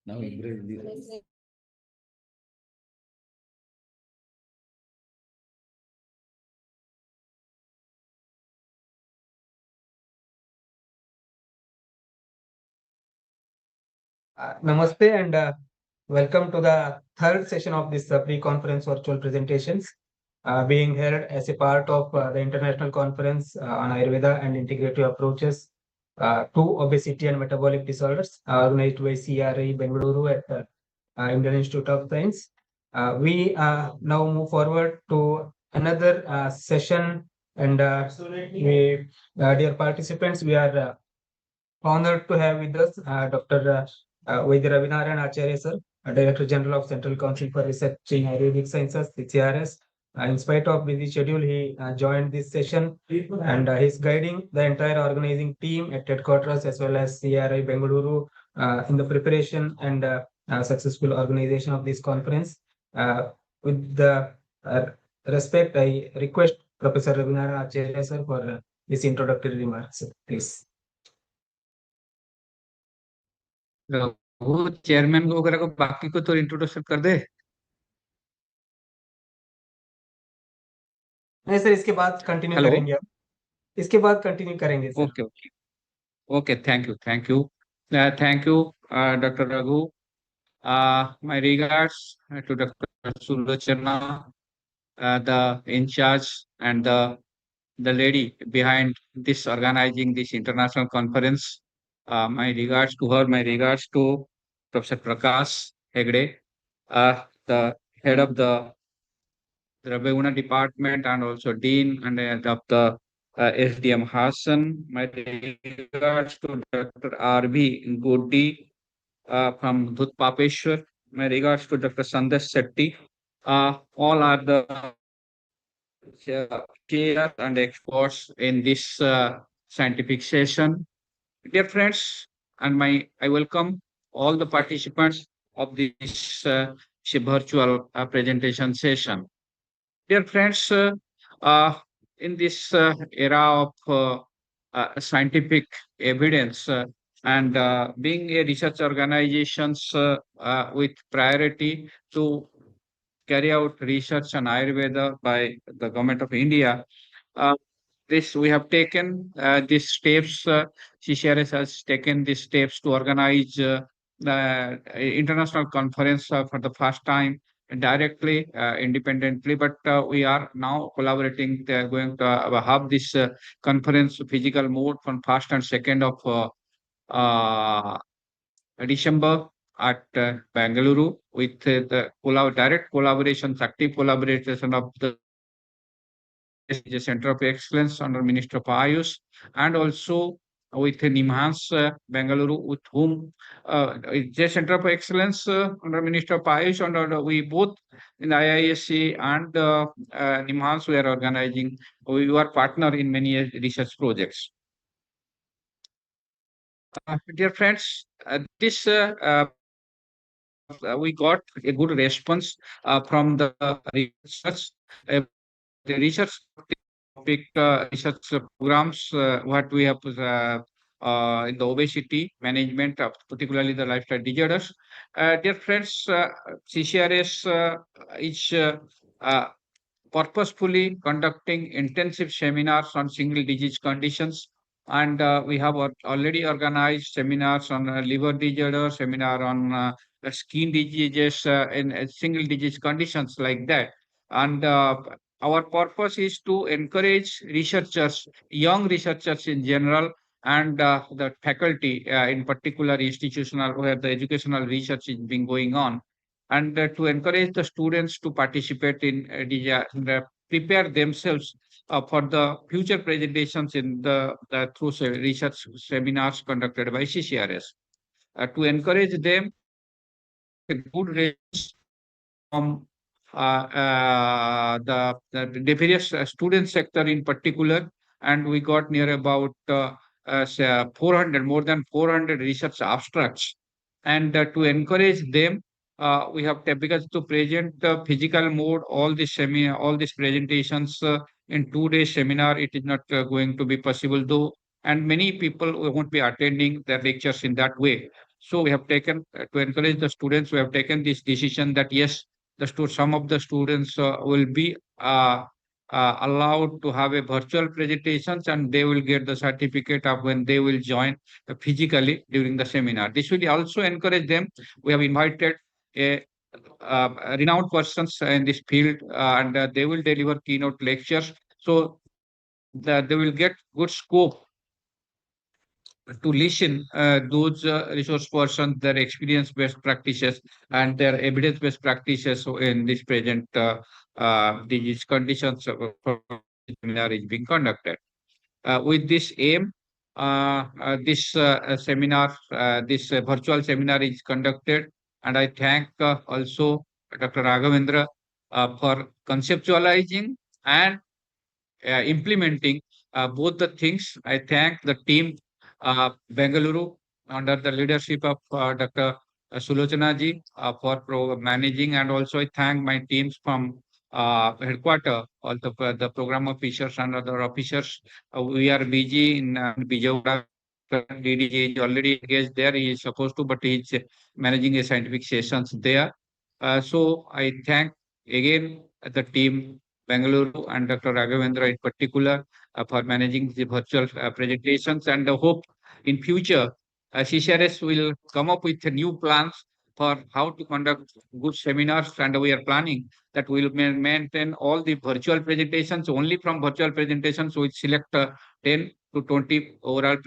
Now embrace this. Namaste and welcome to the third session of this pre-conference virtual presentations being held as a part of the International Conference on Ayurveda and Integrative Approaches to Obesity and Metabolic Disorders organized by CRI Bengaluru at Indian Institute of Science. We now move forward to another session, and dear participants, we are honored to have with us Dr. Vaidya Ravinarayan Acharya sir, Director General of Central Council for Research in Ayurvedic Sciences, CCRS. In spite of busy schedule, he joined this session, and he's guiding the entire organizing team at headquarters as well as CRI Bengaluru in the preparation and successful organization of this conference. With the respect, I request Professor Ravinarayan Acharya sir for his introductory remarks. Please. वो chairman को वगैरह को बाकी को तो introduction कर दे। नहीं sir, इसके बाद कंटिन्यू करेंगे हम। इसके बाद कंटिन्यू करेंगे sir. Okay okay okay, thank you doctor Raghu. My regards to Dr. Sulochana, the in charge and the lady behind this organizing this international conference. My regards to her. My regards to Professor Prakash Hegde, the head of the Rabeguna department and also dean and head of the SDM Hassan. My regards to Dr. R.B. Gudi from Dhutpapeshwar. My regards to Dr. Sandesh Setti. All are the chairs and experts in this scientific session. Dear friends, I welcome all the participants of this virtual presentation session. Dear friends, in this era of scientific evidence, and being a research organizations with priority to carry out research on Ayurveda by the government of India. Uh, this we have taken these steps. CCRS has taken these steps to organize the international conference for the first time directly, independently. But we are now collaborating. They are going to have this conference physical mode from first and second of December at Bengaluru with the direct collaboration, active collaboration of the IISc Center of Excellence under Minister of Ayush, and also with NIMHANS Bengaluru, with whom the Center of Excellence under Minister of Ayush, and we both in IISc and NIMHANS we are organizing. We are partner in many research projects. Dear friends, this we got a good response from the research. The research topic, research programs, what we have in the obesity management, particularly the lifestyle disorders. Dear friends, CCRS is purposefully conducting intensive seminars on single disease conditions. And we have already organized seminars on liver disorder, seminar on skin diseases in single disease conditions like that. And our purpose is to encourage researchers, young researchers in general, and the faculty, in particular institutional, where the educational research is being going on, and to encourage the students to participate in prepare themselves for the future presentations in the through research seminars conducted by CCRS. To encourage them, a good response from the various student sector in particular, and we got near about 400, more than 400 research abstracts. And to encourage them, we have because to present the physical mode, all all these presentations in 2 days seminar, it is not going to be possible though, and many people won't be attending the lectures in that way. So we have taken to encourage the students. We have taken this decision that yes, some of the students will be allowed to have a virtual presentations, and they will get the certificate of when they will join physically during the seminar. This will also encourage them. We have invited a renowned persons in this field, and they will deliver keynote lectures, so that they will get good scope to listen those resource persons, their experience based practices and their evidence based practices in this present disease conditions seminar is being conducted. With this aim, this seminar, this virtual seminar is conducted, and I thank also Dr. Raghavendra for conceptualizing and implementing both the things. I thank the team Bengaluru under the leadership of Dr. Sulochana ji for managing, and also I thank my teams from headquarter, all the program officers and other officers. We are busy in Bijawada. DDG is already engaged there. He is supposed to, but he is managing a scientific sessions there. So I thank again the team Bengaluru and Dr. Raghavendra in particular for managing the virtual presentations, and hope in future CCRS will come up with new plans for how to conduct good seminars, and we are planning that we will maintain all the virtual presentations. Only from virtual presentations we select 10 to 20 overall.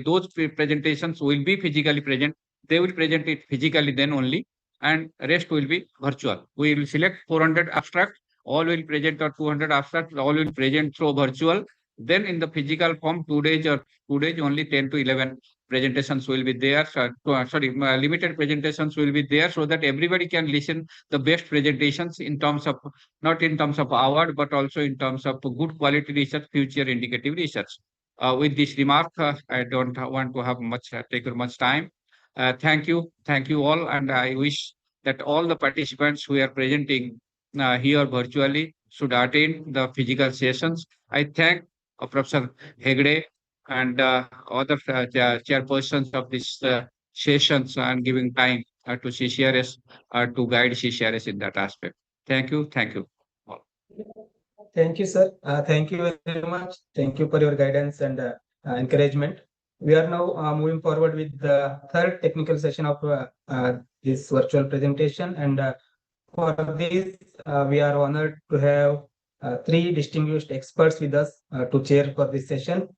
Those presentations will be physically present. They will present it physically then only, and rest will be virtual. We will select 400 abstracts, all will present, or 200 abstracts, all will present through virtual. Then in the physical form, 2 days or 2 days, only 10 to 11 presentations will be there. Limited presentations will be there, so that everybody can listen the best presentations in terms of, not in terms of award, but also in terms of good quality research, future indicative research. With this remark, I don't want to have much take much time. Thank you all, and I wish that all the participants who are presenting here virtually should attend the physical sessions. I thank Professor Hegde and other chairpersons of this sessions and giving time to CCRS to guide CCRS in that aspect. Thank you. Thank you. Thank you, sir. Thank you very much. Thank you for your guidance and encouragement. We are now moving forward with the third technical session of this virtual presentation. And for this, we are honored to have three distinguished experts with us to chair for this session.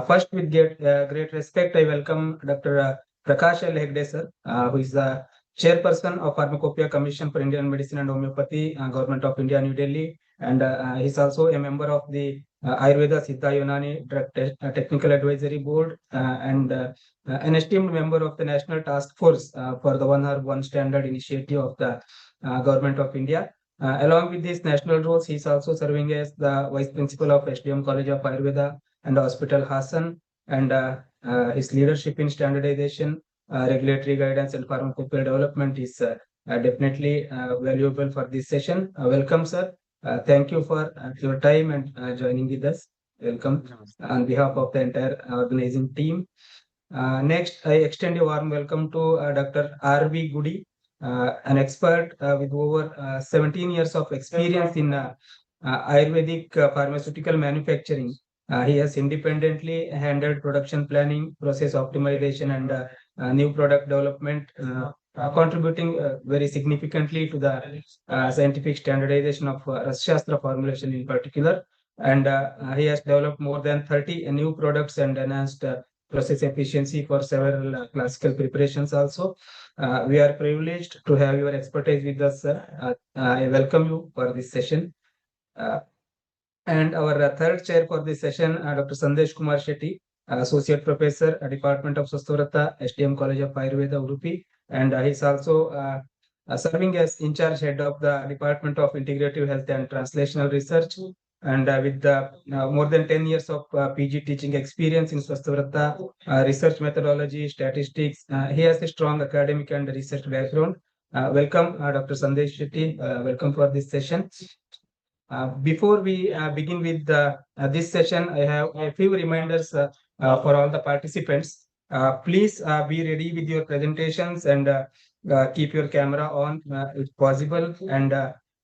First, with great respect, I welcome Dr. Prakash L. Hegde, sir, who is the Chairperson of Pharmacopoeia Commission for Indian Medicine and Homeopathy, Government of India, New Delhi. And he's also a member of the Ayurveda Siddha Yunani Drug Technical Advisory Board and an esteemed member of the National Task Force for the One Herb One Standard initiative of the Government of India. Along with these national roles, he is also serving as the Vice Principal of SDM College of Ayurveda and Hospital Hassan, and his leadership in standardization, regulatory guidance, and pharmacopoeia development is definitely valuable for this session. Welcome, sir. Thank you for your time and joining with us. Welcome on behalf of the entire organizing team. Next, I extend a warm welcome to Dr. R.V. Goody, an expert with over 17 years of experience in Ayurvedic pharmaceutical manufacturing. He has independently handled production planning, process optimization, and new product development, contributing very significantly to the scientific standardization of Rasashastra formulation in particular. And he has developed more than 30 new products and enhanced process efficiency for several classical preparations also. We are privileged to have your expertise with us, sir. I welcome you for this session. And our third chair for this session, Dr. Sandesh Kumar Shetty, Associate Professor, Department of Swastavrata, SDM College of Ayurveda, Udupi. And he's also serving as in charge head of the Department of Integrative Health and Translational Research. And with more than 10 years of PG teaching experience in Swastavrata, research methodology, statistics, he has a strong academic and research background. Welcome, Dr. Sandesh Shetty. Welcome for this session. Before we begin with this session, I have a few reminders for all the participants. Please be ready with your presentations and keep your camera on if possible. And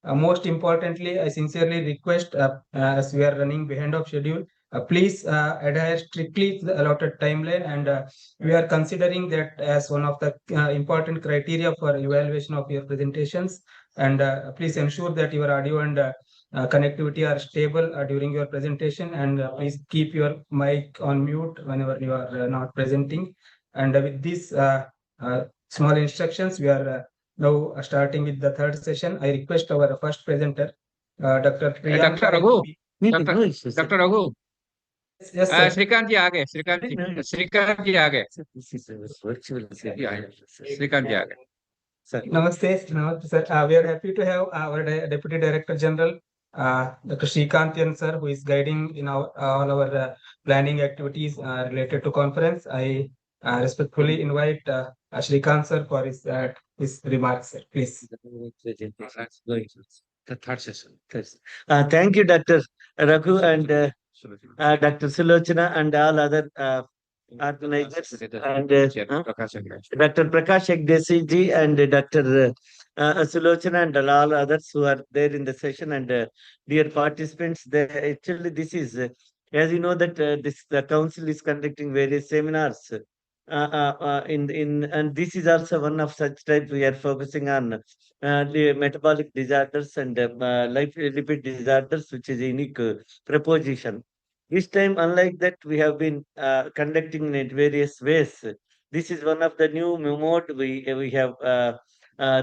most importantly, I sincerely request, as we are running behind of schedule, please adhere strictly to the allotted timeline. And we are considering that as one of the important criteria for evaluation of your presentations. And please ensure that your audio and connectivity are stable during your presentation, and please keep your mic on mute whenever you are not presenting. And with these small instructions, we are now starting with the third session. I request our first presenter, Dr. Priyanka. Dr. Raghu. Dr. Raghu. Yes, sir. Srikant ji आगे Srikant ji आगे Srikant ji आगे. Namaste, sir. We are happy to have our Deputy Director General, Dr. Srikantian, sir, who is guiding in all our planning activities related to conference. I respectfully invite Srikant, sir, for his remarks, sir. Please. The third session. Thank you, Dr. Raghu and Dr. Sulochana and all other organizers, and Dr. Prakash Hegde ji and Dr. Sulochana and all others who are there in the session, and dear participants. Actually, this is, as you know, that the council is conducting various seminars. And this is also one of such type. We are focusing on the metabolic disorders and life lipid disorders, which is a unique proposition. This time, unlike that, we have been conducting in various ways. This is one of the new mode we have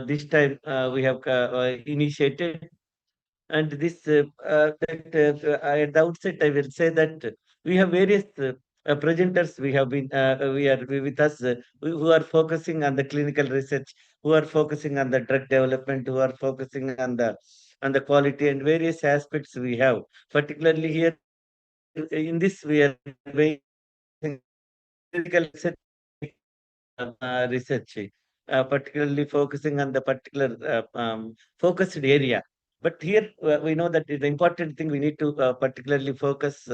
this time we have initiated. And this at the outset, I will say that we have various presenters. We have been we are with us who are focusing on the clinical research, who are focusing on the drug development, who are focusing on the quality and various aspects we have. Particularly here in this, we are going clinical research, particularly focusing on the particular focused area. But here we know that the important thing we need to particularly focus,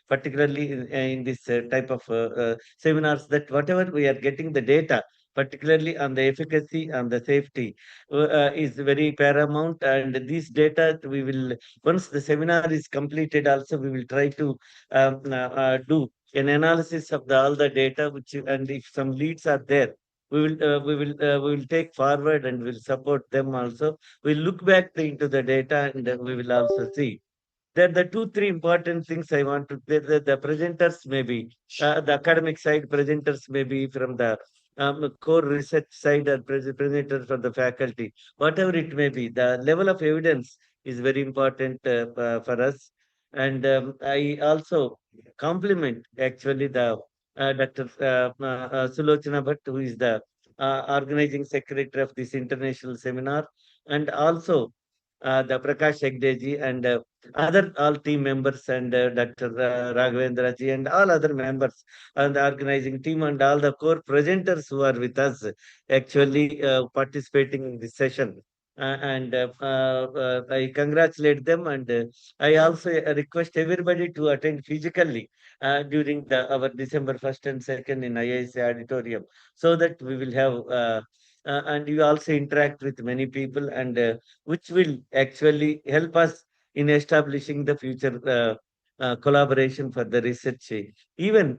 particularly in this type of seminars, that whatever we are getting the data, particularly on the efficacy and the safety, is very paramount. And these data we will, once the seminar is completed, also we will try to do an analysis of all the data, which, and if some leads are there, we will take forward and will support them also. We'll look back into the data, and we will also see. There are the two, three important things I want to. The presenters may be the academic side presenters, may be from the core research side, or presenters from the faculty. Whatever it may be, the level of evidence is very important for us. And I also compliment actually the Dr. Sulochana Bhatt, who is the organizing secretary of this international seminar, and also the Prakash Hegdeji, and other all team members, and Dr. Raghavendra ji, and all other members and the organizing team, and all the core presenters who are with us actually participating in this session. I congratulate them, and I also request everybody to attend physically during our December 1st and 2nd in IISc auditorium, so that we will have and you also interact with many people, and which will actually help us in establishing the future collaboration for the research, even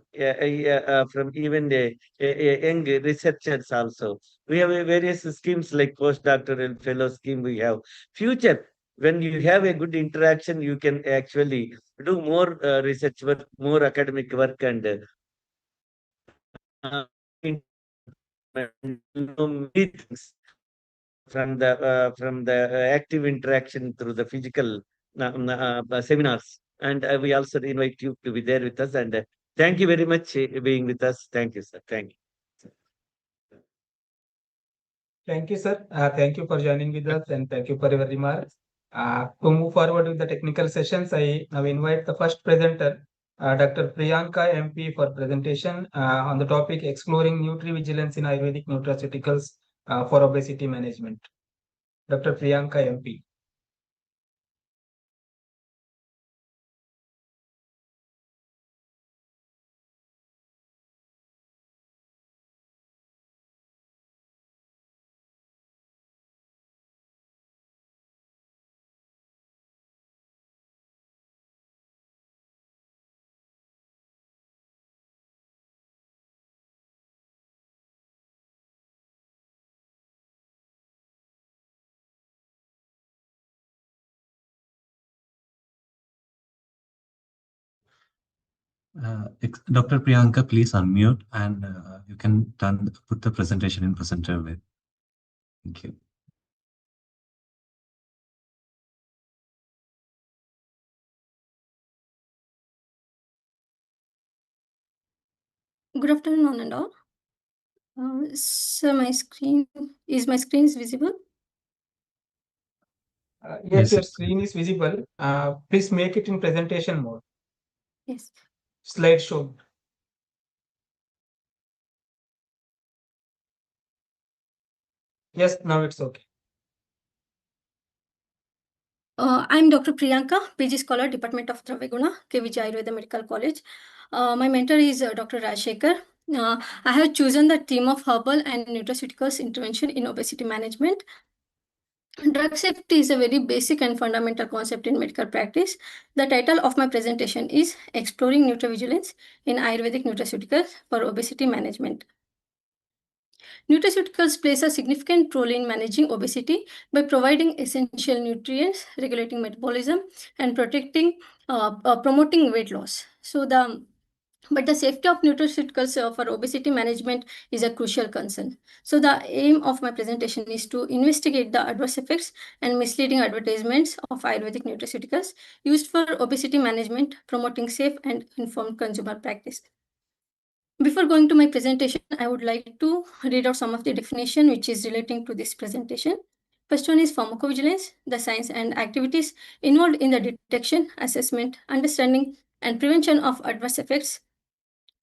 from even the young researchers also. We have various schemes like postdoctoral fellow scheme. We have future. When you have a good interaction, you can actually do more research work, more academic work, and in- know many things from the active interaction through the physical seminars. And we also invite you to be there with us. And thank you very much being with us. Thank you, sir. Thank you. Thank you, sir. Thank you for joining with us, and thank you for your remarks. To move forward with the technical sessions, I now invite the first presenter, Dr. Priyanka MP, for presentation on the topic exploring nutri-vigilance in Ayurvedic nutraceuticals for obesity management. Dr. Priyanka MP. Dr. Priyanka, please unmute, and you can put the presentation in presenter way. Thank you. Good afternoon, one and all. So my screen is visible? Yes, your screen is visible. Please make it in presentation mode. Yes. Slideshow. Yes, now it's okay. I'm Dr. Priyanka, PG Scholar, Department of Dravaguna, KVJ Ayurveda Medical College. My mentor is Dr. Rajshekar. I have chosen the theme of herbal and nutraceuticals intervention in obesity management. Drug safety is a very basic and fundamental concept in medical practice. The title of my presentation is Exploring Nutravigilance in Ayurvedic Nutraceuticals for Obesity Management. Nutraceuticals plays a significant role in managing obesity by providing essential nutrients, regulating metabolism, and promoting weight loss. But the safety of nutraceuticals for obesity management is a crucial concern. So the aim of my presentation is to investigate the adverse effects and misleading advertisements of Ayurvedic nutraceuticals used for obesity management, promoting safe and informed consumer practice. Before going to my presentation, I would like to read out some of the definition which is relating to this presentation. First one is pharmacovigilance, the science and activities involved in the detection, assessment, understanding, and prevention of adverse effects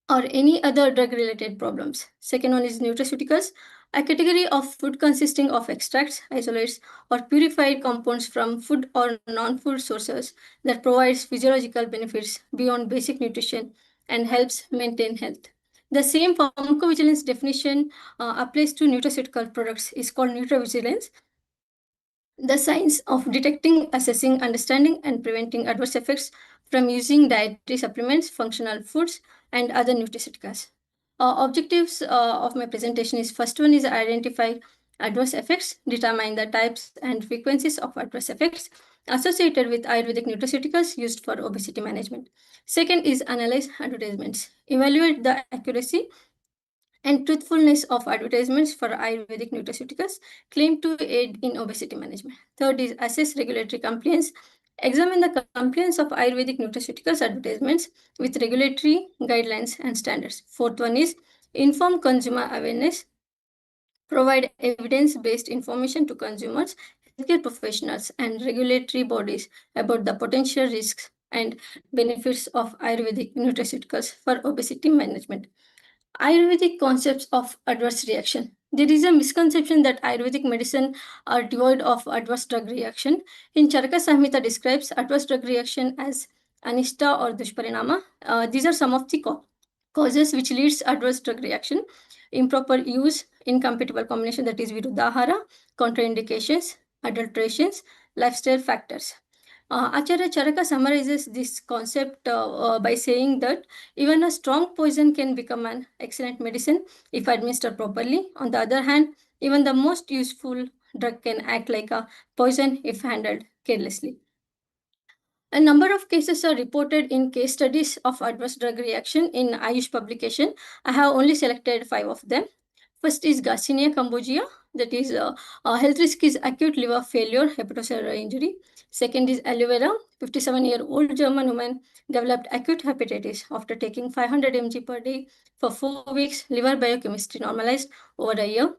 or any other drug-related problems. Second one is nutraceuticals, a category of food consisting of extracts, isolates, or purified compounds from food or non-food sources that provides physiological benefits beyond basic nutrition and helps maintain health. The same pharmacovigilance definition applies to nutraceutical products is called nutravigilance, the science of detecting, assessing, understanding, and preventing adverse effects from using dietary supplements, functional foods, and other nutraceuticals. Objectives of my presentation is first one is identify adverse effects, determine the types and frequencies of adverse effects associated with Ayurvedic nutraceuticals used for obesity management. Second is analyze advertisements, evaluate the accuracy and truthfulness of advertisements for Ayurvedic nutraceuticals claimed to aid in obesity management. Third is assess regulatory compliance. Examine the compliance of Ayurvedic nutraceuticals advertisements with regulatory guidelines and standards. Fourth one is inform consumer awareness. Provide evidence-based information to consumers, healthcare professionals, and regulatory bodies about the potential risks and benefits of Ayurvedic nutraceuticals for obesity management. Ayurvedic concepts of adverse reaction. There is a misconception that Ayurvedic medicine are devoid of adverse drug reaction. In Charaka Samhita describes adverse drug reaction as anishta or dushparinama. These are some of the causes which leads adverse drug reaction: improper use, incompatible combination, that is viruddhahara, contraindications, adulterations, lifestyle factors. Acharya Charaka summarizes this concept by saying that even a strong poison can become an excellent medicine if administered properly. On the other hand, even the most useful drug can act like a poison if handled carelessly. A number of cases are reported in case studies of adverse drug reaction in Ayush publication. I have only selected 5 of them. First is Garcinia cambogia, that is health risk is acute liver failure, hepatocellular injury. Second is aloe vera, 57-year-old German woman developed acute hepatitis after taking 500 mg per day for 4 weeks. Liver biochemistry normalized over a year.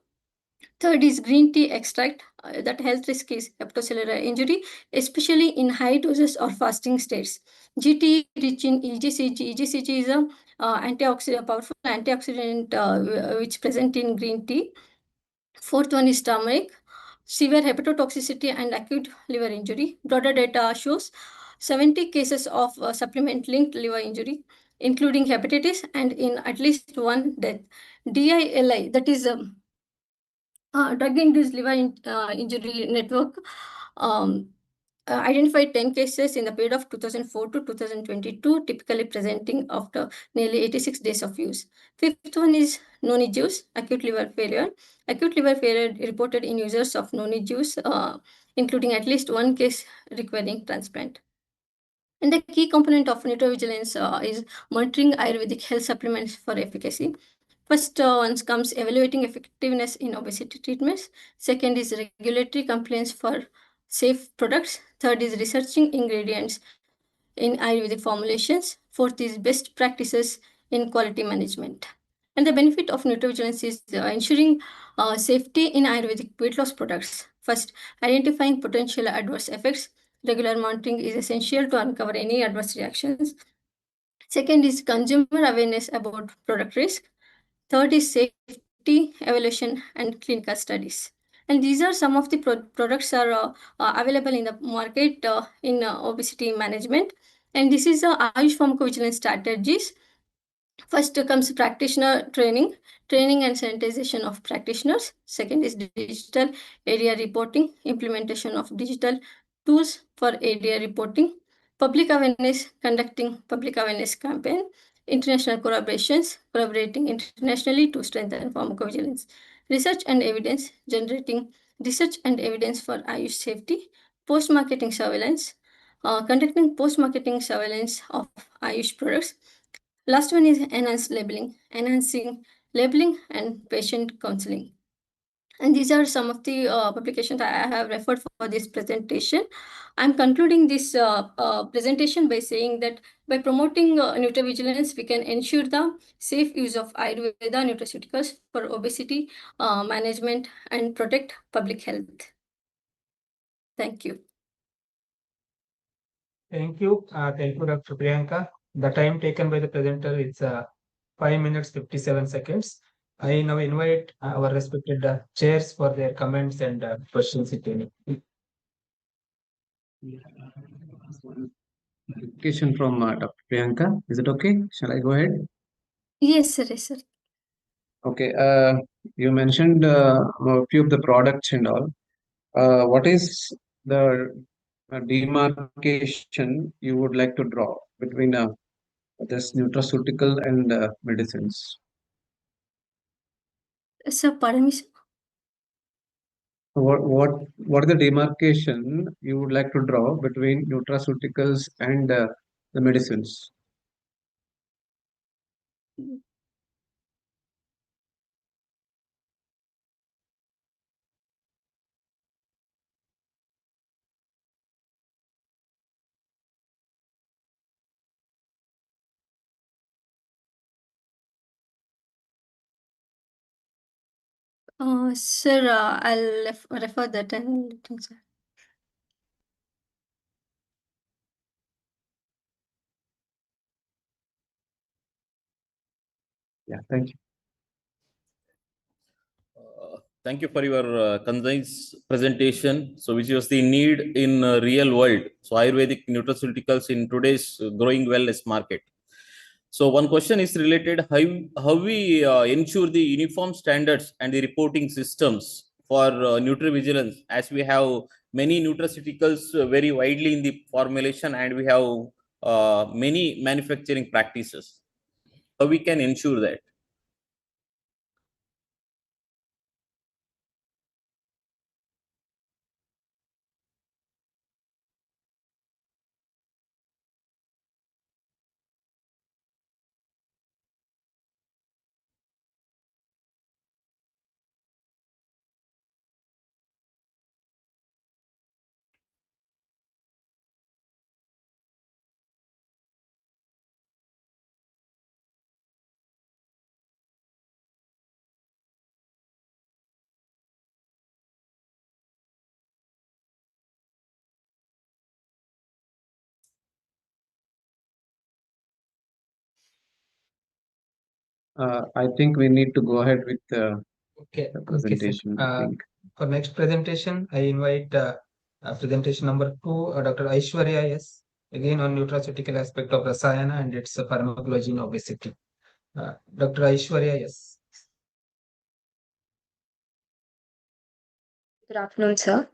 Third is green tea extract. That health risk is hepatocellular injury, especially in high doses or fasting states. GT rich in EGCG. EGCG is a powerful antioxidant which present in green tea. Fourth one is turmeric. Severe hepatotoxicity and acute liver injury. Broader data shows 70 cases of supplement-linked liver injury, including hepatitis, and in at least one death. DILI, that is drug-induced liver injury network, identified 10 cases in the period of 2004 to 2022, typically presenting after nearly 86 days of use. Fifth one is noni juice, acute liver failure. Acute liver failure reported in users of noni juice, including at least one case requiring transplant. And the key component of nutrovigilance is monitoring Ayurvedic health supplements for efficacy. First one comes evaluating effectiveness in obesity treatments. Second is regulatory compliance for safe products. Third is researching ingredients in Ayurvedic formulations. Fourth is best practices in quality management. And the benefit of nutrovigilance is ensuring safety in Ayurvedic weight loss products. First, identifying potential adverse effects. Regular monitoring is essential to uncover any adverse reactions. Second is consumer awareness about product risk. Third is safety evaluation and clinical studies. And these are some of the products are available in the market in obesity management. And this is Ayush pharmacovigilance strategies. First comes practitioner training and sanitization of practitioners. Second is digital area reporting, implementation of digital tools for area reporting. Public awareness, conducting public awareness campaign. International collaborations, collaborating internationally to strengthen pharmacovigilance. Research and evidence, generating research and evidence for Ayush safety. Post-marketing surveillance, conducting post-marketing surveillance of Ayush products. Last one is enhanced labeling, enhancing labeling and patient counseling. And these are some of the publications I have referred for this presentation. I'm concluding this presentation by saying that by promoting nutrovigilance, we can ensure the safe use of Ayurveda nutraceuticals for obesity management and protect public health. Thank you. Thank you, Dr. Priyanka. The time taken by the presenter is 5 minutes 57 seconds. I now invite our respected chairs for their comments and questions, if any. Question from Dr. Priyanka. Is it okay? Shall I go ahead? Yes, sir. Yes, sir. Okay. You mentioned a few of the products and all. What is the demarcation you would like to draw between this nutraceutical and medicines? Sir, pardon me, sir. What are the demarcation you would like to draw between nutraceuticals and the medicines? Sir, I'll refer that and let you, sir. Yeah, thank you. Thank you for your concise presentation. So, which was the need in real world. So, Ayurvedic nutraceuticals in today's growing wellness market. So, one question is related how we ensure the uniform standards and the reporting systems for nutri-vigilance, as we have many nutraceuticals very widely in the formulation, and we have many manufacturing practices. How we can ensure that? I think we need to go ahead with Okay, the presentation. I think. For next presentation, I invite presentation number 2, Dr. Aishwarya S. Again on nutraceutical aspect of Rasayana and its pharmacology in obesity. Dr. Aishwarya S. Good afternoon, sir.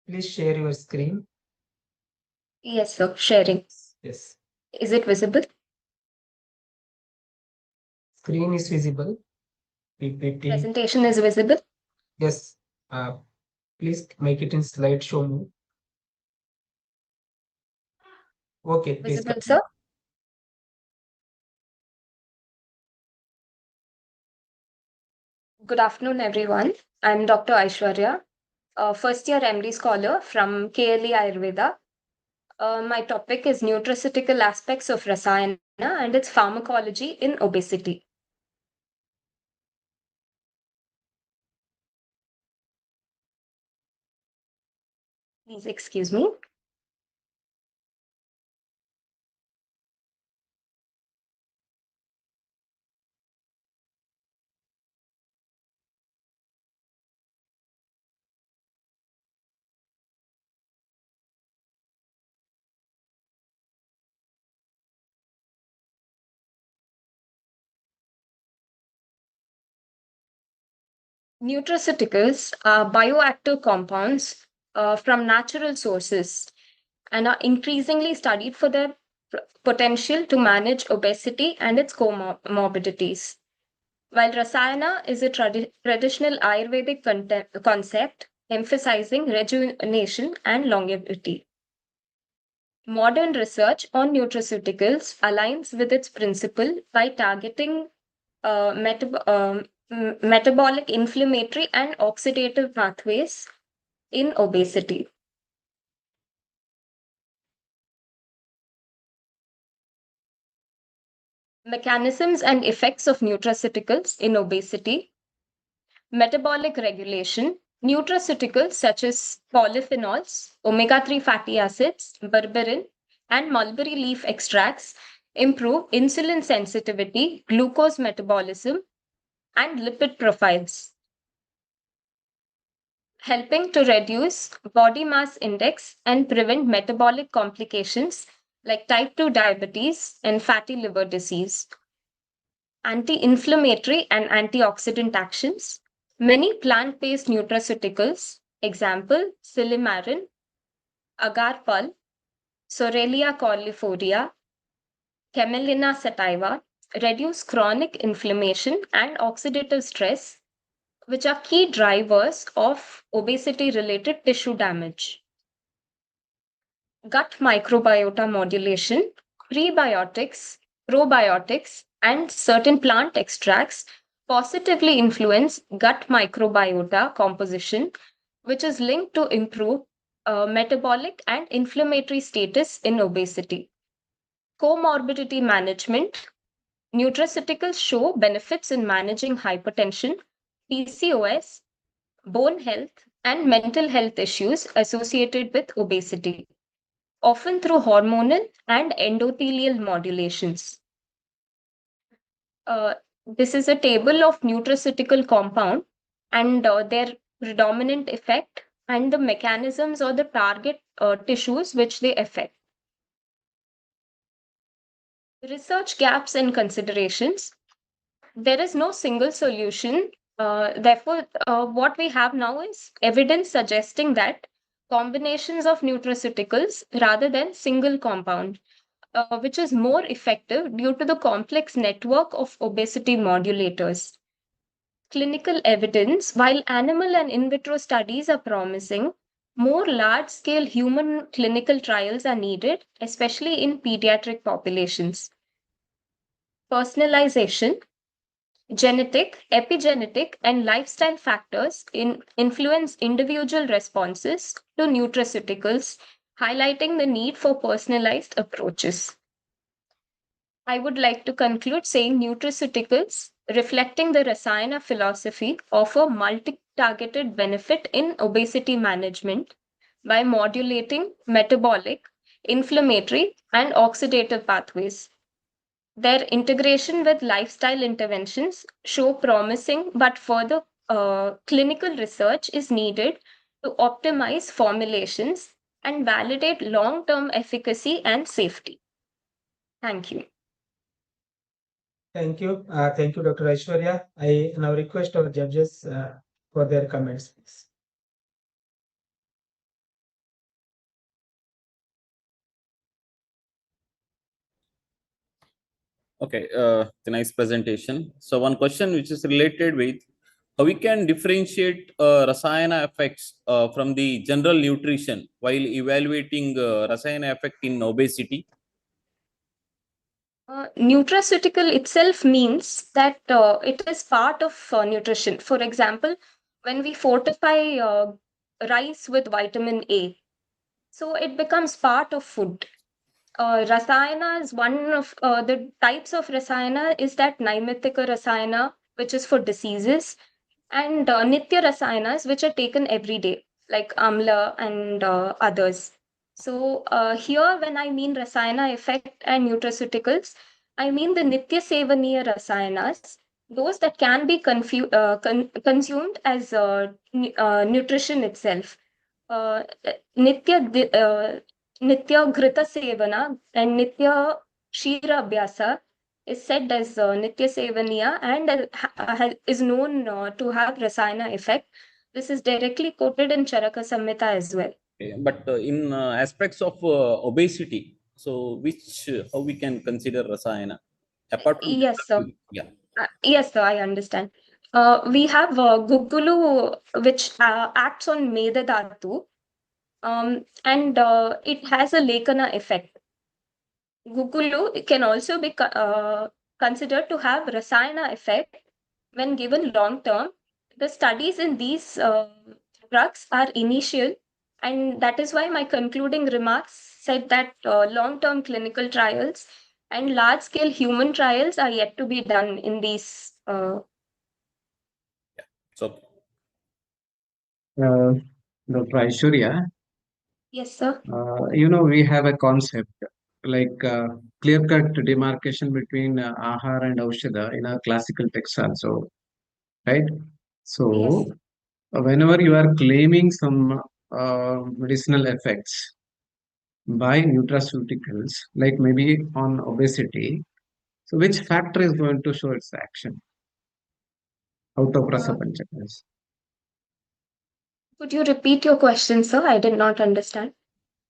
Please share your screen. Yes, sir. Sharing. Yes. Is it visible? Screen is visible. PPT. Presentation is visible? Yes. Please make it in slideshow mode. Okay, please. Visible, sir? Good afternoon, everyone. I'm Dr. Aishwarya, a first-year MD scholar from CARI Ayurveda. My topic is nutraceutical aspects of Rasayana and its pharmacology in obesity. Please excuse me. Nutraceuticals are bioactive compounds from natural sources and are increasingly studied for their potential to manage obesity and its comorbidities. While Rasayana is a traditional Ayurvedic concept emphasizing rejuvenation and longevity. Modern research on nutraceuticals aligns with its principle by targeting metabolic, inflammatory, and oxidative pathways in obesity. Mechanisms and effects of nutraceuticals in obesity. metabolic regulation, nutraceuticals such as polyphenols, omega-3 fatty acids, berberine, and mulberry leaf extracts improve insulin sensitivity, glucose metabolism, and lipid profiles, helping to reduce body mass index and prevent metabolic complications like type 2 diabetes and fatty liver disease. Anti-inflammatory and antioxidant actions. Many plant-based nutraceuticals, example Silimarin, agar-pal, Sorelia caulifolia, Camelina sativa, reduce chronic inflammation and oxidative stress, which are key drivers of obesity-related tissue damage. Gut microbiota modulation, prebiotics, probiotics, and certain plant extracts positively influence gut microbiota composition, which is linked to improve metabolic and inflammatory status in obesity. Comorbidity management. Nutraceuticals show benefits in managing hypertension, PCOS, bone health, and mental health issues associated with obesity, often through hormonal and endothelial modulations. This is a table of nutraceutical compound and their predominant effect and the mechanisms or the target tissues which they affect. Research gaps and considerations. There is no single solution. Therefore, what we have now is evidence suggesting that combinations of nutraceuticals rather than single compound, which is more effective due to the complex network of obesity modulators. Clinical evidence, while animal and in vitro studies are promising, more large-scale human clinical trials are needed, especially in pediatric populations. Personalization. Genetic, epigenetic, and lifestyle factors influence individual responses to nutraceuticals, highlighting the need for personalized approaches. I would like to conclude saying nutraceuticals, reflecting the Rasayana philosophy, offer multi-targeted benefit in obesity management by modulating metabolic, inflammatory, and oxidative pathways. Their integration with lifestyle interventions show promising, but further clinical research is needed to optimize formulations and validate long-term efficacy and safety. Thank you. Thank you. Thank you, Dr. Aishwarya. I now request our judges for their comments, please. Okay, the nice presentation. So one question which is related with how we can differentiate Rasayana effects from the general nutrition while evaluating Rasayana effect in obesity. Nutraceutical itself means that it is part of nutrition. For example, when we fortify rice with vitamin A, so it becomes part of food. Rasayana is one of the types of Rasayana is that Naimittika Rasayana, which is for diseases, and Nitya Rasayanas, which are taken every day, like Amla and others. So here, when I mean Rasayana effect and nutraceuticals, I mean the Nitya Sevaniya Rasayanas, those that can be consumed as nutrition itself. Nitya Grita Sevana and Nitya Shira Abhyasa is said as Nitya Sevaniya and is known to have Rasayana effect. This is directly quoted in Charaka Samhita as well. Okay, but in aspects of obesity, so which how we can consider Rasayana apart from Yes, sir. yeah. Yes, sir, I understand. We have Gugulu, which acts on Meda Dhatu, and it has a Lekana effect. Gugulu can also be considered to have Rasayana effect when given long term. The studies in these drugs are initial, and that is why my concluding remarks said that long term clinical trials and large scale human trials are yet to be done in these. So, Dr. Aishwarya, Yes, sir. we have a concept like clear-cut demarcation between Ahar and Aushadha in our classical texts also, right? So, whenever you are claiming some medicinal effects by nutraceuticals, like maybe on obesity, so which factor is going to show its action out of Rasa Panchakas? Could you repeat your question, sir? I did not understand.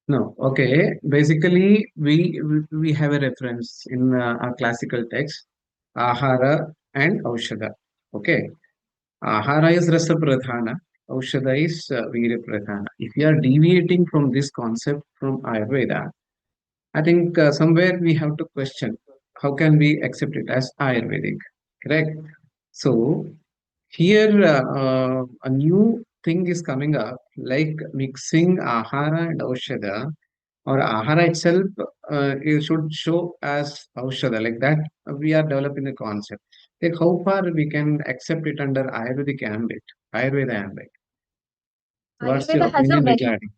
No, okay. Basically, we have a reference in our classical text, Ahara and Aushadha. Okay. Ahara is Rasa Pradhana, Aushadha is Veera Pradhana. If you are deviating from this concept from Ayurveda, I think somewhere we have to question how can we accept it as Ayurvedic, correct? So here a new thing is coming up, like mixing Ahara and Aushadha, or Ahara itself it should show as Aushadha, like that we are developing a concept. Like how far we can accept it under Ayurvedic ambit, Ayurveda ambit. What's your Ayurveda has a opinion very regarding?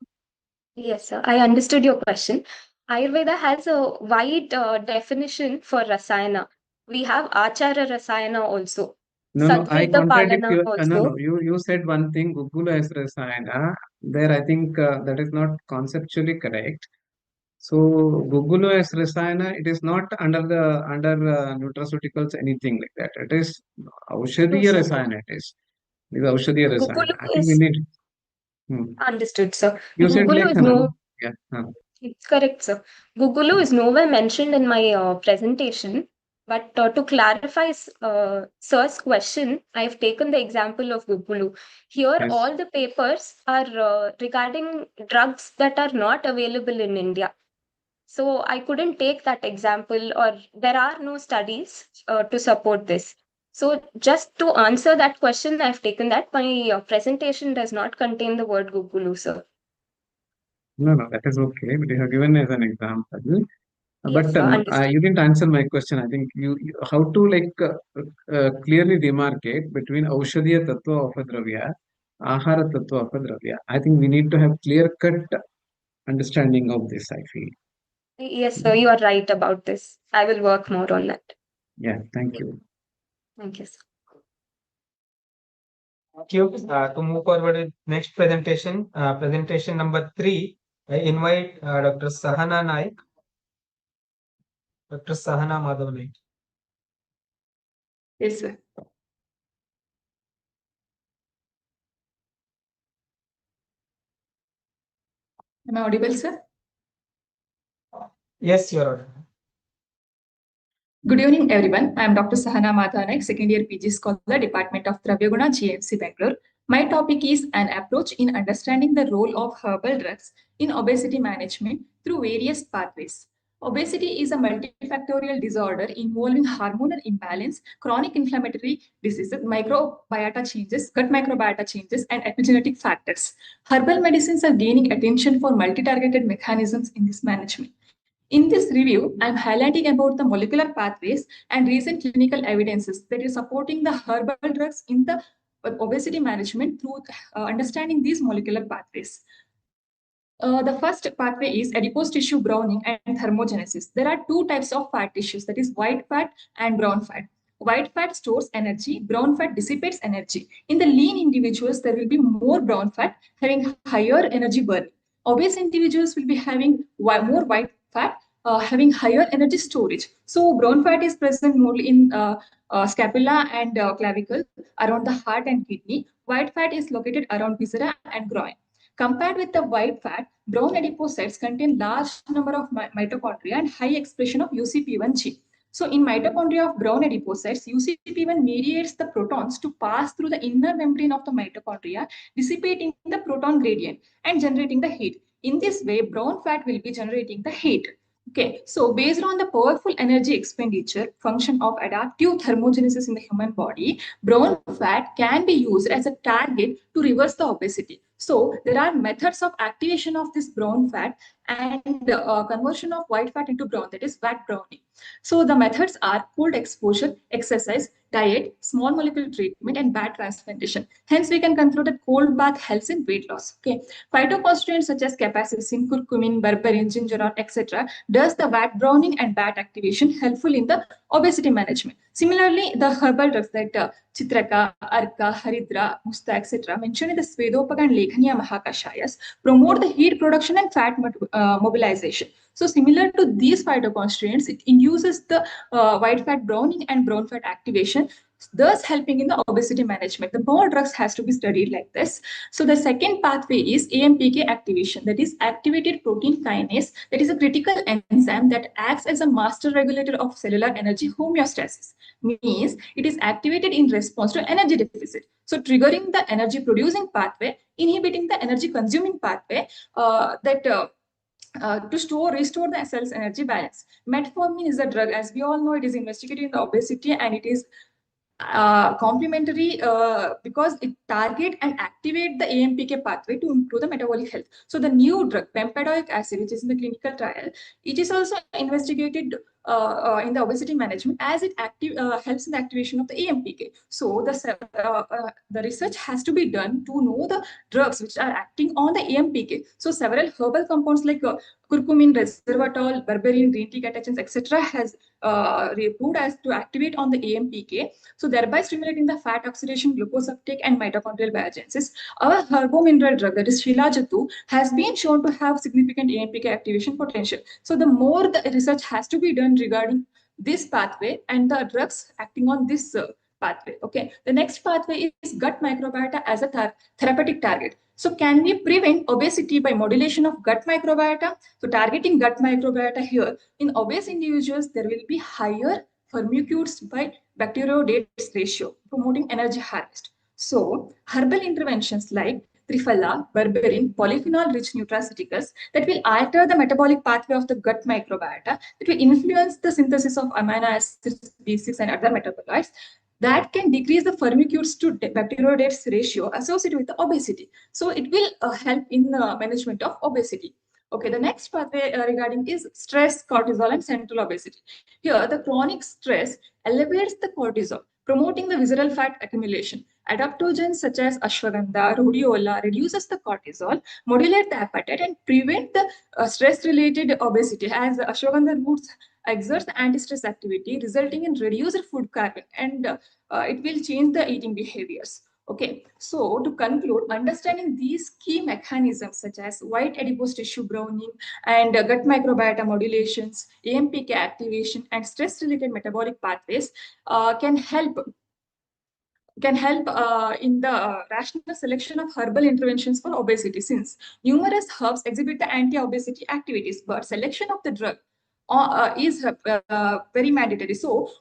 Yes, sir. I understood your question. Ayurveda has a wide definition for rasayana. We have Achara Rasayana also. No, I Sadhrita contradict Palana you. No, also. no, you said one thing, Gugula is Rasayana. There, I think that is not conceptually correct. So, Gugulu is Rasayana. It is not under nutraceuticals anything like that. It is No, Aushadhiya sir. Rasayana. It is Aushadhiya Rasayana. Gugulu I think we is need. Hmm. understood, sir. You said Gugulu like is no. yeah. It's correct, sir. Gugulu is nowhere mentioned in my presentation. But to clarify sir's question, I've taken the example of Gugulu. Here, Yes. all the papers are regarding drugs that are not available in India. So I couldn't take that example, or there are no studies to support this. So just to answer that question, I've taken that my presentation does not contain the word Gugulu, sir. No, that is okay. But you have given as an example. Yes, But sir, understood. you didn't answer my question. I think how to like clearly demarcate between Aushadhiya Tattva Apadravya, Ahara Tattva Apadravya. I think we need to have clear-cut understanding of this, I feel. Yes, sir, you are right about this. I will work more on that. Yeah, thank you. Thank you, sir. Thank you. To move forward with next presentation, presentation number 3, I invite Dr. Sahana Naik. Dr. Sahana Madhav Naik. Yes, sir. Am I audible, sir? Yes, you are audible. Good evening, everyone. I am Dr. Sahana Madhav, second year PG Scholar, Department of Dravyaguna, GMC, Bangalore. My topic is an approach in understanding the role of herbal drugs in obesity management through various pathways. Obesity is a multifactorial disorder involving hormonal imbalance, chronic inflammatory diseases, microbiota changes, gut microbiota changes, and epigenetic factors. Herbal medicines are gaining attention for multi-targeted mechanisms in this management. In this review, I'm highlighting about the molecular pathways and recent clinical evidences that is supporting the herbal drugs in the obesity management through understanding these molecular pathways. The first pathway is adipose tissue browning and thermogenesis. There are two types of fat tissues, that is white fat and brown fat. White fat stores energy, brown fat dissipates energy. In the lean individuals, there will be more brown fat having higher energy burn. Obese individuals will be having more white fat having higher energy storage. So brown fat is present more in scapula and clavicle around the heart and kidney. White fat is located around viscera and groin. Compared with the white fat, brown adipocytes contain large number of mitochondria and high expression of UCP1 gene. So in mitochondria of brown adipocytes, UCP1 mediates the protons to pass through the inner membrane of the mitochondria, dissipating the proton gradient and generating the heat. In this way, brown fat will be generating the heat. Okay, so based on the powerful energy expenditure function of adaptive thermogenesis in the human body, brown fat can be used as a target to reverse the obesity. So there are methods of activation of this brown fat and conversion of white fat into brown, that is fat browning. So the methods are cold exposure, exercise, diet, small molecule treatment, and bad transplantation. Hence, we can conclude that cold bath helps in weight loss. Okay, phytoconstituents such as capsaicin, curcumin, berberine, gingerol, etc., does the fat browning and fat activation helpful in the obesity management. Similarly, the herbal drugs that Chitraka, Arka, Haridra, Musta, etc., mentioned in the Svedopaka and Lekhaniya Mahakashayas promote the heat production and fat mobilization. So similar to these phytoconstituents, it induces the white fat browning and brown fat activation, thus helping in the obesity management. The more drugs has to be studied like this. So the second pathway is AMPK activation, that is activated protein kinase, that is a critical enzyme that acts as a master regulator of cellular energy homeostasis. Means it is activated in response to energy deficit. So triggering the energy producing pathway, inhibiting the energy consuming pathway to restore the cell's energy balance. Metformin is a drug, as we all know, it is investigated in the obesity, and it is complementary because it target and activate the AMPK pathway to improve the metabolic health. So the new drug, bempedoic acid, which is in the clinical trial, it is also investigated in the obesity management as it helps in the activation of the AMPK. So the research has to be done to know the drugs which are acting on the AMPK. So several herbal compounds like curcumin, resveratrol, berberine, green tea catechins, etc., has proved as to activate on the AMPK, so thereby stimulating the fat oxidation, glucose uptake, and mitochondrial biogenesis. Our herbomineral drug, that is Shilajit, has been shown to have significant AMPK activation potential. So the more the research has to be done regarding this pathway and the drugs acting on this pathway. Okay, the next pathway is gut microbiota as a therapeutic target. So can we prevent obesity by modulation of gut microbiota? So targeting gut microbiota here, in obese individuals, there will be higher firmicutes by bacteroidetes ratio, promoting energy harvest. So herbal interventions like Triphala, berberine, polyphenol-rich nutraceuticals that will alter the metabolic pathway of the gut microbiota, that will influence the synthesis of amino acids, B6, and other metabolites, that can decrease the firmicutes to bacteroidetes ratio associated with the obesity. So it will help in the management of obesity. Okay, the next pathway regarding is stress, cortisol, and central obesity. Here, the chronic stress elevates the cortisol, promoting the visceral fat accumulation. Adaptogens such as ashwagandha, rhodiola reduces the cortisol, modulate the appetite, and prevent the stress-related obesity, as ashwagandha roots exerts anti-stress activity, resulting in reduced food craving, and it will change the eating behaviors. Okay, so to conclude, understanding these key mechanisms such as white adipose tissue browning and gut microbiota modulations, AMPK activation, and stress-related metabolic pathways can help in the rational selection of herbal interventions for obesity, since numerous herbs exhibit the anti-obesity activities, but selection of the drug is very mandatory. So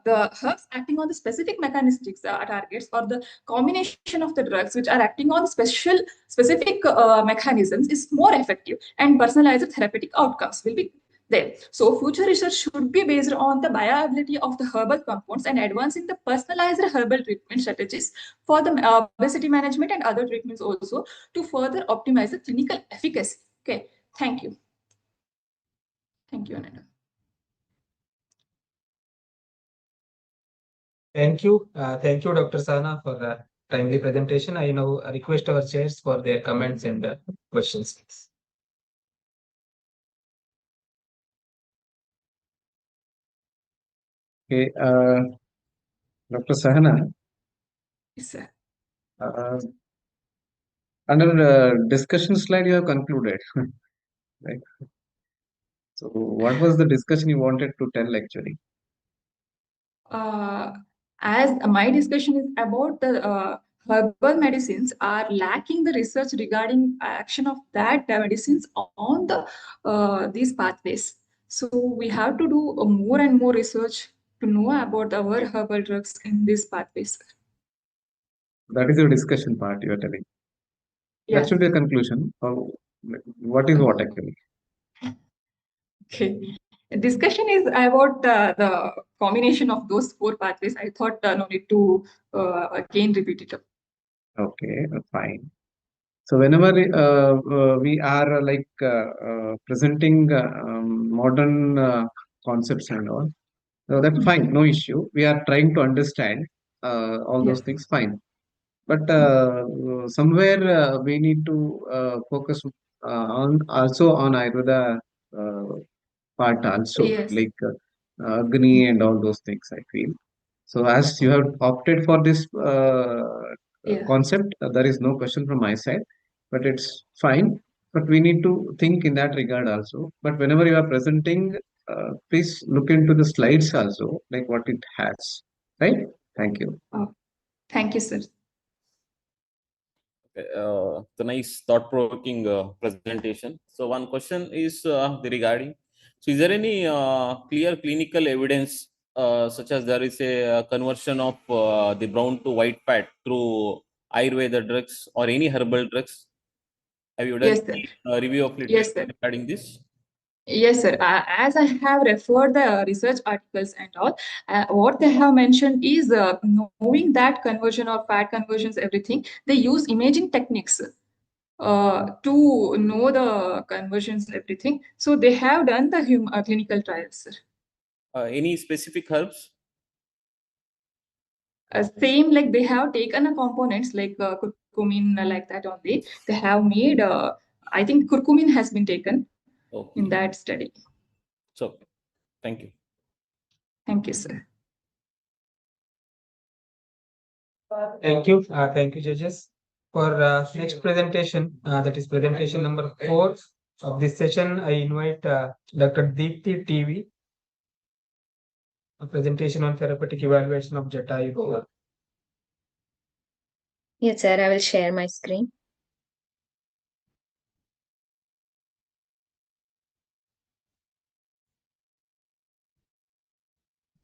the herbs acting on the specific mechanistic targets, or the combination of the drugs which are acting on specific mechanisms, is more effective, and personalized therapeutic outcomes will be there. So future research should be based on the bioavailability of the herbal compounds and advancing the personalized herbal treatment strategies for the obesity management and other treatments also, to further optimize the clinical efficacy. Okay, thank you. Thank you, Ananda. Thank you. Thank you, Dr. Sana, for the timely presentation. I now request our chairs for their comments and questions, please. Okay, Dr. Sahana. Yes, sir. Under the discussion slide, you have concluded, right? So, what was the discussion you wanted to tell actually? As my discussion is about the herbal medicines are lacking the research regarding action of that medicines on the these pathways. So we have to do more and more research to know about our herbal drugs in these pathways. That is your discussion part you are telling. Yeah. That should be a conclusion. What is what actually? Okay. Discussion is about the combination of those four pathways. I thought no need to again repeat it. Okay, fine. So whenever we are presenting modern concepts and all, so that's fine, no issue. We are trying to understand all those Yes. things, fine. But somewhere we need to focus on also on Ayurveda uh, part also, Yes. like Agni and all those things, I feel. So as you have opted for this Yeah. concept, there is no question from my side, but it's fine. But we need to think in that regard also. But whenever you are presenting, please look into the slides also, like what it has, right? Thank you. Oh, thank you, sir. The nice thought-provoking presentation. So one question is regarding, so is there any clear clinical evidence such as there is a conversion of the brown to white fat through Ayurveda drugs or any herbal drugs? Have you done Yes, sir. any review of Yes, literature sir. regarding this? Yes, sir. As I have referred the research articles and all, what they have mentioned is knowing that conversion or fat conversions, everything, they use imaging techniques to know the conversions, everything. So they have done the clinical trials, sir. Any specific herbs? Same, like they have taken a components like curcumin, like that only. They have made, I think curcumin has been taken in that study. So, thank you. Thank you, sir. Thank you. Thank you, judges. For next presentation, that is presentation number 4 of this session, I invite Dr. Deepthi TV, a presentation on therapeutic evaluation of Jatayu. Yes, sir. I will share my screen.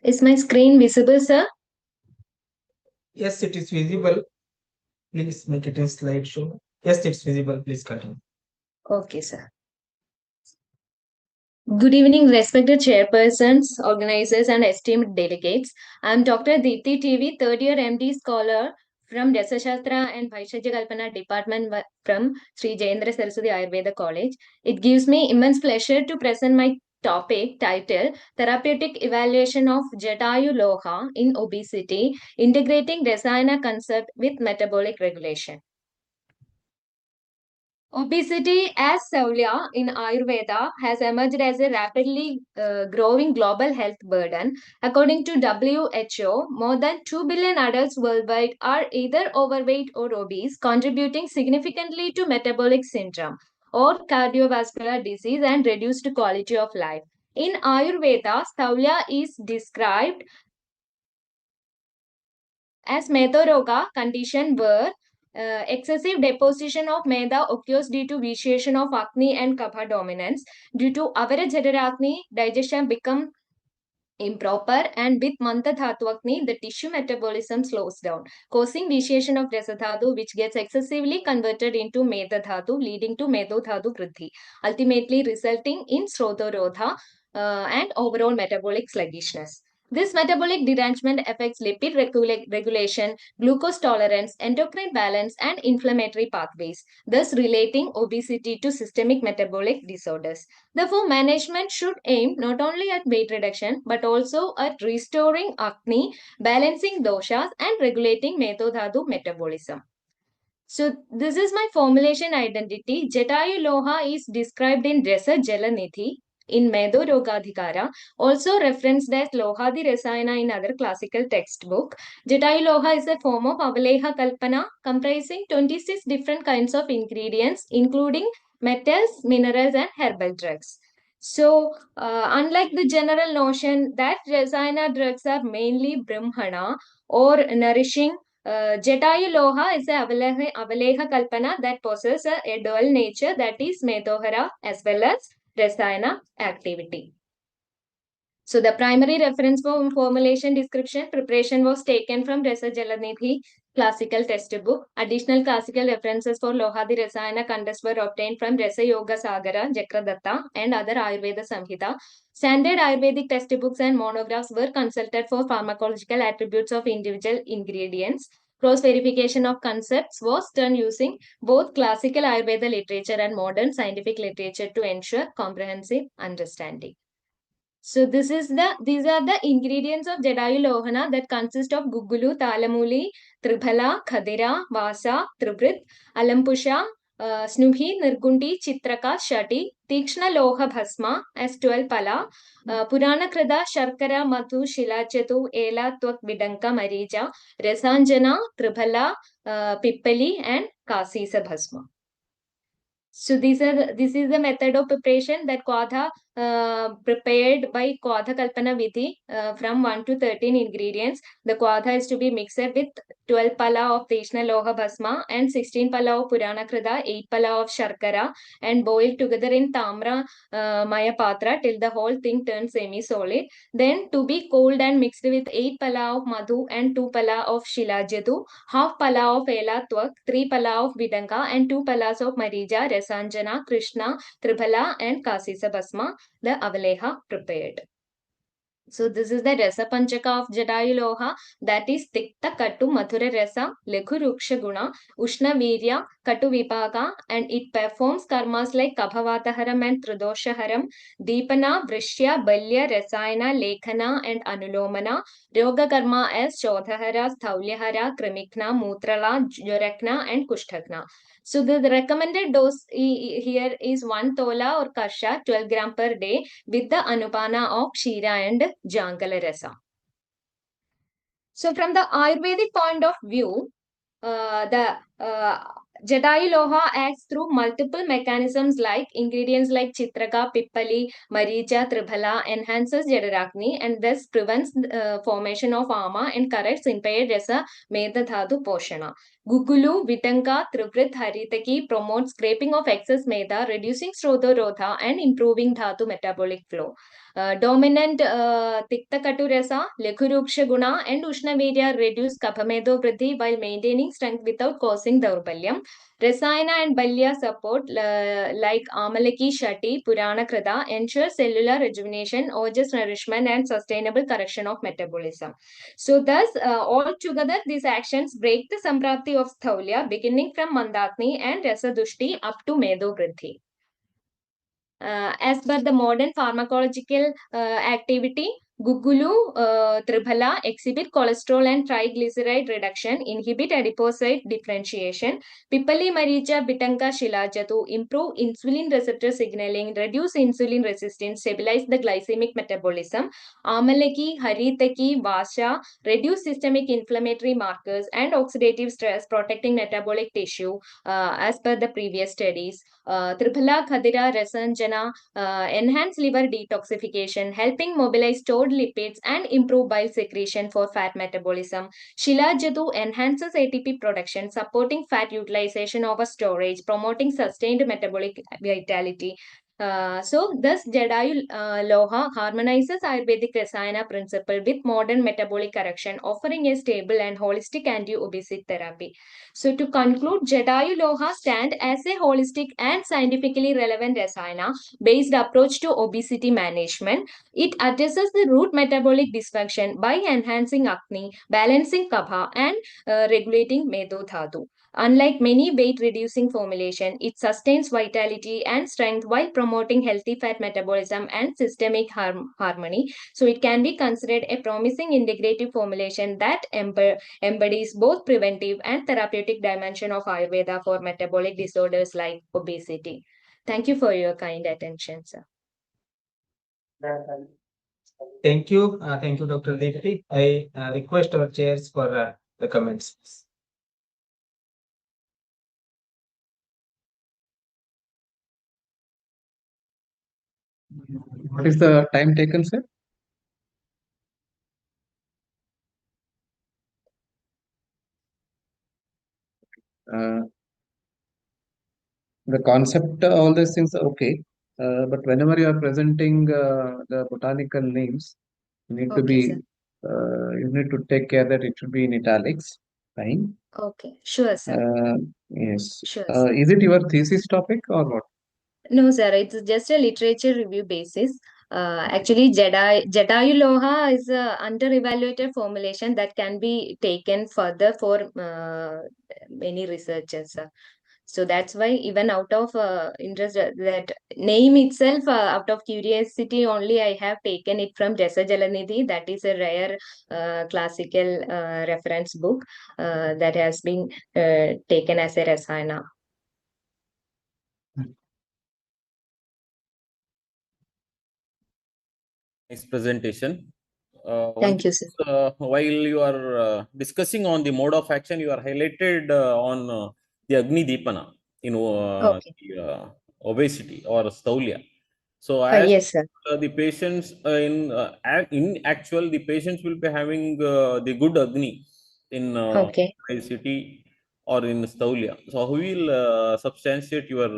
Is my screen visible, sir? Yes, it is visible. Please make it in slideshow. Yes, it's visible. Please continue. Okay, sir. Good evening, respected chairpersons, organizers, and esteemed delegates. I am Dr. Deepthi TV, third year MD scholar from Rasashastra and Vaishajya Kalpana Department from Sri Jayendra Saraswati Ayurveda College. It gives me immense pleasure to present my topic titled Therapeutic Evaluation of Jatayu Loha in Obesity, Integrating Rasayana Concept with Metabolic Regulation. Obesity as Saulya in Ayurveda has emerged as a rapidly growing global health burden. According to WHO, more than 2 billion adults worldwide are either overweight or obese, contributing significantly to metabolic syndrome or cardiovascular disease and reduced quality of life. In Ayurveda, Saulya is described as Medoroga condition where excessive deposition of meda occurs due to vitiation of Agni and Kapha dominance. Due to average Agni, digestion becomes improper, and with Manta Dhatu the tissue metabolism slows down, causing vitiation of Rasa Dhatu, which gets excessively converted into Meda Dhatu, leading to Medo Dhatu Vriddhi, ultimately resulting in Srotorodha and overall metabolic sluggishness. This metabolic derangement affects lipid regulation, glucose tolerance, endocrine balance, and inflammatory pathways, thus relating obesity to systemic metabolic disorders. Therefore, management should aim not only at weight reduction but also at restoring Agni, balancing doshas, and regulating Metodhatu metabolism. So, this is my formulation identity. Jatayu Loha is described in Rasa Jalanidhi in Medo Rogadhikara, also referenced as Lohadi Rasayana in other classical textbook. Jatayu Loha is a form of Avaleha Kalpana comprising 26 different kinds of ingredients, including metals, minerals, and herbal drugs. So, unlike the general notion that Rasayana drugs are mainly Brahmana or nourishing, Jatayu Loha is a Avaleha Kalpana that possesses a dual nature, that is Medohara as well as Rasayana activity. So the primary reference for formulation description preparation was taken from Rasa Jalanidhi classical textbook. Additional classical references for Lohadi Rasayana contests were obtained from Rasa Yoga Sagara, Jakradatta and other Ayurveda Samhita. Standard Ayurvedic textbooks and monographs were consulted for pharmacological attributes of individual ingredients. Cross-verification of concepts was done using both classical Ayurveda literature and modern scientific literature to ensure comprehensive understanding. So these are the ingredients of Jadayu Lohana that consist of Gugulu, Talamuli, Tribhala, Khadira, Vasa, Tribrit, Alampusha, Snuhi, Nirgundi, Chitraka, Shati, Tikshna Loha Bhasma as 12 pala, Purana Krida, Sharkara, Mathu, Shilachatu, Ela, Twak, Vidanka, Marija, Resanjana, Tribhala, Pippali and Kasisa Bhasma. So this is the method of preparation that Kwadha prepared by Kwadha Kalpana Vidhi from 1 to 13 ingredients. The Kwadha is to be mixed with 12 pala of Tishna Loha Bhasma and 16 pala of Purana Krida, 8 pala of Sharkara and boiled together in Tamra Maya Patra till the whole thing turns semi-solid. Then to be cooled and mixed with 8 pala of Madhu and 2 pala of Shilajadu, half pala of Ela Twak, 3 pala of Vidanka and 2 palas of Marija, Sanjana, Krishna, Tribhala and Kasisa Bhasma, the Avaleha prepared. So this is the Rasa Panchaka of Jadayu Loha, that is Tikta Katu Mathura Rasa, Lekhu Ruksha Guna, Ushna Virya, Katu Vipaka, and it performs karmas like Kabhavataharam and Tridoshaharam, Deepana, Vrishya, Balya, Rasayana, Lekhana and Anulomana, Yoga Karma as Shodhahara, Staulyahara, Krimikna, Mutrala, Jorakna and Kushthakna. So the recommended dose here is 1 tola or kasha, 12 gram per day with the anupana of Kshira and Jankala Rasa. So from the Ayurvedic point of view, the Jadayu Loha acts through multiple mechanisms like ingredients like Chitraka, Pippali, Maricha, Tribhala enhances Jadarakni and thus prevents formation of ama and corrects impaired rasa Meda Dhatu Poshana. Gugulu, Vitanka, Trivrit, Haritaki promotes scraping of excess Meda, reducing Srodhorodha and improving Dhatu metabolic flow. Dominant Tikta Katu Rasa, Lekhuruksha Guna and Ushna Virya reduce Kaphamedo Vriddhi while maintaining strength without causing Daurbalyam. Rasayana and Balya support like Amalaki, Shati, Purana Krida ensure cellular rejuvenation, ojas nourishment and sustainable correction of metabolism. So thus all together these actions break the Samprapti of Sthaulya beginning from Mandatni and Rasa Dushti up to Medo Vriddhi. As per the modern pharmacological activity, Gugulu, Tribhala exhibit cholesterol and triglyceride reduction, inhibit adipocyte differentiation. Pippali, Maricha, Bitanka, Shilajatu improve insulin receptor signaling, reduce insulin resistance, stabilize the glycemic metabolism. Amalaki, Haritaki, Vasha reduce systemic inflammatory markers and oxidative stress, protecting metabolic tissue as per the previous studies. Tribhala, Khadira, Rasanjana enhance liver detoxification, helping mobilize stored lipids and improve bile secretion for fat metabolism. Shilajadu enhances ATP production, supporting fat utilization over storage, promoting sustained metabolic vitality. So thus Jadayu Loha harmonizes Ayurvedic Rasayana principle with modern metabolic correction, offering a stable and holistic anti-obesity therapy. So to conclude, Jadayu Loha stand as a holistic and scientifically relevant Rasayana based approach to obesity management. It addresses the root metabolic dysfunction by enhancing Agni, balancing Kapha and regulating Medo Dhatu. Unlike many weight-reducing formulation, it sustains vitality and strength while promoting healthy fat metabolism and systemic harmony. So it can be considered a promising integrative formulation that embodies both preventive and therapeutic dimension of Ayurveda for metabolic disorders like obesity. Thank you for your kind attention, sir. Thank you, Dr. Deepti. I request our chairs for the comments. What is the time taken, sir? The concept, all these things are okay. But whenever you are presenting the botanical names, you need to be, you need to take care that it should be in italics. Fine. Okay, sure, sir. Yes. Sure, sir. Is it your thesis topic or what? No, sir, it's just a literature review basis. Actually, Jatayu Loha is a under-evaluated formulation that can be taken further for many researchers. So that's why even out of interest, that name itself, out of curiosity only, I have taken it from Jasa Jalanidhi. That is a rare classical reference book that has been taken as a rasayana. Nice presentation. Thank you, sir. While you are discussing on the mode of action, you are highlighted on the Agni Deepana in Okay. obesity or Staulia. So as Yes, sir. the patients in actual, the patients will be having the good Agni in Okay. obesity or in Staulia. So who will substantiate your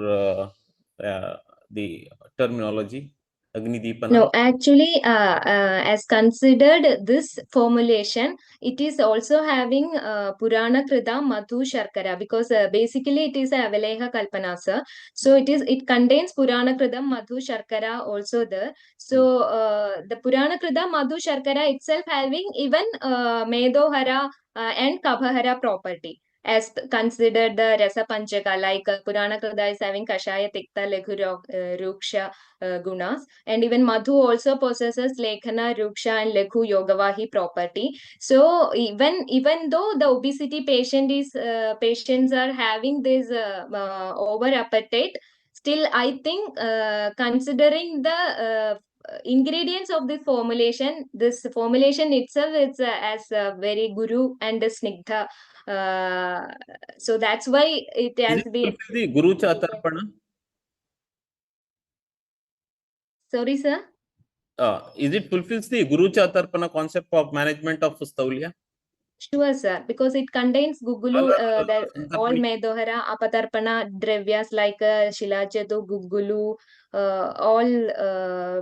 the terminology Agni Deepana? No, actually, as considered this formulation, it is also having Purana Krita Madhu Sharkara, because basically it is a Avaleha Kalpanasa. So it contains Purana Krita Madhu Sharkara also there. So the Purana Krita Madhu Sharkara itself having even Medohara and Kabhahara property, as considered the Rasa Panchaka, like Purana Krita is having Kashaya Tikta Leghu Ruksha gunas, and even Madhu also possesses Lekhana, Ruksha, and Lekhu Yogavahi property. So even though the obesity patients are having this over appetite, still I think considering the ingredients of this formulation itself is as very guru and snigdha. So that's why it has been. The Guru Chatarpana? Sorry, sir. Is it fulfills the Guru Chatarpana concept of management of Staulia? Sure, sir, because it contains Gugulu, all Medohara, Apatarpana dravyas like Shilachatu, Gugulu, all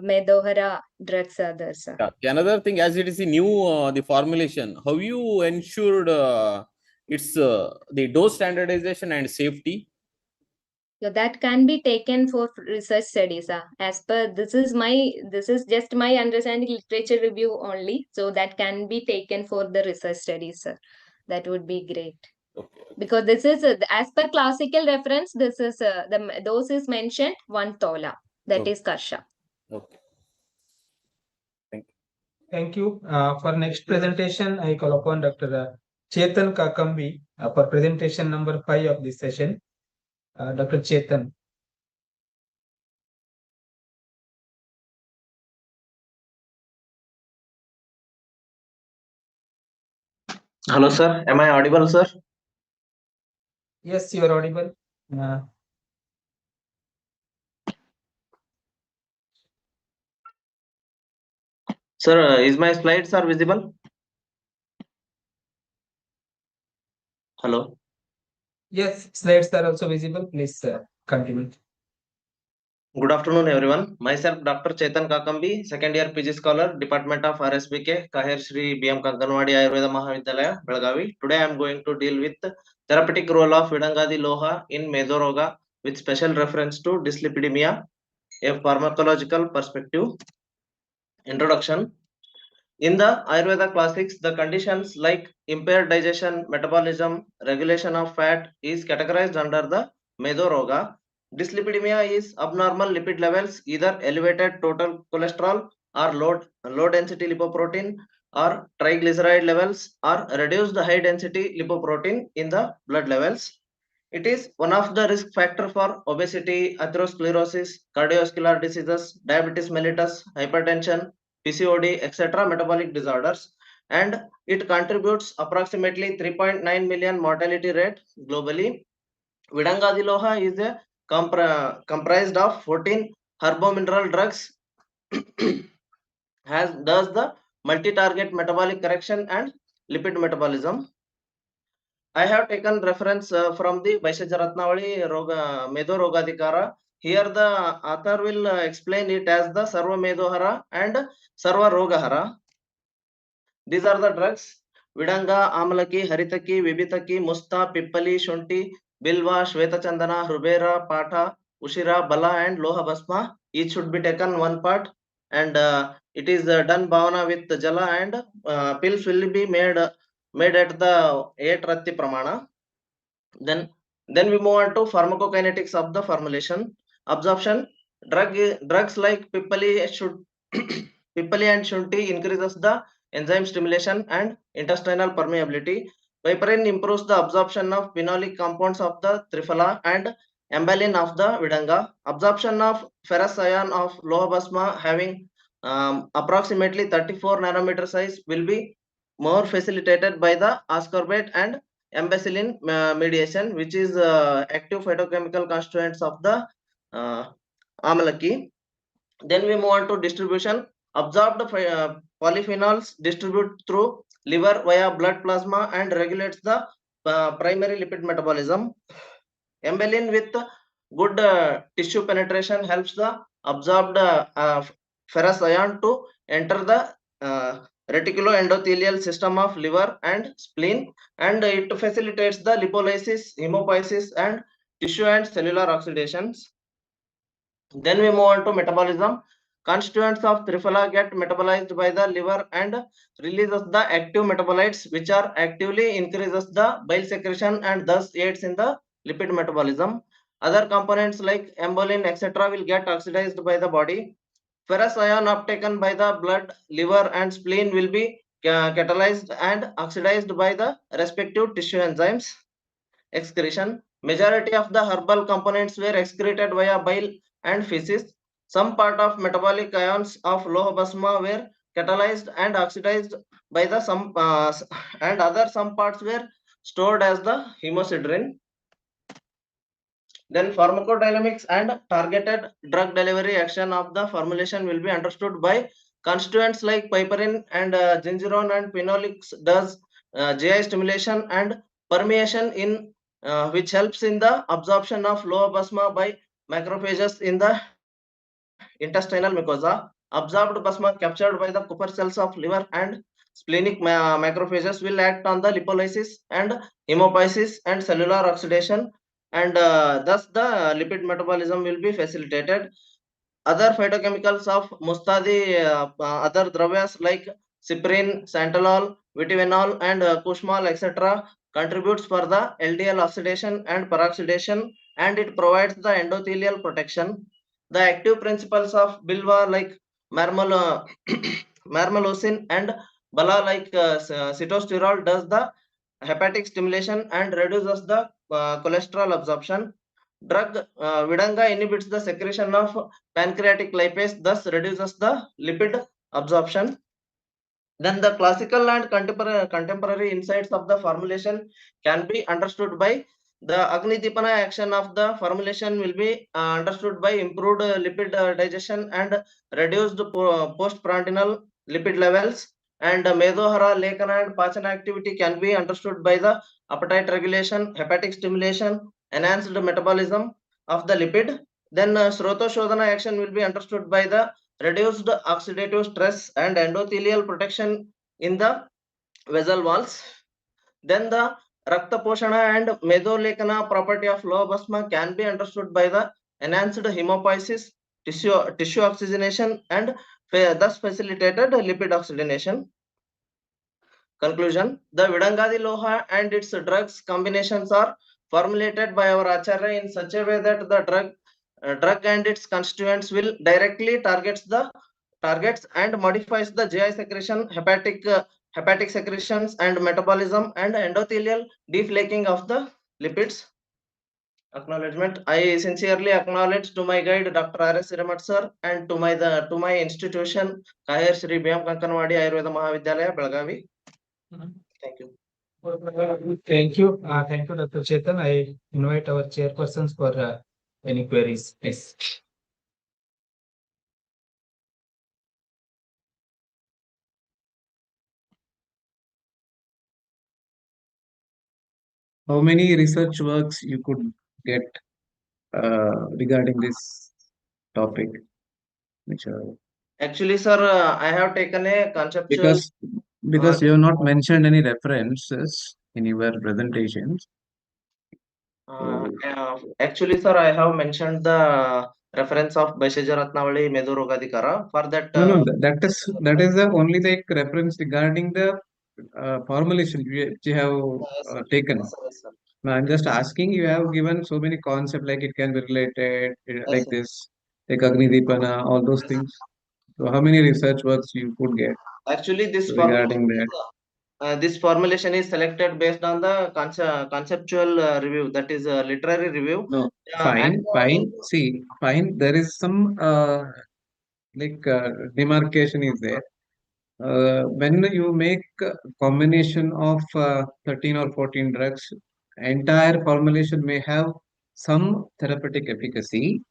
Medohara drugs are there, sir. Yeah. Another thing, as it is a new the formulation, how you ensured it's the dose standardization and safety? So that can be taken for research studies. As per this is just my understanding, literature review only. So that can be taken for the research studies, sir. That would be great. Okay. Because this is as per classical reference, this is the dose is mentioned 1 tola. That is Karsha. Okay. Thank you. For next presentation, I call upon Dr. Chetan Kakambi for presentation number 5 of this session. Dr. Chetan. Hello, sir. Am I audible, sir? Yes, you are audible. Sir, is my slides are visible? Hello. Yes, slides are also visible. Please continue. Good afternoon, everyone. Myself, Dr. Chetan Kakambi, second year PG scholar, Department of RSBK, Kahir Shri BM Kankanwadi Ayurveda Mahavidyalaya, Belagavi. Today, I am going to deal with therapeutic role of Vidangadi Loha in Medoroga with special reference to dyslipidemia, a pharmacological perspective. Introduction. In the Ayurveda classics, the conditions like impaired digestion, metabolism, regulation of fat is categorized under the Medoroga. Dyslipidemia is abnormal lipid levels, either elevated total cholesterol or low density lipoprotein or triglyceride levels, or reduced high density lipoprotein in the blood levels. It is one of the risk factor for obesity, atherosclerosis, cardiovascular diseases, diabetes mellitus, hypertension, PCOD, etc. metabolic disorders, and it contributes approximately 3.9 million mortality rate globally. Vidangadiloha is a comprised of 14 herbomineral drugs does the multi-target metabolic correction and lipid metabolism. I have taken reference from the Vaishyajaratnavali Medo Rogadikara. Here the author will explain it as the Sarva Medohara and Sarva Rogahara. These are the drugs: Vidanga, Amalaki, Haritaki, Vibitaki, Musta, Pippali, Shunti, Bilva, Shvetachandana, Rubera, Pata, Ushira, Bala and Loha Basma. Each should be taken one part. and it is done bhavana with jala, and pills will be made at the 8 rati pramana. Then we move on to pharmacokinetics of the formulation. Absorption. Drugs like Pipali and Shunti increases the enzyme stimulation and intestinal permeability. Piperine improves the absorption of phenolic compounds of the Triphala and Ambalin of the Vidanga. Absorption of ferrous ion of Lohabasma having approximately 34 nanometer size will be more facilitated by the ascorbate and ampicillin mediation, which is active phytochemical constituents of the amalaki. Then we move on to distribution. Absorbed polyphenols distribute through liver via blood plasma and regulates the primary lipid metabolism. Embelin with good tissue penetration helps the absorbed ferrous ion to enter the reticuloendothelial system of liver and spleen, and it facilitates the lipolysis, hemopiesis, and tissue and cellular oxidations. Then we move on to metabolism. Constituents of Triphala get metabolized by the liver and releases the active metabolites, which are actively increases the bile secretion and thus aids in the lipid metabolism. Other components like embolin, etc., will get oxidized by the body. Ferrous ion uptaken by the blood, liver, and spleen will be catalyzed and oxidized by the respective tissue enzymes. Excretion. Majority of the herbal components were excreted via bile and feces. Some part of metabolic ions of Lohabasma were catalyzed and oxidized by the some parts were stored as the hemosiderin. Then pharmacodynamics and targeted drug delivery action of the formulation will be understood by constituents like piperine and gingerone and phenolics does GI stimulation and permeation in which helps in the absorption of Lohabasma by macrophages in the intestinal mucosa. Absorbed plasma captured by the Kupffer cells of liver and splenic macrophages will act on the lipolysis and hemopiesis and cellular oxidation, and thus the lipid metabolism will be facilitated. Other phytochemicals of mustadi, other dravyas like cyprin, santalol, vitivenol, and kushmal, etc., contributes for the LDL oxidation and peroxidation, and it provides the endothelial protection. The active principles of bilva like marmelosin and bala like sitosterol does the hepatic stimulation and reduces the cholesterol absorption. Drug Vidanga inhibits the secretion of pancreatic lipase, thus reduces the lipid absorption. Then the classical and contemporary insights of the formulation can be understood by the Agnidipana action of the formulation will be understood by improved lipid digestion and reduced postprandial lipid levels. And Medohara, Lekana, and Pachana activity can be understood by the appetite regulation, hepatic stimulation, enhanced metabolism of the lipid. Then Sroto Shodhana action will be understood by the reduced oxidative stress and endothelial protection in the vessel walls. Then the Rakta Poshana and Medolekana property of Lohabasma can be understood by the enhanced hemopiesis, tissue oxygenation, and thus facilitated lipid oxygenation. Conclusion. The Vidangadi Loha and its drugs combinations are formulated by our Acharya in such a way that the drug and its constituents will directly targets and modifies the GI secretion, hepatic secretions and metabolism, and endothelial deflaking of the lipids. Acknowledgement. I sincerely acknowledge to my guide Dr. R.S. Siramat sir and to my institution CARI Shri B.M. Kankanwadi Ayurveda Mahavidyalaya Belgavi. Thank you. Thank you. Thank you, Dr. Chetan. I invite our chairpersons for any queries. Yes. How many research works you could get regarding this topic? Actually, sir, I have taken a conceptual. Because you have not mentioned any references in your presentations. Actually, sir, I have mentioned the reference of Bhaishya Ratnavali Medu Rogadikara. For that, that is the only the reference regarding the formulation which you have taken. Now, I'm just asking, you have given so many concepts like it can be related, like this, like Agni Deepana, all those things. So how many research works you could get actually regarding that? This formulation is selected based on the conceptual review, that is a literary review. No, fine. See, fine. There is some demarcation is there. When you make a combination of 13 or 14 drugs, entire formulation may have some therapeutic efficacy.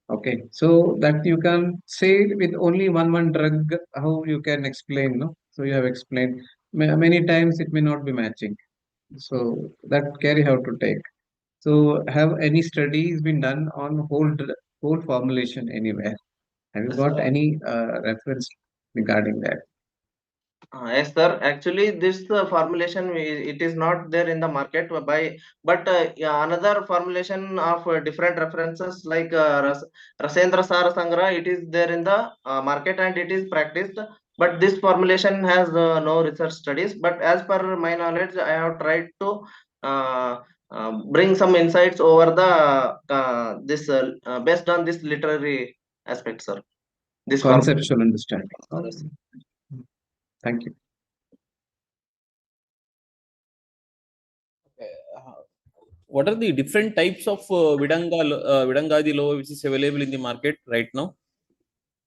Okay, so that you can say with only one drug, how you can explain, no? So you have explained many times it may not be matching. So that CARI have to take. So have any studies been done on whole formulation anywhere? Have you got any reference regarding that? Yes, sir. Actually, this formulation it is not there in the market but another formulation of different references like Rasendra Sara Sangra, it is there in the market and it is practiced. But this formulation has no research studies. But as per my knowledge, I have tried to bring some insights over the this based on this literary aspect, sir. This Conceptual understanding. Okay. Thank you. What are the different types of Vidangadi Loha which is available in the market right now?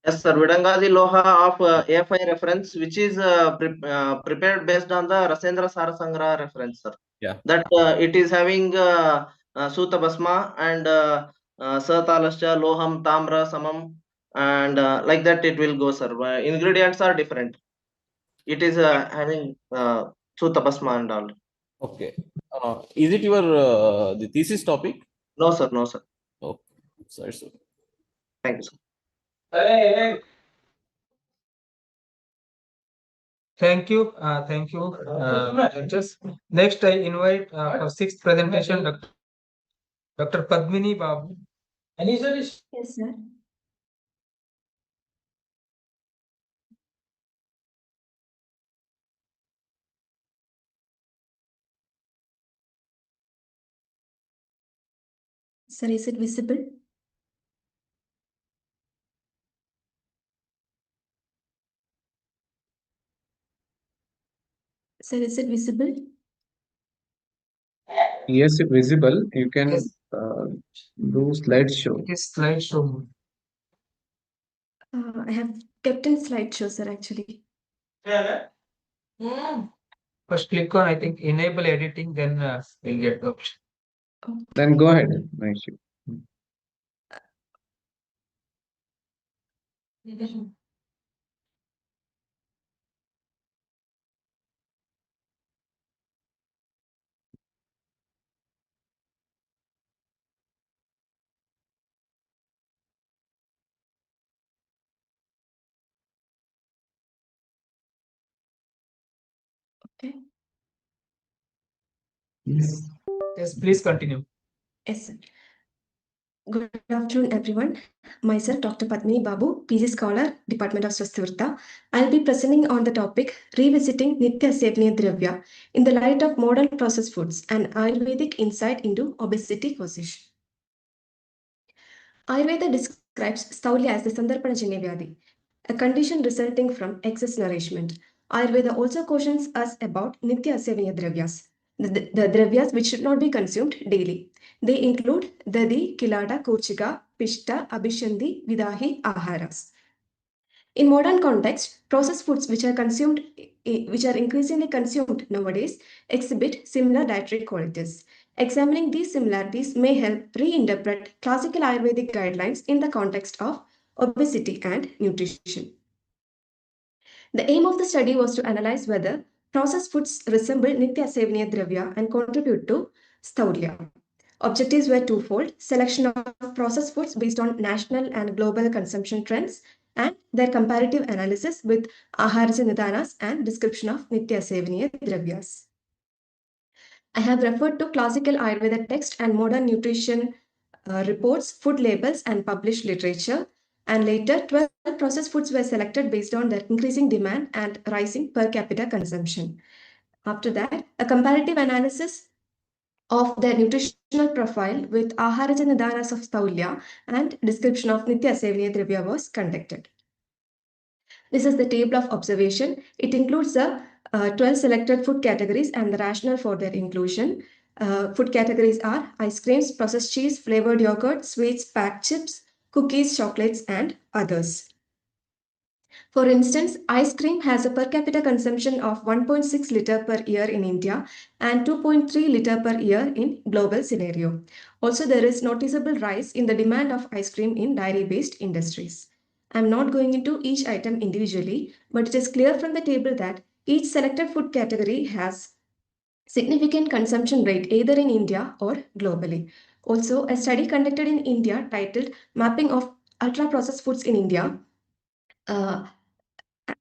Yes, sir. Vidangadi Loha of AFI reference, which is prepared based on the Rasendra Sarasangra reference, sir. Yeah. That it is having Suta Basma and Satalascha, Loham, Tamra, Samam, and like that it will go, sir. Ingredients are different. It is having Suta Basma and all. Okay. Is it your the thesis topic? No, sir. No, sir. Okay. Sorry, sir. Thank you, sir. Thank you. Judges. Next, I invite for sixth presentation, Dr. Padmini Babu. Yes, sir. Sir, is it visible? Sir, is it visible? Yes, visible. You can do slideshow. Yes, slideshow. I have kept in slideshow, sir, actually. First click on, I think, enable editing, then we'll get the option. Then go ahead. Nice. Okay. Yes. Yes, please continue. Yes, sir. Good afternoon, everyone. Myself, Dr. Padmini Babu, PG Scholar, Department of Swasthavrta. I'll be presenting on the topic Revisiting Nitya Sevniya Dravya in the light of modern processed foods and Ayurvedic insight into obesity causation. Ayurveda describes Staulya as the Sandarpanajanya Vyadhi, a condition resulting from excess nourishment. Ayurveda also cautions us about Nitya Sevniya Dravyas, the dravyas which should not be consumed daily. They include Dadi, Kilada, Kurchika, Pishta, Abhishandi, Vidahi, Aharas. In modern context, processed foods which are increasingly consumed nowadays exhibit similar dietary qualities. Examining these similarities may help reinterpret classical Ayurvedic guidelines in the context of obesity and nutrition. The aim of the study was to analyze whether processed foods resemble Nitya Sevniya Dravya and contribute to Staulya. Objectives were twofold: selection of processed foods based on national and global consumption trends, and their comparative analysis with Aharasya Nidanas and description of Nitya Sevniya Dravyas. I have referred to classical Ayurveda text and modern nutrition reports, food labels, and published literature. And later, 12 processed foods were selected based on their increasing demand and rising per capita consumption. After that, a comparative analysis of their nutritional profile with Aharaja Nidanas of Staulya and description of Nitya Sevaniya Dravya was conducted. This is the table of observation. It includes the 12 selected food categories and the rationale for their inclusion. Food categories are ice creams, processed cheese, flavored yogurt, sweets, packed chips, cookies, chocolates, and others. For instance, ice cream has a per capita consumption of 1.6 liter per year in India and 2.3 liter per year in global scenario. Also, there is noticeable rise in the demand of ice cream in dairy-based industries. I'm not going into each item individually, but it is clear from the table that each selected food category has significant consumption rate either in India or globally. Also, a study conducted in India titled Mapping of Ultra-Processed Foods in India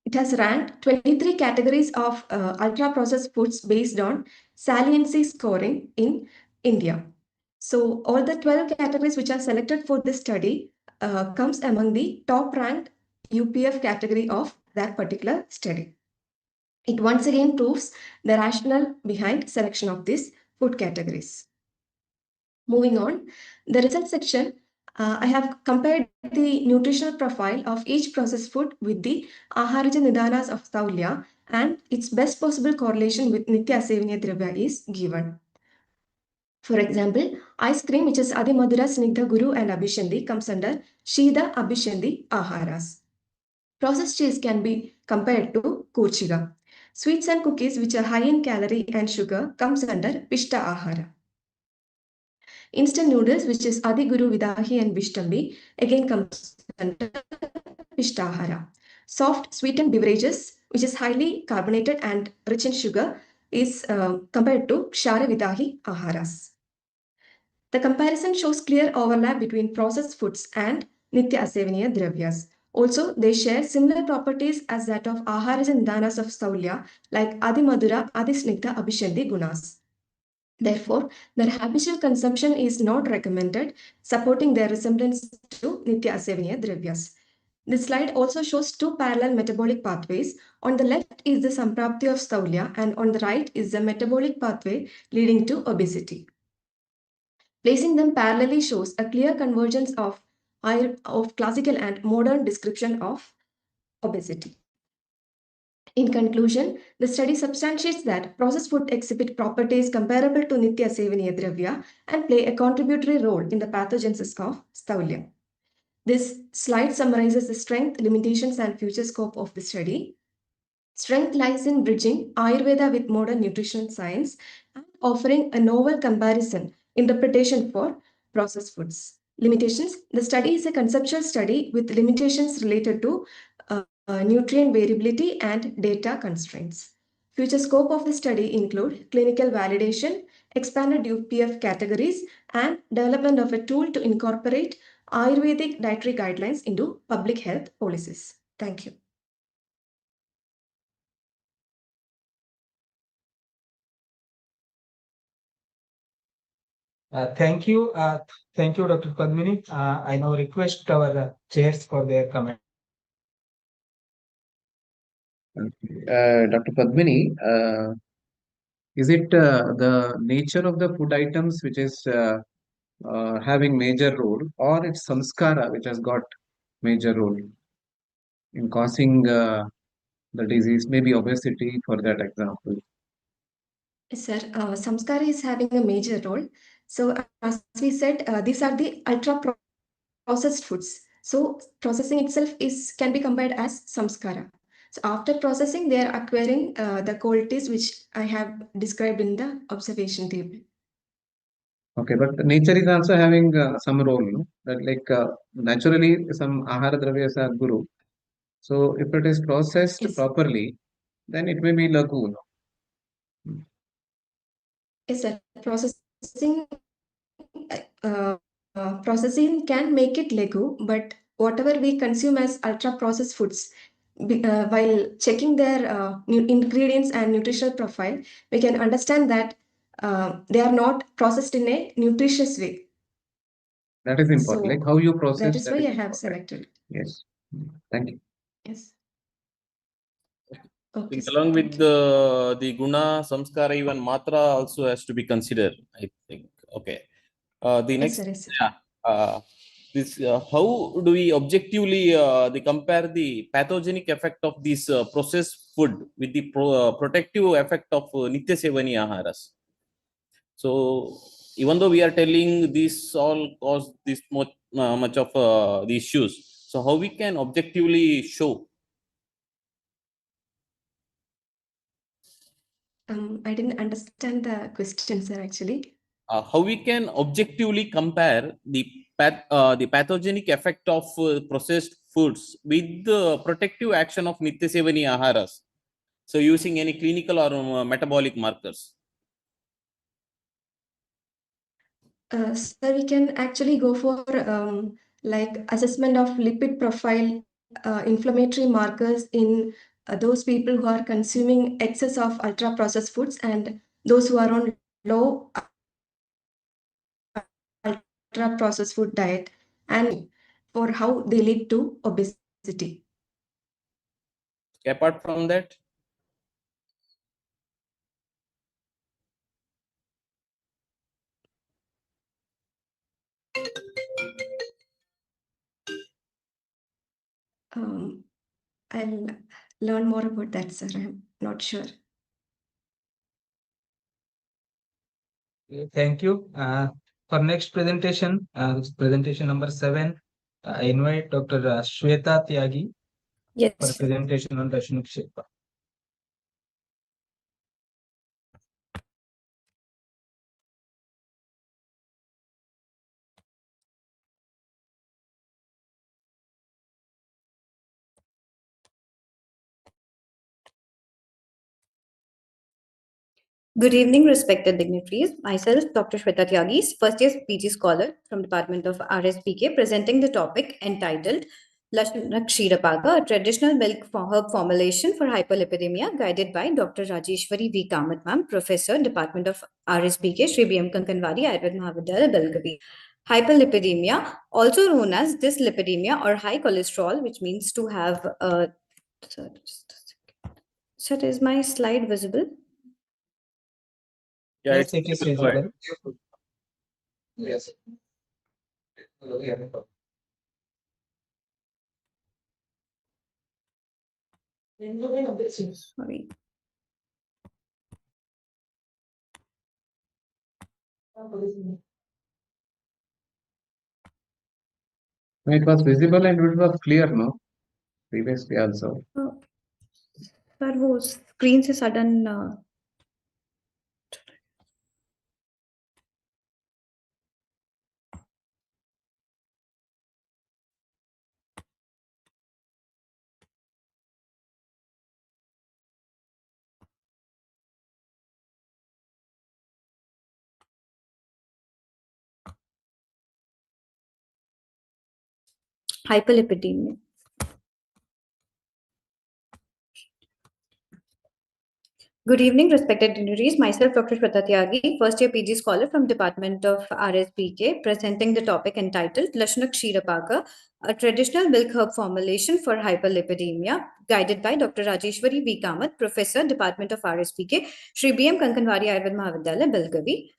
it has ranked 23 categories of ultra-processed foods based on saliency scoring in India. So all the 12 categories which are selected for this study comes among the top-ranked UPF category of that particular study. It once again proves the rationale behind selection of these food categories. Moving on, the result section, I have compared the nutritional profile of each processed food with the Aharaja Nidanas of Staulya and its best possible correlation with Nitya Sevaniya Dravya is given. For example, ice cream, which is Adi Madhura, Snigdha, Guru and Abhishandi, comes under Shida Abhishandi Aharas. Processed cheese can be compared to Kurchiga. Sweets and cookies, which are high in calorie and sugar, comes under Pishta Ahara. Instant noodles, which is Adi Guru, Vidahi and Vishtambi, again comes under Pishtahara. Soft sweetened beverages, which is highly carbonated and rich in sugar, is compared to Kshara Vidahi Aharas. The comparison shows clear overlap between processed foods and Nitya Asevaniya Dravyas. Also, they share similar properties as that of Aharas and Danas of Staulya, like Adi Madhura, Adi Snigdha, Abhishandi Gunas. Therefore, their habitual consumption is not recommended, supporting their resemblance to Nitya Asevaniya Dravyas. This slide also shows two parallel metabolic pathways. On the left is the Samprapti of Staulya and on the right is the metabolic pathway leading to obesity. Placing them parallelly shows a clear convergence of classical and modern description of obesity. In conclusion, the study substantiates that processed food exhibit properties comparable to Nitya Sevaniya Dravya and play a contributory role in the pathogenesis of Staulya. This slide summarizes the strength, limitations, and future scope of the study. Strength lies in bridging Ayurveda with modern nutrition science and offering a novel comparison interpretation for processed foods. Limitations. The study is a conceptual study with limitations related to nutrient variability and data constraints. Future scope of the study include clinical validation, expanded UPF categories, and development of a tool to incorporate Ayurvedic dietary guidelines into public health policies. Thank you. Thank you. Thank you, Dr. Padmini. I now request our chairs for their comment. Dr. Padmini, is it the nature of the food items which is having major role, or it's samskara which has got major role in causing the disease, maybe obesity for that example? Sir, samskara is having a major role. So as we said, these are the ultra-processed foods. So processing itself can be compared as samskara. So after processing, they are acquiring the qualities which I have described in the observation table. Okay, but nature is also having some role, no? That like naturally some ahara dravyas are guru. So if it is processed properly, then it may be lagu. Yes, sir. Processing can make it legu, but whatever we consume as ultra-processed foods, while checking their ingredients and nutritional profile, we can understand that they are not processed in a nutritious way. That is important. Like how you process. That is why I have important. selected. Yes. Thank you. Yes. Okay, sir, along thank with the guna, samskara, even matra also has to be considered, I think. Okay. The next, sir, yes, sir. how do we objectively compare the pathogenic effect of this processed food with the protective effect of nitya sevani aharas? So even though we are telling this all cause this much of the issues, so how we can objectively show? I didn't understand the question, sir, actually. How we can objectively compare the pathogenic effect of processed foods with the protective action of nitya sevani aharas, so using any clinical or metabolic markers? Sir, we can actually go for like assessment of lipid profile, inflammatory markers in those people who are consuming excess of ultra processed foods and those who are on low ultra processed food diet, and for how they lead to obesity. Apart from that, I'll learn more about that, sir. I'm not sure. Thank you. For next presentation, presentation number 7, I invite Dr. Shweta Tyagi for a presentation on Dashanukshepa. Good evening, respected dignitaries. Myself, Dr. Shweta Tyagi, first year PG scholar from Department of RSPK, presenting the topic entitled Lashna Kshirapaga, a traditional milk herb formulation for hyperlipidemia, guided by Dr. Rajeshwari V. Kamath ma'am, Professor, Department of RSPK, Shri B.M. Kankanwadi, Ayurveda Mahavidyalaya, Belgavi. Hyperlipidemia, also known as dyslipidemia or high cholesterol, which means to have Sir, is my slide visible? yeah, Yes, it is visible. Yes. Sorry. It was visible and it was clear, no? Previously also. Sir, वो screen से sudden hyperlipidemia. Good evening, respected dignitaries. Myself, Dr. Shweta Tyagi, first year PG scholar from Department of RSPK, presenting the topic entitled Lashna Kshirapaga, a traditional milk herb formulation for hyperlipidemia, guided by Dr. Rajeshwari V. Kamath, Professor, Department of RSPK, Shri B.M. Kankanwadi, Ayurveda Mahavidyalaya, Belgavi.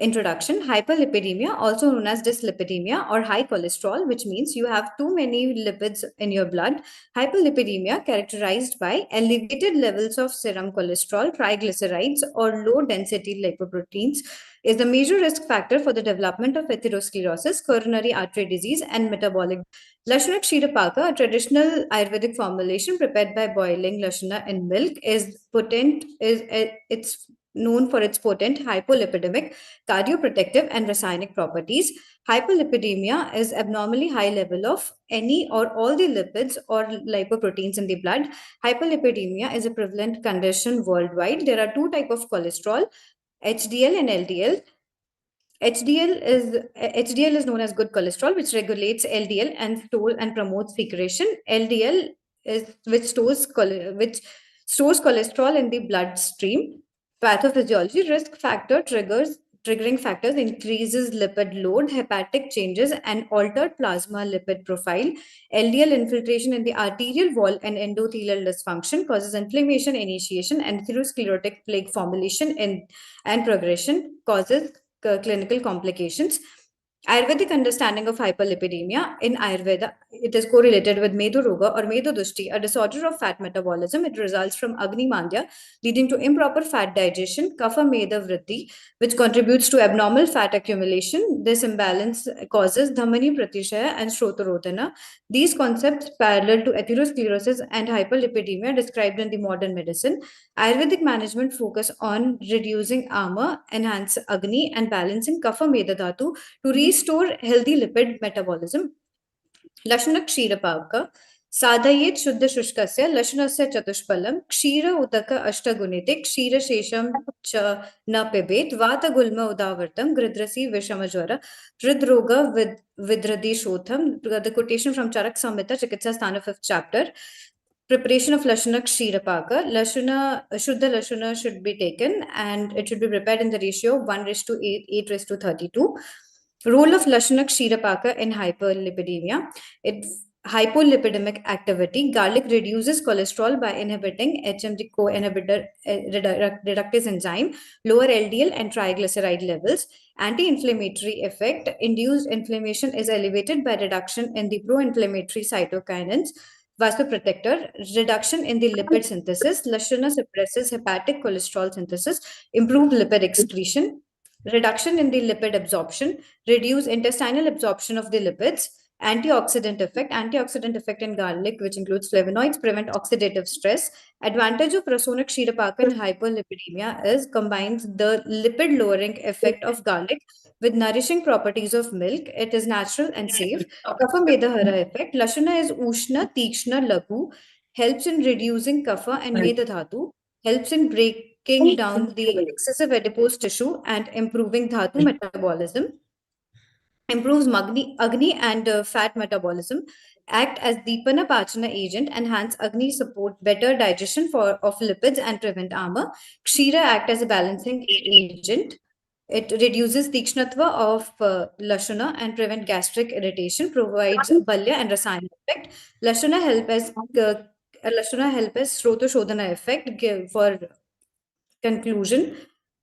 Introduction: hyperlipidemia, also known as dyslipidemia or high cholesterol, which means you have too many lipids in your blood. Hyperlipidemia, characterized by elevated levels of serum cholesterol, triglycerides, or low density lipoproteins, is the major risk factor for the development of atherosclerosis, coronary artery disease, and metabolic. Lashna Kshirapaka, a traditional Ayurvedic formulation prepared by boiling lashna in milk, is potent. It's known for its potent hypolipidemic, cardioprotective, and rasainic properties. Hyperlipidemia is abnormally high level of any or all the lipids or lipoproteins in the blood. Hyperlipidemia is a prevalent condition worldwide. There are two types of cholesterol, HDL and LDL. HDL is known as good cholesterol, which regulates LDL and promotes secretion. LDL is which stores cholesterol in the bloodstream. Pathophysiology: risk factor triggers triggering factors increases lipid load, hepatic changes, and altered plasma lipid profile. LDL infiltration in the arterial wall and endothelial dysfunction causes inflammation initiation, and atherosclerotic plaque formulation and progression causes clinical complications. Ayurvedic understanding of hyperlipidemia. In Ayurveda, it is correlated with Medu Roga or Medu Dushti, a disorder of fat metabolism. It results from Agni Mandya, leading to improper fat digestion, Kapha Meda Vritti, which contributes to abnormal fat accumulation. This imbalance causes Dhamani Pratishaya and Shrotarodhana. These concepts parallel to atherosclerosis and hyperlipidemia described in the modern medicine. Ayurvedic management focus on reducing ama, enhance Agni, and balancing Kapha Meda Dhatu to restore healthy lipid metabolism. Lashana Kshirapaka. Sadhayet Shuddha Shushkasya Lashanasya Chatushpalam Kshira Udaka Ashtagunite Kshira Shesham Cha Na Pibet Vata Gulma Udavartam Gridrasi Vishamajwara Hridroga Vidradi Shotham. The quotation from Charak Samhita Chikitsa Sthana 5th chapter. Preparation of Lashana Kshirapaka. Shuddha Lashana should be taken and it should be prepared in the ratio of 1:8, 8:32. Role of Lashana Kshirapaka in hyperlipidemia. Hypolipidemic activity. Garlic reduces cholesterol by inhibiting HMG co-inhibitor reductase enzyme, lower LDL and triglyceride levels. Anti-inflammatory effect. Induced inflammation is elevated by reduction in the pro-inflammatory cytokinins. Vasoprotector. Reduction in the lipid synthesis. Lashana suppresses hepatic cholesterol synthesis, improved lipid excretion. Reduction in the lipid absorption, reduce intestinal absorption of the lipids. Antioxidant effect in garlic, which includes flavonoids, prevent oxidative stress. Advantage of Rasona Kshirapaka in hyperlipidemia is combines the lipid lowering effect of garlic with nourishing properties of milk. It is natural and safe. Kapha Medahara effect. Lashana is Ushna, Tikshna, Laghu, helps in reducing Kapha and Meda Dhatu, helps in breaking down the excessive adipose tissue and improving Dhatu metabolism. Improves Agni and fat metabolism, act as Deepana Pachana agent, enhance Agni support better digestion of lipids and prevent ama. Kshira act as a balancing agent. It reduces Tikshnatva of Lashana and prevent gastric irritation, provides Balya and Rasayana effect. Lashana help as Shrota Shodhana effect. For conclusion,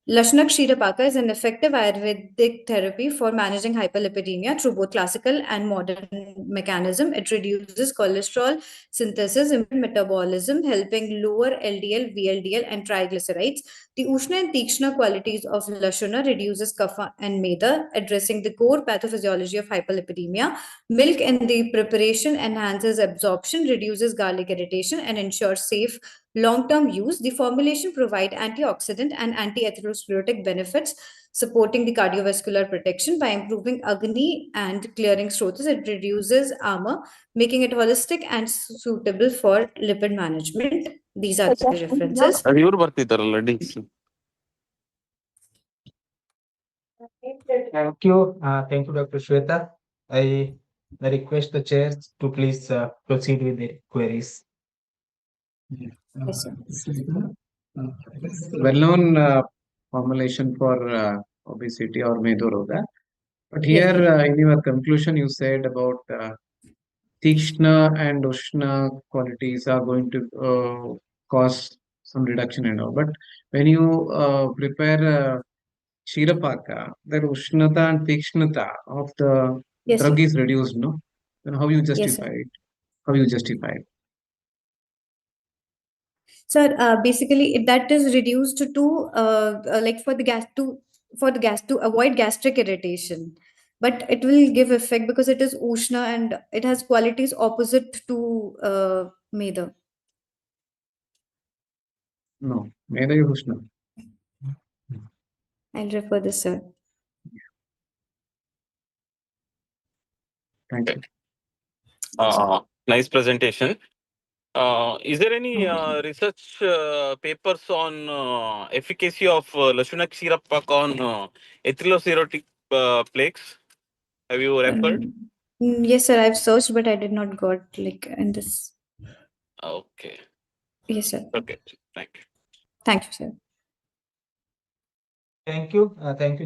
Lashana Kshirapaka is an effective Ayurvedic therapy for managing hyperlipidemia through both classical and modern mechanism. It reduces cholesterol synthesis, improves metabolism, helping lower LDL, VLDL, and triglycerides. The Ushna and Tikshna qualities of Lashana reduces Kapha and Meda, addressing the core pathophysiology of hyperlipidemia. Milk in the preparation enhances absorption, reduces garlic irritation, and ensures safe long-term use. The formulation provide antioxidant and anti-atherosclerotic benefits, supporting the cardiovascular protection by improving Agni and clearing Srotas. It reduces ama, making it holistic and suitable for lipid management. These are the references. Thank you. Thank you, Dr. Shweta. I request the chairs to please proceed with the queries. Yes, sir. Well-known formulation for obesity or Medu Roga. But here in your conclusion, you said about Tikshna and Ushna qualities are going to cause some reduction and all. But when you prepare Kshirapaka, that Ushnata and Tikshnata of the drug is reduced, no? Then how you justify it? How you justify it? Sir, basically that is reduced to like for the gas to avoid gastric irritation, but it will give effect because it is Ushna and it has qualities opposite to Meda. No, Meda is Ushna. I'll refer this, sir. Thank you. Nice presentation. Is there any research papers on efficacy of Lashuna Kshirapaka on atherosclerotic plaques? Have you referred? Yes, sir. I've searched, but I did not got like in this. Okay. Yes, sir. Okay. Thank you. Thank you, sir. Thank you,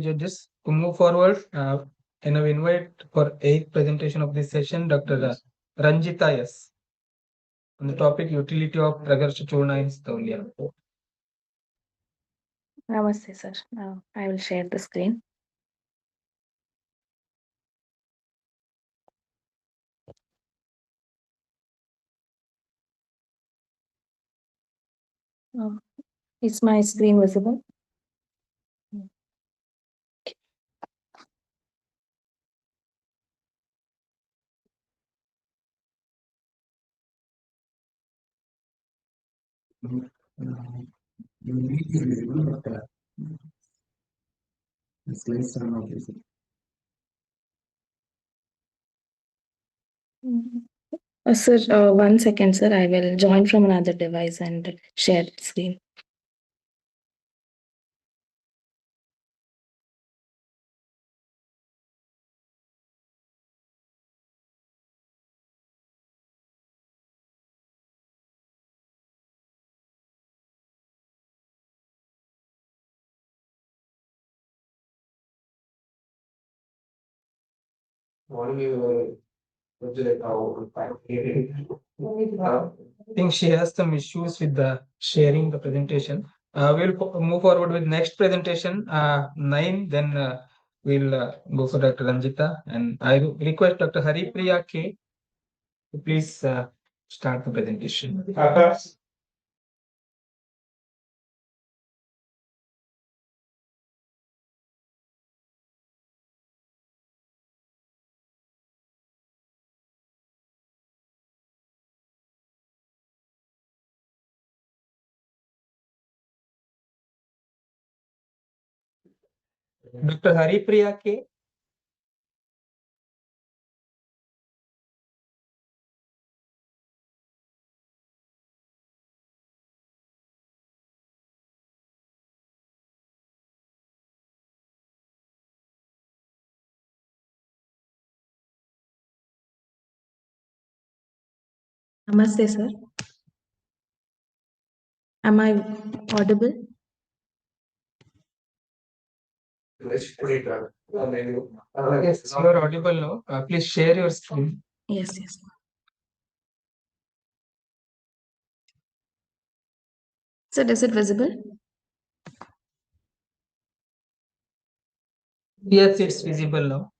judges. To move forward, I now invite for 8th presentation of this session, Dr. Ranjita S. on the topic utility of Pragarsha Churna in Staulia. Namaste, sir. I will share the screen. Is my screen visible? Sir, 1 second, sir. I will join from another device and share the screen. I think she has some issues with the sharing the presentation. We'll move forward with next presentation, 9. Then we'll go for Dr. Ranjita, and I request Dr. Haripriya K to please start the presentation. Dr. Haripriya K. Namaste, sir. Am I audible? Yes, you are audible now. Please share your screen. Yes. Sir, is it visible? Yes, it's visible now.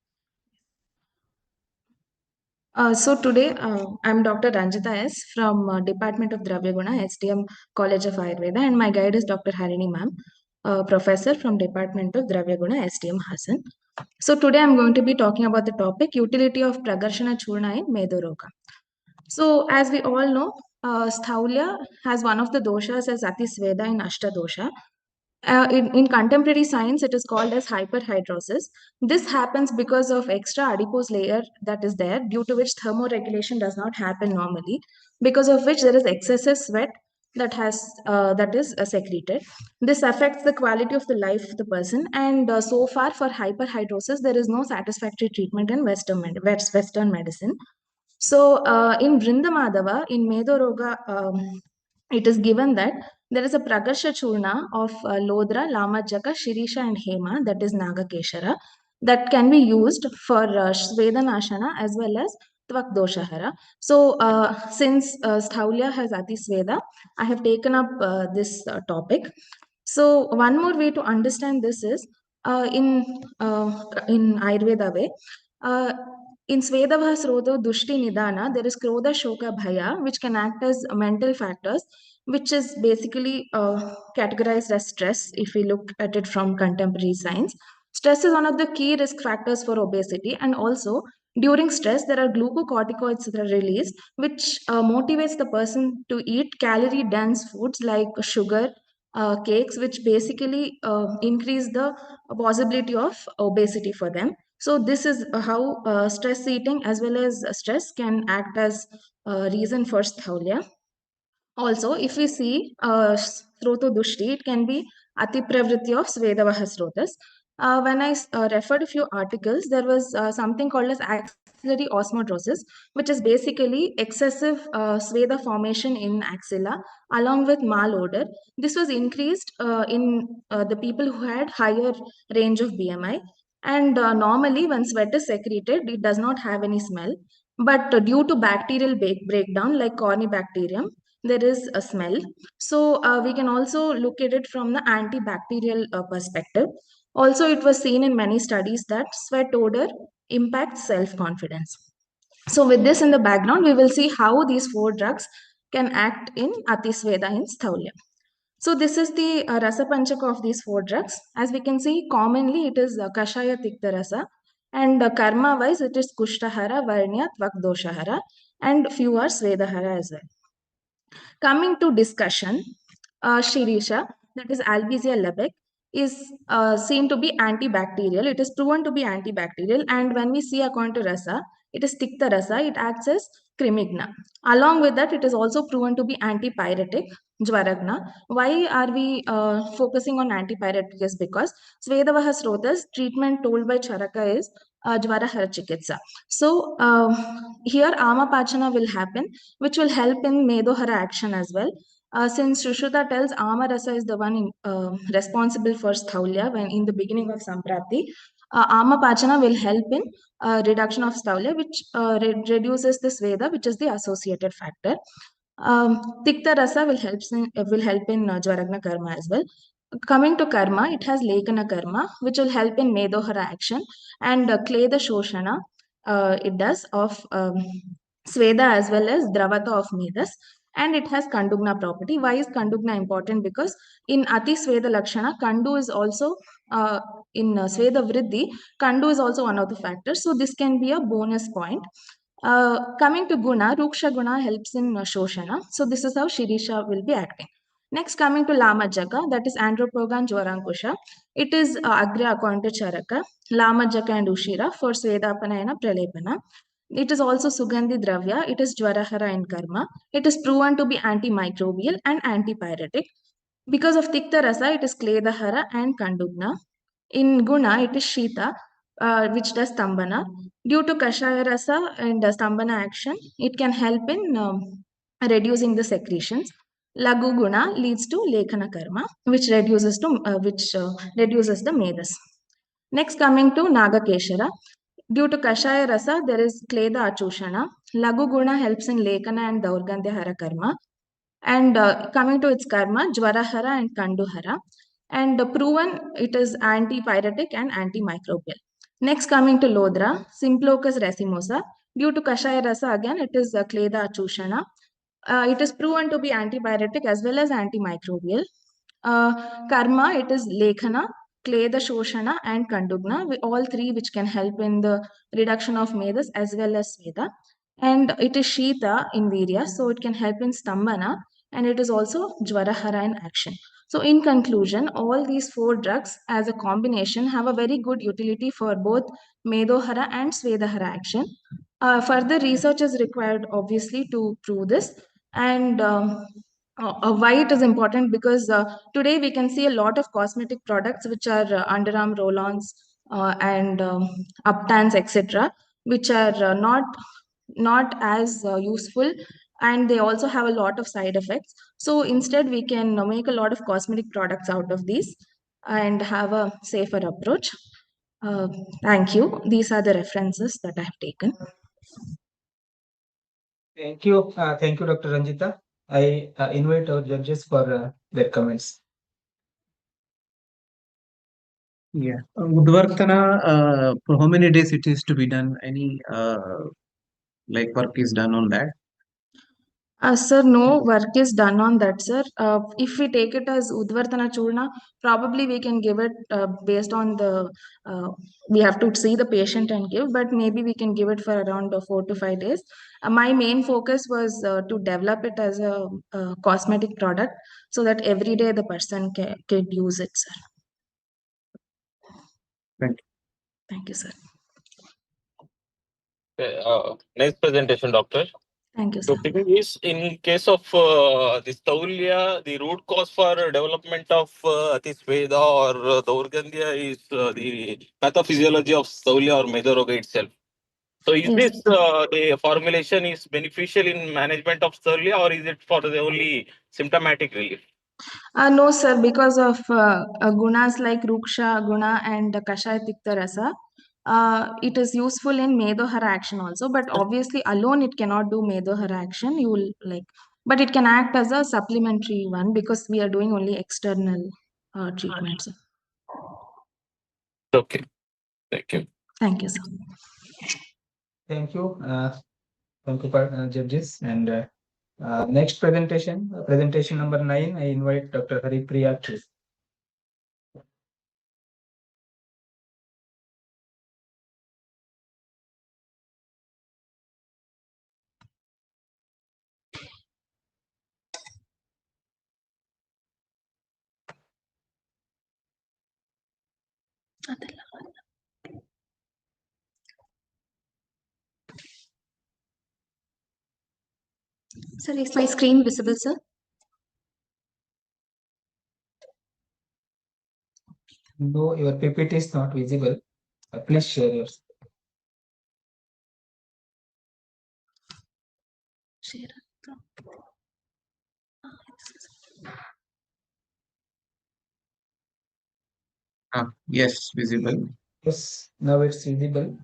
So today I'm Dr. Ranjita S from Department of Dravya Guna, SDM College of Ayurveda, and my guide is Dr. Harini ma'am, professor from Department of Dravya Guna, SDM Hassan. So today I'm going to be talking about the topic utility of Pragarshana Churna in Medoroga. So as we all know, Sthaulya has one of the doshas as Atisveda in Ashtadosha. In contemporary science, it is called as hyperhidrosis. This happens because of extra adipose layer that is there, due to which thermoregulation does not happen normally, because of which there is excessive sweat that is secreted. This affects the quality of the life of the person, and so far for hyperhidrosis, there is no satisfactory treatment in Western medicine. So in Vrindamadava, in Medoroga, it is given that there is a Pragarsha Churna of Lodra, Lamajaka, Shirisha and Hema, that is Nagakeshara, that can be used for Svedanashana as well as Tvakdoshahara. So since Sthaulya has Atisveda, I have taken up this topic. So one more way to understand this is in Ayurveda way. In Svedava Srodho Dushti Nidana, there is Krodha Shoka Bhaya, which can act as mental factors, which is basically categorized as stress if we look at it from contemporary science. Stress is one of the key risk factors for obesity, and also during stress, there are glucocorticoids that are released, which motivates the person to eat calorie dense foods like sugar, cakes, which basically increase the possibility of obesity for them. So this is how stress eating as well as stress can act as a reason for Sthaulya. Also, if we see Sroto Dushti, it can be Ati Pravritti of Svedavaha Srotas. When I referred a few articles, there was something called as axillary osmotrosis, which is basically excessive sweda formation in axilla along with malodor. This was increased in the people who had higher range of BMI. And normally when sweat is secreted, it does not have any smell. But due to bacterial breakdown like Corynebacterium, there is a smell. So we can also look at it from the antibacterial perspective. Also, it was seen in many studies that sweat odor impacts self-confidence. So with this in the background, we will see how these 4 drugs can act in Atisveda in Sthaulya. So this is the rasa panchaka of these 4 drugs. As we can see, commonly it is Kashaya Tikta Rasa, and karma wise it is Kushtahara, Varnya, Tvakdoshahara, and few are Svedahara as well. Coming to discussion, Shirisha, that is Albizia lebec, is seen to be antibacterial. It is proven to be antibacterial, and when we see according to rasa, it is Tikta rasa, it acts as crimigna. Along with that, it is also proven to be antipyretic, Jvaragna. Why are we focusing on antipyretic? Is because Svedavaha Srotas treatment told by Charaka is Jvara Hara Chikitsa. So here Amapachana will happen, which will help in Medohara action as well. Since Sushruta tells Ama Rasa is the one responsible for Sthaulya when in the beginning of Samprapti, Amapachana will help in reduction of Sthaulya, which reduces the Sveda, which is the associated factor. Tikta Rasa will help in Jvaragna Karma as well. Coming to karma, it has Lekana karma, which will help in Medohara action, and Kleda Shoshana, it does of Sveda as well as Dravata of Medas, and it has Kandugna property. Why is Kandugna important? Because in Ati Sveda Lakshana, Kandu is also in Sveda Vriddhi, Kandu is also one of the factors. So this can be a bonus point. Coming to Guna, Ruksha Guna helps in Shoshana. So this is how Shirisha will be acting. Next, coming to Lama Jaka, that is Andropoga and Jvarankusha. It is Agra according to Charaka, Lama Jaka and Ushira for Svedapana and Pralepana. It is also Sugandhi Dravya. It is Jvarahara in Karma. It is proven to be antimicrobial and antipyretic. Because of Tikta Rasa, it is Kledahara and Kandugna. In Guna, it is Shita, which does Stambhana. Due to Kashaya Rasa and Stambhana action, it can help in reducing the secretions. Lagu Guna leads to Lekhana Karma, which reduces the Medas. Next, coming to Nagakeshara. Due to Kashaya Rasa, there is Kleda Achushana. Lagu Guna helps in Lekana and Daurgandhya Hara Karma. And coming to its karma, Jvarahara and Kanduhara. And proven it is antipyretic and antimicrobial. Next, coming to Lodra, Simplochus racemosa. Due to Kashaya Rasa, again, it is Kleda Achushana. It is proven to be antipyretic as well as antimicrobial. Karma, it is Lekhana, Kleda Shoshana, and Kandugna, all 3 which can help in the reduction of Medas as well as Sveda. And it is Shita in Virya, so it can help in Stambhana, and it is also Jvarahara in action. So in conclusion, all these 4 drugs as a combination have a very good utility for both Medohara and Svedahara action. Further research is required obviously to prove this, and why it is important, because today we can see a lot of cosmetic products which are underarm roll-ons and uptans, etc., which are not as useful, and they also have a lot of side effects. So instead we can make a lot of cosmetic products out of these and have a safer approach. Thank you. These are the references that I have taken. Thank you, Dr. Ranjita. I invite our judges for their comments. Yeah, Udvartana, for how many days it is to be done? Any like work is done on that? Sir, no work is done on that, sir. If we take it as Udvartana Churna, probably we can give it based on the, we have to see the patient and give, but maybe we can give it for around 4 to 5 days. My main focus was to develop it as a cosmetic product so that every day the person can use it, sir. Thank you. Thank you, sir. Next presentation, doctor. Thank you, sir. So, is in case of this Sthaulya, the root cause for development of Atisveda or Daurgandhya is the pathophysiology of Sthaulya or Medaroga itself. So is Yes. this the formulation is beneficial in management of Sterlia, or is it for the only symptomatic relief? No, sir, because of gunas like Ruksha, Guna, and Kashaya Tikta Rasa, it is useful in Medohara action also, but obviously alone it cannot do Medohara action. You will like, but it can act as a supplementary one because we are doing only external treatments. Okay, thank you. Thank you, sir. Thank you. Thank you, judges. And next presentation, presentation number 9, I invite Dr. Haripriya to. Sir, is my screen visible, sir? No, your PPT is not visible. Please share your. Share. Yes, visible. Yes, now it's visible.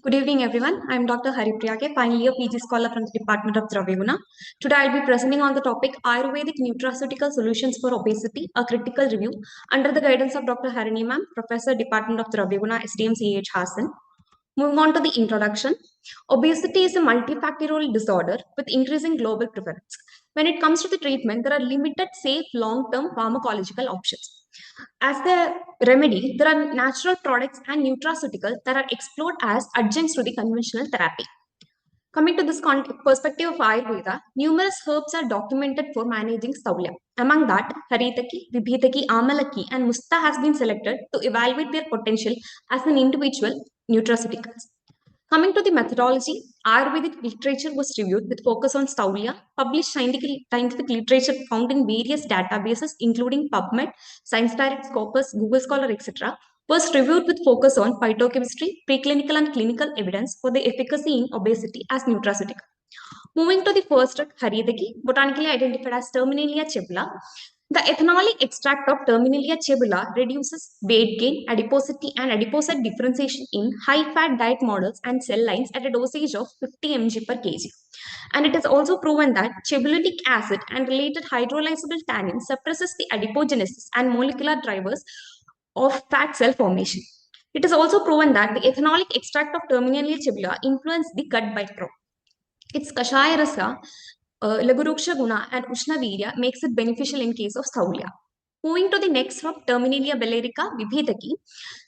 Good evening, everyone. I'm Dr. Haripriya, final year PG scholar from the Department of Dravya Guna. Today, I'll be presenting on the topic Ayurvedic Nutraceutical Solutions for Obesity, a critical review under the guidance of Dr. Harini Ma'am, Professor, Department of Dravya Guna, SDM CH Hassan. Moving on to the introduction, obesity is a multifactorial disorder with increasing global prevalence. When it comes to the treatment, there are limited safe long-term pharmacological options. As the remedy, there are natural products and nutraceuticals that are explored as adjuncts to the conventional therapy. Coming to this perspective of Ayurveda, numerous herbs are documented for managing Saulya. Among that, Haritaki, Vibhitaki, Amalaki, and Musta has been selected to evaluate their potential as an individual nutraceuticals. Coming to the methodology, Ayurvedic literature was reviewed with focus on Saulya, published scientific literature found in various databases including PubMed, ScienceDirect, Scopus, Google Scholar, etc. was reviewed with focus on phytochemistry, preclinical and clinical evidence for the efficacy in obesity as nutraceutical. Moving to the first drug, Haridaki, botanically identified as Terminalia chebula. The ethanolic extract of Terminalia chebula reduces weight gain, adiposity, and adipocyte differentiation in high-fat diet models and cell lines at a dosage of 50 mg per kg. And it is also proven that chebulic acid and related hydrolyzable tannin suppresses the adipogenesis and molecular drivers of fat cell formation. It is also proven that the ethanolic extract of Terminalia chebula influences the gut microbe. Its Kashaya Rasa, Laguruksha Guna, and Ushna Virya makes it beneficial in case of Saulya. Moving to the next one, Terminalia bellerica, Vibhitaki.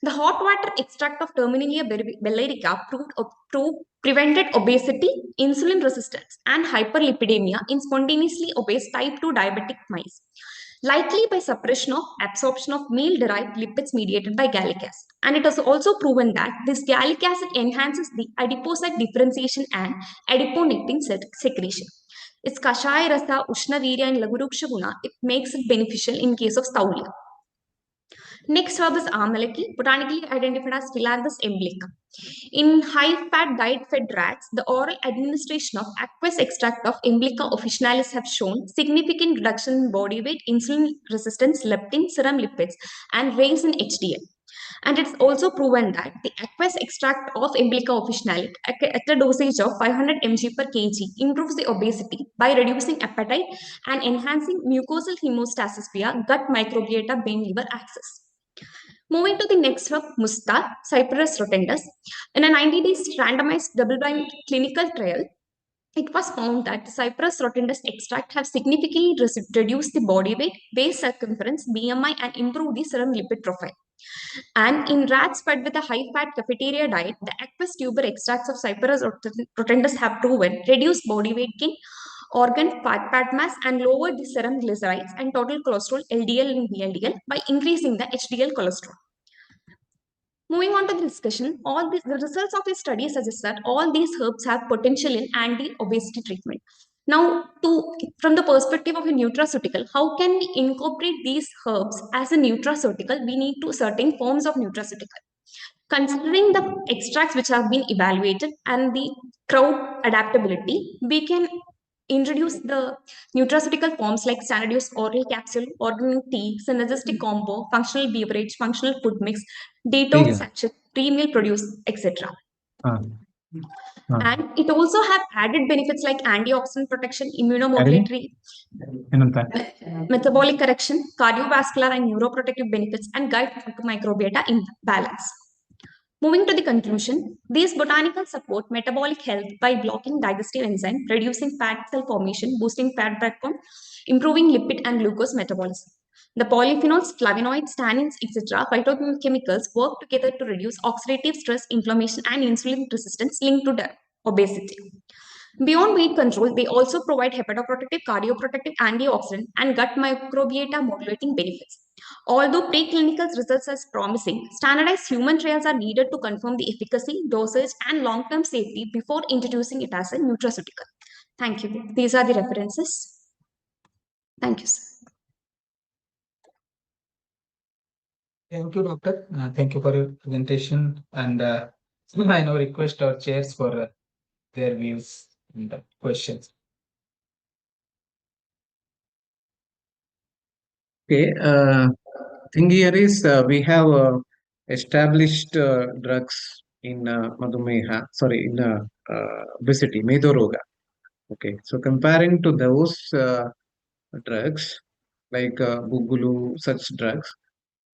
The hot water extract of Terminalia bellerica prevented obesity, insulin resistance, and hyperlipidemia in spontaneously obese type 2 diabetic mice, likely by suppression of absorption of meal-derived lipids mediated by gallic acid. And it has also proven that this gallic acid enhances the adipocyte differentiation and adiponectin secretion. Its Kashaya Rasa, Ushna Virya, and Laguruksha Guna, it makes it beneficial in case of Saulya. Next herb is Amalaki, botanically identified as Philanthus emblica. In high-fat diet-fed rats, the oral administration of aqueous extract of Emblica officinalis have shown significant reduction in body weight, insulin resistance, leptin, serum lipids, and raise in HDL. And it's also proven that the aqueous extract of Emblica officinalis at a dosage of 500 mg per kg improves the obesity by reducing appetite and enhancing mucosal hemostasis via gut microbiota brain-liver axis. Moving to the next herb, Musta, Cyperus rotundus. In a 90 days randomized double-blind clinical trial, it was found that the Cyperus rotundus extract have significantly reduced the body weight, waist circumference, BMI, and improved the serum lipid profile. And in rats fed with a high-fat cafeteria diet, the aqueous tuber extracts of Cyperus rotundus have proven reduced body weight gain, organ fat mass, and lowered the serum glycerides and total cholesterol LDL and VLDL by increasing the HDL cholesterol. Moving on to the discussion, the results of this study suggest that all these herbs have potential in anti-obesity treatment. Now, from the perspective of a nutraceutical, how can we incorporate these herbs as a nutraceutical? We need certain forms of nutraceutical. Considering the extracts which have been evaluated and the crowd adaptability, we can introduce the nutraceutical forms like standard use oral capsule, organic tea, synergistic combo, functional beverage, functional food mix, detox sachet, pre-meal produce, etc. And it also have added benefits like antioxidant protection, immunomodulatory, metabolic correction, cardiovascular and neuroprotective benefits, and guide microbiota in balance. Moving to the conclusion, these botanicals support metabolic health by blocking digestive enzyme, reducing fat cell formation, boosting fat backbone, improving lipid and glucose metabolism. The polyphenols, flavonoids, tannins, etc., phytochemicals work together to reduce oxidative stress, inflammation, and insulin resistance linked to obesity. Beyond weight control, they also provide hepatoprotective, cardioprotective, antioxidant, and gut microbiota modulating benefits. Although preclinical results are promising, standardized human trials are needed to confirm the efficacy, dosage, and long-term safety before introducing it as a nutraceutical. Thank you. These are the references. Thank you, sir. Thank you, Doctor. Thank you for your presentation. And I now request our chairs for their views and questions. Okay. Thing here is we have established drugs in Madhumeha, sorry, in obesity, Medoroga. Okay. So comparing to those drugs like Bugulu, such drugs.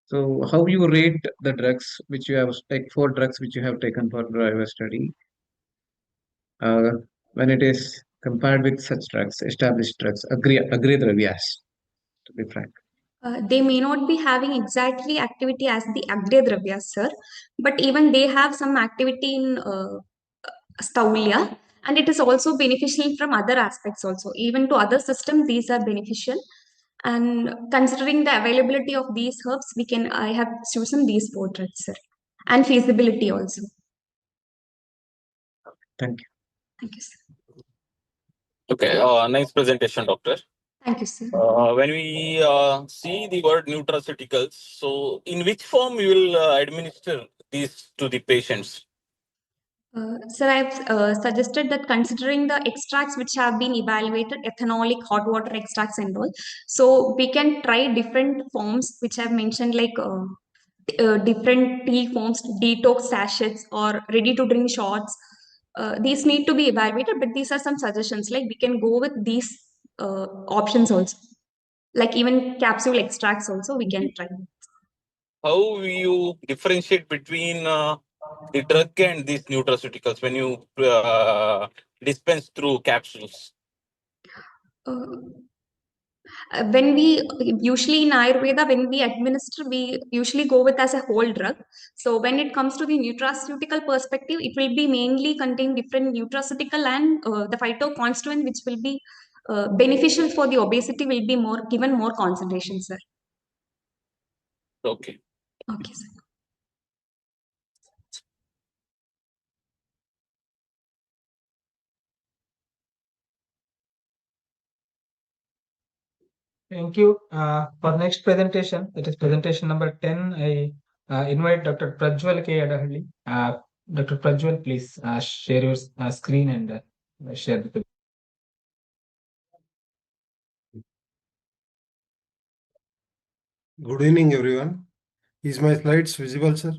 So how you rate the drugs which you have, like 4 drugs which you have taken for driver study, when it is compared with such drugs, established drugs, agreed dravyas, to be frank. They may not be having exactly activity as the Agde Dravyas, sir, but even they have some activity in Staulia, and it is also beneficial from other aspects also. Even to other systems, these are beneficial. And considering the availability of these herbs, I have chosen these 4 drugs, sir, and feasibility also. Thank you. Thank you, sir. Okay, nice presentation, Doctor. Thank you, sir. When we see the word nutraceuticals, so in which form we will administer these to the patients? Sir, I've suggested that considering the extracts which have been evaluated, ethanolic, hot water extracts and all, so we can try different forms which I've mentioned, like different tea forms, detox sachets, or ready to drink shots. These need to be evaluated, but these are some suggestions. Like we can go with these options also. Like even capsule extracts also we can try. How you differentiate between the drug and these nutraceuticals when you dispense through capsules? When we usually in Ayurveda, when we administer, we usually go with as a whole drug. So when it comes to the nutraceutical perspective, it will be mainly contain different nutraceutical and the phytoconstituent which will be beneficial for the obesity will be more given more concentration, sir. Okay. Okay, sir. Thank you. For next presentation, it is presentation number 10. I invite Dr. Prajwal K. Adahalli. Dr. Prajwal, please share your screen and share the. Good evening, everyone. Is my slides visible, sir?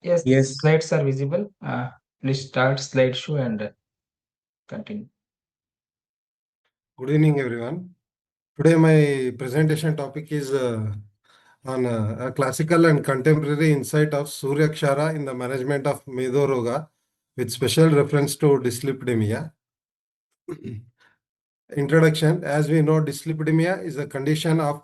Yes, Yes. slides are visible. Please start slideshow and continue. Good evening, everyone. Today, my presentation topic is on a classical and contemporary insight of Suryakshara in the management of Medoroga, with special reference to dyslipidemia. Introduction. As we know, dyslipidemia is a condition of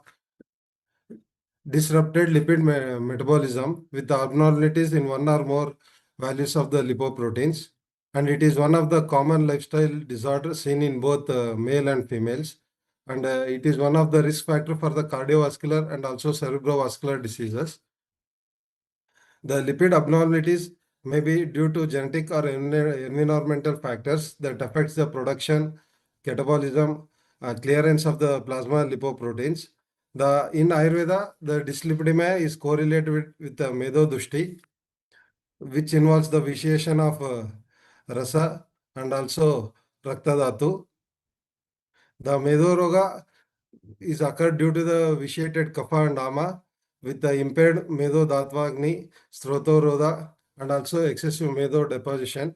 disrupted lipid metabolism with abnormalities in one or more values of the lipoproteins. And it is one of the common lifestyle disorders seen in both male and females. And it is one of the risk factors for the cardiovascular and also cerebrovascular diseases. The lipid abnormalities may be due to genetic or environmental factors that affects the production, catabolism, clearance of the plasma lipoproteins. In Ayurveda, the dyslipidemia is correlated with the Medo Dushti, which involves the vitiation of rasa and also Raktadhatu. The Medo Roga is occurred due to the vitiated Kapha and Ama with the impaired Medo Dhatvagni, Srotoroda, and also excessive Medo deposition.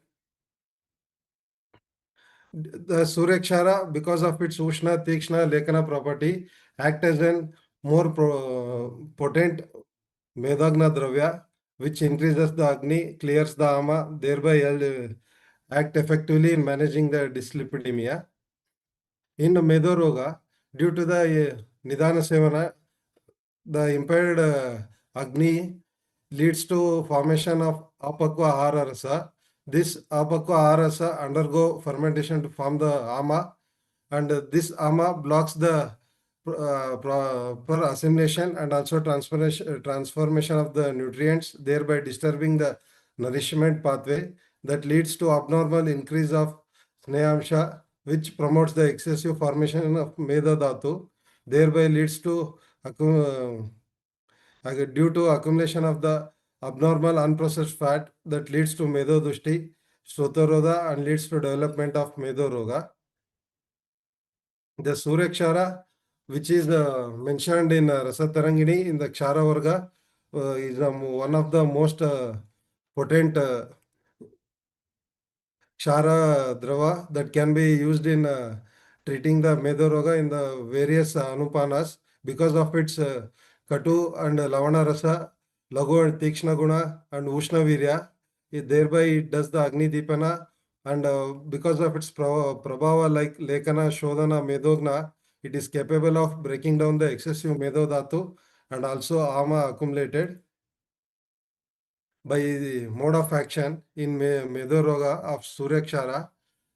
The Surekshara, because of its Ushna, Tikshna, Lekana property, act as an more potent Medagna Dravya, which increases the Agni, clears the Ama, thereby act effectively in managing the dyslipidemia. In Medoroga, due to the Nidana Sevana, the impaired Agni leads to formation of Apakva Ahara Rasa. This Apakva Ahara Rasa undergo fermentation to form the Ama, and this Ama blocks the proper assimilation and also transformation of the nutrients, thereby disturbing the nourishment pathway that leads to abnormal increase of Snehasha, which promotes the excessive formation of Meda Dhatu, thereby leads to due to accumulation of the abnormal unprocessed fat that leads to Medo Dushti, Sotoroda, and leads to development of Medo Roga. The Surekshara, which is mentioned in Rasatarangini in the Kshara Varga, is one of the most potent Kshara Drava that can be used in treating the Medoroga in the various Anupanas because of its Katu and Lavana Rasa, Lagu and Tikshna Guna and Ushna Virya. Thereby it does the Agni Dipana, and because of its Prabhava like Lekana, Shodhana, Medogna, it is capable of breaking down the excessive Medo Dhatu and also Ama accumulated. By the mode of action in Medoroga of Surekshara,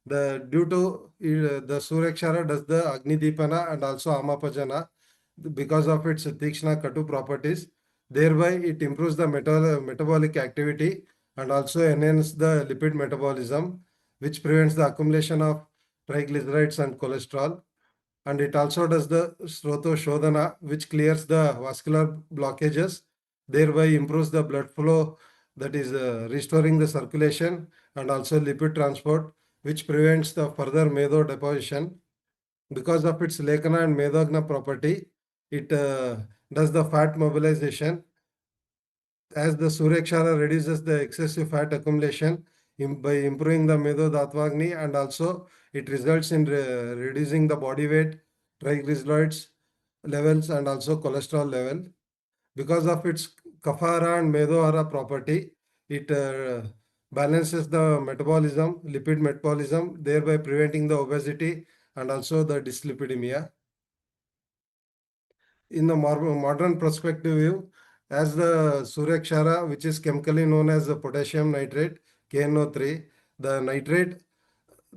due to the Surekshara does the Agni Dipana and also Amapajana because of its Tikshna Katu properties. Thereby it improves the metabolic activity and also enhances the lipid metabolism, which prevents the accumulation of triglycerides and cholesterol. And it also does the Sroto Shodhana, which clears the vascular blockages, thereby improves the blood flow, that is restoring the circulation and also lipid transport, which prevents the further Medo deposition. Because of its Lekana and Medagna property, it does the fat mobilization. As the Surekshara reduces the excessive fat accumulation by improving the Medo Dhatvagni, and also it results in reducing the body weight, triglycerides levels, and also cholesterol level. Because of its Kaphara and Medohara property, it balances the metabolism, lipid metabolism, thereby preventing the obesity and also the dyslipidemia. In the modern perspective view, as the Surekshara, which is chemically known as the potassium nitrate, KNO3, the nitrate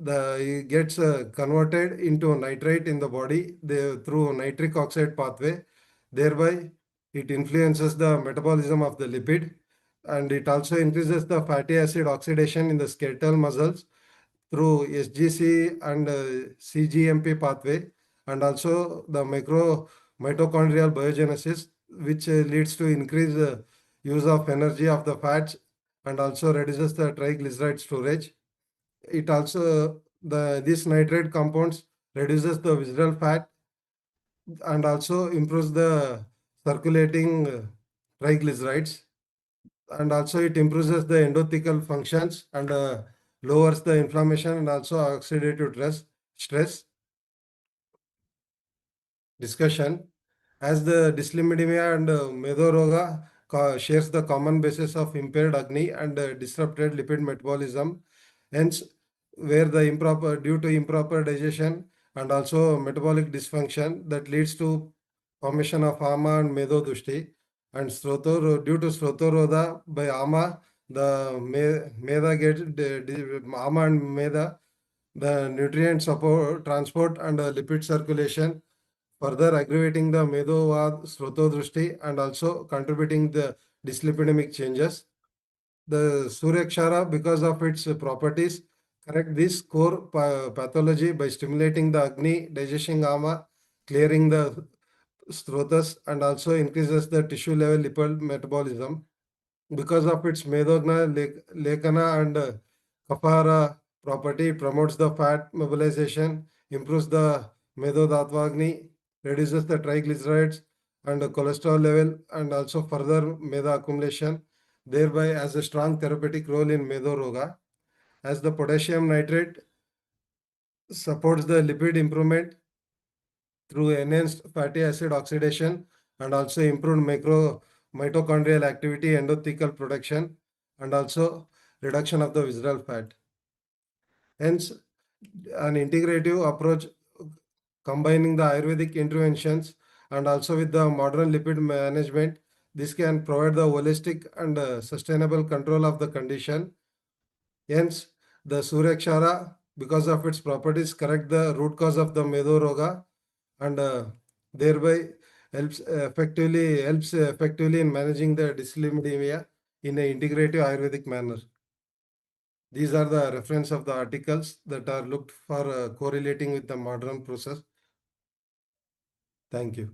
it gets converted into nitrite in the body through nitric oxide pathway. Thereby, it influences the metabolism of the lipid, and it also increases the fatty acid oxidation in the skeletal muscles through SGC and CGMP pathway, and also the mitochondrial biogenesis, which leads to increased use of energy of the fats and also reduces the triglyceride storage. It also these nitrate compounds reduces the visceral fat and also improves the circulating triglycerides, and also it improves the endothelial functions and lowers the inflammation and also oxidative stress. Discussion. As the dyslipidemia and Medoroga shares the common basis of impaired Agni and disrupted lipid metabolism, hence where the due to improper digestion and also metabolic dysfunction that leads to formation of Ama and Medo Dushti, and due to Srotoroda by Ama, the Meda gets Ama and Meda, the nutrient support transport and lipid circulation, further aggravating the Medovad Srotodrushti and also contributing the dyslipidemic changes. The Surekshara, because of its properties, correct this core pathology by stimulating the Agni, digesting Ama, clearing the strothus and also increases the tissue level lipid metabolism. Because of its Medogna, Lekana, and Kapara property, it promotes the fat mobilization, improves the Medodatvagni, reduces the triglycerides and the cholesterol level, and also further Meda accumulation, thereby has a strong therapeutic role in Medo Roga. As the potassium nitrate supports the lipid improvement through enhanced fatty acid oxidation and also improved mitochondrial activity, endothelial production, and also reduction of the visceral fat. Hence, an integrative approach combining the Ayurvedic interventions and also with the modern lipid management, this can provide the holistic and sustainable control of the condition. Hence, the Suryakshara, because of its properties, correct the root cause of the Medo Roga and thereby helps effectively in managing the dyslipidemia in an integrative Ayurvedic manner. These are the reference of the articles that are looked for correlating with the modern process. Thank you.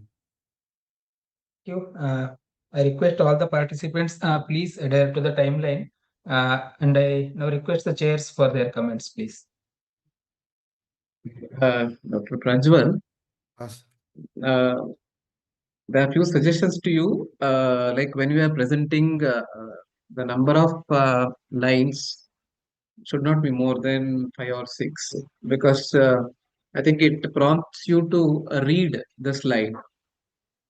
Thank you. I request all the participants, please adhere to the timeline. And I now request the chairs for their comments, please. Dr. Prajwal, there are few suggestions to you. Like when you are presenting, the number of lines should not be more than 5 or 6, because I think it prompts you to read the slide.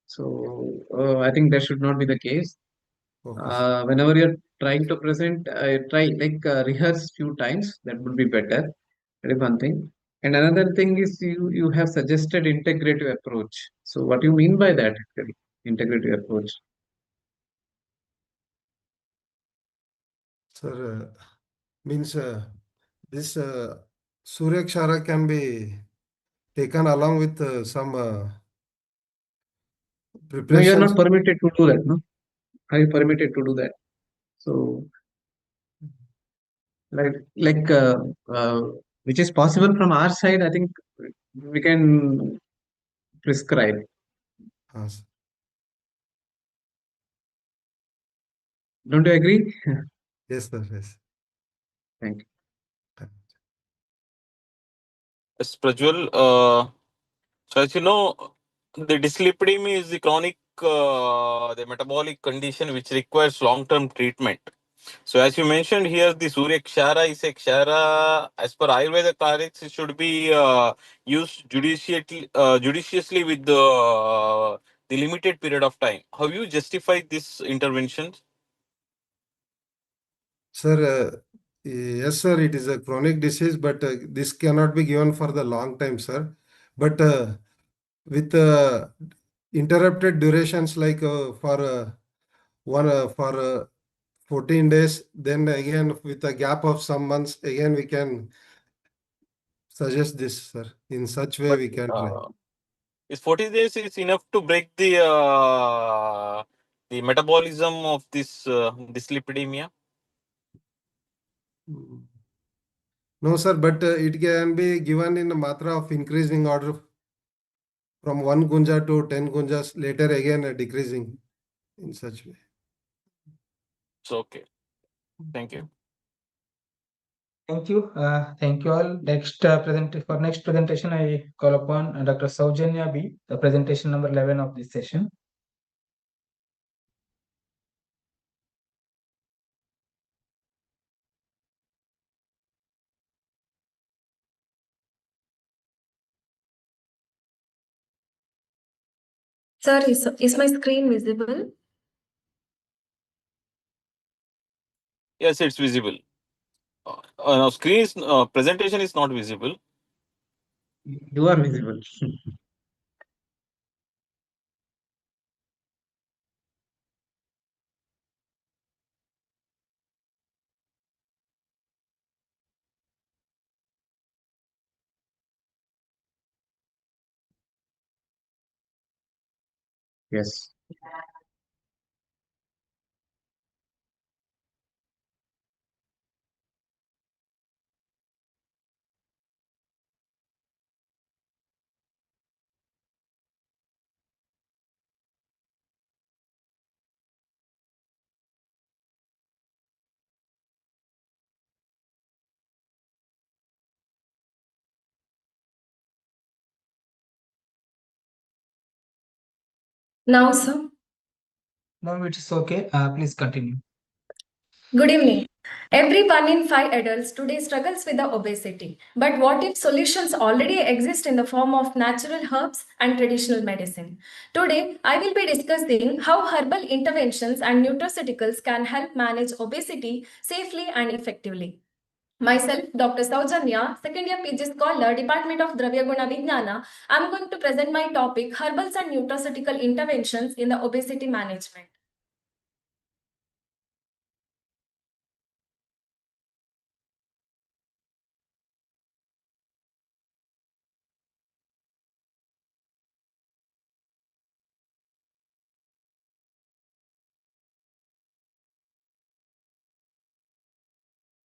So I think that should not be the case. Whenever you're trying to present, try rehearse few times. That would be better. That is one thing. And another thing is you have suggested integrative approach. So what do you mean by that actually? Integrative approach. Sir, means this Suryakshara can be taken along with some No, you are preparations. not permitted to do that, no? Are you permitted to do that? So, which is possible from our side, I think we can prescribe. Yes. Don't you agree? Yes, sir. Yes. Thank you. Yes, Prajwal, so as you know, the dyslipidemia is the chronic, the metabolic condition which requires long-term treatment. So as you mentioned here, the Surya Kshara is a Kshara. As per Ayurveda Clerics, it should be used judiciously with the limited period of time. How you justify this intervention? Sir, yes, sir, it is a chronic disease, but this cannot be given for the long time, sir. But with interrupted durations like for 14 days, then again with a gap of some months, again we can suggest this, sir. In such way, we can try. Is 40 days is enough to break the metabolism of this dyslipidemia? No, sir, but it can be given in a matra of increasing order from 1 gunja to 10 gunjas, later again decreasing in such way. It's okay. Thank you. Thank you. Thank you all. Next presentation, I call upon Dr. Saujanya B, the presentation number 11 of this session. Sir, is my screen visible? Yes, it's visible. Now screen is, presentation is not visible. You are visible. Yes. Now, sir. Now it is okay. Please continue. Good evening. Every 1 in 5 adults today struggles with the obesity. But what if solutions already exist in the form of natural herbs and traditional medicine? Today, I will be discussing how herbal interventions and nutraceuticals can help manage obesity safely and effectively. Myself, Dr. Saujanya, second year PG scholar, Department of Dravya Guna Vijnana, I am going to present my topic, Herbals and Nutraceutical Interventions in the Obesity Management.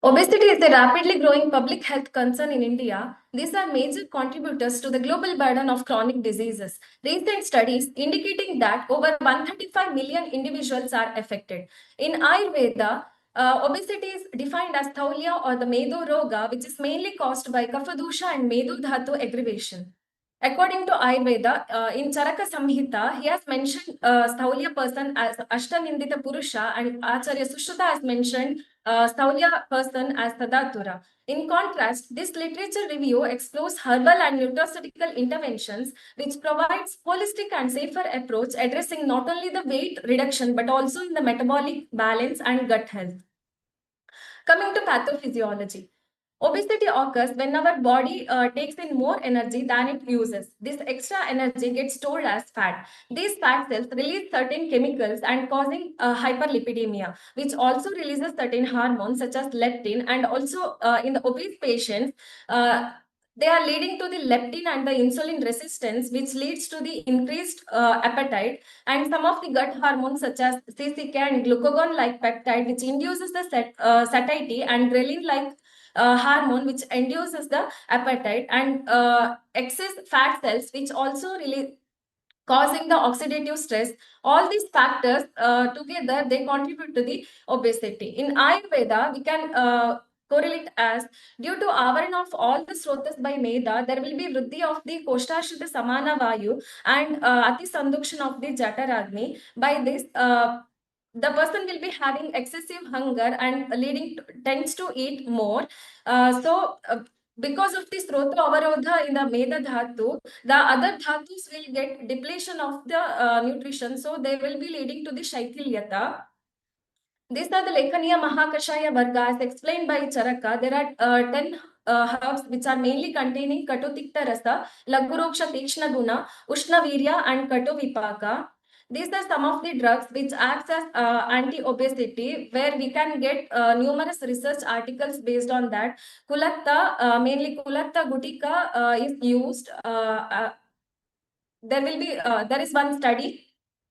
Obesity is a rapidly growing public health concern in India. These are major contributors to the global burden of chronic diseases. Recent studies indicating that over 135 million individuals are affected. In Ayurveda, obesity is defined as thaulya or the Medo Roga, which is mainly caused by Kapha and Medo Dhatu aggravation. According to Ayurveda, in Charaka Samhita, he has mentioned Staulya person as Ashtanindita Purusha and Acharya Sushruta has mentioned Staulya person as Tadatura. In contrast, this literature review explores herbal and nutraceutical interventions which provides holistic and safer approach addressing not only the weight reduction but also in the metabolic balance and gut health. Coming to pathophysiology. Obesity occurs when our body takes in more energy than it uses. This extra energy gets stored as fat. These fat cells release certain chemicals and causing hyperlipidemia, which also releases certain hormones such as leptin, and also in the obese patients, they are leading to the leptin and the insulin resistance, which leads to the increased appetite, and some of the gut hormones such as CCK and glucagon-like peptide, which induces the satiety, and ghrelin-like hormone which induces the appetite, and excess fat cells which also really causing the oxidative stress. All these factors together, they contribute to the obesity. In Ayurveda, we can correlate as due to avarana of all the srotas by Meda, there will be vriddhi of the Koshtashita Samana Vayu and Ati Sandukshan of the Jataragni. By this, the person will be having excessive hunger and tends to eat more. Because of this Rota Avarodha in the Meda Dhatu, the other Dhatus will get depletion of the nutrition. So they will be leading to the Shaithilyata. These are the Lekhaniya Mahakashaya Varga as explained by Charaka. There are 10 herbs which are mainly containing Katutikta Rasa, Laguroksha Tikshna Guna, Ushna Virya and Katu Vipaka. These are some of the drugs which acts as anti-obesity, where we can get numerous research articles based on that. Kulatta, mainly Kulatta Gutica is used. There is one study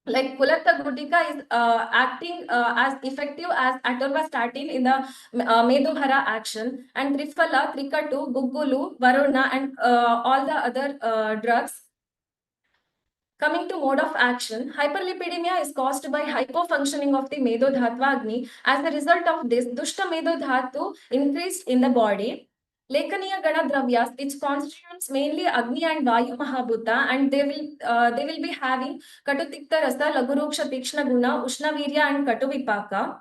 like Kulatta Gutica is acting as effective as atorvastatin in the Meduhara action, and Triphala, Trikatu, Gugulu, Varuna, and all the other drugs. Coming to mode of action, hyperlipidemia is caused by hypofunctioning of the Medo Dhatvagni. As a result of this, Dushta Medo Dhatu increased in the body. Lekaniya Gana Dravyas, which constitutes mainly Agni and Vayu Mahabhuta, and they will be having Katutikta Rasa, Laguruksha Tikshna Guna, Ushna Virya, and Katu Vipaka.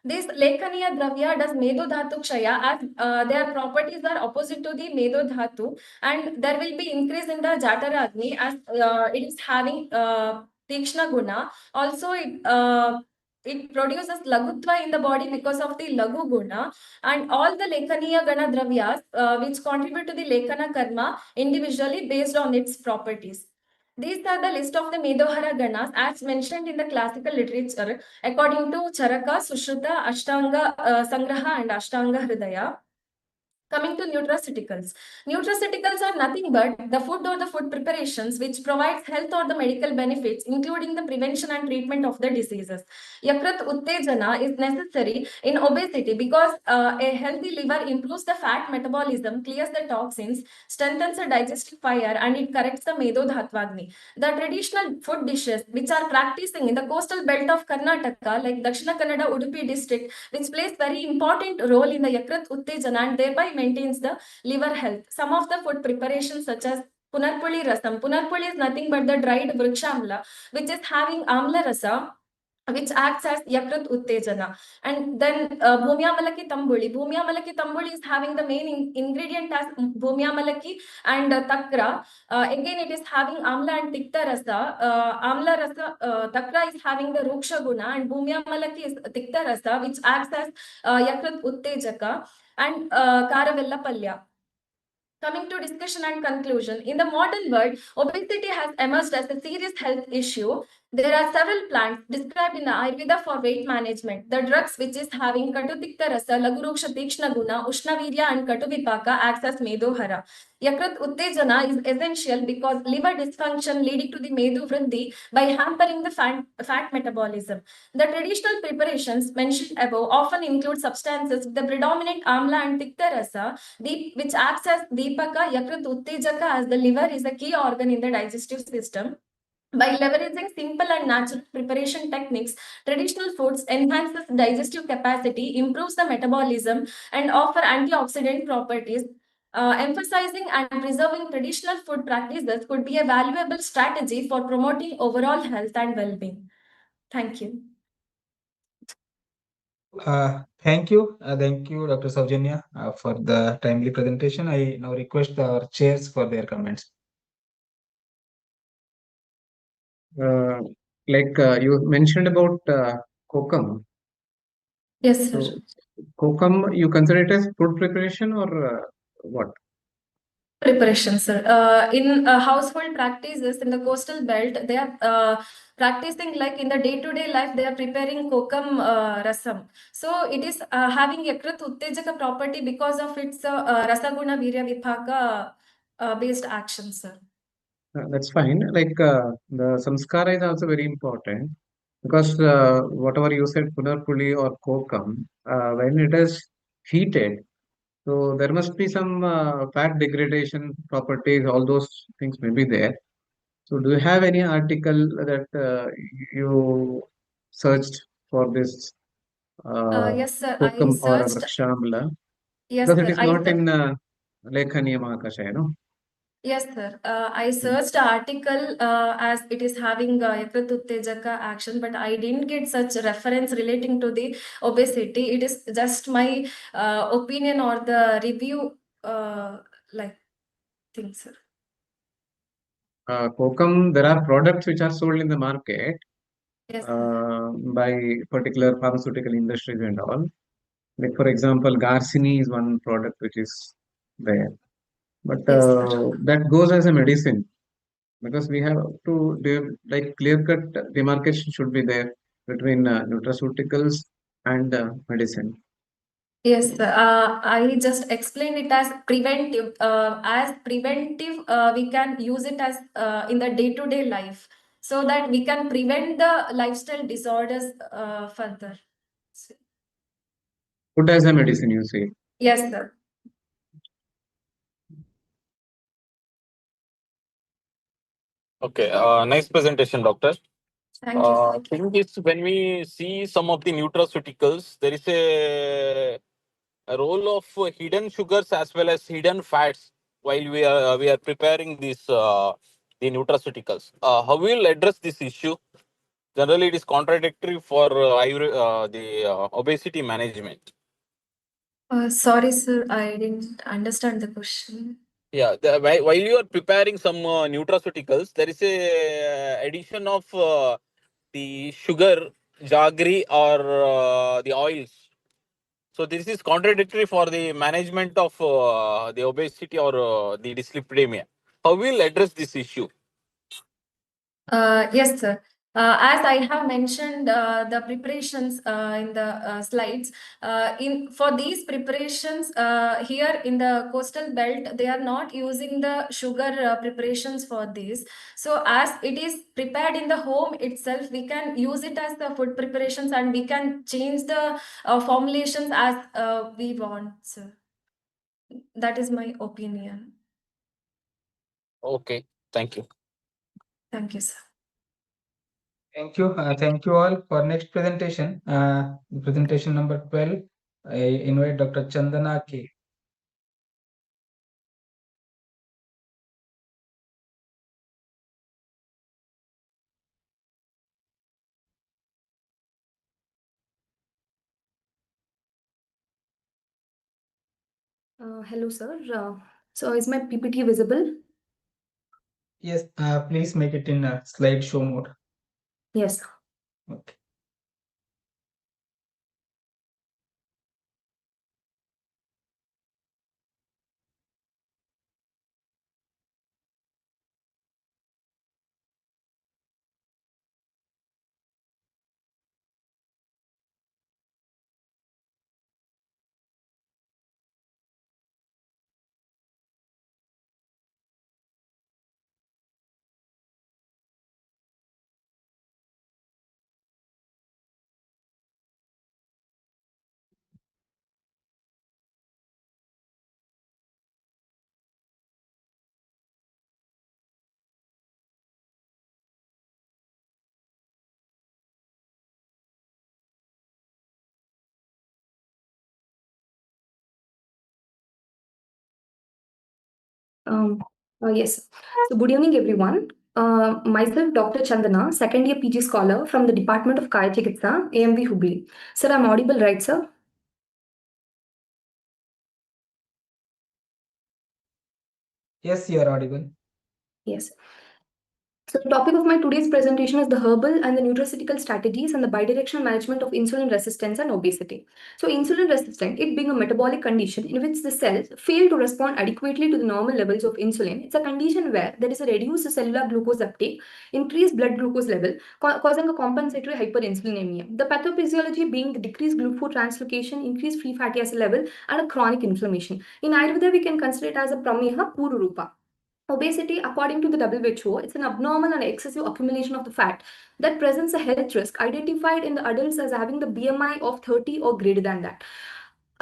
This Lekaniya Dravya does Medo Dhatu Kshaya as their properties are opposite to the Medo Dhatu, and there will be increase in the Jatara Agni as it is having Tikshna Guna. Also, it produces Lagutva in the body because of the Lagu Guna, and all the Lekaniya Gana Dravyas which contribute to the Lekana Karma individually based on its properties. These are the list of the Medohara Ganas as mentioned in the classical literature according to Charaka, Sushruta, Ashtanga Sangraha and Ashtanga Hridaya. Coming to nutraceuticals. Nutraceuticals are nothing but the food or the food preparations which provides health or the medical benefits, including the prevention and treatment of the diseases. Yakrat Uttejana is necessary in obesity because a healthy liver improves the fat metabolism, clears the toxins, strengthens the digestive fire, and it corrects the Medo Dhatvagni. The traditional food dishes which are practicing in the coastal belt of Karnataka, like Dakshina Kannada Udupi district, which plays very important role in the Yakrat Uttejana and thereby maintains the liver health. Some of the food preparations such as Punarpuli rasam. Punarpuli is nothing but the dried vrikshamla, which is having amla rasa, which acts as Yakrat Uttejana. And then Bhumya Malaki Tambuli. Bhumya Malaki Tambuli is having the main ingredient as Bhumya Malaki and Takra. Again, it is having Amla and Tikta Rasa. Amla Rasa, Takra is having the Ruksha Guna, and Bhumya Malaki is Tikta Rasa, which acts as Yakrat Uttejaka, and Karavella Palya. Coming to discussion and conclusion, in the modern world, obesity has emerged as a serious health issue. There are several plants described in the Ayurveda for weight management. The drugs which is having Katutikta Rasa, Laguruksha Tikshna Guna, Ushnavirya and Katuvipaka acts as Medohara. Yakrat Uttejana is essential because liver dysfunction leading to the Medu Vriddhi by hampering the fat metabolism. The traditional preparations mentioned above often include substances with the predominant Amla and Tikta Rasa, which acts as Deepaka, Yakrat Uttejaka, as the liver is a key organ in the digestive system. By leveraging simple and natural preparation techniques, traditional foods enhances digestive capacity, improves the metabolism, and offer antioxidant properties. Emphasizing and preserving traditional food practices could be a valuable strategy for promoting overall health and well-being. Thank you. Thank you, Dr. Saujanya, for the timely presentation. I now request our chairs for their comments. You mentioned about kokum. Yes, sir. So, kokum, you consider it as food preparation or what? Preparation, sir. In household practices in the coastal belt, they are practicing like in the day-to-day life, they are preparing kokum rasam. So it is having Yakrat Uttejaka property because of its Rasaguna Virya Vipaka based action, sir. That's fine. The samskara is also very important because whatever you said, punarpuli or kokum, when it is heated, so there must be some fat degradation properties, all those things may be there. So do you have any article that you searched for this Yes, sir. I kokum or searched. vrikshamla? Yes, Because it sir. is not in Lekhaniya Mahakashaya, no? Yes, sir. I searched the article as it is having Yakrat Uttejaka action, but I didn't get such reference relating to the obesity. It is just my opinion or the review thing, sir. Kokum, there are products which are sold in the market Yes, by particular pharmaceutical industries and all. Like for example, Garcini is one product which is there. But that goes as a medicine because we have to clear-cut demarcation should be there between nutraceuticals and medicine. Yes, sir. I just explained it as preventive. We can use it as in the day-to-day life so that we can prevent the lifestyle disorders further. Food as a medicine, you say? Yes, sir. Okay, nice presentation, doctor. Thank you. Thing is, when we see some of the nutraceuticals, there is a role of hidden sugars as well as hidden fats while we are preparing these the nutraceuticals. How will you address this issue? Generally, it is contradictory for the obesity management. Sorry, sir. I didn't understand the question. Yeah, while you are preparing some nutraceuticals, there is a addition of the sugar, jaggery, or the oils. So this is contradictory for the management of the obesity or the dyslipidemia. How will address this issue? Yes, sir. As I have mentioned the preparations in the slides, for these preparations here in the coastal belt, they are not using the sugar preparations for this. So as it is prepared in the home itself, we can use it as the food preparations and we can change the formulations as we want, sir. That is my opinion. Okay, thank you. Thank you, sir. Thank you. Thank you all for next presentation. Presentation number 12. I invite Dr. Chandana K. Hello, sir. So is my PPT visible? Yes, please make it in slideshow mode. Yes. Okay. Yes. So good evening, everyone. Myself, Dr. Chandana, second year PG scholar from the Department of CARI, AMV Hubli. Sir, I'm audible, right, sir? Yes, you are audible. Yes. So the topic of my today's presentation is the herbal and the nutraceutical strategies and the bidirectional management of insulin resistance and obesity. So insulin resistant, it being a metabolic condition in which the cells fail to respond adequately to the normal levels of insulin. It's a condition where there is a reduced cellular glucose uptake, increased blood glucose level, causing a compensatory hyperinsulinemia. The pathophysiology being the decreased glucotranslocation, increased free fatty acid level, and a chronic inflammation. In Ayurveda, we can consider it as a prameha pururupa. Obesity, according to the WHO, it's an abnormal and excessive accumulation of the fat that presents a health risk identified in the adults as having the BMI of 30 or greater than that.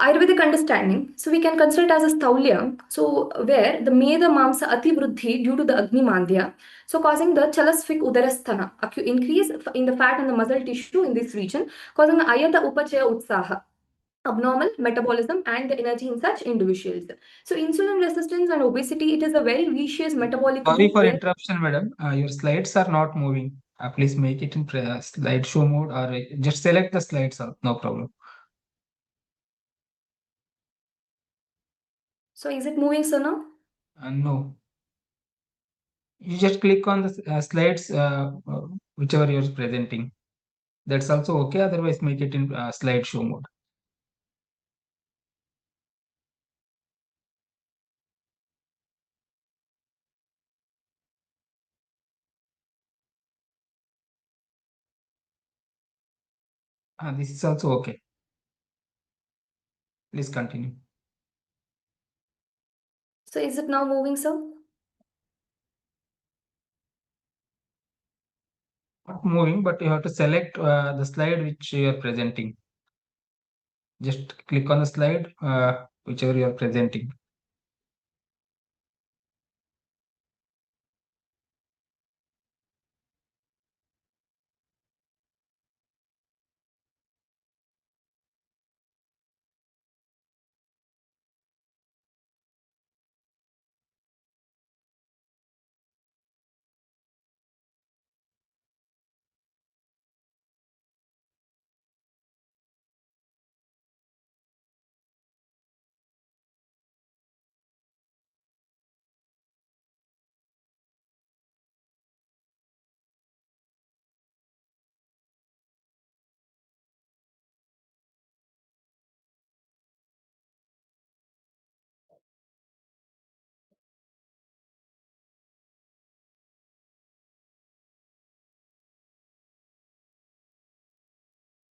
Ayurvedic understanding, so we can consider it as a staulya, so where the Meda Mamsa Ati Vruddhi due to the Agni Mandya, so causing the chalasphik udarasthana, increase in the fat and the muscle tissue in this region, causing the Ayata Upachaya Utsaha, abnormal metabolism and the energy in such individuals. So insulin resistance and obesity, it is a very vicious metabolic Sorry loop for where interruption, madam. Your slides are not moving. Please make it in slideshow mode or just select the slides. No problem. So is it moving, sir, now? No. You just click on the slides, whichever you're presenting. That's also okay. Otherwise, make it in slideshow mode. This is also okay. Please continue. So is it now moving, sir? Not moving, but you have to select the slide which you are presenting. Just click on the slide, whichever you are presenting.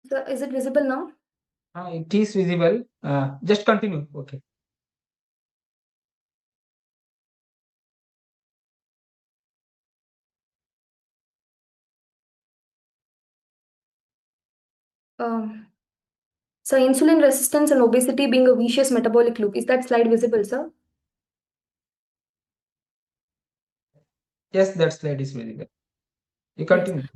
So is it visible now? It is visible. Just continue. Okay. So insulin resistance and obesity being a vicious metabolic loop. Is that slide visible, sir? Yes, that slide is visible. You continue.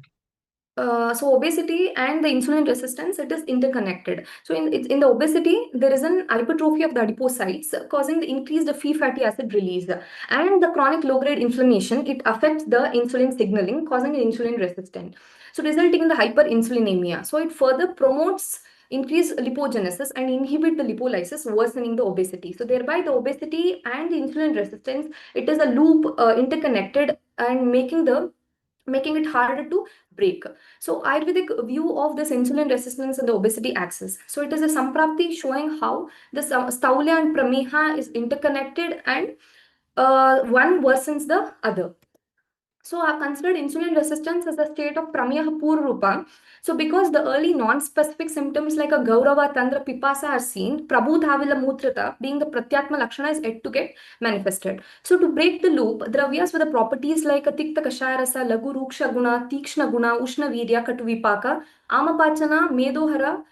So obesity and the insulin resistance, it is interconnected. So in the obesity, there is an hypertrophy of the adipocytes causing the increased free fatty acid release. And the chronic low-grade inflammation, it affects the insulin signaling, causing an insulin resistance. So resulting in the hyperinsulinemia. So it further promotes increase lipogenesis and inhibit the lipolysis, worsening the obesity. So thereby the obesity and the insulin resistance, it is a loop interconnected and making it harder to break. So Ayurvedic view of this insulin resistance and the obesity axis. So it is a samprapti showing how the Staulya and Prameha is interconnected and one worsens the other. So I've considered insulin resistance as a state of Prameha Purrupa. So because the early non-specific symptoms like a Gaurava, Tandra, Pipasa are seen, Prabhu Dhavila Mutrata being the Pratyatma Lakshana is yet to get manifested. So to break the loop, Dravyas with the properties like a Tikta Kashayarasa, Lagu Ruksha Guna, Tikshna Guna, Ushna Virya, Katuvipaka, Amapachana, Medohara,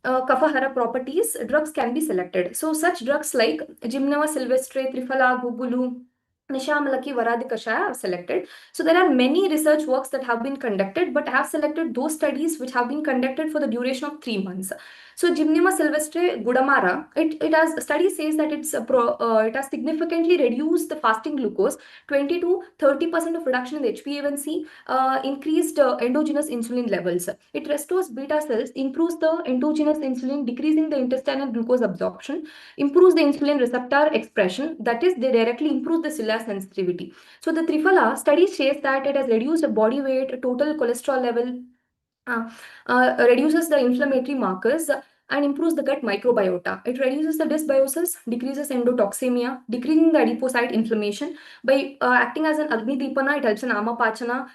Kafahara properties, drugs can be selected. So such drugs like Gymnema sylvestre, Triphala, Gugulu, Nishamalaki, Varadi Kashaya are selected. So there are many research works that have been conducted, but I have selected those studies which have been conducted for the duration of 3 months. So Gymnema sylvestre Gudamara, it has study says that it has significantly reduced the fasting glucose, 20 to 30% of reduction in the HbA1c, increased endogenous insulin levels. It restores beta cells, improves the endogenous insulin, decreasing the intestinal glucose absorption, improves the insulin receptor expression, that is, they directly improve the cellular sensitivity. So the Triphala study says that it has reduced body weight, total cholesterol level, reduces the inflammatory markers, and improves the gut microbiota. It reduces the dysbiosis, decreases endotoxemia, decreasing the adipocyte inflammation. By acting as an Agni Deepana, it helps in Amapachana,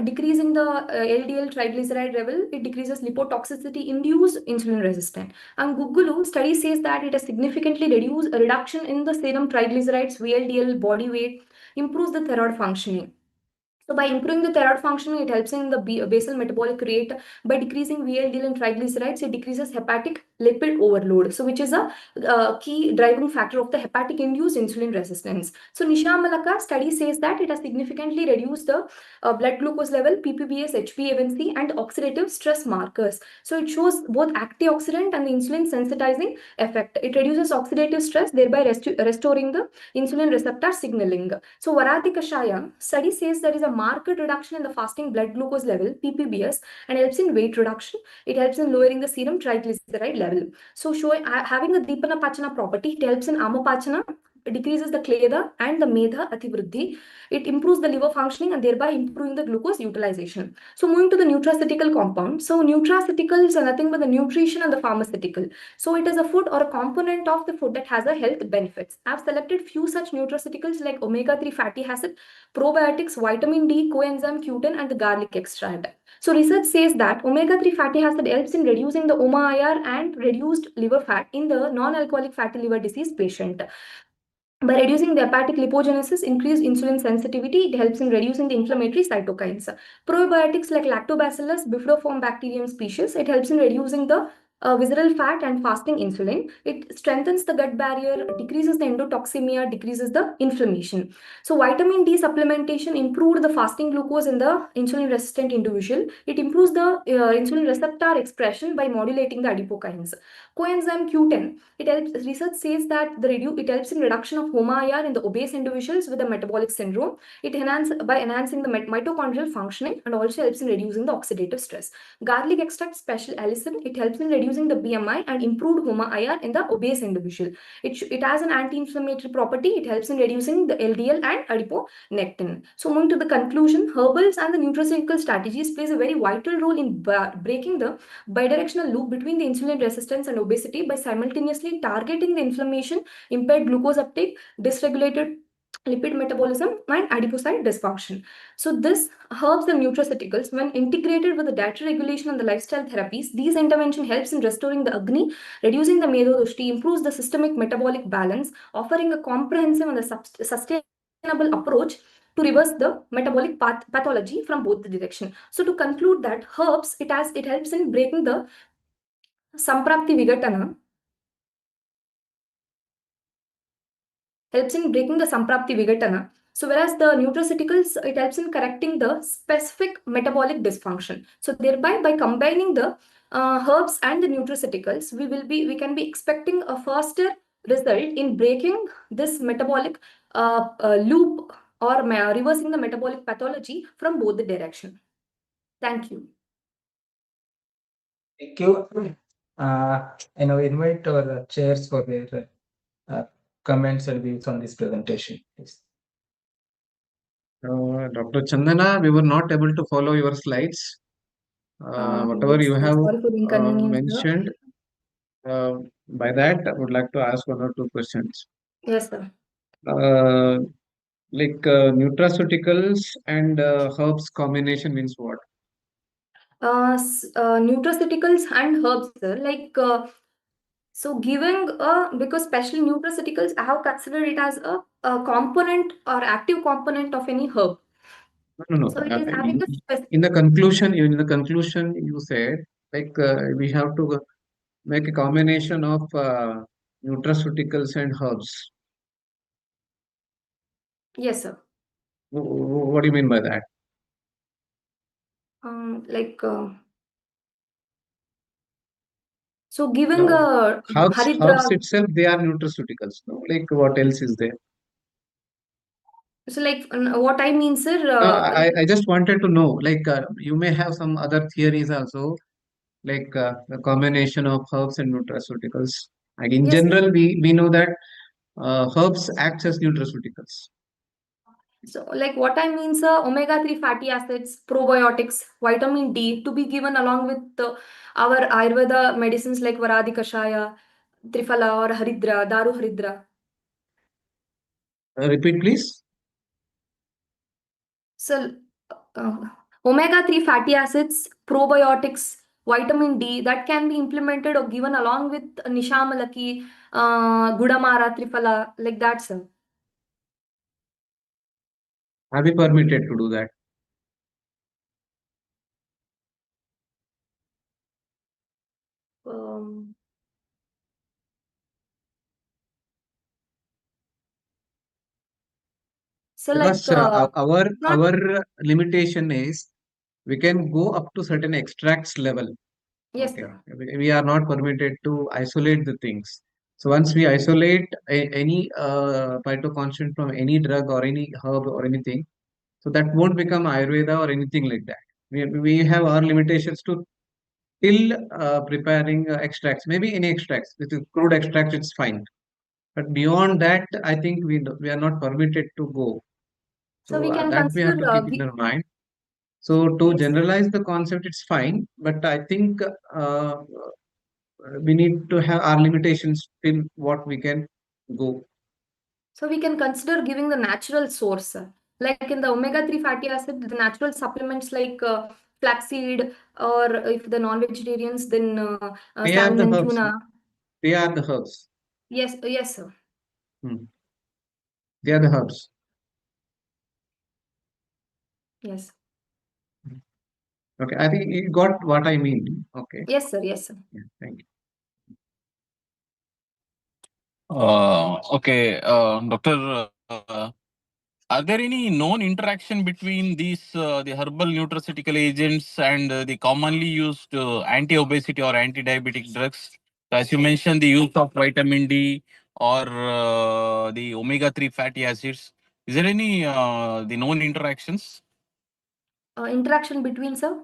decreasing the LDL triglyceride level, it decreases lipotoxicity, induced insulin resistance. And Gugulu study says that it has significantly reduced a reduction in the serum triglycerides, VLDL, body weight, improves the thyroid functioning. So by improving the thyroid function, it helps in the basal metabolic rate. By decreasing VLDL and triglycerides, it decreases hepatic lipid overload. So which is a key driving factor of the hepatic induced insulin resistance. So Nishamalaka study says that it has significantly reduced the blood glucose level, PPBS, HbA1c, and oxidative stress markers. So it shows both antioxidant and the insulin sensitizing effect. It reduces oxidative stress, thereby restoring the insulin receptor signaling. So Varati Kashaya study says there is a marked reduction in the fasting blood glucose level, PPBS, and helps in weight reduction. It helps in lowering the serum triglyceride level. So having the Deepana Pachana property, it helps in Amapachana, decreases the Kleda and the Medha Ativruddhi. It improves the liver functioning and thereby improving the glucose utilization. So moving to the nutraceutical compound. So nutraceuticals are nothing but the nutrition and the pharmaceutical. So it is a food or a component of the food that has a health benefits. I have selected few such nutraceuticals like omega-3 fatty acid, probiotics, vitamin D, coenzyme Q10, and the garlic extract. So research says that omega-3 fatty acid helps in reducing the OMA-IR and reduced liver fat in the non-alcoholic fatty liver disease patient. By reducing the hepatic lipogenesis, increased insulin sensitivity, it helps in reducing the inflammatory cytokines. Probiotics like Lactobacillus bifidoform bacterium species, it helps in reducing the visceral fat and fasting insulin. It strengthens the gut barrier, decreases the endotoxemia, decreases the inflammation. So vitamin D supplementation improved the fasting glucose in the insulin resistant individual. It improves the insulin receptor expression by modulating the adipokines. Coenzyme Q10, it helps, research says that it helps in reduction of HOMA-IR in the obese individuals with a metabolic syndrome. It by enhancing the mitochondrial functioning and also helps in reducing the oxidative stress. Garlic extract special allicin, it helps in reducing the BMI and improved HOMA-IR in the obese individual. It has an anti-inflammatory property. It helps in reducing the LDL and adiponectin. So moving to the conclusion, herbals and the nutraceutical strategies plays a very vital role in breaking the bidirectional loop between the insulin resistance and obesity by simultaneously targeting the inflammation, impaired glucose uptake, dysregulated lipid metabolism, and adipocyte dysfunction. So this herbs and nutraceuticals, when integrated with the dietary regulation and the lifestyle therapies, these intervention helps in restoring the Agni, reducing the Medodoshti, improves the systemic metabolic balance, offering a comprehensive and a sustainable approach to reverse the metabolic pathology from both the direction. So to conclude that herbs, it helps in breaking the Samprapti Vigatana, helps in breaking the Samprapti Vigatana. So whereas the nutraceuticals, it helps in correcting the specific metabolic dysfunction. So thereby, by combining the herbs and the nutraceuticals, we can be expecting a faster result in breaking this metabolic loop or reversing the metabolic pathology from both the direction. Thank you. Thank you. I now invite our chairs for their comments and views on this presentation. Please. Dr. Chandana, we were not able to follow your slides. Whatever Yes, you have sorry for the inconvenience, sir. mentioned, by that, I would like to ask one or two questions. Yes, sir. Like nutraceuticals and herbs combination means what? Nutraceuticals and herbs, sir. Like, so giving because special nutraceuticals, I have considered it as a component or active component of any herb. No. So it is having a specific. In the conclusion, you said like we have to make a combination of nutraceuticals and herbs. Yes, sir. What do you mean by that? Like, so giving No. Herbs Haridra. itself, they are nutraceuticals. No? Like what else is there? So like what I mean, sir. I just wanted to know, like you may have some other theories also, like the combination of herbs and nutraceuticals. Like in Yes, sir. general, we know that herbs act as nutraceuticals. So like what I mean, sir, omega-3 fatty acids, probiotics, vitamin D to be given along with our Ayurveda medicines like Varadi Kashaya, Triphala or Haridra, Daru Haridra. Repeat, please. So omega-3 fatty acids, probiotics, vitamin D that can be implemented or given along with Nishamalaki, Gudamara, Triphala, like that, sir. Are we permitted to do that? So Because like our limitation is we can go up to certain extracts level. yes, Okay, sir. we are not permitted to isolate the things. So once we isolate any phytoconstituent from any drug or any herb or anything, so that won't become Ayurveda or anything like that. We have our limitations to till preparing extracts. Maybe any extracts, with crude extracts, it's fine. But beyond that, I think we are not permitted to go. So we So can that we have to consider keep in our mind. So to yes. generalize the concept, it's fine. But I think we need to have our limitations till what we can go. So we can consider giving the natural source, like in the omega-3 fatty acid, the natural supplements like flaxseed, or if the non-vegetarians, then They are salmon the and herbs. tuna. They are the herbs. Yes, yes, sir. They are the herbs. Yes. Okay, I think you got what I mean. Okay. Yes, sir. Yes, sir. Yeah, thank you. Okay, Doctor, are there any known interaction between these the herbal nutraceutical agents and the commonly used anti-obesity or anti-diabetic drugs? So as you mentioned, the use of vitamin D or the omega-3 fatty acids. Is there any the known interactions? Interaction between, sir?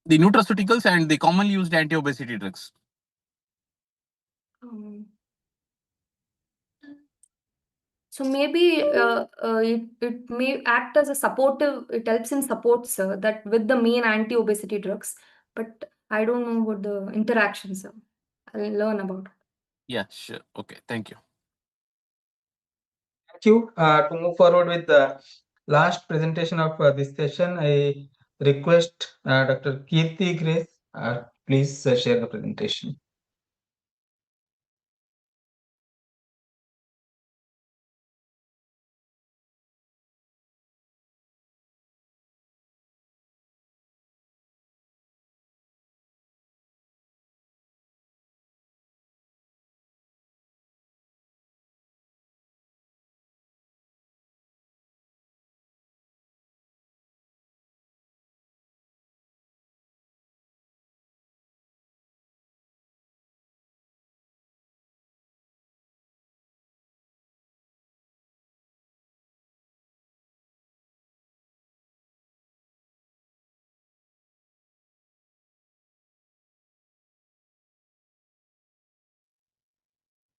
The nutraceuticals and the commonly used anti-obesity drugs. So maybe it may act as a supportive, it helps in supports that with the main anti-obesity drugs, but I don't know what the interactions are. I'll learn about it. Yeah, sure. Okay, thank you. Thank you. To move forward with the last presentation of this session, I request Dr. Kirti Grace, please share the presentation.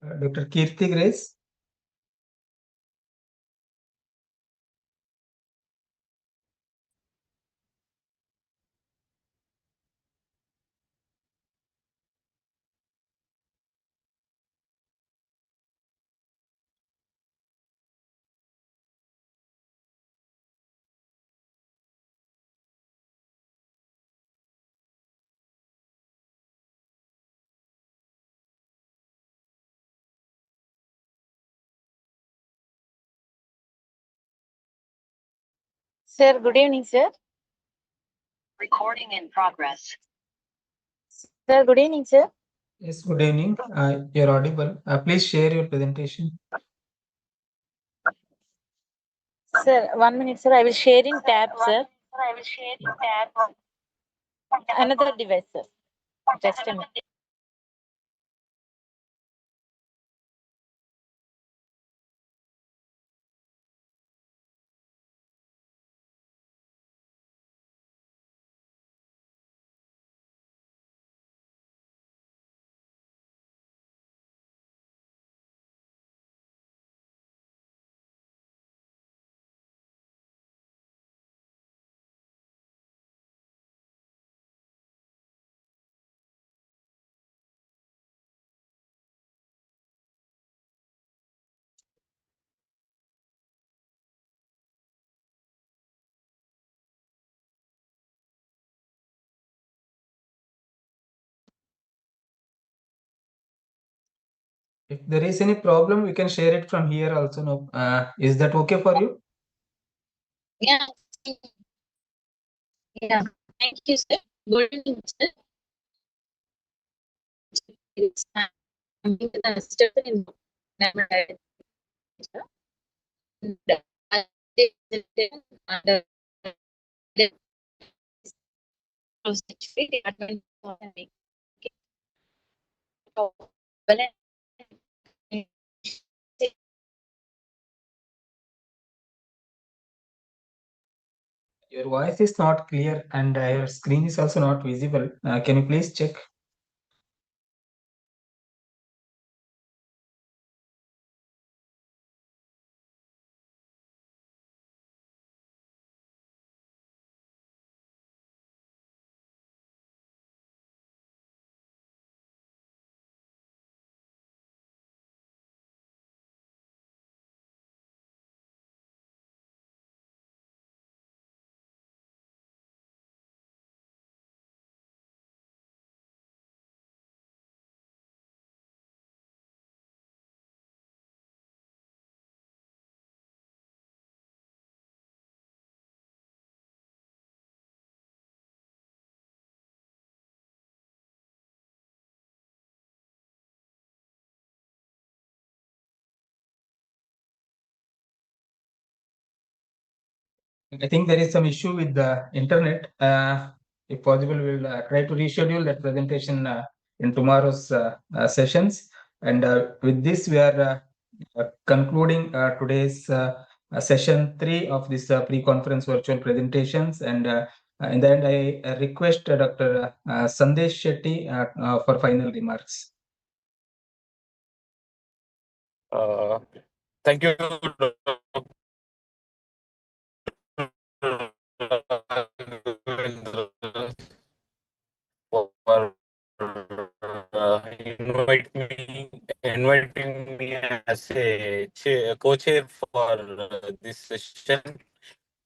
Dr. Kirti Grace. Sir, good evening, sir. Recording in progress. Sir, good evening, sir. Yes, good evening. You're audible. Please share your presentation. Sir, 1 minute, sir. I will share in tab, sir. Another device, sir. Just a minute. If there is any problem, we can share it from here also. No, is that okay for you? Yeah. Yeah. Thank you, sir. Good evening, sir. I'm the assistant in Your voice is not clear and your screen is also not visible. Can you please check? I think there is some issue with the internet. If possible, we'll try to reschedule that presentation in tomorrow's sessions. And with this, we are concluding today's session 3 of this pre-conference virtual presentations. And in the end, I request Dr. Sandesh Shetty for final remarks. Thank you, for inviting me as a co-chair for this session.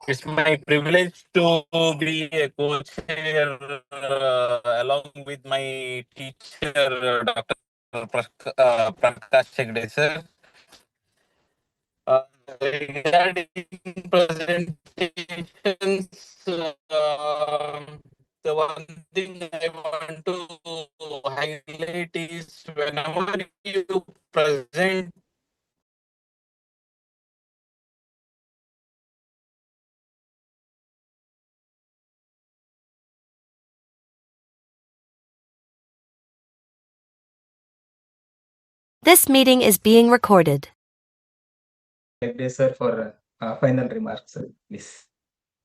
It's my privilege to be a co-chair along with my teacher, Dr. Prakash Hegde, sir. Regarding presentations, the one thing I want to highlight is whenever you present This meeting is being recorded. Hegde, sir, for final remarks, please.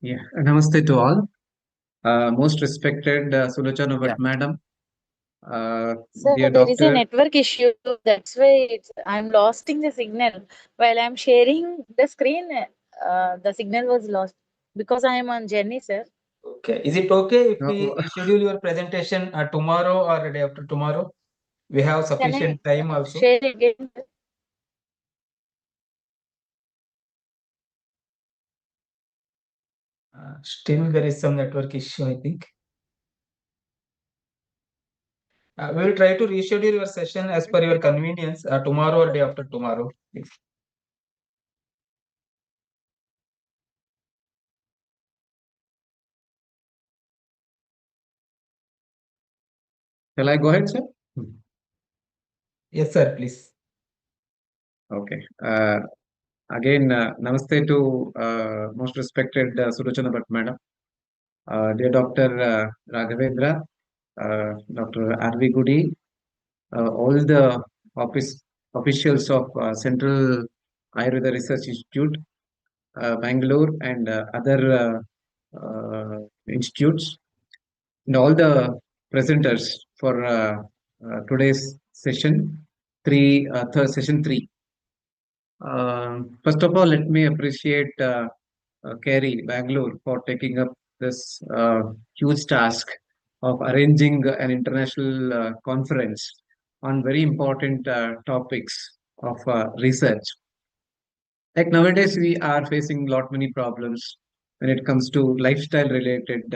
Yeah, namaste to all. Most respected Sulochana Bhatt madam, Sir, Dear there is a doctor, network issue. That's why I'm losing the signal. While I'm sharing the screen, the signal was lost because I am on journey, sir. Okay. Is it okay if no, we schedule your presentation tomorrow or day after tomorrow? We have Can I sufficient time also. share again? Still, there is some network issue, I think. We will try to reschedule your session as per your convenience tomorrow or day after tomorrow. shall I go ahead, sir? Yes, sir, please. Okay. Again, namaste to most respected Sulochana Bhatt madam, dear Dr. Raghavendra, Dr. R.V. Goody, all the officials of Central Ayurveda Research Institute, Bangalore, and other institutes, and all the presenters for today's session, session 3. First of all, let me appreciate CARI, Bangalore, for taking up this huge task of arranging an international conference on very important topics of research. Like nowadays, we are facing lot many problems when it comes to lifestyle related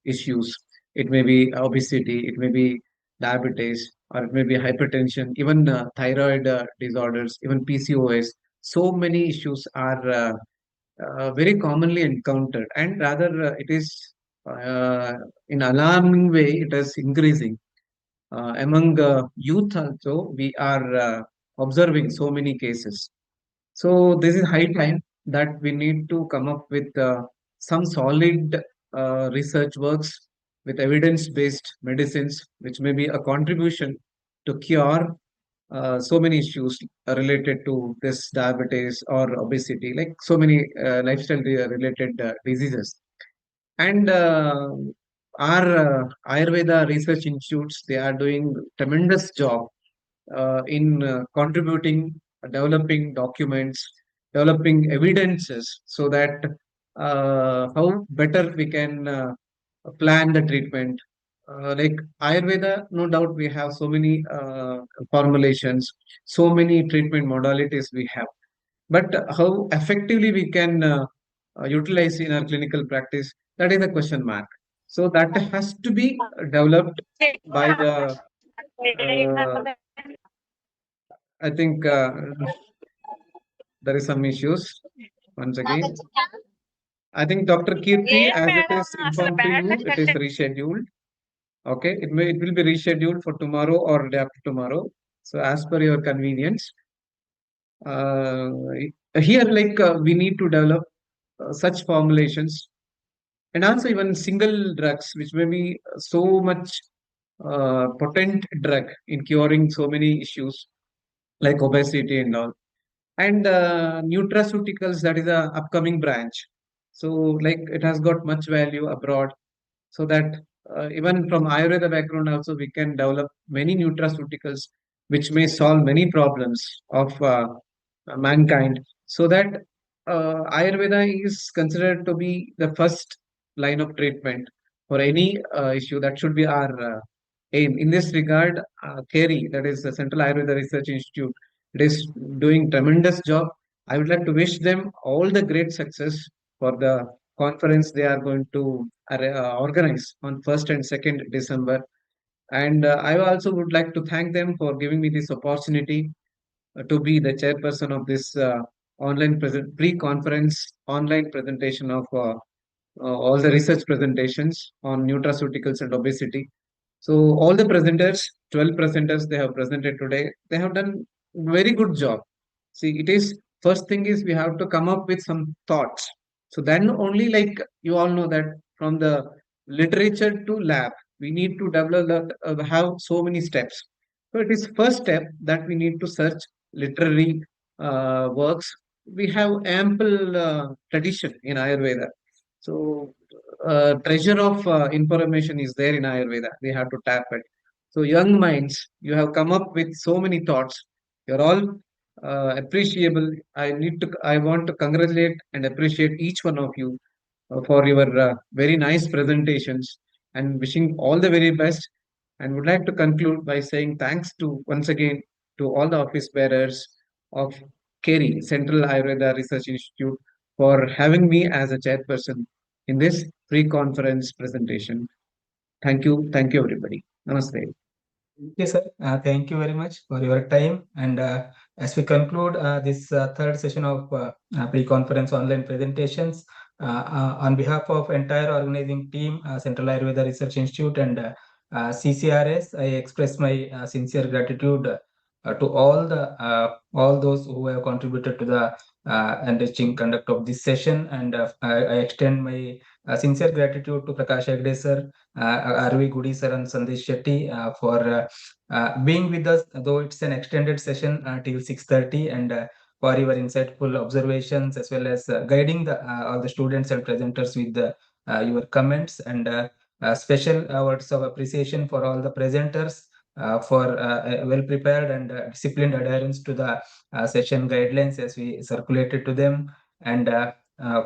issues. It may be obesity, it may be diabetes, or it may be hypertension, even thyroid disorders, even PCOS. So many issues are very commonly encountered, and rather it is in alarming way. It is increasing among youth also. We are observing so many cases. So this is high time that we need to come up with some solid research works with evidence-based medicines, which may be a contribution to cure so many issues related to this diabetes or obesity, like so many lifestyle related diseases. And our Ayurveda research institutes, they are doing tremendous job in contributing, developing documents, developing evidences, so that how better we can plan the treatment. Like Ayurveda, no doubt we have so many formulations, so many treatment modalities we have. But how effectively we can utilize in our clinical practice, that is a question mark. So that has to be developed by the I think there is some issues once again. I think Dr. Kirti, as it is informed to you, it is rescheduled. Okay, it will be rescheduled for tomorrow or day after tomorrow. So as per your convenience. Uh, Here, like we need to develop such formulations, and also even single drugs, which may be so much potent drug in curing so many issues like obesity and all. And nutraceuticals, that is a upcoming branch. So like it has got much value abroad, so that even from Ayurveda background also we can develop many nutraceuticals which may solve many problems of mankind, so that Ayurveda is considered to be the first line of treatment for any issue. That should be our aim. In this regard, CARI, that is the Central Ayurveda Research Institute, it is doing tremendous job. I would like to wish them all the great success for the conference they are going to organize on 1st and 2nd December. And I also would like to thank them for giving me this opportunity to be the chairperson of this pre-conference online presentation of all the research presentations on nutraceuticals and obesity. So all the presenters, 12 presenters they have presented today, they have done very good job. See, it is first thing is we have to come up with some thoughts. So then only, like you all know that from the literature to lab, we need to develop have so many steps. So it is first step that we need to search literary works. We have ample tradition in Ayurveda. So treasure of information is there in Ayurveda. We have to tap it. So young minds, you have come up with so many thoughts. You're all appreciable. I want to congratulate and appreciate each one of you for your very nice presentations and wishing all the very best. And would like to conclude by saying thanks to once again to all the office bearers of CARI, Central Ayurveda Research Institute, for having me as a chairperson in this pre-conference presentation. Thank you everybody. Namaste. Okay, sir. Thank you very much for your time. And as we conclude this third session of pre-conference online presentations, on behalf of entire organizing team, Central Ayurveda Research Institute and CCRS, I express my sincere gratitude to all those who have contributed to the enriching conduct of this session. And I extend my sincere gratitude to Prakash Hegde sir, RV Gudi sir and Sandesh Shetty for being with us, though it's an extended session till 6:30, and for your insightful observations as well as guiding all the students and presenters with your comments, and special words of appreciation for all the presenters for well prepared and disciplined adherence to the session guidelines as we circulated to them, and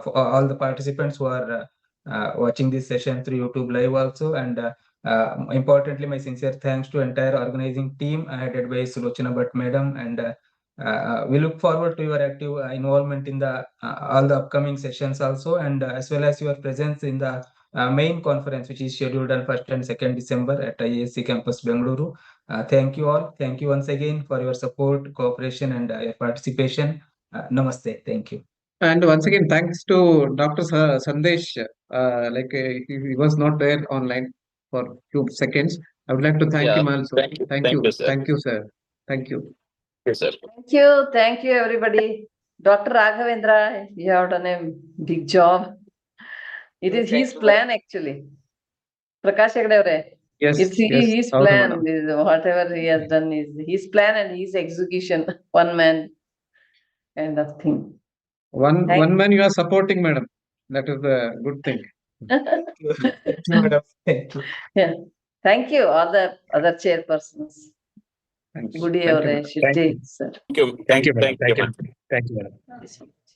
for all the participants who are watching this session through YouTube Live also, and importantly, my sincere thanks to entire organizing team headed by Sulochana Bhatt Madam, and we look forward to your active involvement in the all the upcoming sessions also, and as well as your presence in the main conference which is scheduled on 1st and 2nd December at IISc campus Bengaluru. Thank you all. Thank you once again for your support, cooperation, and your participation. Namaste. Thank you. And once again, thanks to Dr. Sandesh. He was not there online for a few seconds. I would like to thank him also. Thank you, sir. thank you, sir. Thank you. Yes, sir. Thank you, everybody. Dr. Raghavendra, you have done a big job. It is his plan, actually. Prakash Hegde, Yes, it's yes, his Avadu plan. madam. Whatever he has done is his plan and his execution. One man kind of thing. One man you are supporting, madam. That is the good thing. Thank you, madam. Thank you. Yeah. Thank you, all the other chairpersons. Thanks. Good day, Thank you, madam. Shetty, Thank you. sir. Thank you, madam. Thank you, madam. Thank you, madam.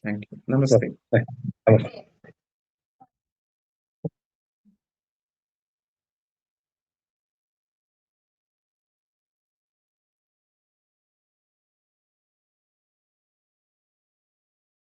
Thank you. Namaste. Bye. Namaste.